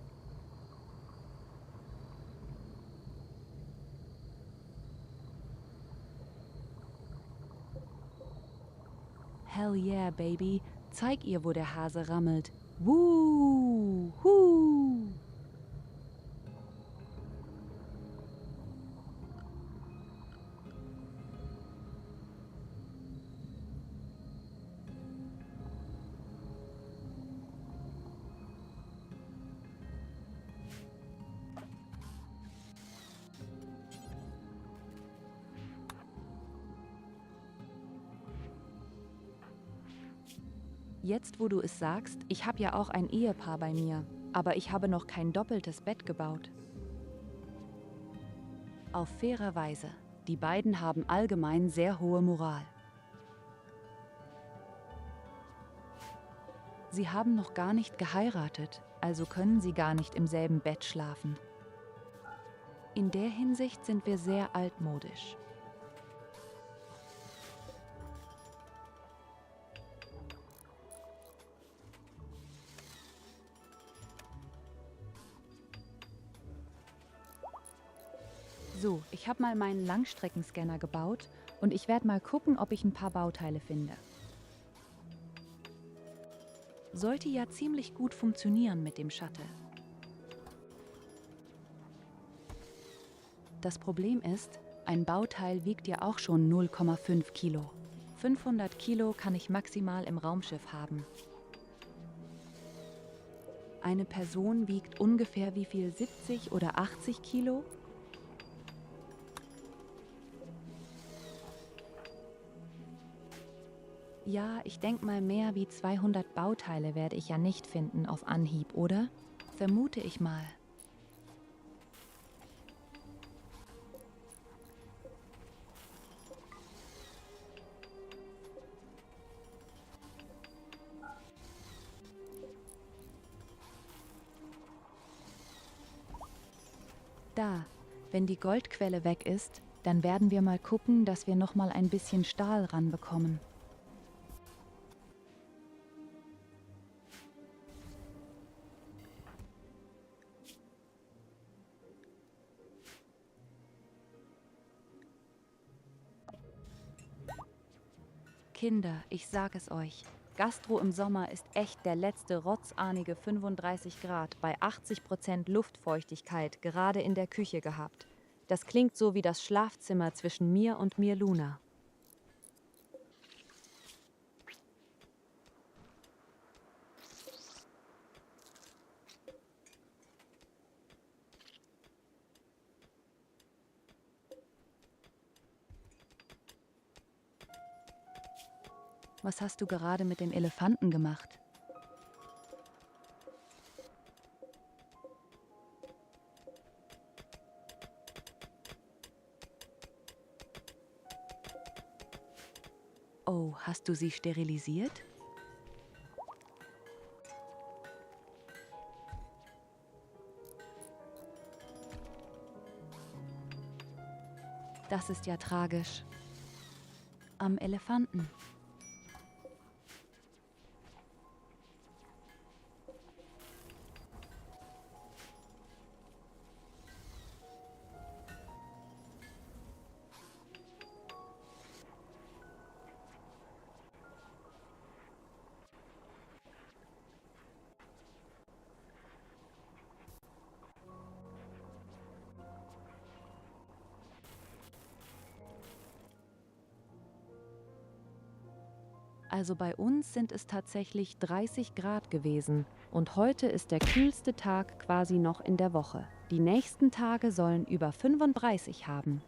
Hell yeah, Baby. Zeig ihr, wo der Hase rammelt. Wuhu! Hu! Jetzt, wo du es sagst, ich habe ja auch ein Ehepaar bei mir, aber ich habe noch kein doppeltes Bett gebaut. Auf faire Weise. Die beiden haben allgemein sehr hohe Moral. Sie haben noch gar nicht geheiratet, also können sie gar nicht im selben Bett schlafen. In der Hinsicht sind wir sehr altmodisch. So, ich habe mal meinen Langstreckenscanner gebaut und ich werde mal gucken, ob ich ein paar Bauteile finde. Sollte ja ziemlich gut funktionieren mit dem Shuttle. Das Problem ist, ein Bauteil wiegt ja auch schon 0,5 Kilo. 500 Kilo kann ich maximal im Raumschiff haben. Eine Person wiegt ungefähr wie viel? 70 oder 80 Kilo? Ja, ich denke mal, mehr wie 200 Bauteile werde ich ja nicht finden auf Anhieb, oder? Vermute ich mal. Da, wenn die Goldquelle weg ist, dann werden wir mal gucken, dass wir noch mal ein bisschen Stahl ranbekommen. Kinder, ich sag es euch, Gastro im Sommer ist echt der letzte rotzahnige 35 Grad bei 80% Luftfeuchtigkeit gerade in der Küche gehabt. Das klingt so wie das Schlafzimmer zwischen mir und mir Luna. Was hast du gerade mit dem Elefanten gemacht? Oh, hast du sie sterilisiert? Das ist ja tragisch. Am Elefanten. Also bei uns sind es tatsächlich 30 Grad gewesen und heute ist der kühlste Tag quasi noch in der Woche. Die nächsten Tage sollen über 35 haben.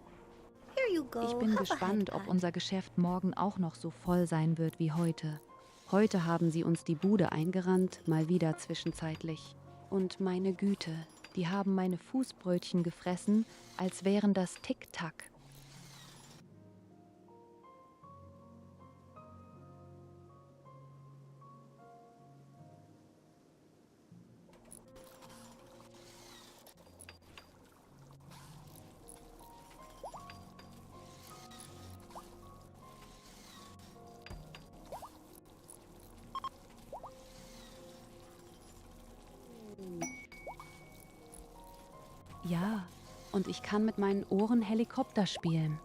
Here you go. Ich bin Have a gespannt, ob headpad. unser Geschäft morgen auch noch so voll sein wird wie heute. Heute haben sie uns die Bude eingerannt, mal wieder zwischenzeitlich. Und meine Güte, die haben meine Fußbrötchen gefressen, als wären das Tic-Tac. Ja, und ich kann mit meinen Ohren Helikopter spielen.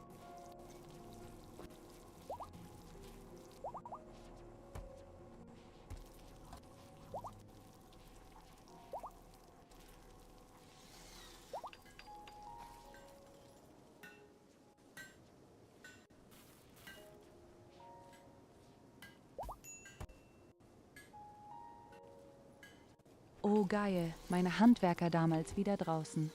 Oh geil, meine Handwerker damals wieder draußen.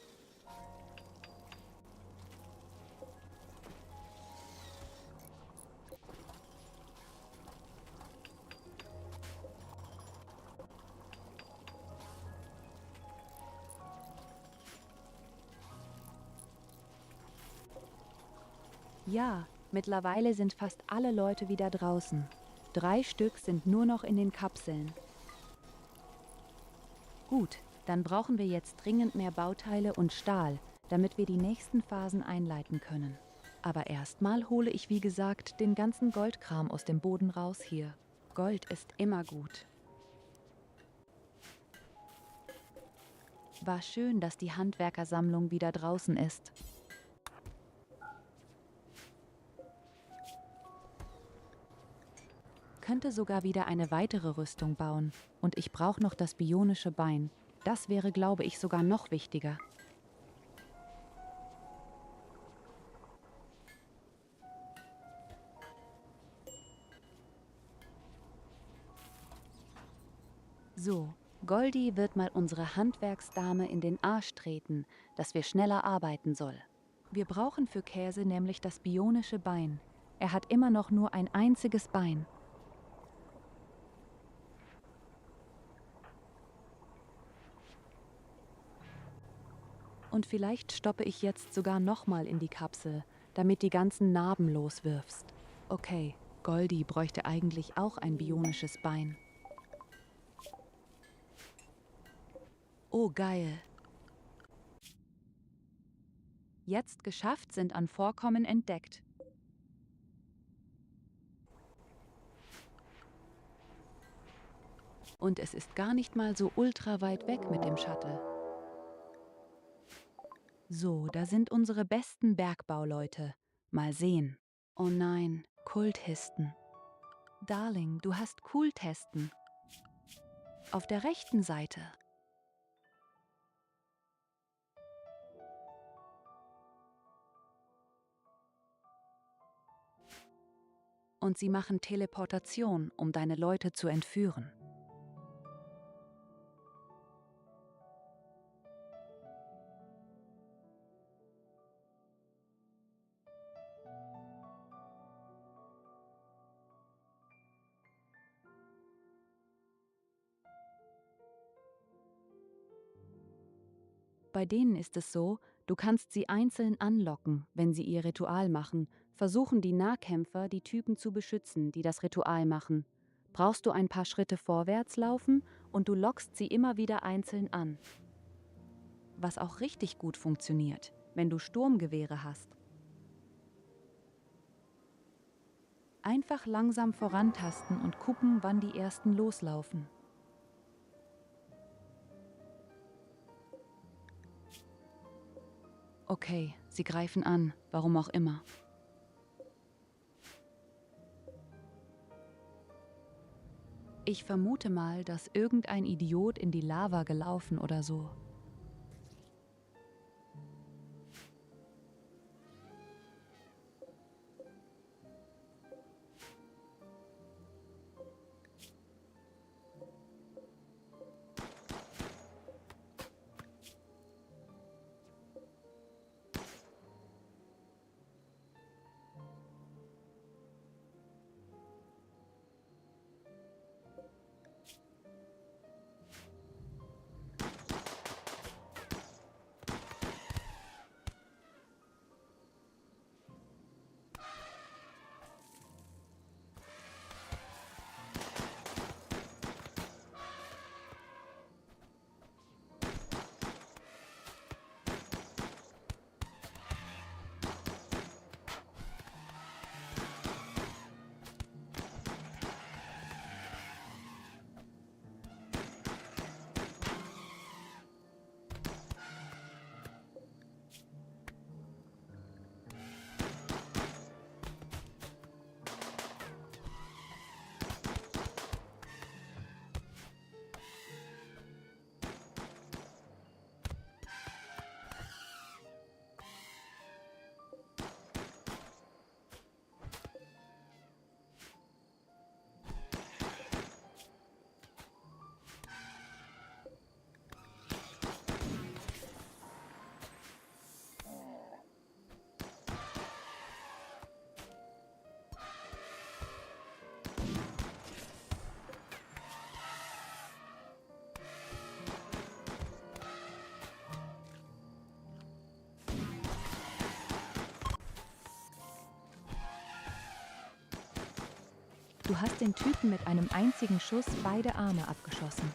Ja, mittlerweile sind fast alle Leute wieder draußen. 3 Stück sind nur noch in den Kapseln. Gut, dann brauchen wir jetzt dringend mehr Bauteile und Stahl, damit wir die nächsten Phasen einleiten können. Aber erstmal hole ich, wie gesagt, den ganzen Goldkram aus dem Boden raus hier. Gold ist immer gut. War schön, dass die Handwerkersammlung wieder draußen ist. Könnte sogar wieder eine weitere Rüstung bauen. Und ich brauche noch das bionische Bein. Das wäre, glaube ich, sogar noch wichtiger. So, Goldie wird mal unsere Handwerksdame in den Arsch treten, dass wir schneller arbeiten soll. Wir brauchen für Käse nämlich das bionische Bein. Er hat immer noch nur ein einziges Bein. Und vielleicht stoppe ich jetzt sogar nochmal in die Kapsel, damit die ganzen Narben loswirfst. Okay, Goldie bräuchte eigentlich auch ein bionisches Bein. Oh, geil. Jetzt geschafft, sind an Vorkommen entdeckt. Und es ist gar nicht mal so ultra weit weg mit dem Shuttle. So, da sind unsere besten Bergbauleute. Mal sehen. Oh nein, Kultisten. Darling, du hast Cooltesten. Auf der rechten Seite. Und sie machen Teleportation, um deine Leute zu entführen. Bei denen ist es so, du kannst sie einzeln anlocken, wenn sie ihr Ritual machen, versuchen die Nahkämpfer, die Typen zu beschützen, die das Ritual machen. Brauchst du ein paar Schritte vorwärts laufen und du lockst sie immer wieder einzeln an. Was auch richtig gut funktioniert, wenn du Sturmgewehre hast. Einfach langsam vorantasten und gucken, wann die ersten loslaufen. Okay, sie greifen an, warum auch immer. Ich vermute mal, dass irgendein Idiot in die Lava gelaufen oder so. Du hast den Typen mit einem einzigen Schuss beide Arme abgeschossen.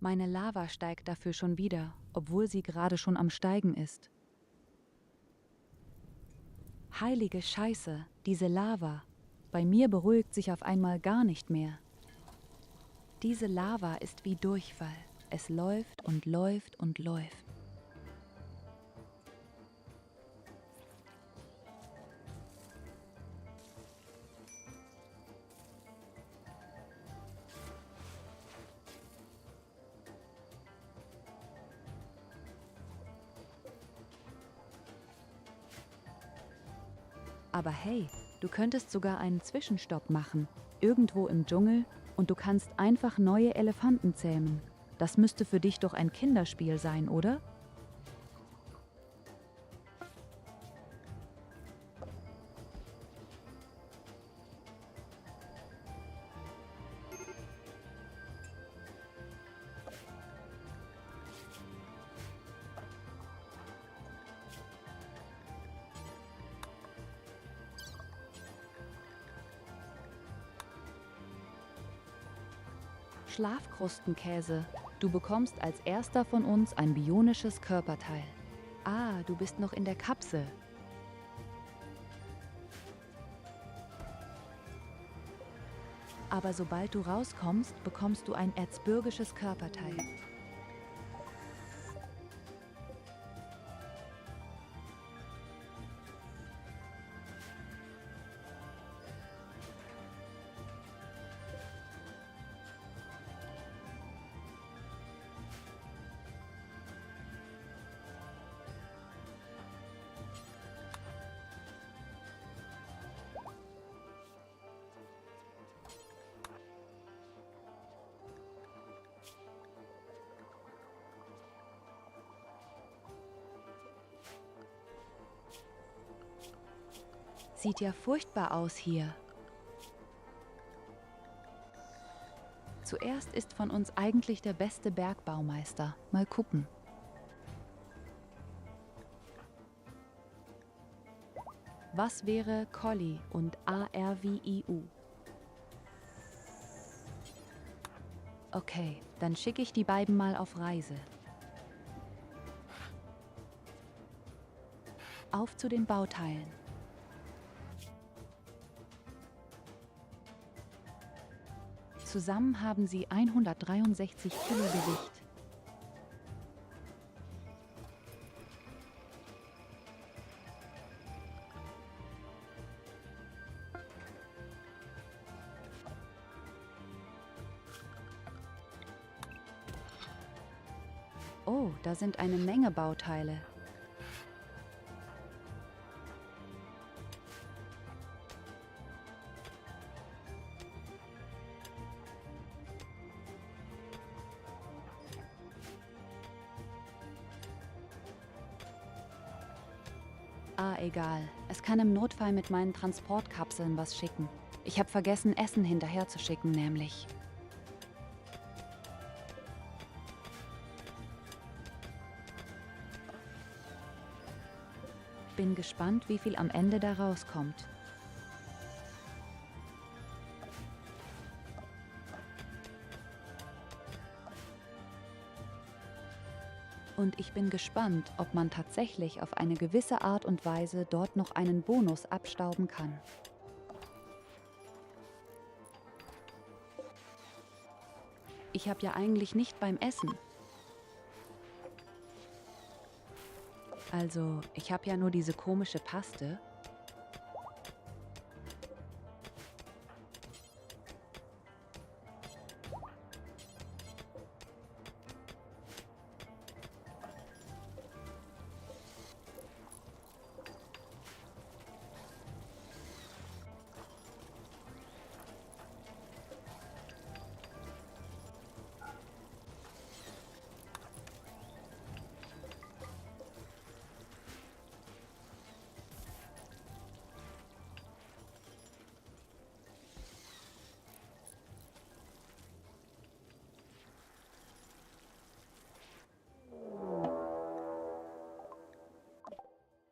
Meine Lava steigt dafür schon wieder, obwohl sie gerade schon am Steigen ist. Heilige Scheiße, diese Lava. Bei mir beruhigt sich auf einmal gar nicht mehr. Diese Lava ist wie Durchfall. Es läuft und läuft und läuft. Aber hey, du könntest sogar einen Zwischenstopp machen, irgendwo im Dschungel, und du kannst einfach neue Elefanten zähmen. Das müsste für dich doch ein Kinderspiel sein, oder? Schlafkrustenkäse. Du bekommst als erster von uns ein bionisches Körperteil. Ah, du bist noch in der Kapsel. Aber sobald du rauskommst, bekommst du ein erzbürgisches Körperteil. Sieht ja furchtbar aus hier. Zuerst ist von uns eigentlich der beste Bergbaumeister. Mal gucken. Was wäre Colli und ARVIU? Okay, dann schicke ich die beiden mal auf Reise. Auf zu den Bauteilen. Zusammen haben sie 163 Kilo Gewicht. Oh, da sind eine Menge Bauteile. Egal. Es kann im Notfall mit meinen Transportkapseln was schicken. Ich habe vergessen, Essen hinterher zu schicken, nämlich. Bin gespannt, wie viel am Ende da rauskommt. Und ich bin gespannt, ob man tatsächlich auf eine gewisse Art und Weise dort noch einen Bonus abstauben kann. Ich habe ja eigentlich nicht beim Essen. Also, ich habe ja nur diese komische Paste.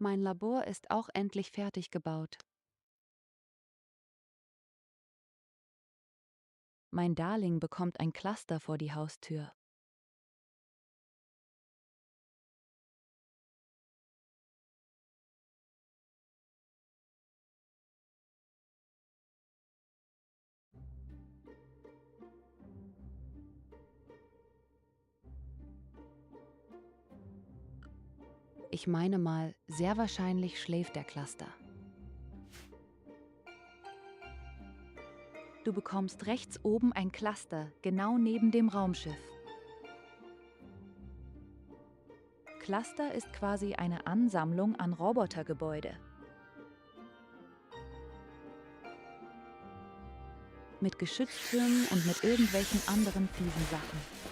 Mein Labor ist auch endlich fertig gebaut. Mein Darling bekommt ein Cluster vor die Haustür. Ich meine mal, sehr wahrscheinlich schläft der Cluster. Du bekommst rechts oben ein Cluster, genau neben dem Raumschiff. Cluster ist quasi eine Ansammlung an Robotergebäude. Mit Geschütztürmen und mit irgendwelchen anderen fiesen Sachen.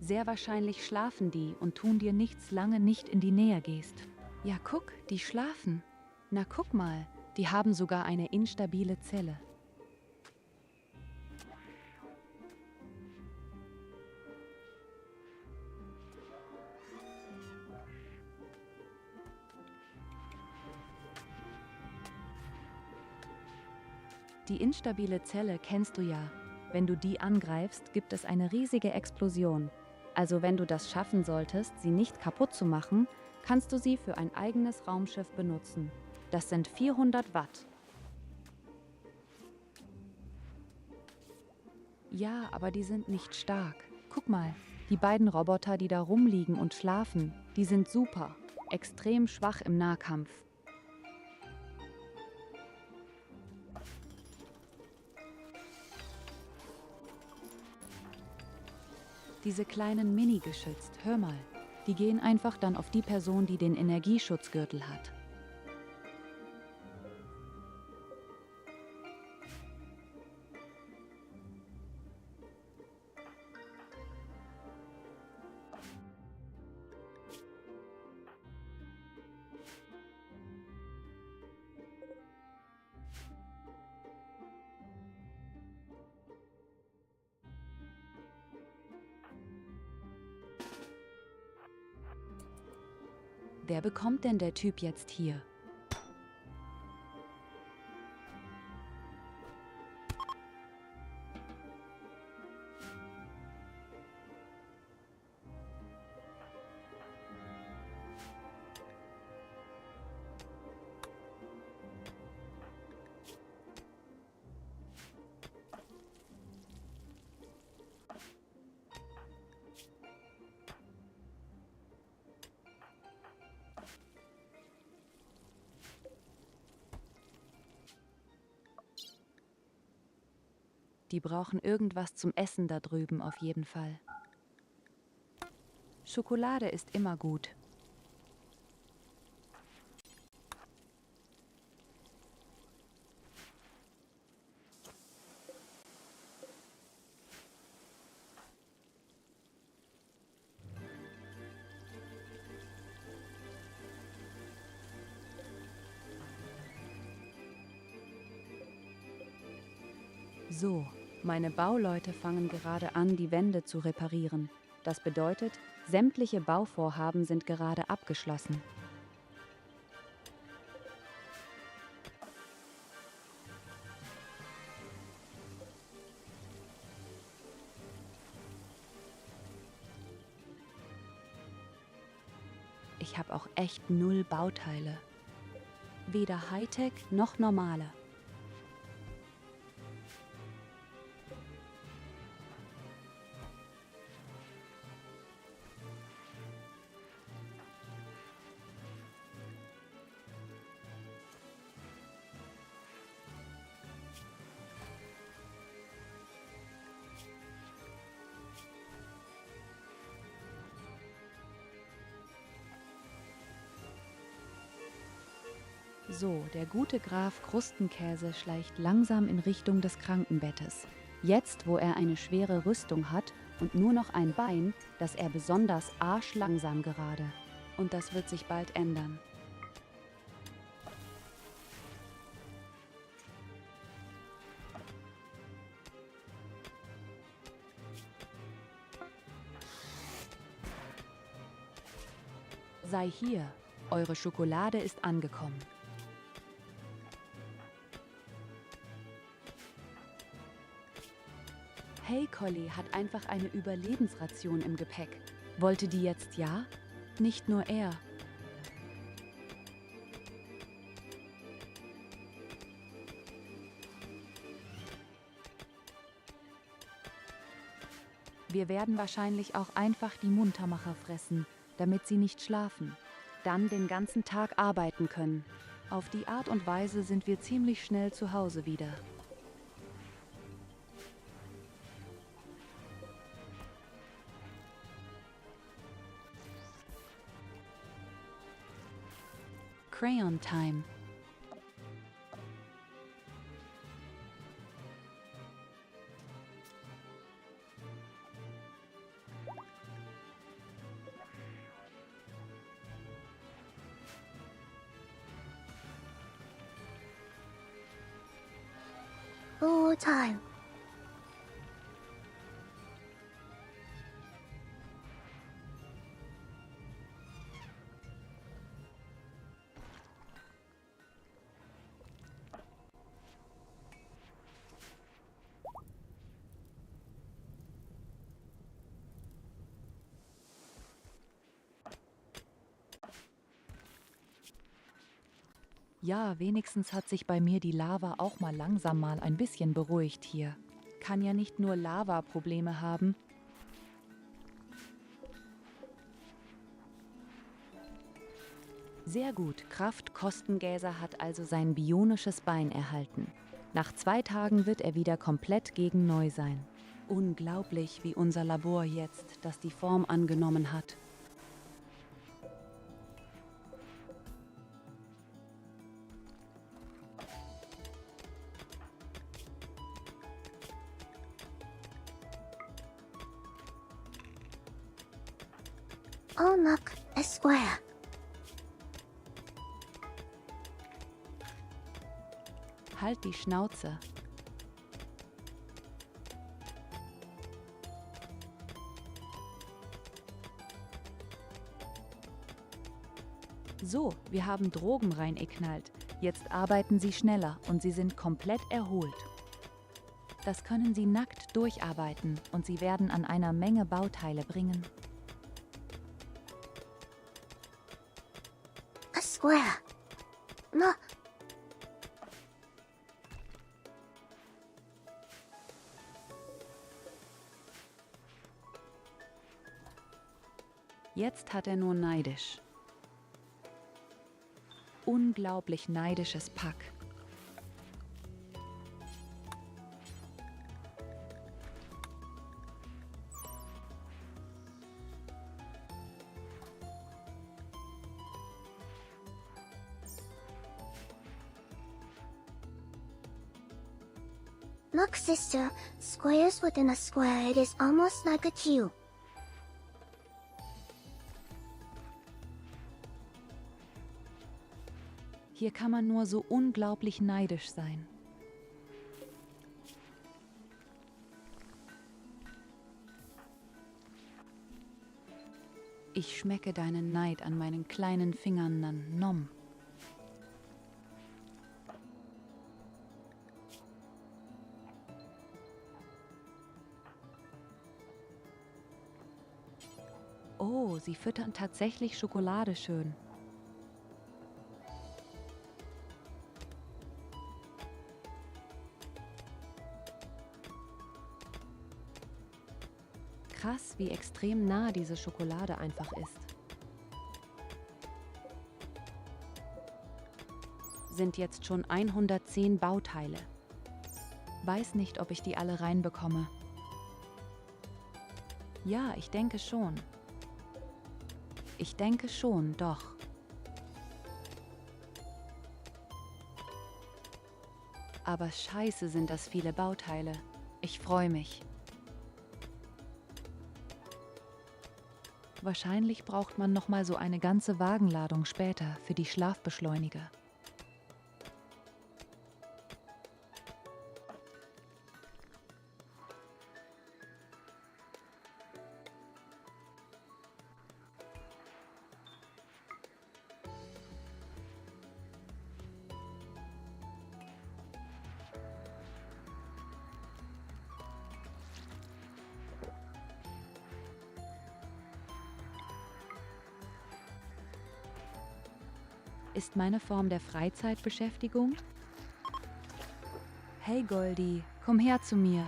Sehr wahrscheinlich schlafen die und tun dir nichts, solange nicht in die Nähe gehst. Ja, guck, die schlafen. Na, guck mal, die haben sogar eine instabile Zelle. Die instabile Zelle kennst du ja. Wenn du die angreifst, gibt es eine riesige Explosion. Also wenn du das schaffen solltest, sie nicht kaputt zu machen, kannst du sie für ein eigenes Raumschiff benutzen. Das sind 400 Watt. Ja, aber die sind nicht stark. Guck mal, die beiden Roboter, die da rumliegen und schlafen, die sind super, extrem schwach im Nahkampf. Diese kleinen Mini-Geschützt, hör mal, die gehen einfach dann auf die Person, die den Energieschutzgürtel hat. Wer bekommt denn der Typ jetzt hier? Die brauchen irgendwas zum Essen da drüben auf jeden Fall. Schokolade ist immer gut. So, meine Bauleute fangen gerade an, die Wände zu reparieren. Das bedeutet, sämtliche Bauvorhaben sind gerade abgeschlossen. Ich habe auch echt 0 Bauteile. Weder Hightech noch normale. So, der gute Graf Krustenkäse schleicht langsam in Richtung des Krankenbettes. Jetzt, wo er eine schwere Rüstung hat und nur noch ein Bein, das er besonders arschlangsam gerade. Und das wird sich bald ändern. Sei hier, eure Schokolade ist angekommen. Hey, Collie hat einfach eine Überlebensration im Gepäck. Wollte die jetzt ja? Nicht nur er. Wir werden wahrscheinlich auch einfach die Muntermacher fressen, damit sie nicht schlafen. Dann den ganzen Tag arbeiten können. Auf die Art und Weise sind wir ziemlich schnell zu Hause wieder. Crayon Time. Full time. Ja, wenigstens hat sich bei mir die Lava auch mal langsam mal ein bisschen beruhigt hier. Kann ja nicht nur Lava-Probleme haben. Sehr gut, Kraftkostengäser hat also sein bionisches Bein erhalten. Nach 2 Tagen wird er wieder komplett gegen neu sein. Unglaublich, wie unser Labor jetzt, das die Form angenommen hat. I'll knock a square. Halt die Schnauze. So, wir haben Drogen reingeknallt. Jetzt arbeiten sie schneller und sie sind komplett erholt. Das können sie nackt durcharbeiten und sie werden an einer Menge Bauteile bringen. A square. No. Jetzt hat er nur neidisch. Unglaublich neidisches Pack. Look, sister, squares within a square, it is almost like a cube. Hier kann man nur so unglaublich neidisch sein. Ich schmecke deinen Neid an meinen kleinen Fingern an, Nom. Oh, sie füttern tatsächlich Schokolade schön. Krass, wie extrem nah diese Schokolade einfach ist. Sind jetzt schon 110 Bauteile. Weiß nicht, ob ich die alle reinbekomme. Ja, ich denke schon. Ich denke schon, doch. Aber scheiße sind das viele Bauteile. Ich freue mich. Wahrscheinlich braucht man noch mal so eine ganze Wagenladung später für die Schlafbeschleuniger. Ist meine Form der Freizeitbeschäftigung? Hey Goldie, komm her zu mir.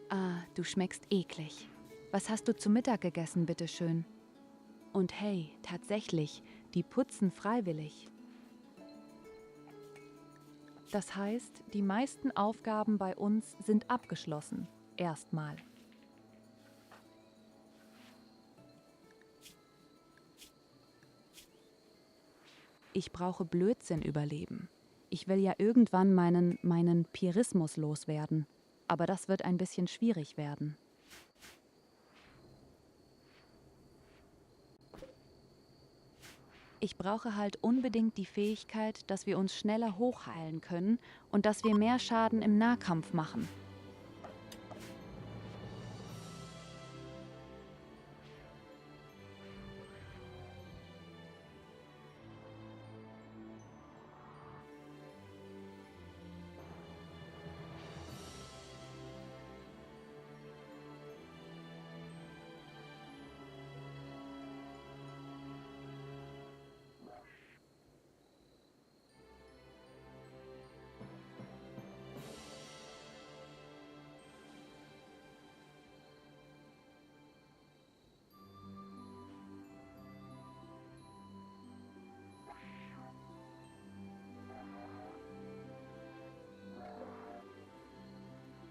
Ah, du schmeckst eklig. Was hast du zu Mittag gegessen, bitteschön? Und hey, tatsächlich, die putzen freiwillig. Das heißt, die meisten Aufgaben bei uns sind abgeschlossen. Erstmal. Ich brauche Blödsinn überleben. Ich will ja irgendwann meinen Pirismus loswerden. Aber das wird ein bisschen schwierig werden. Ich brauche halt unbedingt die Fähigkeit, dass wir uns schneller hochheilen können und dass wir mehr Schaden im Nahkampf machen.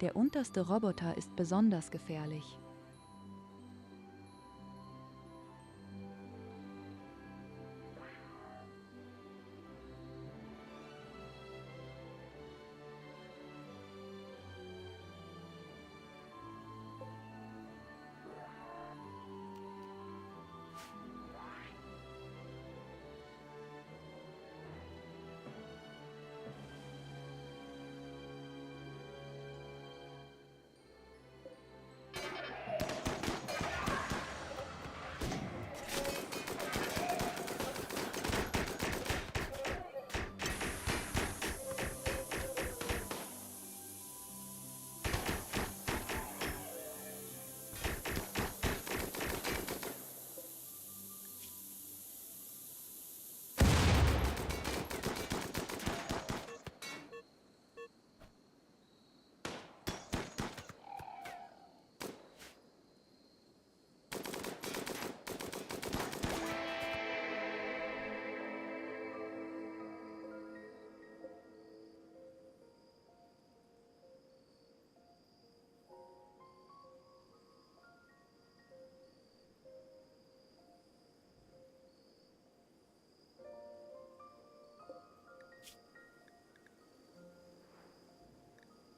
Der unterste Roboter ist besonders gefährlich.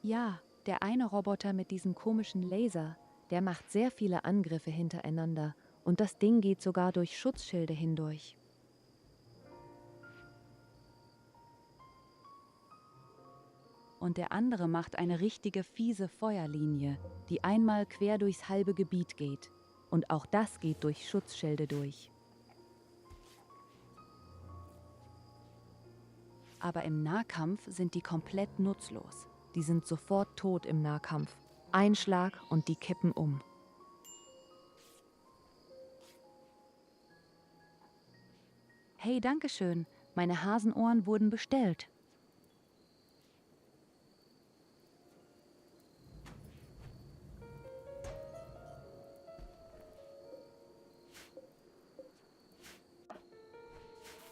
Ja, der eine Roboter mit diesem komischen Laser, der macht sehr viele Angriffe hintereinander und das Ding geht sogar durch Schutzschilde hindurch. Und der andere macht eine richtige fiese Feuerlinie, die einmal quer durchs halbe Gebiet geht. Und auch das geht durch Schutzschilde durch. Aber im Nahkampf sind die komplett nutzlos. Die sind sofort tot im Nahkampf. Ein Schlag und die kippen um. Hey, dankeschön. Meine Hasenohren wurden bestellt.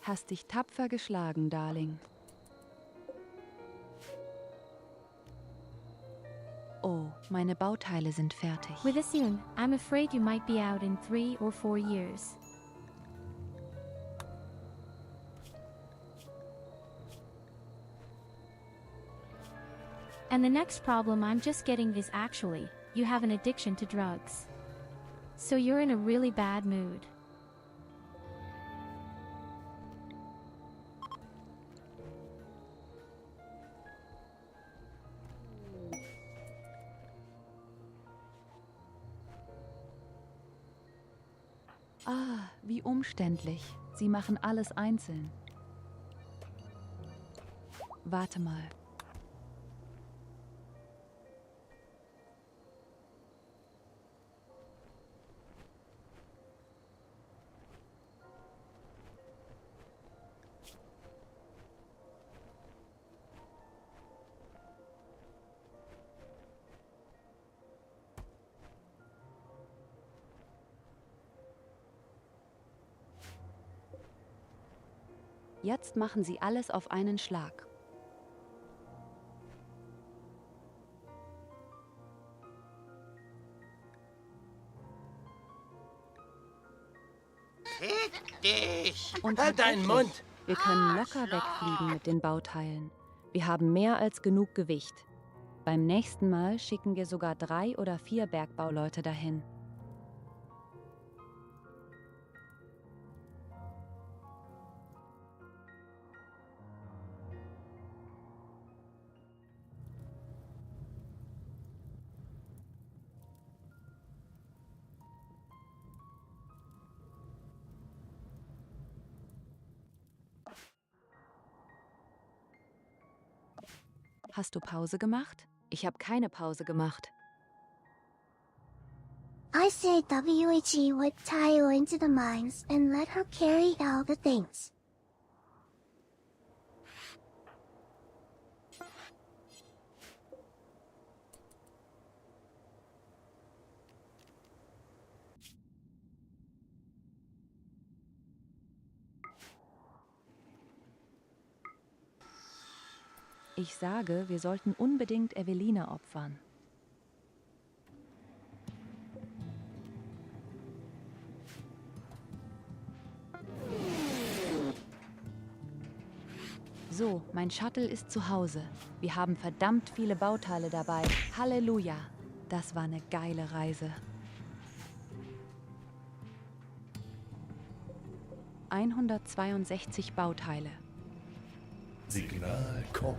Hast dich tapfer geschlagen, Darling. Oh, meine Bauteile sind fertig. With us soon, I'm afraid you might be out in 3 or 4 years. And the next problem I'm just getting is actually, you have an addiction to drugs. So you're in a really bad mood. Ah, wie umständlich. Sie machen alles einzeln. Warte mal. Jetzt machen Sie alles auf einen Schlag. Fick dich! Und Halt deinen Mund! Wir können locker wegfliegen mit den Bauteilen. Wir haben mehr als genug Gewicht. Beim nächsten Mal schicken wir sogar 3 oder 4 Bergbauleute dahin. Hast du Pause gemacht? Ich habe keine Pause gemacht. I say WHE would Tyurru into the mines and let her carry out the things. Ich sage, wir sollten unbedingt Evelina opfern. So, mein Shuttle ist zu Hause. Wir haben verdammt viele Bauteile dabei. Halleluja! Das war eine geile Reise. 162 Bauteile. Signal kommt.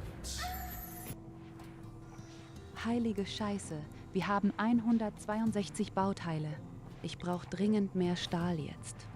Heilige Scheiße, wir haben 162 Bauteile. Ich brauche dringend mehr Stahl jetzt.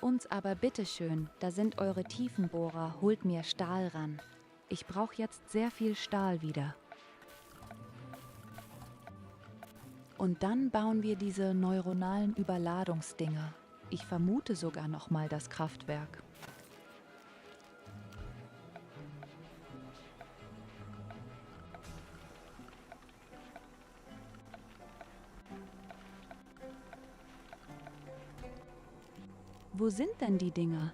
Uns aber bitteschön, da sind eure Tiefenbohrer, holt mir Stahl ran. Ich brauche jetzt sehr viel Stahl wieder. Und dann bauen wir diese neuronalen Überladungsdinger. Ich vermute sogar noch mal das Kraftwerk. Wo sind denn die Dinger?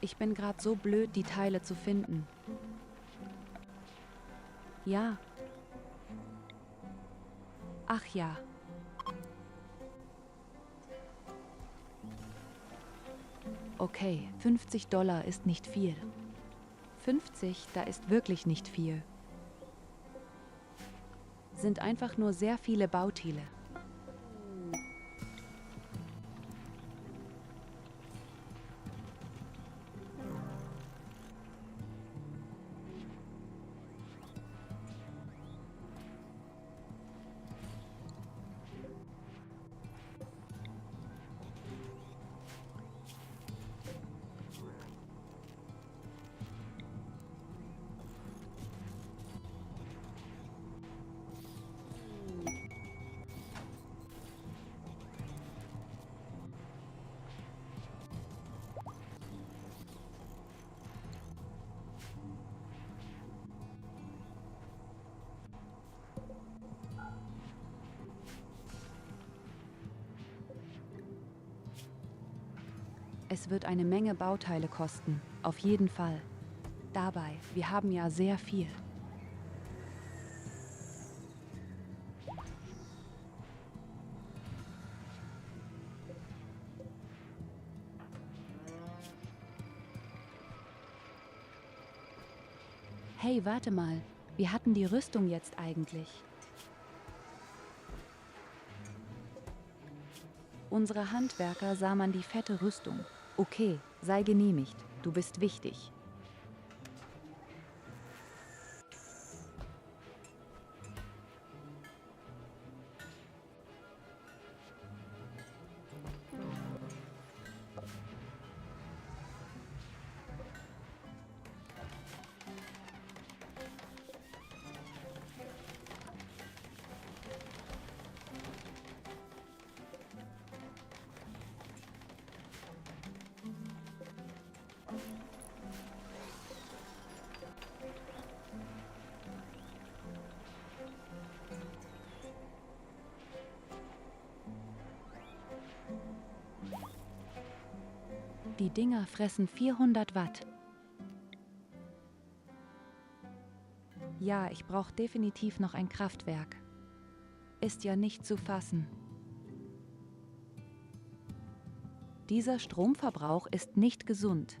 Ich bin gerade so blöd, die Teile zu finden. Ja. Ach ja. Okay, $50 ist nicht viel. 50, da ist wirklich nicht viel. Sind einfach nur sehr viele Bauteile. Es wird eine Menge Bauteile kosten, auf jeden Fall. Dabei, wir haben ja sehr viel. Hey, warte mal, wie hatten die Rüstung jetzt eigentlich? Unsere Handwerker sah man die fette Rüstung. Okay, sei genehmigt, du bist wichtig. Die Dinger fressen 400 Watt. Ja, ich brauche definitiv noch ein Kraftwerk. Ist ja nicht zu fassen. Dieser Stromverbrauch ist nicht gesund.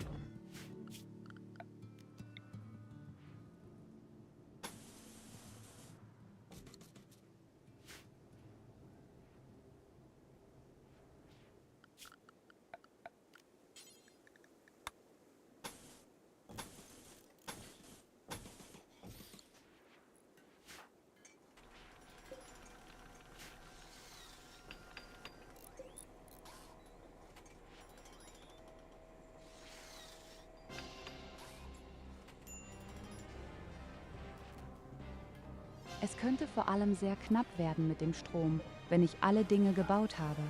Es könnte vor allem sehr knapp werden mit dem Strom, wenn ich alle Dinge gebaut habe.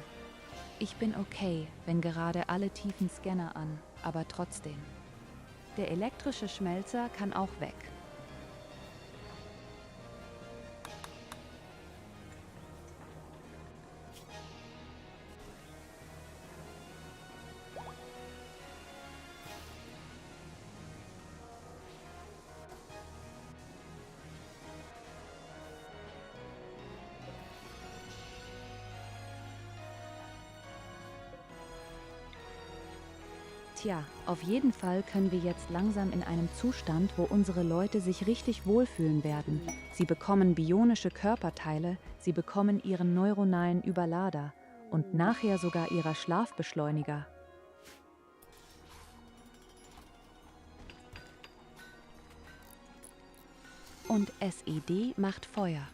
Ich bin okay, wenn gerade alle tiefen Scanner an, aber trotzdem. Der elektrische Schmelzer kann auch weg. Tja, auf jeden Fall können wir jetzt langsam in einem Zustand, wo unsere Leute sich richtig wohlfühlen werden. Sie bekommen bionische Körperteile, sie bekommen ihren neuronalen Überlader und nachher sogar ihrer Schlafbeschleuniger. Und SED macht Feuer.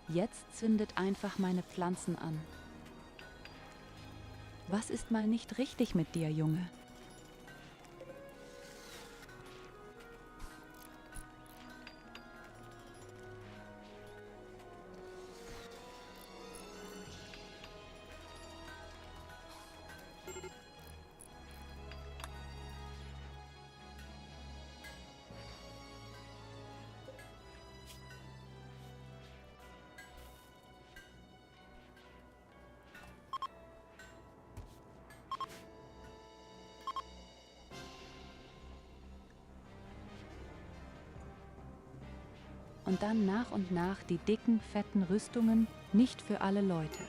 Jetzt zündet einfach meine Pflanzen an. Was ist mal nicht richtig mit dir, Junge? und dann nach und nach die dicken, fetten Rüstungen, nicht für alle Leute.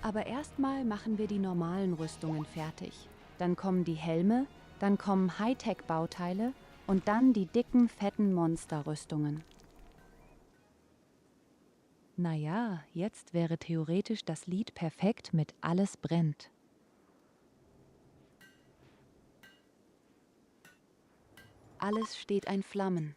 Aber erstmal machen wir die normalen Rüstungen fertig. Dann kommen die Helme, dann kommen Hightech-Bauteile und dann die dicken, fetten Monster-Rüstungen. Naja, jetzt wäre theoretisch das Lied perfekt mit Alles brennt. Alles steht ein Flammen.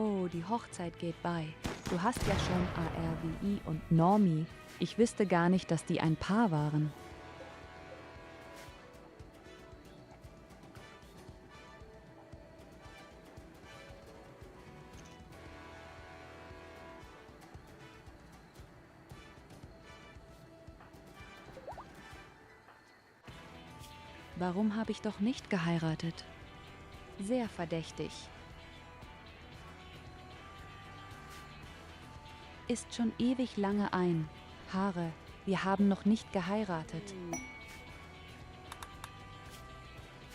Oh, die Hochzeit geht bei. Du hast ja schon ARWI und Normie. Ich wusste gar nicht, dass die ein Paar waren. Warum habe ich doch nicht geheiratet? Sehr verdächtig. Ist schon ewig lange ein. Haare, wir haben noch nicht geheiratet.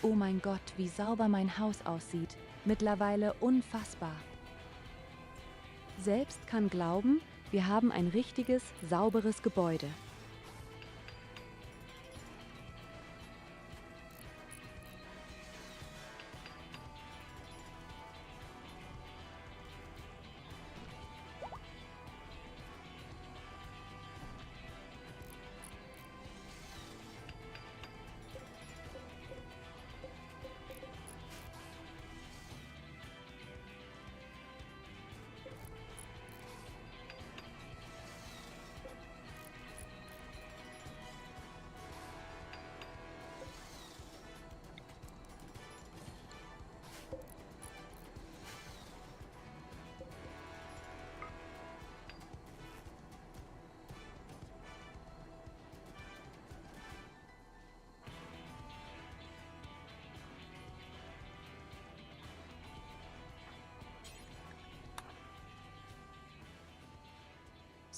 Oh mein Gott, wie sauber mein Haus aussieht. Mittlerweile unfassbar. Selbst kann glauben, wir haben ein richtiges, sauberes Gebäude.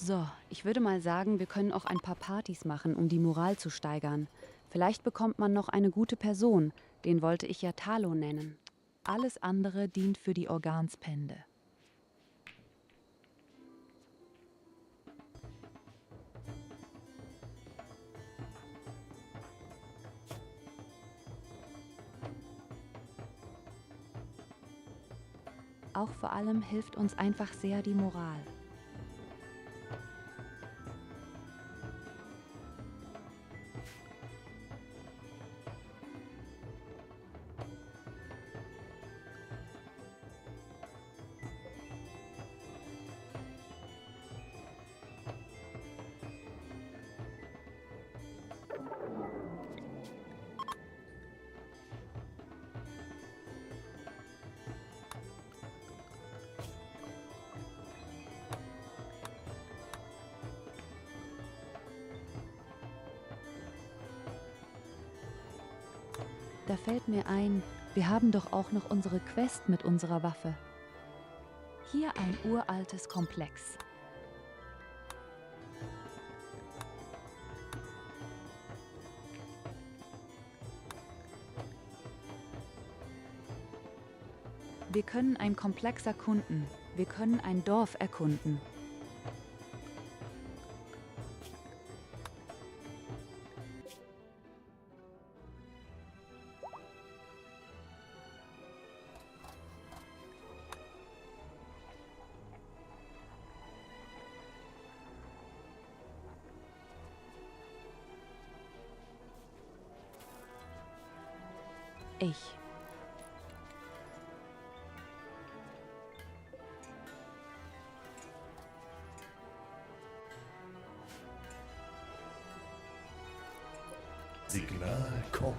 So, ich würde mal sagen, wir können auch ein paar Partys machen, um die Moral zu steigern. Vielleicht bekommt man noch eine gute Person, den wollte ich ja Talo nennen. Alles andere dient für die Organspende. Auch vor allem hilft uns einfach sehr die Moral. Da fällt mir ein, wir haben doch auch noch unsere Quest mit unserer Waffe. Hier ein uraltes Komplex. Wir können ein Komplex erkunden. Wir können ein Dorf erkunden. Ich. Signal kommt.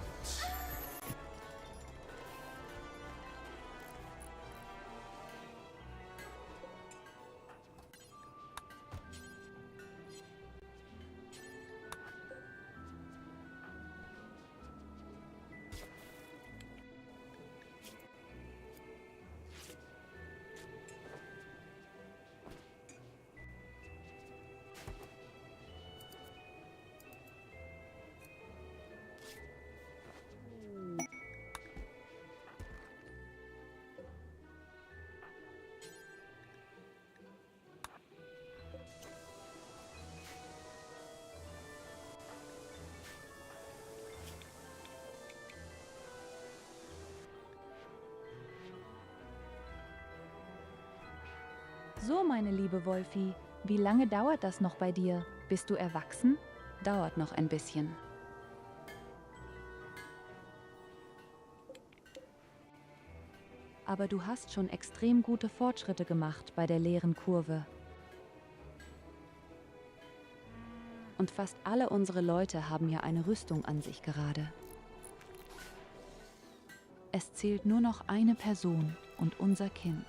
So, meine liebe Wolfi, wie lange dauert das noch bei dir? Bist du erwachsen? Dauert noch ein bisschen. Aber du hast schon extrem gute Fortschritte gemacht bei der leeren Kurve. Und fast alle unsere Leute haben ja eine Rüstung an sich gerade. Es zählt nur noch eine Person und unser Kind.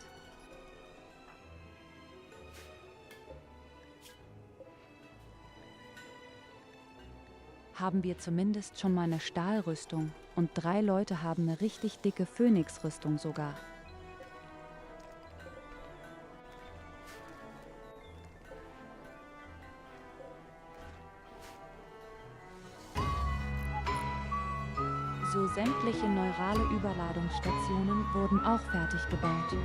Haben wir zumindest schon mal eine Stahlrüstung und 3 Leute haben eine richtig dicke Phönixrüstung sogar. So sämtliche neurale Überladungsstationen wurden auch fertig gebaut.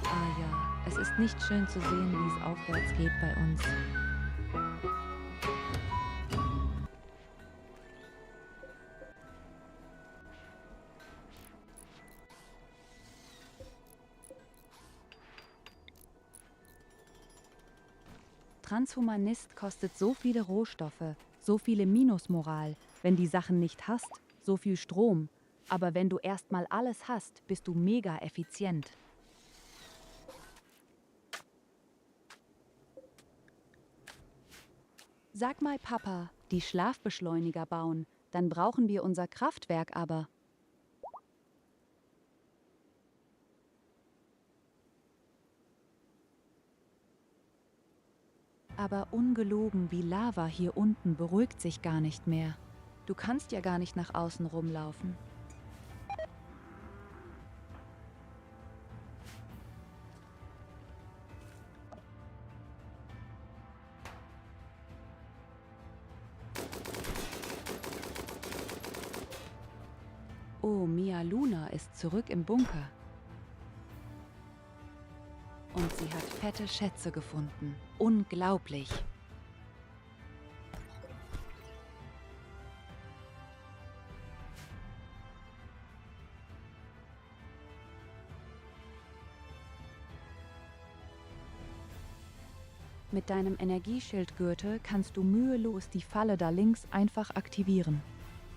Ah ja, es ist nicht schön zu sehen, wie es aufwärts geht bei uns. Transhumanist kostet so viele Rohstoffe, so viele Minusmoral. Wenn die Sachen nicht hast, so viel Strom. Aber wenn du erstmal alles hast, bist du mega effizient. Sag mal, Papa, die Schlafbeschleuniger bauen, dann brauchen wir unser Kraftwerk aber. Aber ungelogen wie Lava hier unten beruhigt sich gar nicht mehr. Du kannst ja gar nicht nach außen rumlaufen. Oh, Mia Luna ist zurück im Bunker. Und sie hat fette Schätze gefunden. Unglaublich. Mit deinem Energieschildgürtel kannst du mühelos die Falle da links einfach aktivieren.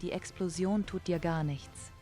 Die Explosion tut dir gar nichts.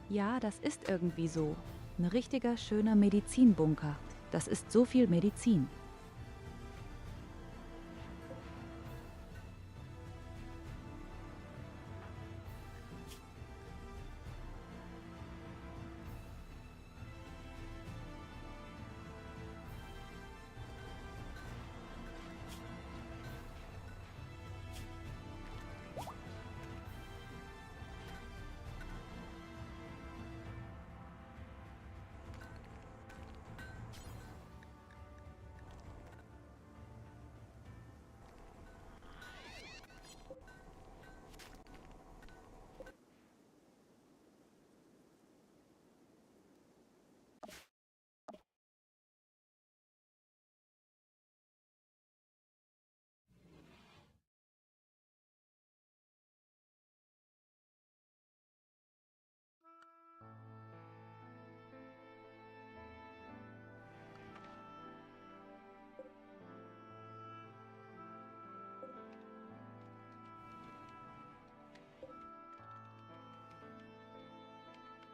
Ja, das ist irgendwie so. Ein richtiger, schöner Medizinbunker. Das ist so viel Medizin.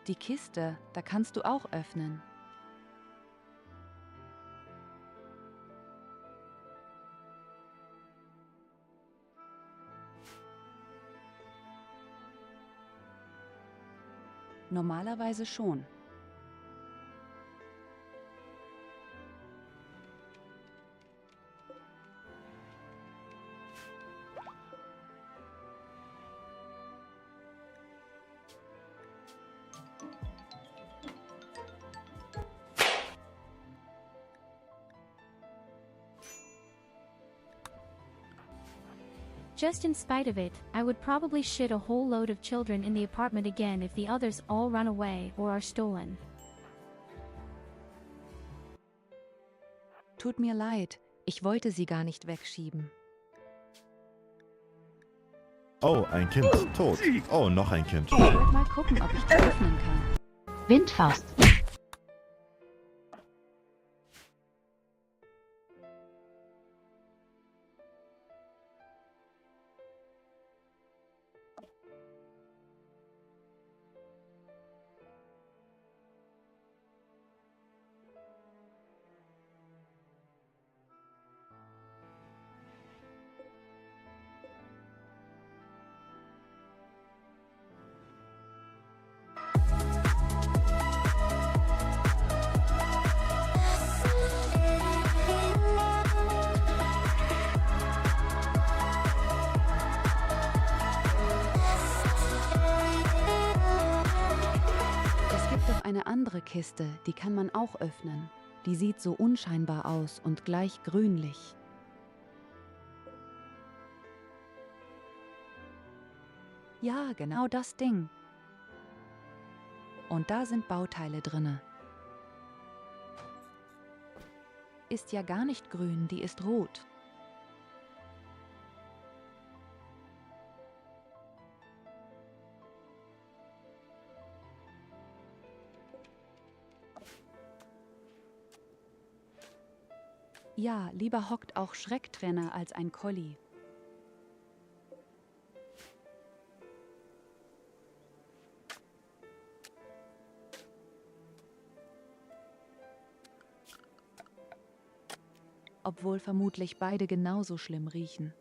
Die Kiste, da kannst du auch öffnen. Normalerweise schon. Just in spite of it, I would probably shit a whole load of children in the apartment again if the others all run away or are stolen. Tut mir leid, ich wollte sie gar nicht wegschieben. Oh, ein Kind. Tot. Oh, noch ein Kind. Ich wollte mal gucken, ob ich die öffnen kann. Windfaust. Eine andere Kiste, die kann man auch öffnen. Die sieht so unscheinbar aus und gleich grünlich. Ja, genau das Ding. Und da sind Bauteile drinne. Ist ja gar nicht grün, die ist rot. Ja, lieber hockt auch Schrecktrenner als ein Collie. Obwohl vermutlich beide genauso schlimm riechen.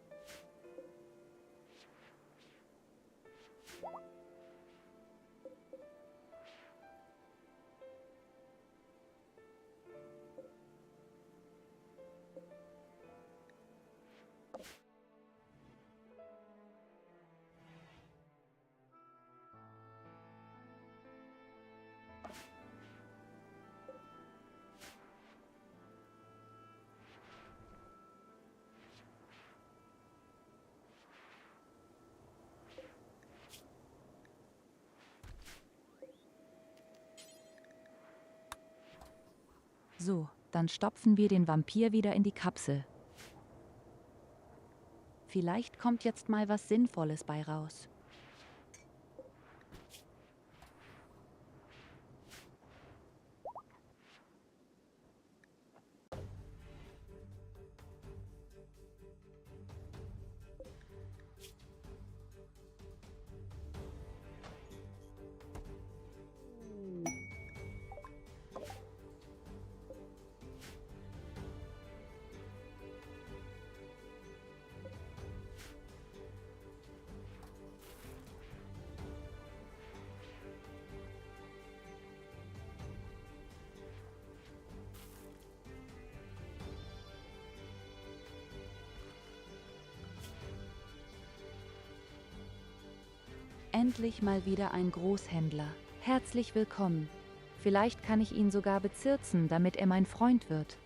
So, dann stopfen wir den Vampir wieder in die Kapsel. Vielleicht kommt jetzt mal was Sinnvolles bei raus. Endlich mal wieder ein Großhändler. Herzlich willkommen. Vielleicht kann ich ihn sogar bezirzen, damit er mein Freund wird.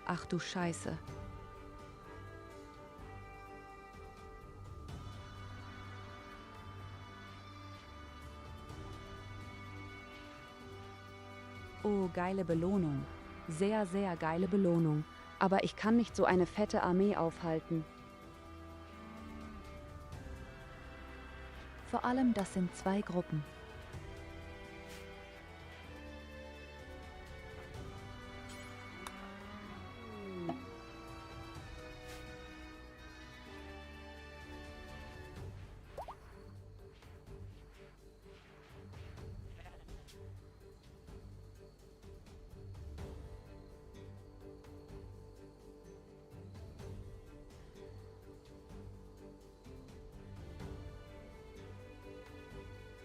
Ach du Scheiße. Oh, geile Belohnung. Sehr, sehr geile Belohnung. Aber ich kann nicht so eine fette Armee aufhalten. Vor allem, das sind 2 Gruppen.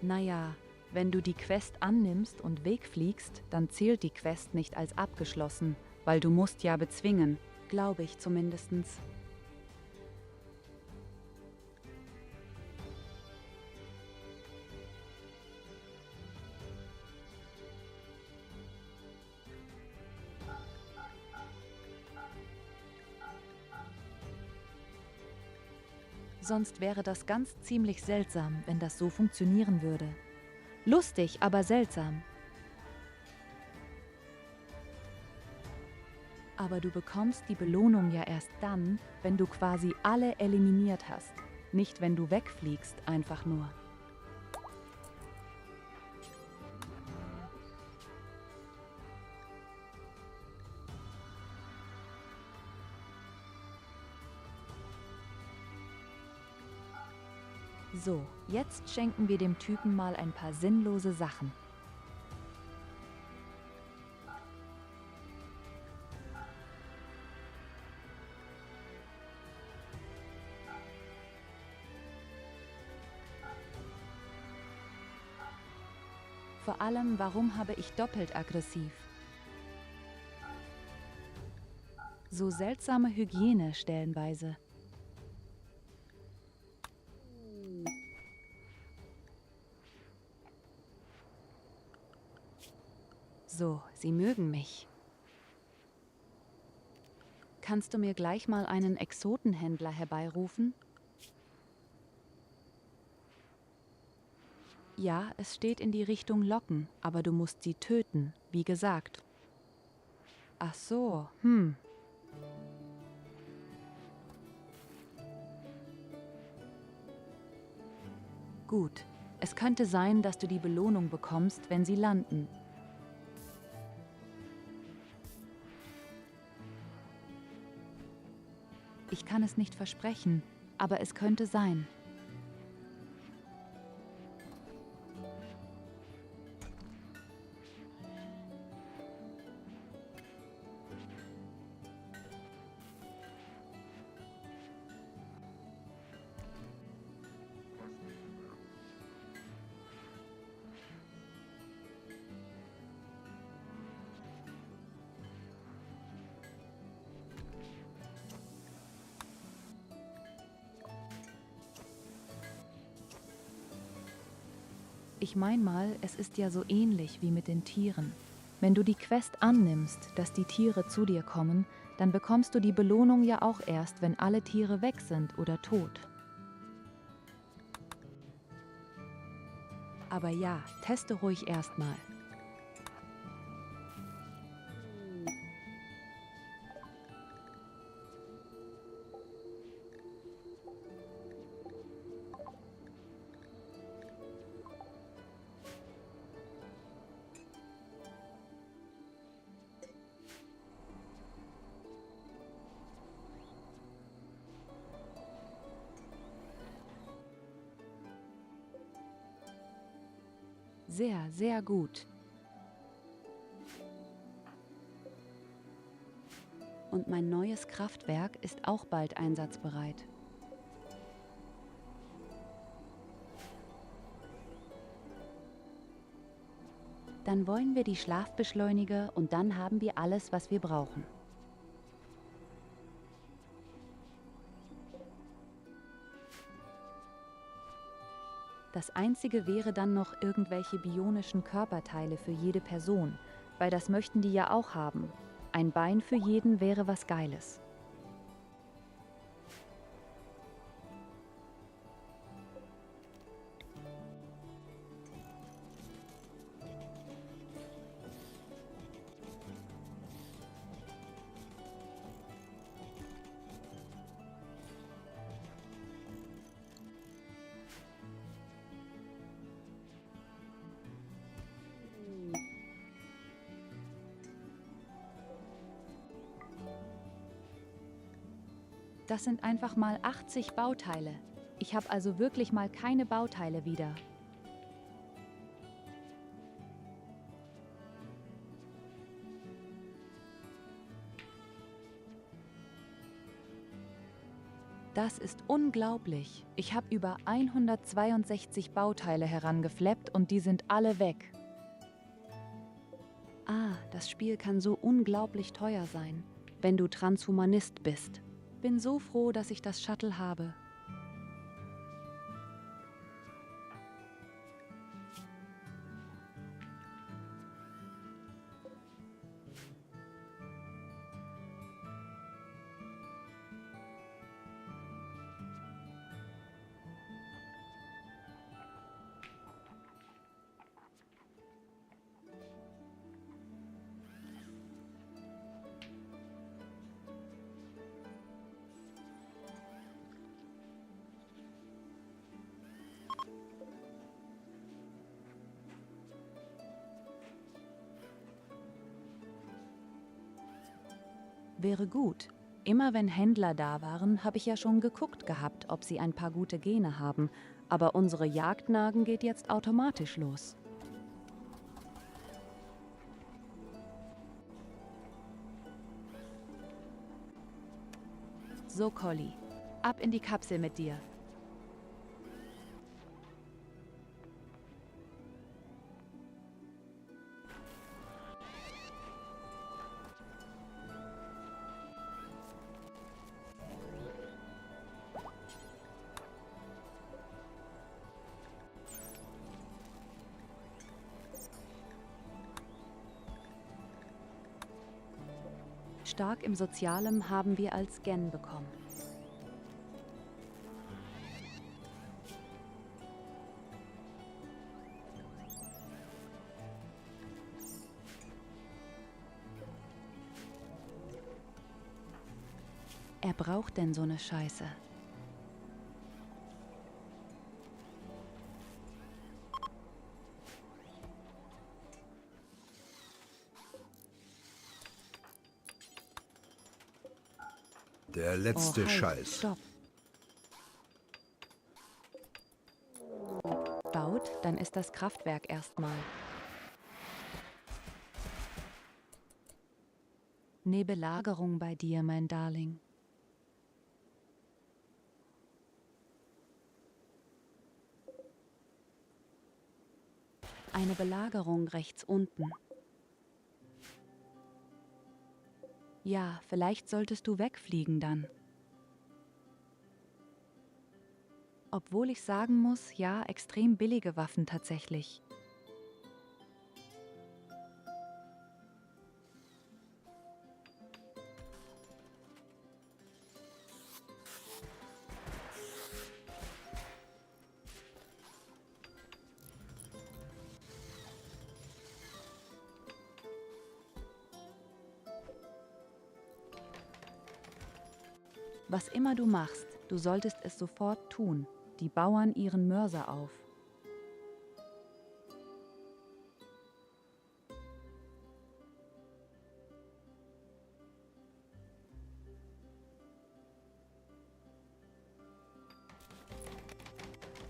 Naja, wenn du die Quest annimmst und wegfliegst, dann zählt die Quest nicht als abgeschlossen, weil du musst ja bezwingen, glaube ich zumindestens. Sonst wäre das ganz ziemlich seltsam, wenn das so funktionieren würde. Lustig, aber seltsam. Aber du bekommst die Belohnung ja erst dann, wenn du quasi alle eliminiert hast. Nicht, wenn du wegfliegst, einfach nur. So, jetzt schenken wir dem Typen mal ein paar sinnlose Sachen. Vor allem, warum habe ich doppelt aggressiv? So seltsame Hygiene stellenweise. So, sie mögen mich. Kannst du mir gleich mal einen Exotenhändler herbeirufen? Ja, es steht in die Richtung locken, aber du musst sie töten, wie gesagt. Ach so, Gut, es könnte sein, dass du die Belohnung bekommst, wenn sie landen. Ich kann es nicht versprechen, aber es könnte sein. Ich mein mal, es ist ja so ähnlich wie mit den Tieren. Wenn du die Quest annimmst, dass die Tiere zu dir kommen, dann bekommst du die Belohnung ja auch erst, wenn alle Tiere weg sind oder tot. Aber ja, teste ruhig erstmal. Sehr, sehr gut. Und mein neues Kraftwerk ist auch bald einsatzbereit. Dann wollen wir die Schlafbeschleuniger und dann haben wir alles, was wir brauchen. Das Einzige wäre dann noch irgendwelche bionischen Körperteile für jede Person, weil das möchten die ja auch haben. Ein Bein für jeden wäre was Geiles. Das sind einfach mal 80 Bauteile. Ich habe also wirklich mal keine Bauteile wieder. Das ist unglaublich. Ich habe über 162 Bauteile herangefleppt und die sind alle weg. Ah, das Spiel kann so unglaublich teuer sein, wenn du Transhumanist bist. Bin so froh, dass ich das Shuttle habe. Wäre gut. Immer wenn Händler da waren, habe ich ja schon geguckt gehabt, ob sie ein paar gute Gene haben. Aber unsere Jagdnagen geht jetzt automatisch los. So, Collie, ab in die Kapsel mit dir. Stark im Sozialem haben wir als Gen bekommen. Er braucht denn so eine Scheiße? Der letzte halt, Scheiß. Stopp. Baut, dann ist das Kraftwerk erstmal. Ne Belagerung bei dir, mein Darling. Eine Belagerung rechts unten. Ja, vielleicht solltest du wegfliegen dann. Obwohl ich sagen muss, ja, extrem billige Waffen tatsächlich. Was immer du machst, du solltest es sofort tun. Die Bauern ihren Mörser auf.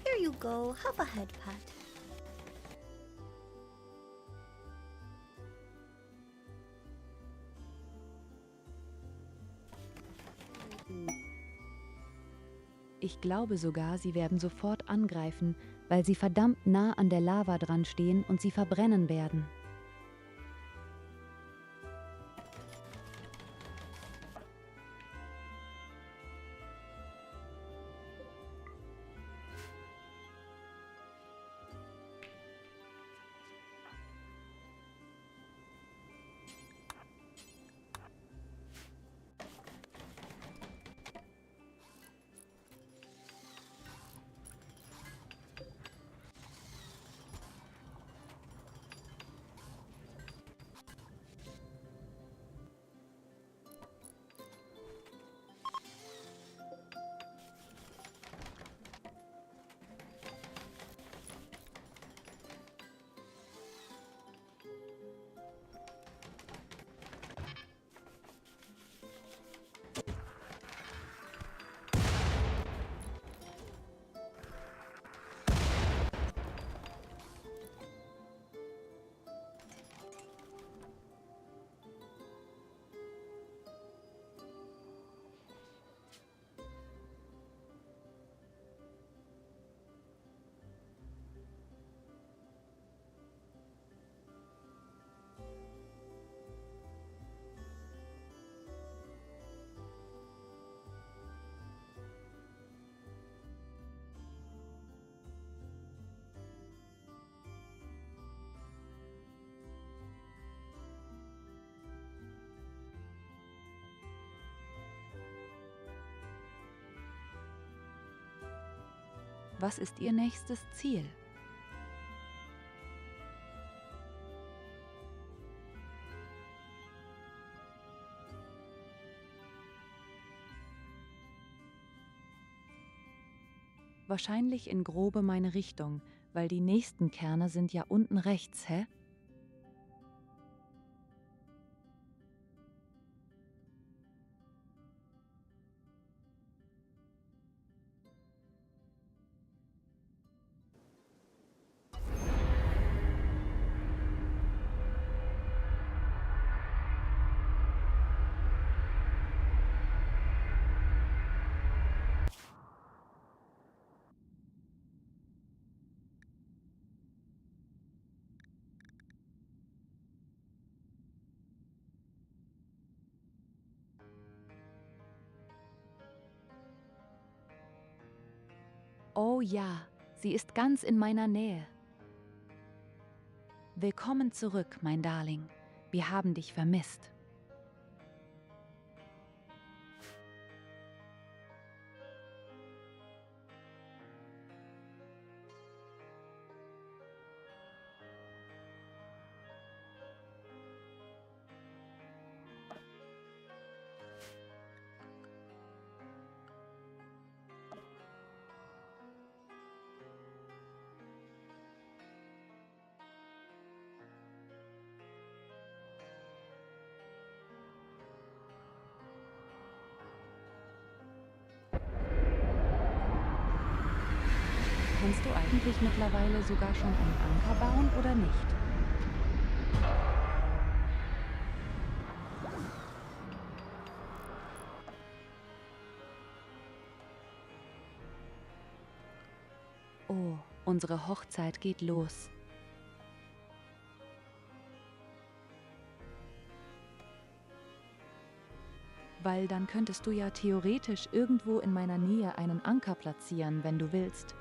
Here you go, have a head pat. Ich glaube sogar, sie werden sofort angreifen, weil sie verdammt nah an der Lava dran stehen und sie verbrennen werden. Was ist Ihr nächstes Ziel? Wahrscheinlich in grobe meine Richtung, weil die nächsten Kerne sind ja unten rechts, hä? Oh ja, sie ist ganz in meiner Nähe. Willkommen zurück, mein Darling. Wir haben dich vermisst. Kannst du eigentlich mittlerweile sogar schon einen Anker bauen oder nicht? Oh, unsere Hochzeit geht los. Weil dann könntest du ja theoretisch irgendwo in meiner Nähe einen Anker platzieren, wenn du willst.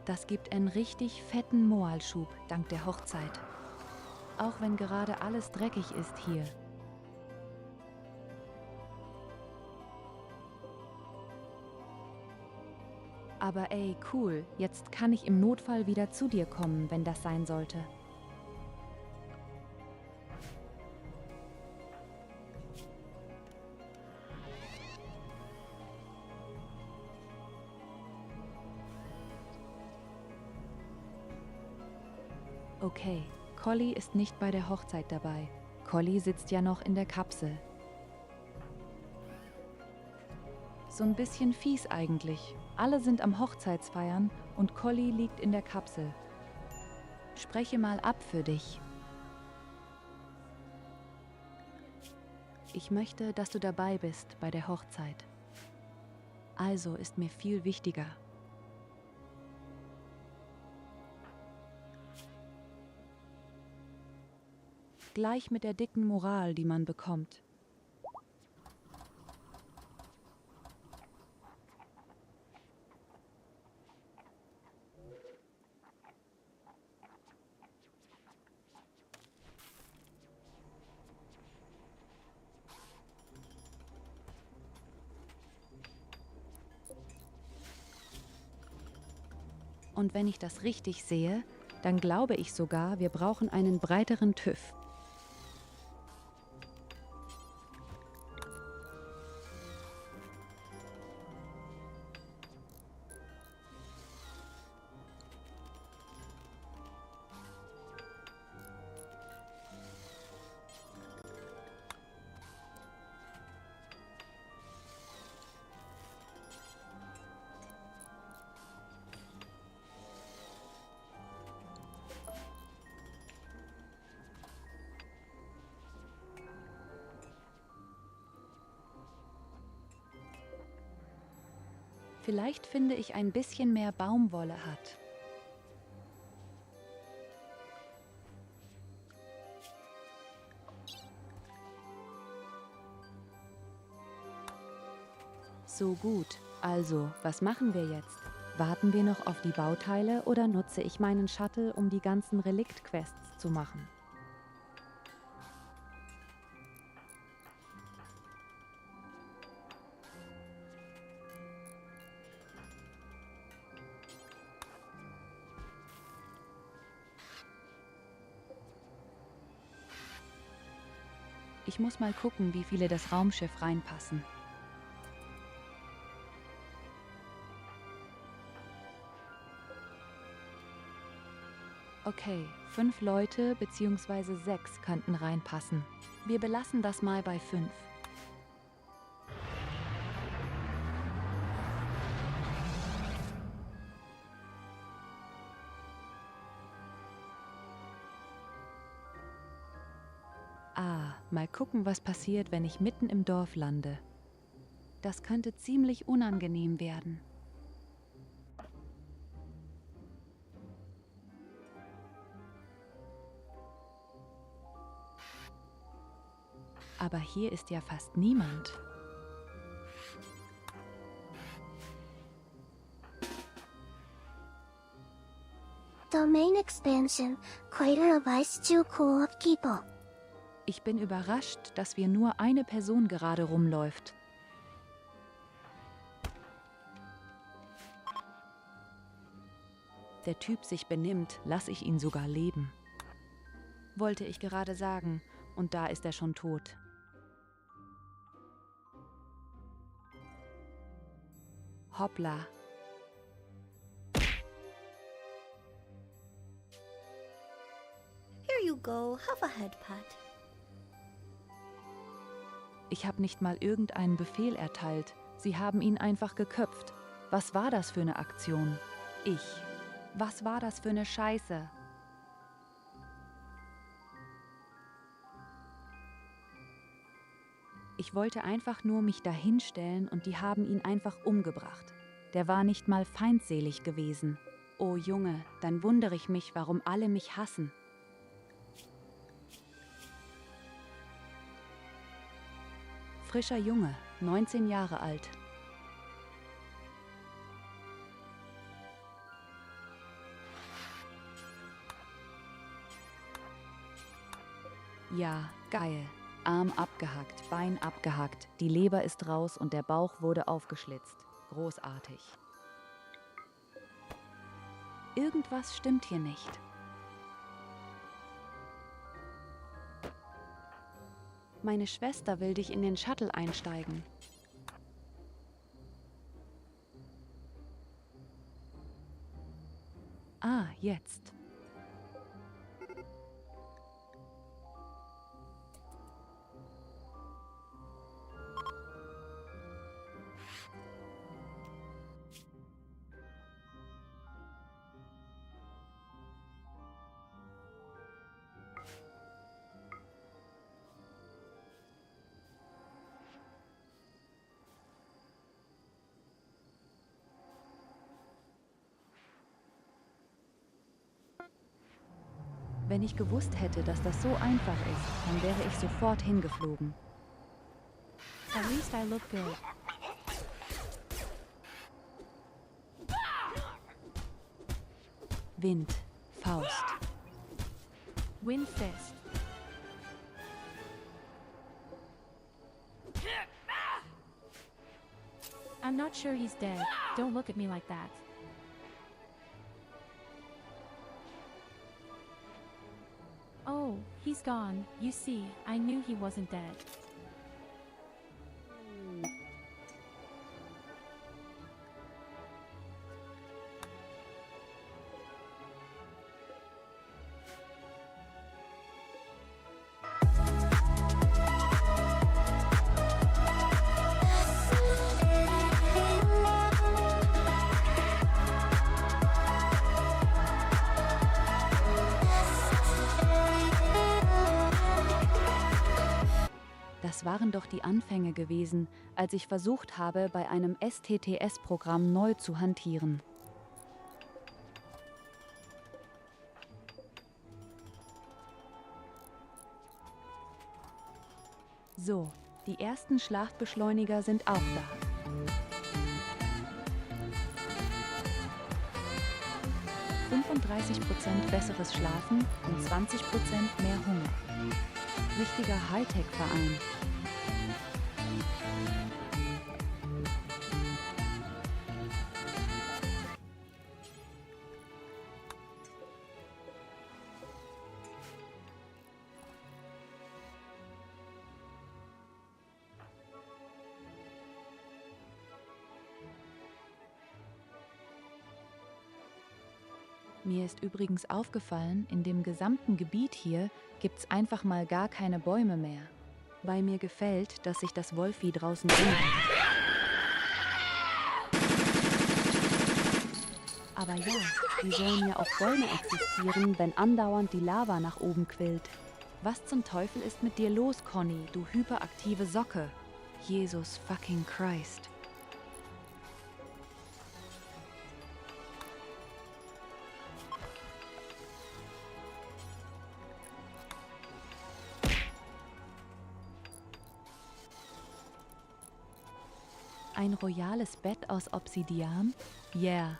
Das gibt einen richtig fetten Moralschub dank der Hochzeit. Auch wenn gerade alles dreckig ist hier. Aber ey, cool, jetzt kann ich im Notfall wieder zu dir kommen, wenn das sein sollte. Okay, Collie ist nicht bei der Hochzeit dabei. Collie sitzt ja noch in der Kapsel. So ein bisschen fies eigentlich. Alle sind am Hochzeitsfeiern und Collie liegt in der Kapsel. Spreche mal ab für dich. Ich möchte, dass du dabei bist bei der Hochzeit. Also ist mir viel wichtiger. Gleich mit der dicken Moral, die man bekommt. Und wenn ich das richtig sehe, dann glaube ich sogar, wir brauchen einen breiteren TÜV. Vielleicht finde ich ein bisschen mehr Baumwolle hat. So gut. Also, was machen wir jetzt? Warten wir noch auf die Bauteile oder nutze ich meinen Shuttle, um die ganzen Relikt-Quests zu machen? Ich muss mal gucken, wie viele das Raumschiff reinpassen. Okay, 5 Leute bzw. 6 könnten reinpassen. Wir belassen das mal bei 5. Mal gucken, was passiert, wenn ich mitten im Dorf lande. Das könnte ziemlich unangenehm werden. Aber hier ist ja fast niemand. Domain expansion. Crater of ice too cool of people. Ich bin überrascht, dass wir nur eine Person gerade rumläuft. Der Typ sich benimmt, lasse ich ihn sogar leben. Wollte ich gerade sagen, und da ist er schon tot. Hoppla. Here you go, have a head pat. Ich habe nicht mal irgendeinen Befehl erteilt. Sie haben ihn einfach geköpft. Was war das für eine Aktion? Was war das für eine Scheiße? Ich wollte einfach nur mich dahinstellen und die haben ihn einfach umgebracht. Der war nicht mal feindselig gewesen. Oh Junge, dann wundere ich mich, warum alle mich hassen. Frischer Junge, 19 Jahre alt. Ja, geil. Arm abgehackt, Bein abgehackt, die Leber ist raus und der Bauch wurde aufgeschlitzt. Großartig. Irgendwas stimmt hier nicht. Meine Schwester will dich in den Shuttle einsteigen. Ah, jetzt. Wenn ich gewusst hätte, dass das so einfach ist, dann wäre ich sofort hingeflogen. At least I look good. Wind, Faust. Wind fist. I'm not sure he's dead. Don't look at me like that. He's gone. You see, I knew he wasn't dead. Das waren doch die Anfänge gewesen, als ich versucht habe, bei einem STTS-Programm neu zu hantieren. So, die ersten Schlafbeschleuniger sind auch da. 35% besseres Schlafen und 20% mehr Hunger. Richtiger Hightech-Verein. Mir ist übrigens aufgefallen, in dem gesamten Gebiet hier gibt's einfach mal gar keine Bäume mehr. Weil mir gefällt, dass sich das Wolfi draußen bringt. Aber ja, wie sollen ja auch Bäume existieren, wenn andauernd die Lava nach oben quillt? Was zum Teufel ist mit dir los, Conny, du hyperaktive Socke? Jesus fucking Christ. Ein royales Bett aus Obsidian? Yeah.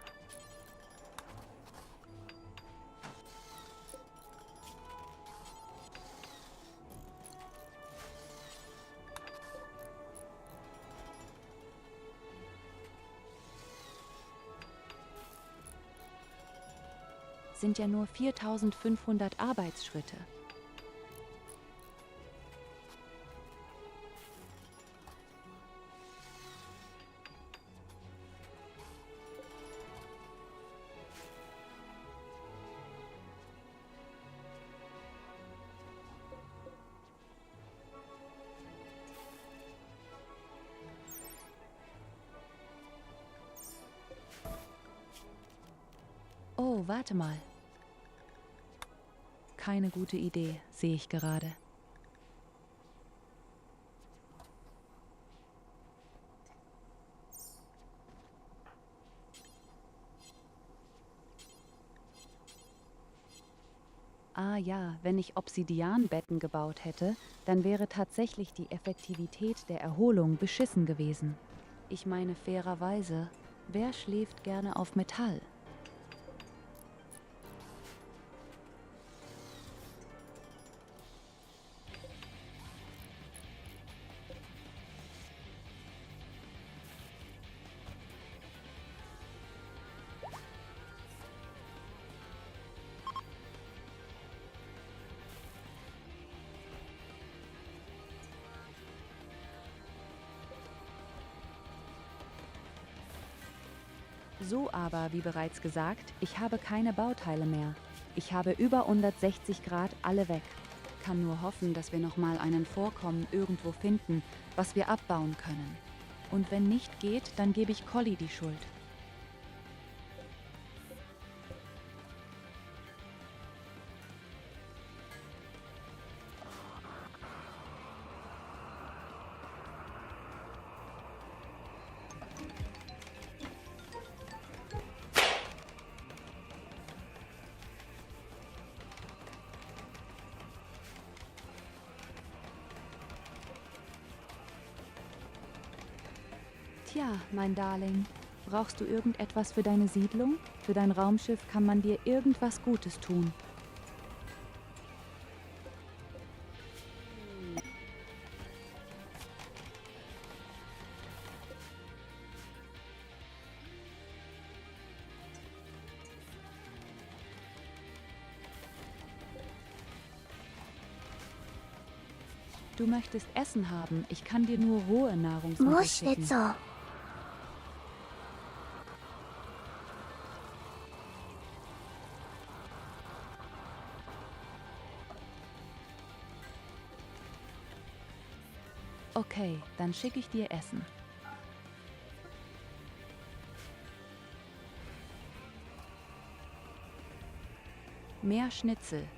Sind ja nur 4500 Arbeitsschritte. Oh, warte mal. Keine gute Idee, sehe ich gerade. Ah ja, wenn ich Obsidianbetten gebaut hätte, dann wäre tatsächlich die Effektivität der Erholung beschissen gewesen. Ich meine fairerweise, wer schläft gerne auf Metall? So aber, wie bereits gesagt, ich habe keine Bauteile mehr. Ich habe über 160 Grad alle weg. Kann nur hoffen, dass wir nochmal einen Vorkommen irgendwo finden, was wir abbauen können. Und wenn nicht geht, dann gebe ich Colli die Schuld. Tja, mein Darling, brauchst du irgendetwas für deine Siedlung? Für dein Raumschiff kann man dir irgendwas Gutes tun. Du möchtest Essen haben. Ich kann dir nur rohe Nahrungsmittel schicken. Schnitzel. Okay, dann schicke ich dir Essen. Mehr Schnitzel.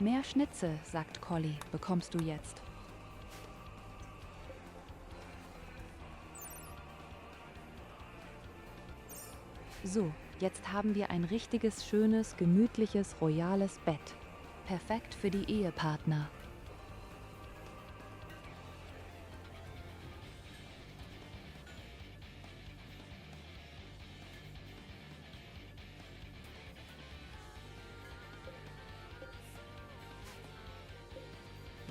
Mehr Schnitzel, sagt Collie, bekommst du jetzt. So, jetzt haben wir ein richtiges, schönes, gemütliches, royales Bett. Perfekt für die Ehepartner.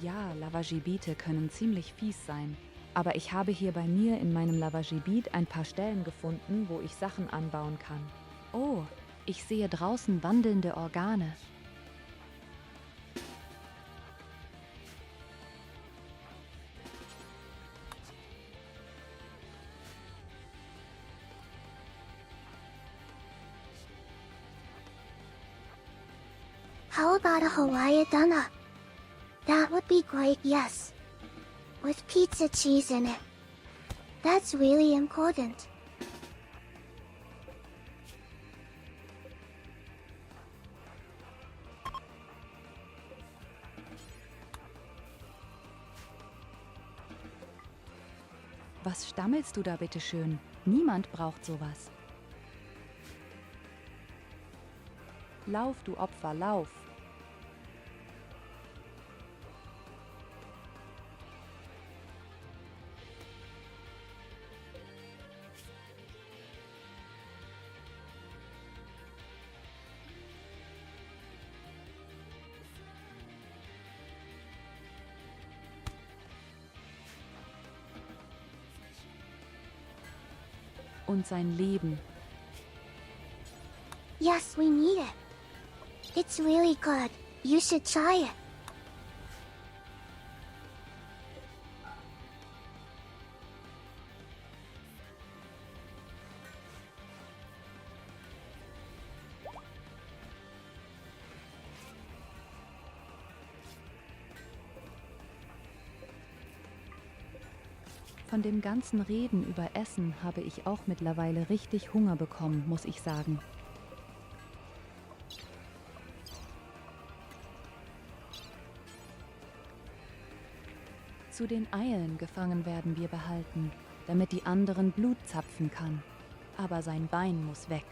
Ja, Lavagibite können ziemlich fies sein. Aber ich habe hier bei mir in meinem Lavagibit ein paar Stellen gefunden, wo ich Sachen anbauen kann. Oh, ich sehe draußen wandelnde Organe. How about a Hawaii donut? That would be great, yes. With pizza cheese in it. That's really important. Was stammelst du da bitte schön? Niemand braucht sowas. Lauf, du Opfer, lauf! Und sein Leben. Yes, we need it. It's really good. You should try it. Von dem ganzen Reden über Essen habe ich auch mittlerweile richtig Hunger bekommen, muss ich sagen. Zu den Eilen gefangen werden wir behalten, damit die anderen Blut zapfen kann. Aber sein Bein muss weg.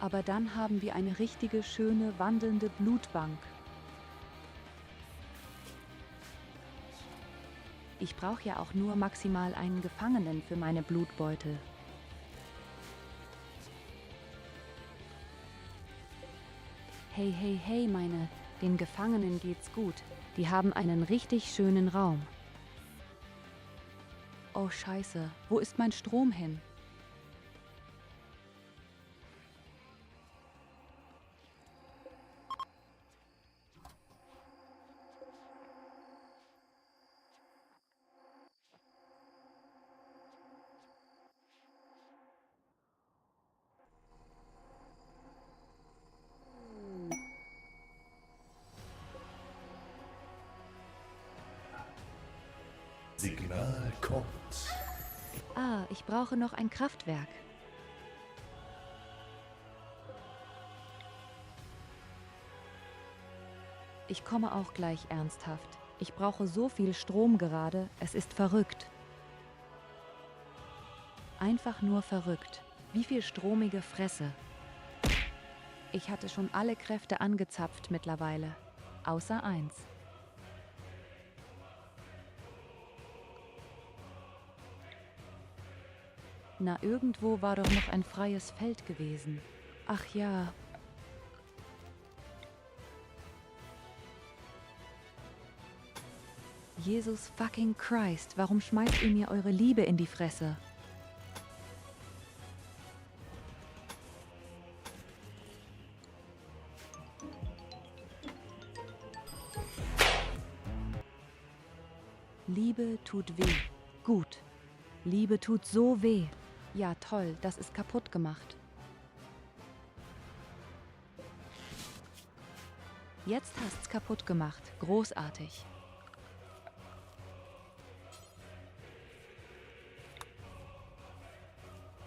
Aber dann haben wir eine richtige, schöne, wandelnde Blutbank. Ich brauche ja auch nur maximal einen Gefangenen für meine Blutbeute. Hey, hey, hey, den Gefangenen geht's gut. Die haben einen richtig schönen Raum. Oh Scheiße, wo ist mein Strom hin? Signal kommt. Ah, ich brauche noch ein Kraftwerk. Ich komme auch gleich ernsthaft. Ich brauche so viel Strom gerade, es ist verrückt. Einfach nur verrückt. Wie viel stromige Fresse. Ich hatte schon alle Kräfte angezapft mittlerweile. Außer eins. Na, irgendwo war doch noch ein freies Feld gewesen. Ach ja. Jesus fucking Christ, warum schmeißt ihr mir eure Liebe in die Fresse? Liebe tut weh. Gut. Liebe tut so weh. Ja, toll, das ist kaputt gemacht. Jetzt hast's kaputt gemacht. Großartig.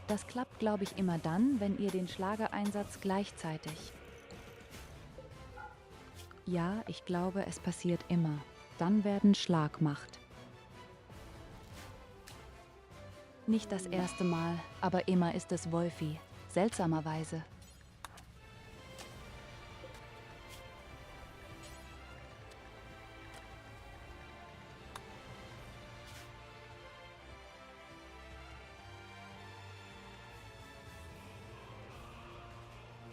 Das klappt, glaube ich, immer dann, wenn ihr den Schlagereinsatz gleichzeitig. Ja, ich glaube, es passiert immer. Dann werden Schlag macht. Nicht das erste Mal, aber immer ist es Wolfi. Seltsamerweise.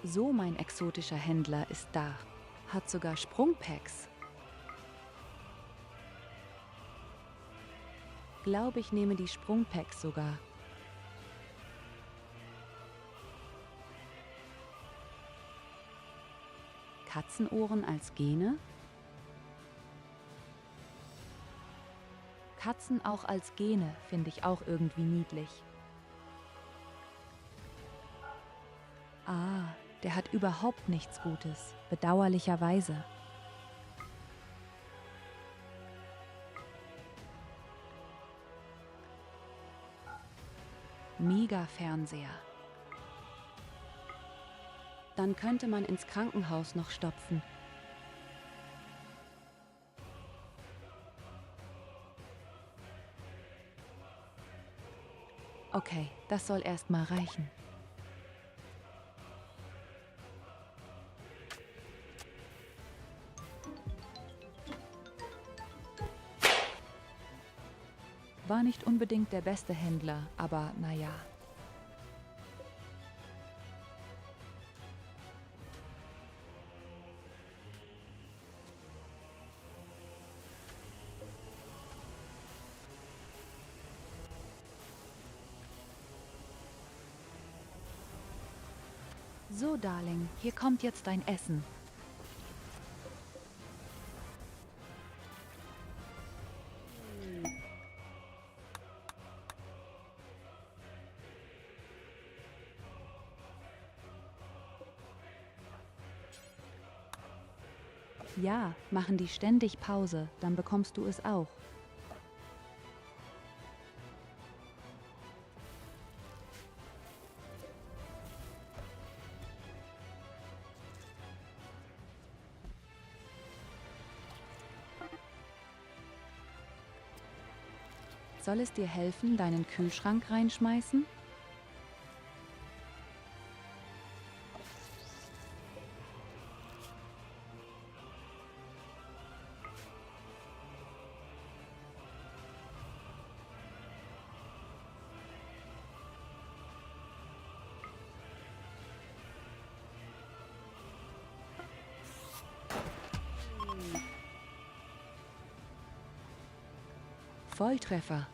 So, mein exotischer Händler ist da. Hat sogar Sprungpacks. Glaube, ich nehme die Sprungpacks sogar. Katzenohren als Gene? Katzen auch als Gene finde ich auch irgendwie niedlich. Ah, der hat überhaupt nichts Gutes, bedauerlicherweise. Mega-Fernseher. Dann könnte man ins Krankenhaus noch stopfen. Okay, das soll erstmal reichen. War nicht unbedingt der beste Händler, aber naja. So, Darling, hier kommt jetzt dein Essen. Ja, machen die ständig Pause, dann bekommst du es auch. Soll es dir helfen, deinen Kühlschrank reinschmeißen? Volltreffer.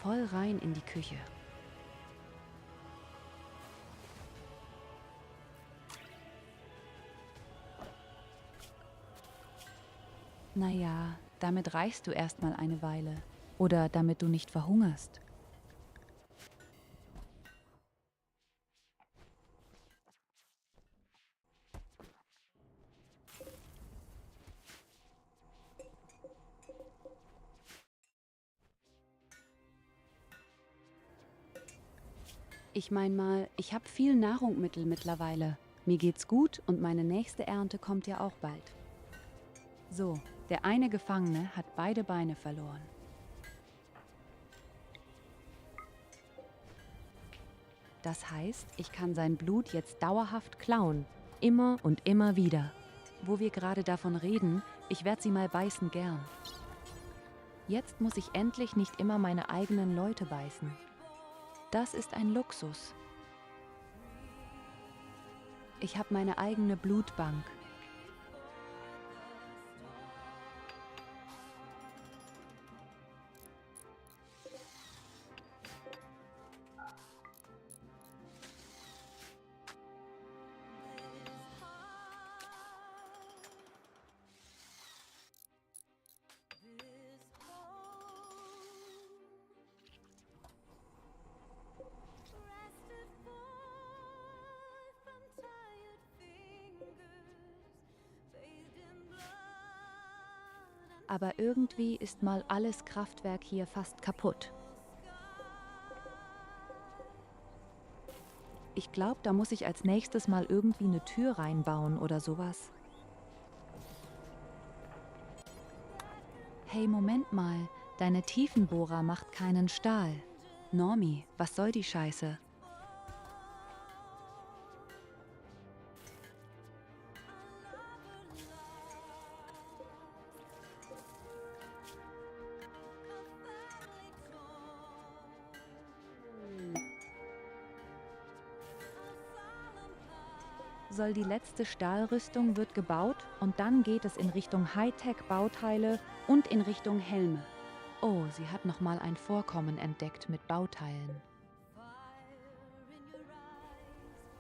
Voll rein in die Küche. Naja, damit reichst du erstmal eine Weile. Oder damit du nicht verhungerst. Ich mein mal, ich habe viel Nahrungsmittel mittlerweile. Mir geht's gut und meine nächste Ernte kommt ja auch bald. So, der eine Gefangene hat beide Beine verloren. Das heißt, ich kann sein Blut jetzt dauerhaft klauen. Immer und immer wieder. Wo wir gerade davon reden, ich werde sie mal beißen gern. Jetzt muss ich endlich nicht immer meine eigenen Leute beißen. Das ist ein Luxus. Ich habe meine eigene Blutbank. Aber irgendwie ist mal alles Kraftwerk hier fast kaputt. Ich glaube, da muss ich als nächstes mal irgendwie eine Tür reinbauen oder sowas. Hey, Moment mal, deine Tiefenbohrer macht keinen Stahl. Normie, was soll die Scheiße? Die letzte Stahlrüstung wird gebaut und dann geht es in Richtung Hightech-Bauteile und in Richtung Helme. Oh, sie hat nochmal ein Vorkommen entdeckt mit Bauteilen.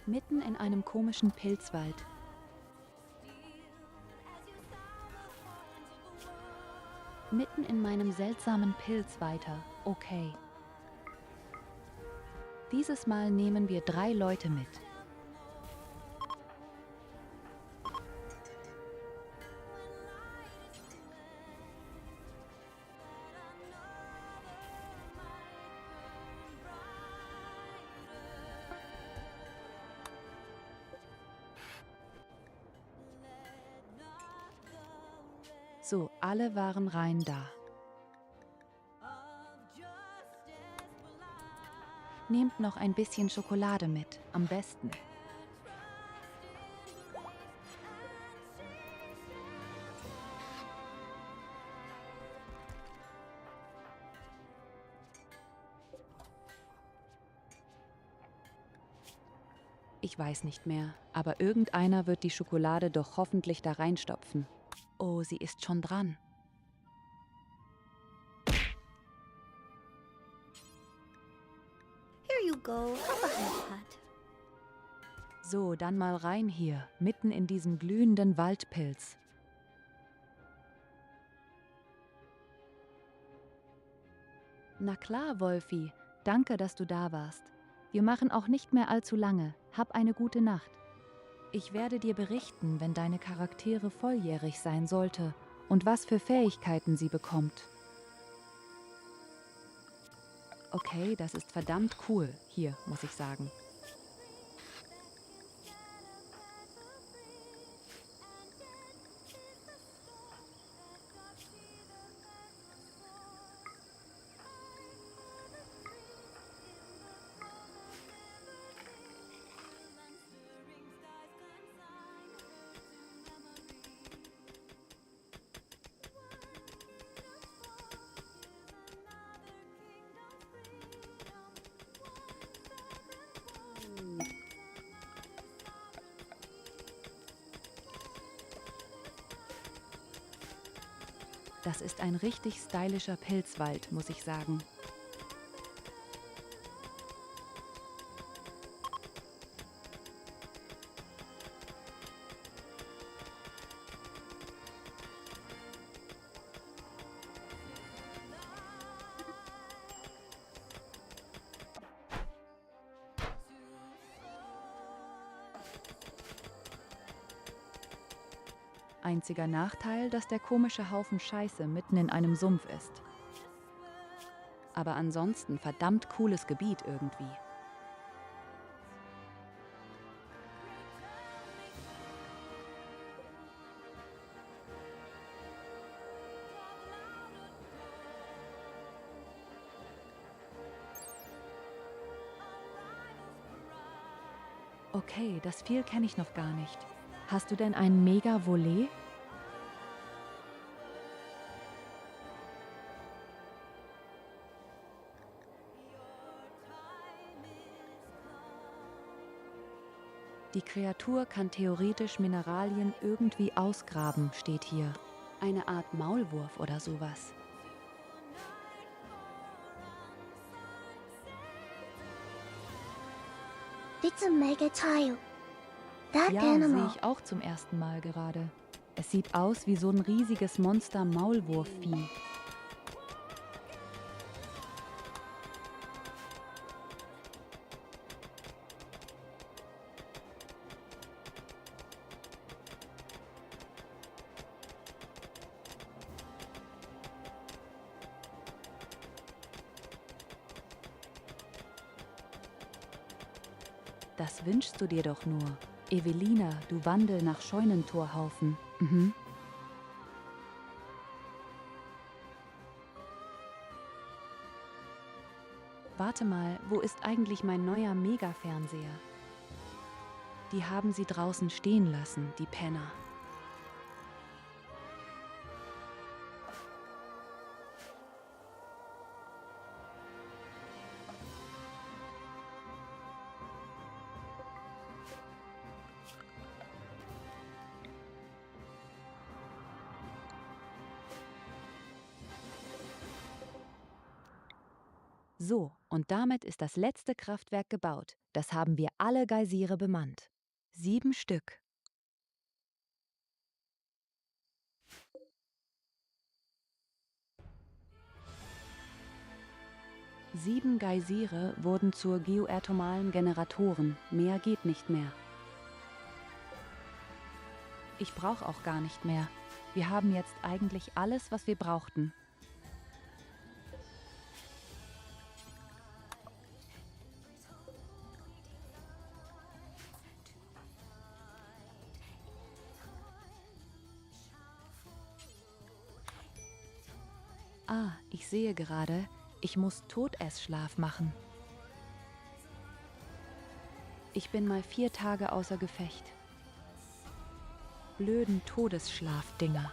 Mitten in einem komischen Pilzwald. Mitten in meinem seltsamen Pilz weiter. Okay. Dieses Mal nehmen wir 3 Leute mit. So, alle waren rein da. Nehmt noch ein bisschen Schokolade mit, am besten. Ich weiß nicht mehr, aber irgendeiner wird die Schokolade doch hoffentlich da reinstopfen. Oh, sie ist schon dran. Here you go, have a haircut. So, dann mal rein hier, mitten in diesem glühenden Waldpilz. Na klar, Wolfi, danke, dass du da warst. Wir machen auch nicht mehr allzu lange. Hab eine gute Nacht. Ich werde dir berichten, wenn deine Charaktere volljährig sein sollte und was für Fähigkeiten sie bekommt. Okay, das ist verdammt cool, hier, muss ich sagen. Das ist ein richtig stylischer Pilzwald, muss ich sagen. Einziger Nachteil, dass der komische Haufen Scheiße mitten in einem Sumpf ist. Aber ansonsten verdammt cooles Gebiet irgendwie. Okay, das viel kenne ich noch gar nicht. Hast du denn ein Mega-Volet? Die Kreatur kann theoretisch Mineralien irgendwie ausgraben, steht hier. Eine Art Maulwurf oder sowas. It's a mega Tyurru. That Ja, sehe animal. ich auch zum ersten Mal gerade. Es sieht aus wie so ein riesiges Monster-Maulwurfvieh. Das wünschst du dir doch nur. Evelina, du Wandel nach Scheunentorhaufen. Mhm. Warte mal, wo ist eigentlich mein neuer Mega-Fernseher? Die haben sie draußen stehen lassen, die Penner. So, und damit ist das letzte Kraftwerk gebaut. Das haben wir alle Geysire bemannt. 7 Stück. Sieben Geysire wurden zur geoatomalen Generatoren. Mehr geht nicht mehr. Ich brauche auch gar nicht mehr. Wir haben jetzt eigentlich alles, was wir brauchten. Ah, ich sehe gerade, ich muss Todessschlaf machen. Ich bin mal 4 Tage außer Gefecht. Blöden Todesschlafdinger.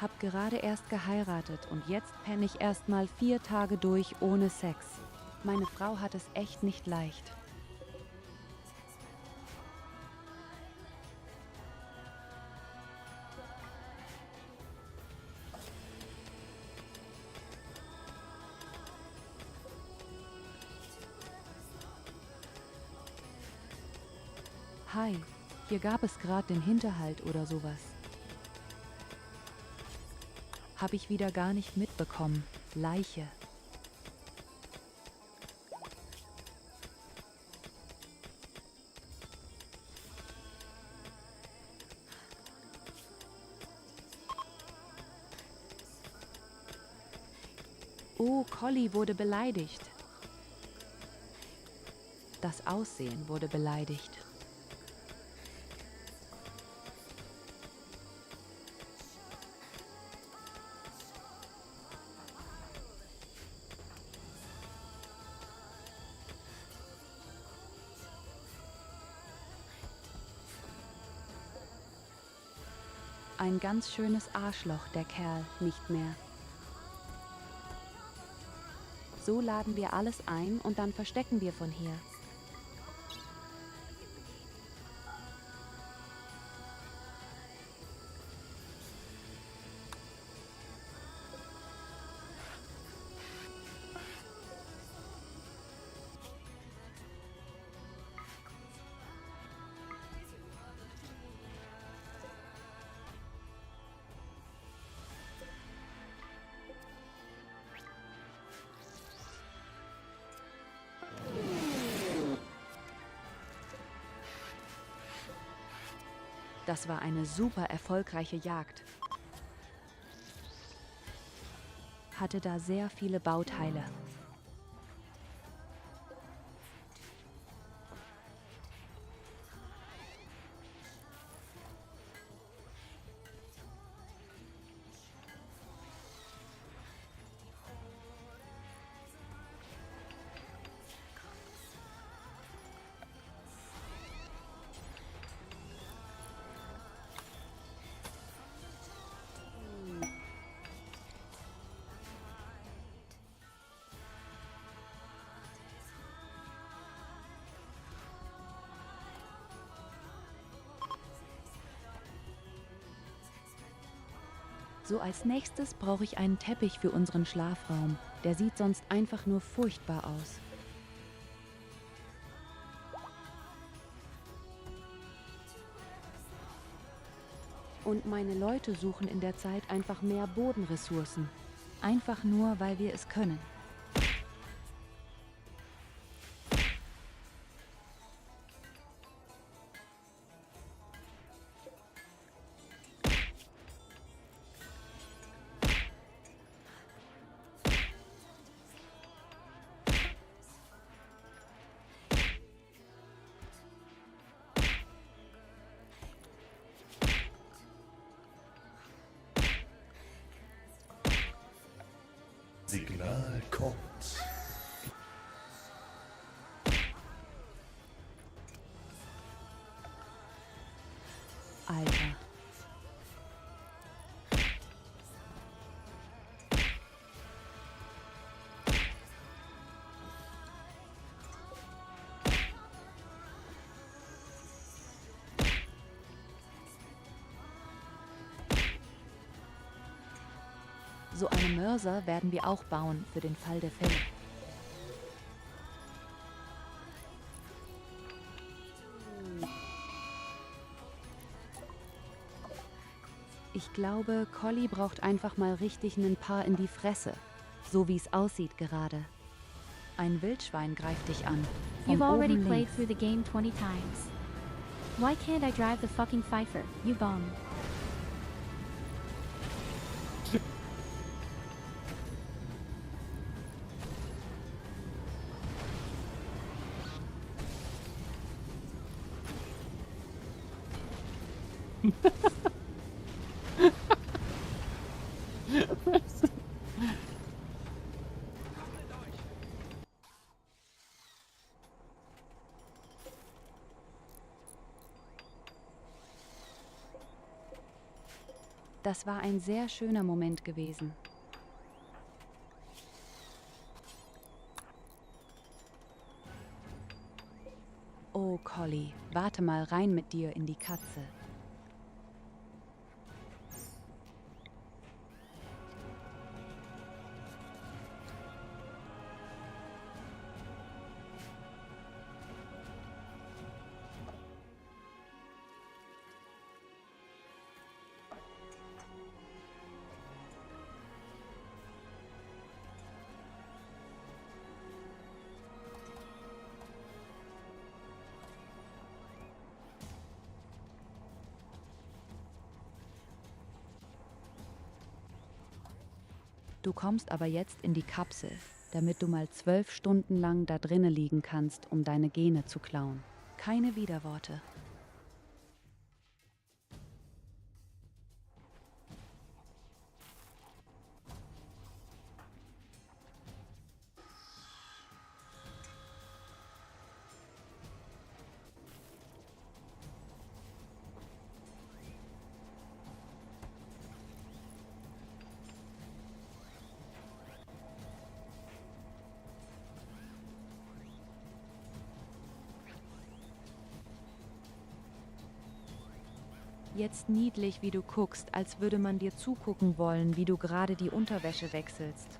Hab gerade erst geheiratet und jetzt penne ich erst mal 4 Tage durch ohne Sex. Meine Frau hat es echt nicht leicht. Hi, hier gab es gerade den Hinterhalt oder sowas. Hab ich wieder gar nicht mitbekommen. Leiche. Oh, Collie wurde beleidigt. Das Aussehen wurde beleidigt. Ein ganz schönes Arschloch, der Kerl, nicht mehr. So laden wir alles ein und dann verstecken wir von hier. Das war eine super erfolgreiche Jagd. Hatte da sehr viele Bauteile. So, als nächstes brauche ich einen Teppich für unseren Schlafraum. Der sieht sonst einfach nur furchtbar aus. Und meine Leute suchen in der Zeit einfach mehr Bodenressourcen. Einfach nur, weil wir es können. Signal kommt. Alter. So eine Mörser werden wir auch bauen für den Fall der Fälle. Ich glaube, Collie braucht einfach mal richtig ein Paar in die Fresse. So wie es aussieht gerade. Ein Wildschwein greift dich an. Von You've already oben played links. through the game 20 times. Why can't I drive the fucking Pfeiffer, you bum? Das war ein sehr schöner Moment gewesen. Oh, Collie, warte mal rein mit dir in die Katze. Du kommst aber jetzt in die Kapsel, damit du mal 12 Stunden lang da drinnen liegen kannst, um deine Gene zu klauen. Keine Widerworte. Jetzt niedlich, wie du guckst, als würde man dir zugucken wollen, wie du gerade die Unterwäsche wechselst.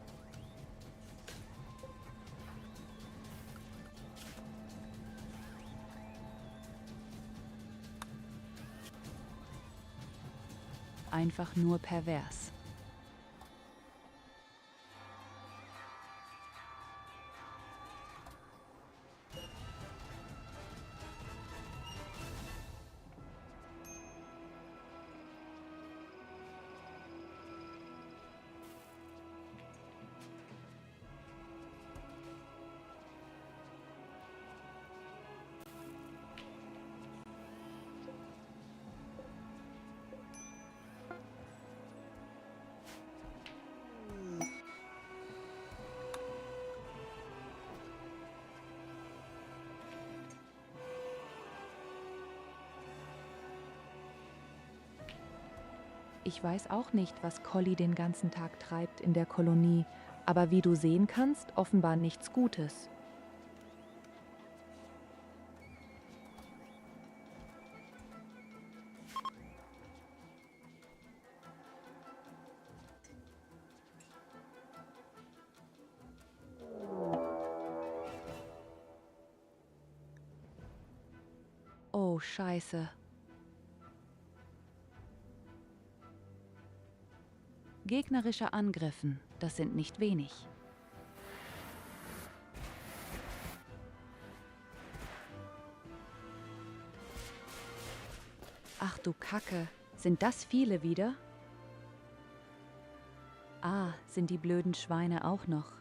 Einfach nur pervers. Ich weiß auch nicht, was Collie den ganzen Tag treibt in der Kolonie, aber wie du sehen kannst, offenbar nichts Gutes. Oh, Scheiße. Gegnerische Angriffen, das sind nicht wenig. Ach du Kacke, sind das viele wieder? Ah, sind die blöden Schweine auch noch.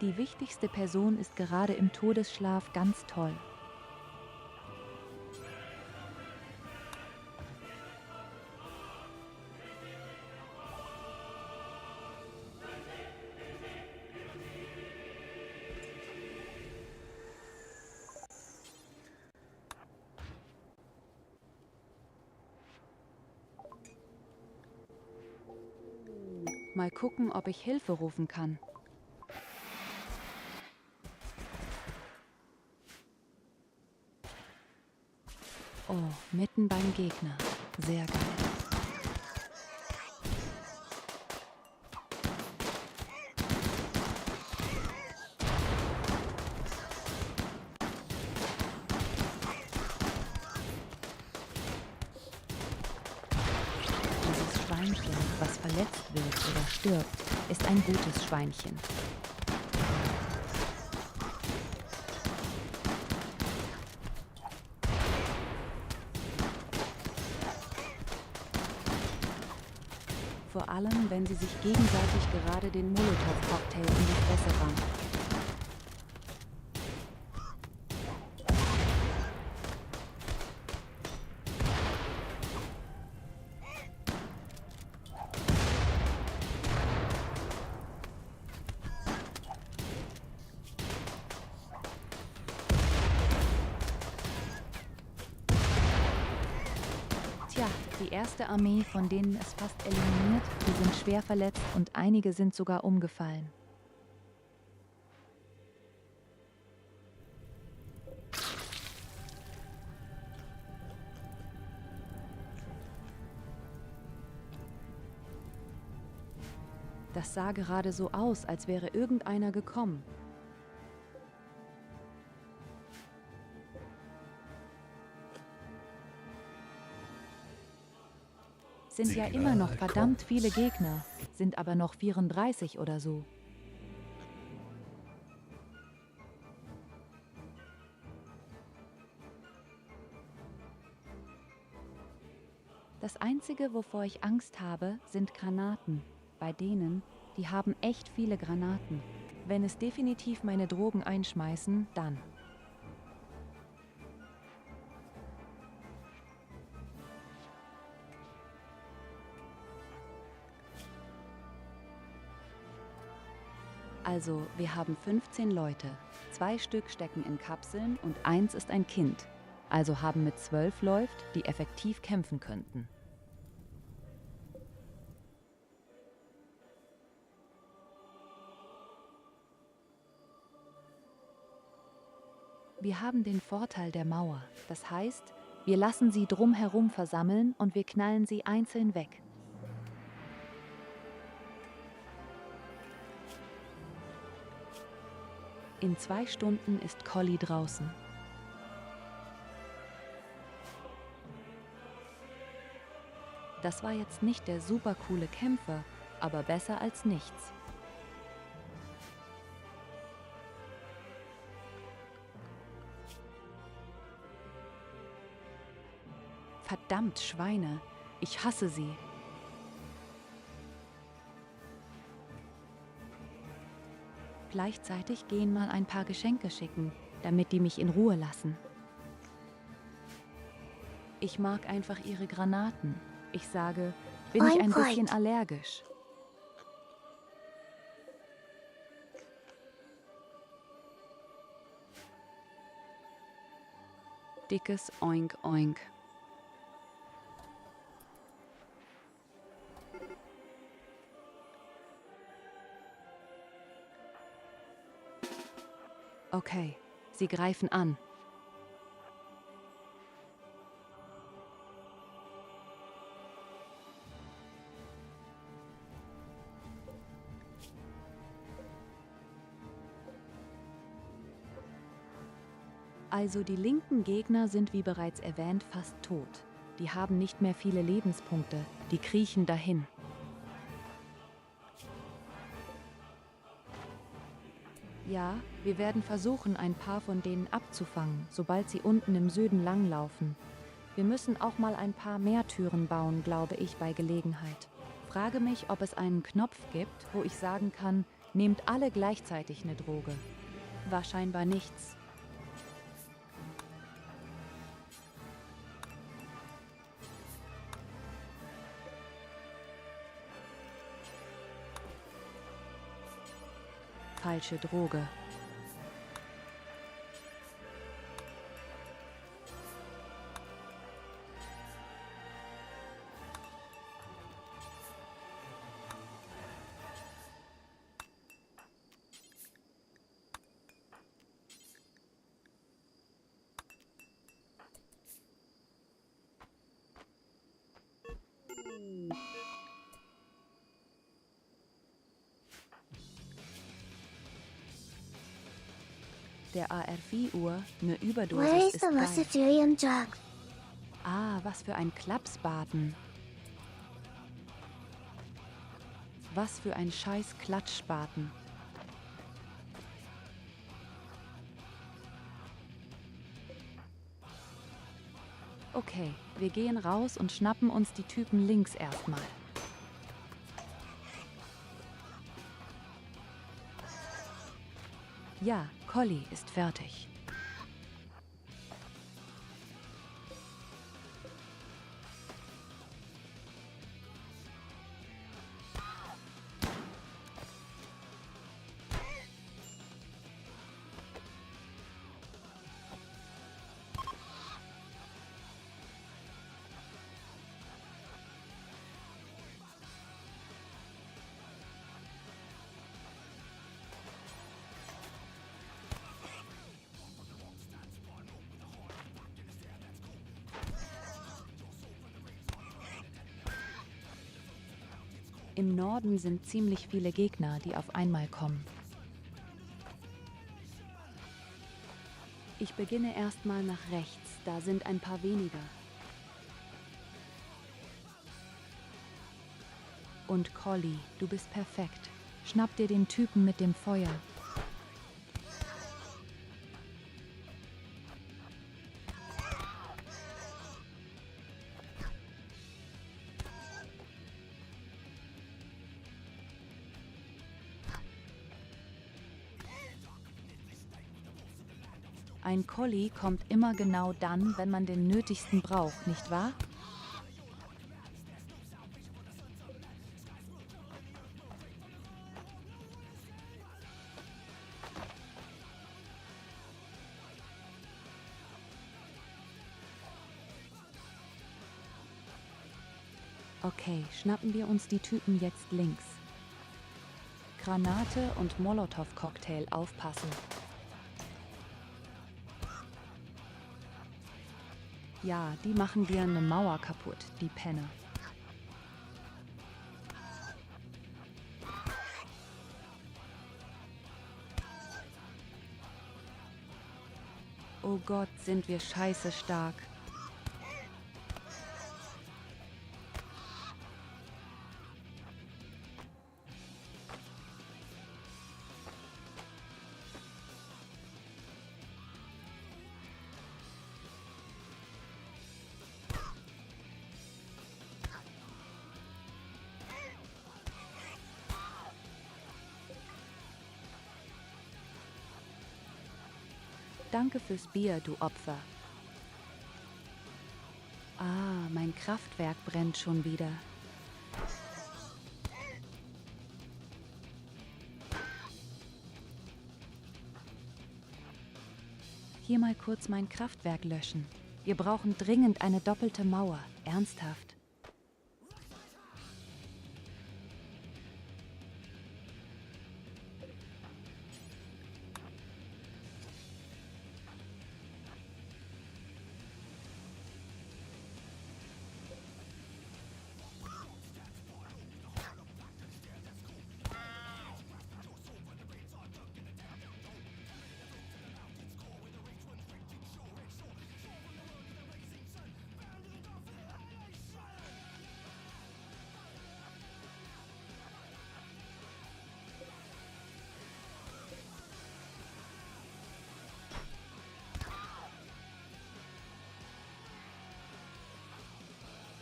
Die wichtigste Person ist gerade im Todesschlaf, ganz toll. Mal gucken, ob ich Hilfe rufen kann. Oh, mitten beim Gegner. Sehr geil. Dieses Schweinchen, was verletzt wird oder stirbt, ist ein gutes Schweinchen. Vor allem, wenn sie sich gegenseitig gerade den Molotow-Cocktail in die Fresse rammen. Tja, die erste Armee, von denen es fast eliminiert, die sind schwer verletzt und einige sind sogar umgefallen. Das sah gerade so aus, als wäre irgendeiner gekommen. Sind ja immer noch verdammt viele Gegner, sind aber noch 34 oder so. Das Einzige, wovor ich Angst habe, sind Granaten. Bei denen, die haben echt viele Granaten. Wenn es definitiv meine Drogen einschmeißen, dann. Also, wir haben 15 Leute. 2 Stück stecken in Kapseln und 1 ist ein Kind. Also haben mit 12 läuft, die effektiv kämpfen könnten. Wir haben den Vorteil der Mauer. Das heißt, wir lassen sie drumherum versammeln und wir knallen sie einzeln weg. In 2 Stunden ist Collie draußen. Das war jetzt nicht der super coole Kämpfer, aber besser als nichts. Verdammt, Schweine! Ich hasse sie. Gleichzeitig gehen mal ein paar Geschenke schicken, damit die mich in Ruhe lassen. Ich mag einfach ihre Granaten. Ich sage, bin ich ein bisschen allergisch. Dickes Oink Oink. Okay, sie greifen an. Also die linken Gegner sind wie bereits erwähnt fast tot. Die haben nicht mehr viele Lebenspunkte, die kriechen dahin. Ja, wir werden versuchen, ein paar von denen abzufangen, sobald sie unten im Süden langlaufen. Wir müssen auch mal ein paar mehr Türen bauen, glaube ich, bei Gelegenheit. Frage mich, ob es einen Knopf gibt, wo ich sagen kann, nehmt alle gleichzeitig eine Droge. War scheinbar nichts. Falsche Droge. Der AR-4-Uhr, eine Where Überdosis is ist the geil. Luciferium drug? Ah, was für ein Klapsbaten. Was für ein scheiß Klatschspaten. Okay, wir gehen raus und schnappen uns die Typen links erstmal. Ja, Collie ist fertig. Im Norden sind ziemlich viele Gegner, die auf einmal kommen. Ich beginne erstmal nach rechts, da sind ein paar weniger. Und Collie, du bist perfekt. Schnapp dir den Typen mit dem Feuer. Ein Collie kommt immer genau dann, wenn man den nötigsten braucht, nicht wahr? Okay, schnappen wir uns die Typen jetzt links. Granate und Molotow-Cocktail aufpassen. Ja, die machen dir eine Mauer kaputt, die Penner. Oh Gott, sind wir scheiße stark. Danke fürs Bier, du Opfer. Ah, mein Kraftwerk brennt schon wieder. Hier mal kurz mein Kraftwerk löschen. Wir brauchen dringend eine doppelte Mauer. Ernsthaft.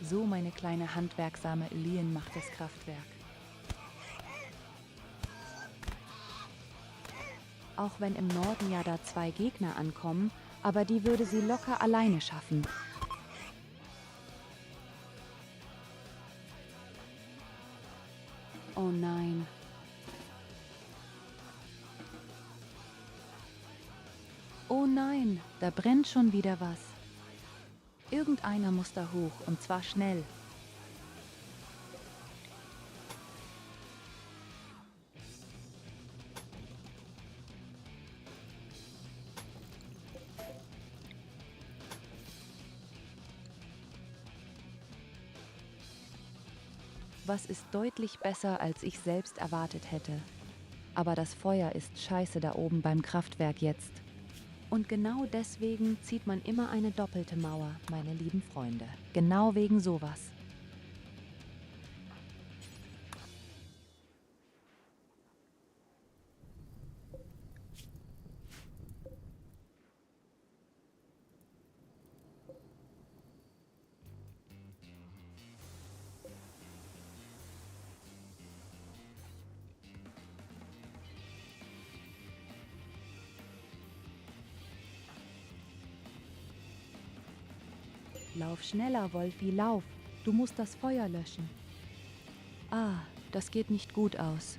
So, meine kleine handwerksame Elien macht das Kraftwerk. Auch wenn im Norden ja da 2 Gegner ankommen, aber die würde sie locker alleine schaffen. Oh nein. Oh nein, da brennt schon wieder was. Irgendeiner muss da hoch, und zwar schnell. Was ist deutlich besser, als ich selbst erwartet hätte. Aber das Feuer ist scheiße da oben beim Kraftwerk jetzt. Und genau deswegen zieht man immer eine doppelte Mauer, meine lieben Freunde. Genau wegen sowas. Lauf schneller, Wolfi, lauf. Du musst das Feuer löschen. Ah, das geht nicht gut aus.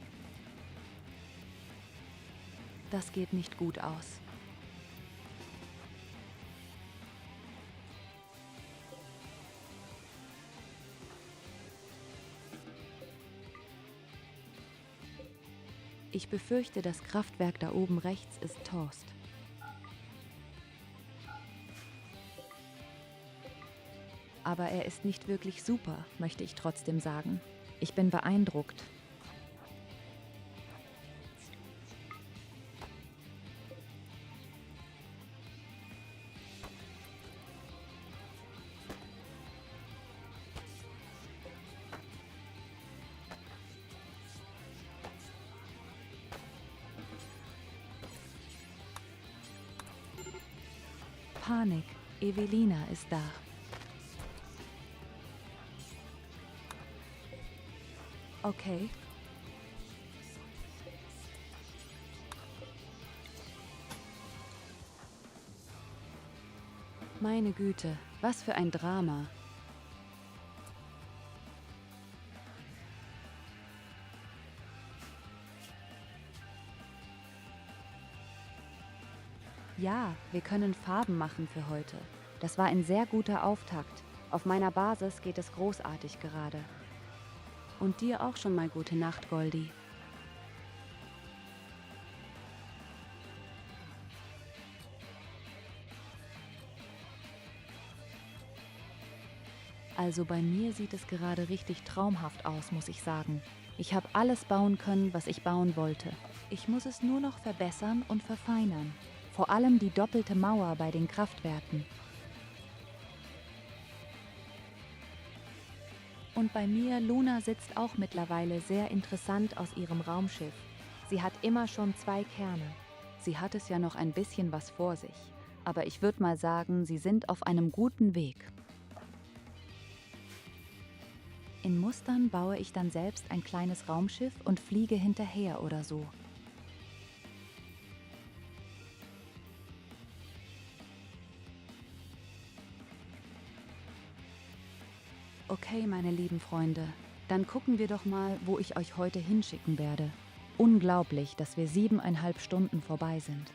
Das geht nicht gut aus. Ich befürchte, das Kraftwerk da oben rechts ist toast. Aber er ist nicht wirklich super, möchte ich trotzdem sagen. Ich bin beeindruckt. Panik, Evelina ist da. Okay. Meine Güte, was für ein Drama. Ja, wir können Farben machen für heute. Das war ein sehr guter Auftakt. Auf meiner Basis geht es großartig gerade. Und dir auch schon mal gute Nacht, Goldi. Also bei mir sieht es gerade richtig traumhaft aus, muss ich sagen. Ich habe alles bauen können, was ich bauen wollte. Ich muss es nur noch verbessern und verfeinern. Vor allem die doppelte Mauer bei den Kraftwerken. Und bei mir, Luna sitzt auch mittlerweile sehr interessant aus ihrem Raumschiff. Sie hat immer schon 2 Kerne. Sie hat es ja noch ein bisschen was vor sich. Aber ich würde mal sagen, sie sind auf einem guten Weg. In Mustern baue ich dann selbst ein kleines Raumschiff und fliege hinterher oder so. Okay, meine lieben Freunde, dann gucken wir doch mal, wo ich euch heute hinschicken werde. Unglaublich, dass wir 7,5 Stunden vorbei sind.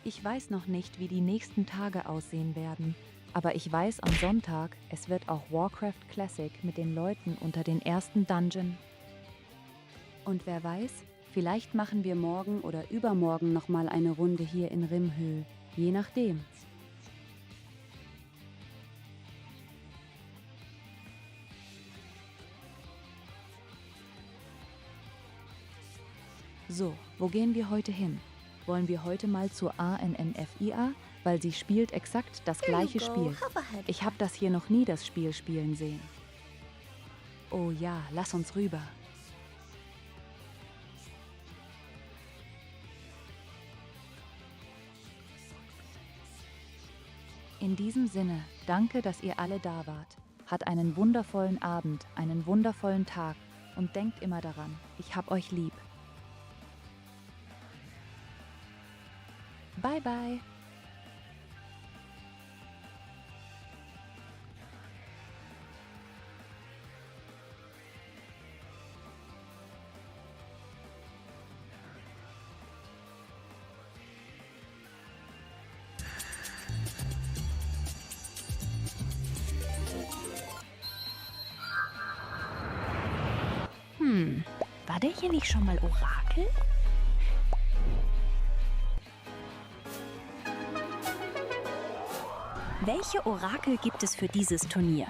Ich weiß noch nicht, wie die nächsten Tage aussehen werden, aber ich weiß am Sonntag, es wird auch Warcraft Classic mit den Leuten unter den ersten Dungeon. Und wer weiß, vielleicht machen wir morgen oder übermorgen nochmal eine Runde hier in Rimhöhl, je nachdem. So, wo gehen wir heute hin? Wollen wir heute mal zur ANNFIA, weil sie spielt exakt das gleiche Spiel. Ich habe das hier noch nie, das Spiel spielen sehen. Oh ja, lass uns rüber. In diesem Sinne, danke, dass ihr alle da wart. Hat einen wundervollen Abend, einen wundervollen Tag und denkt immer daran, ich hab euch lieb. Bye bye. War der hier nicht schon mal Orakel? Welche Orakel gibt es für dieses Turnier?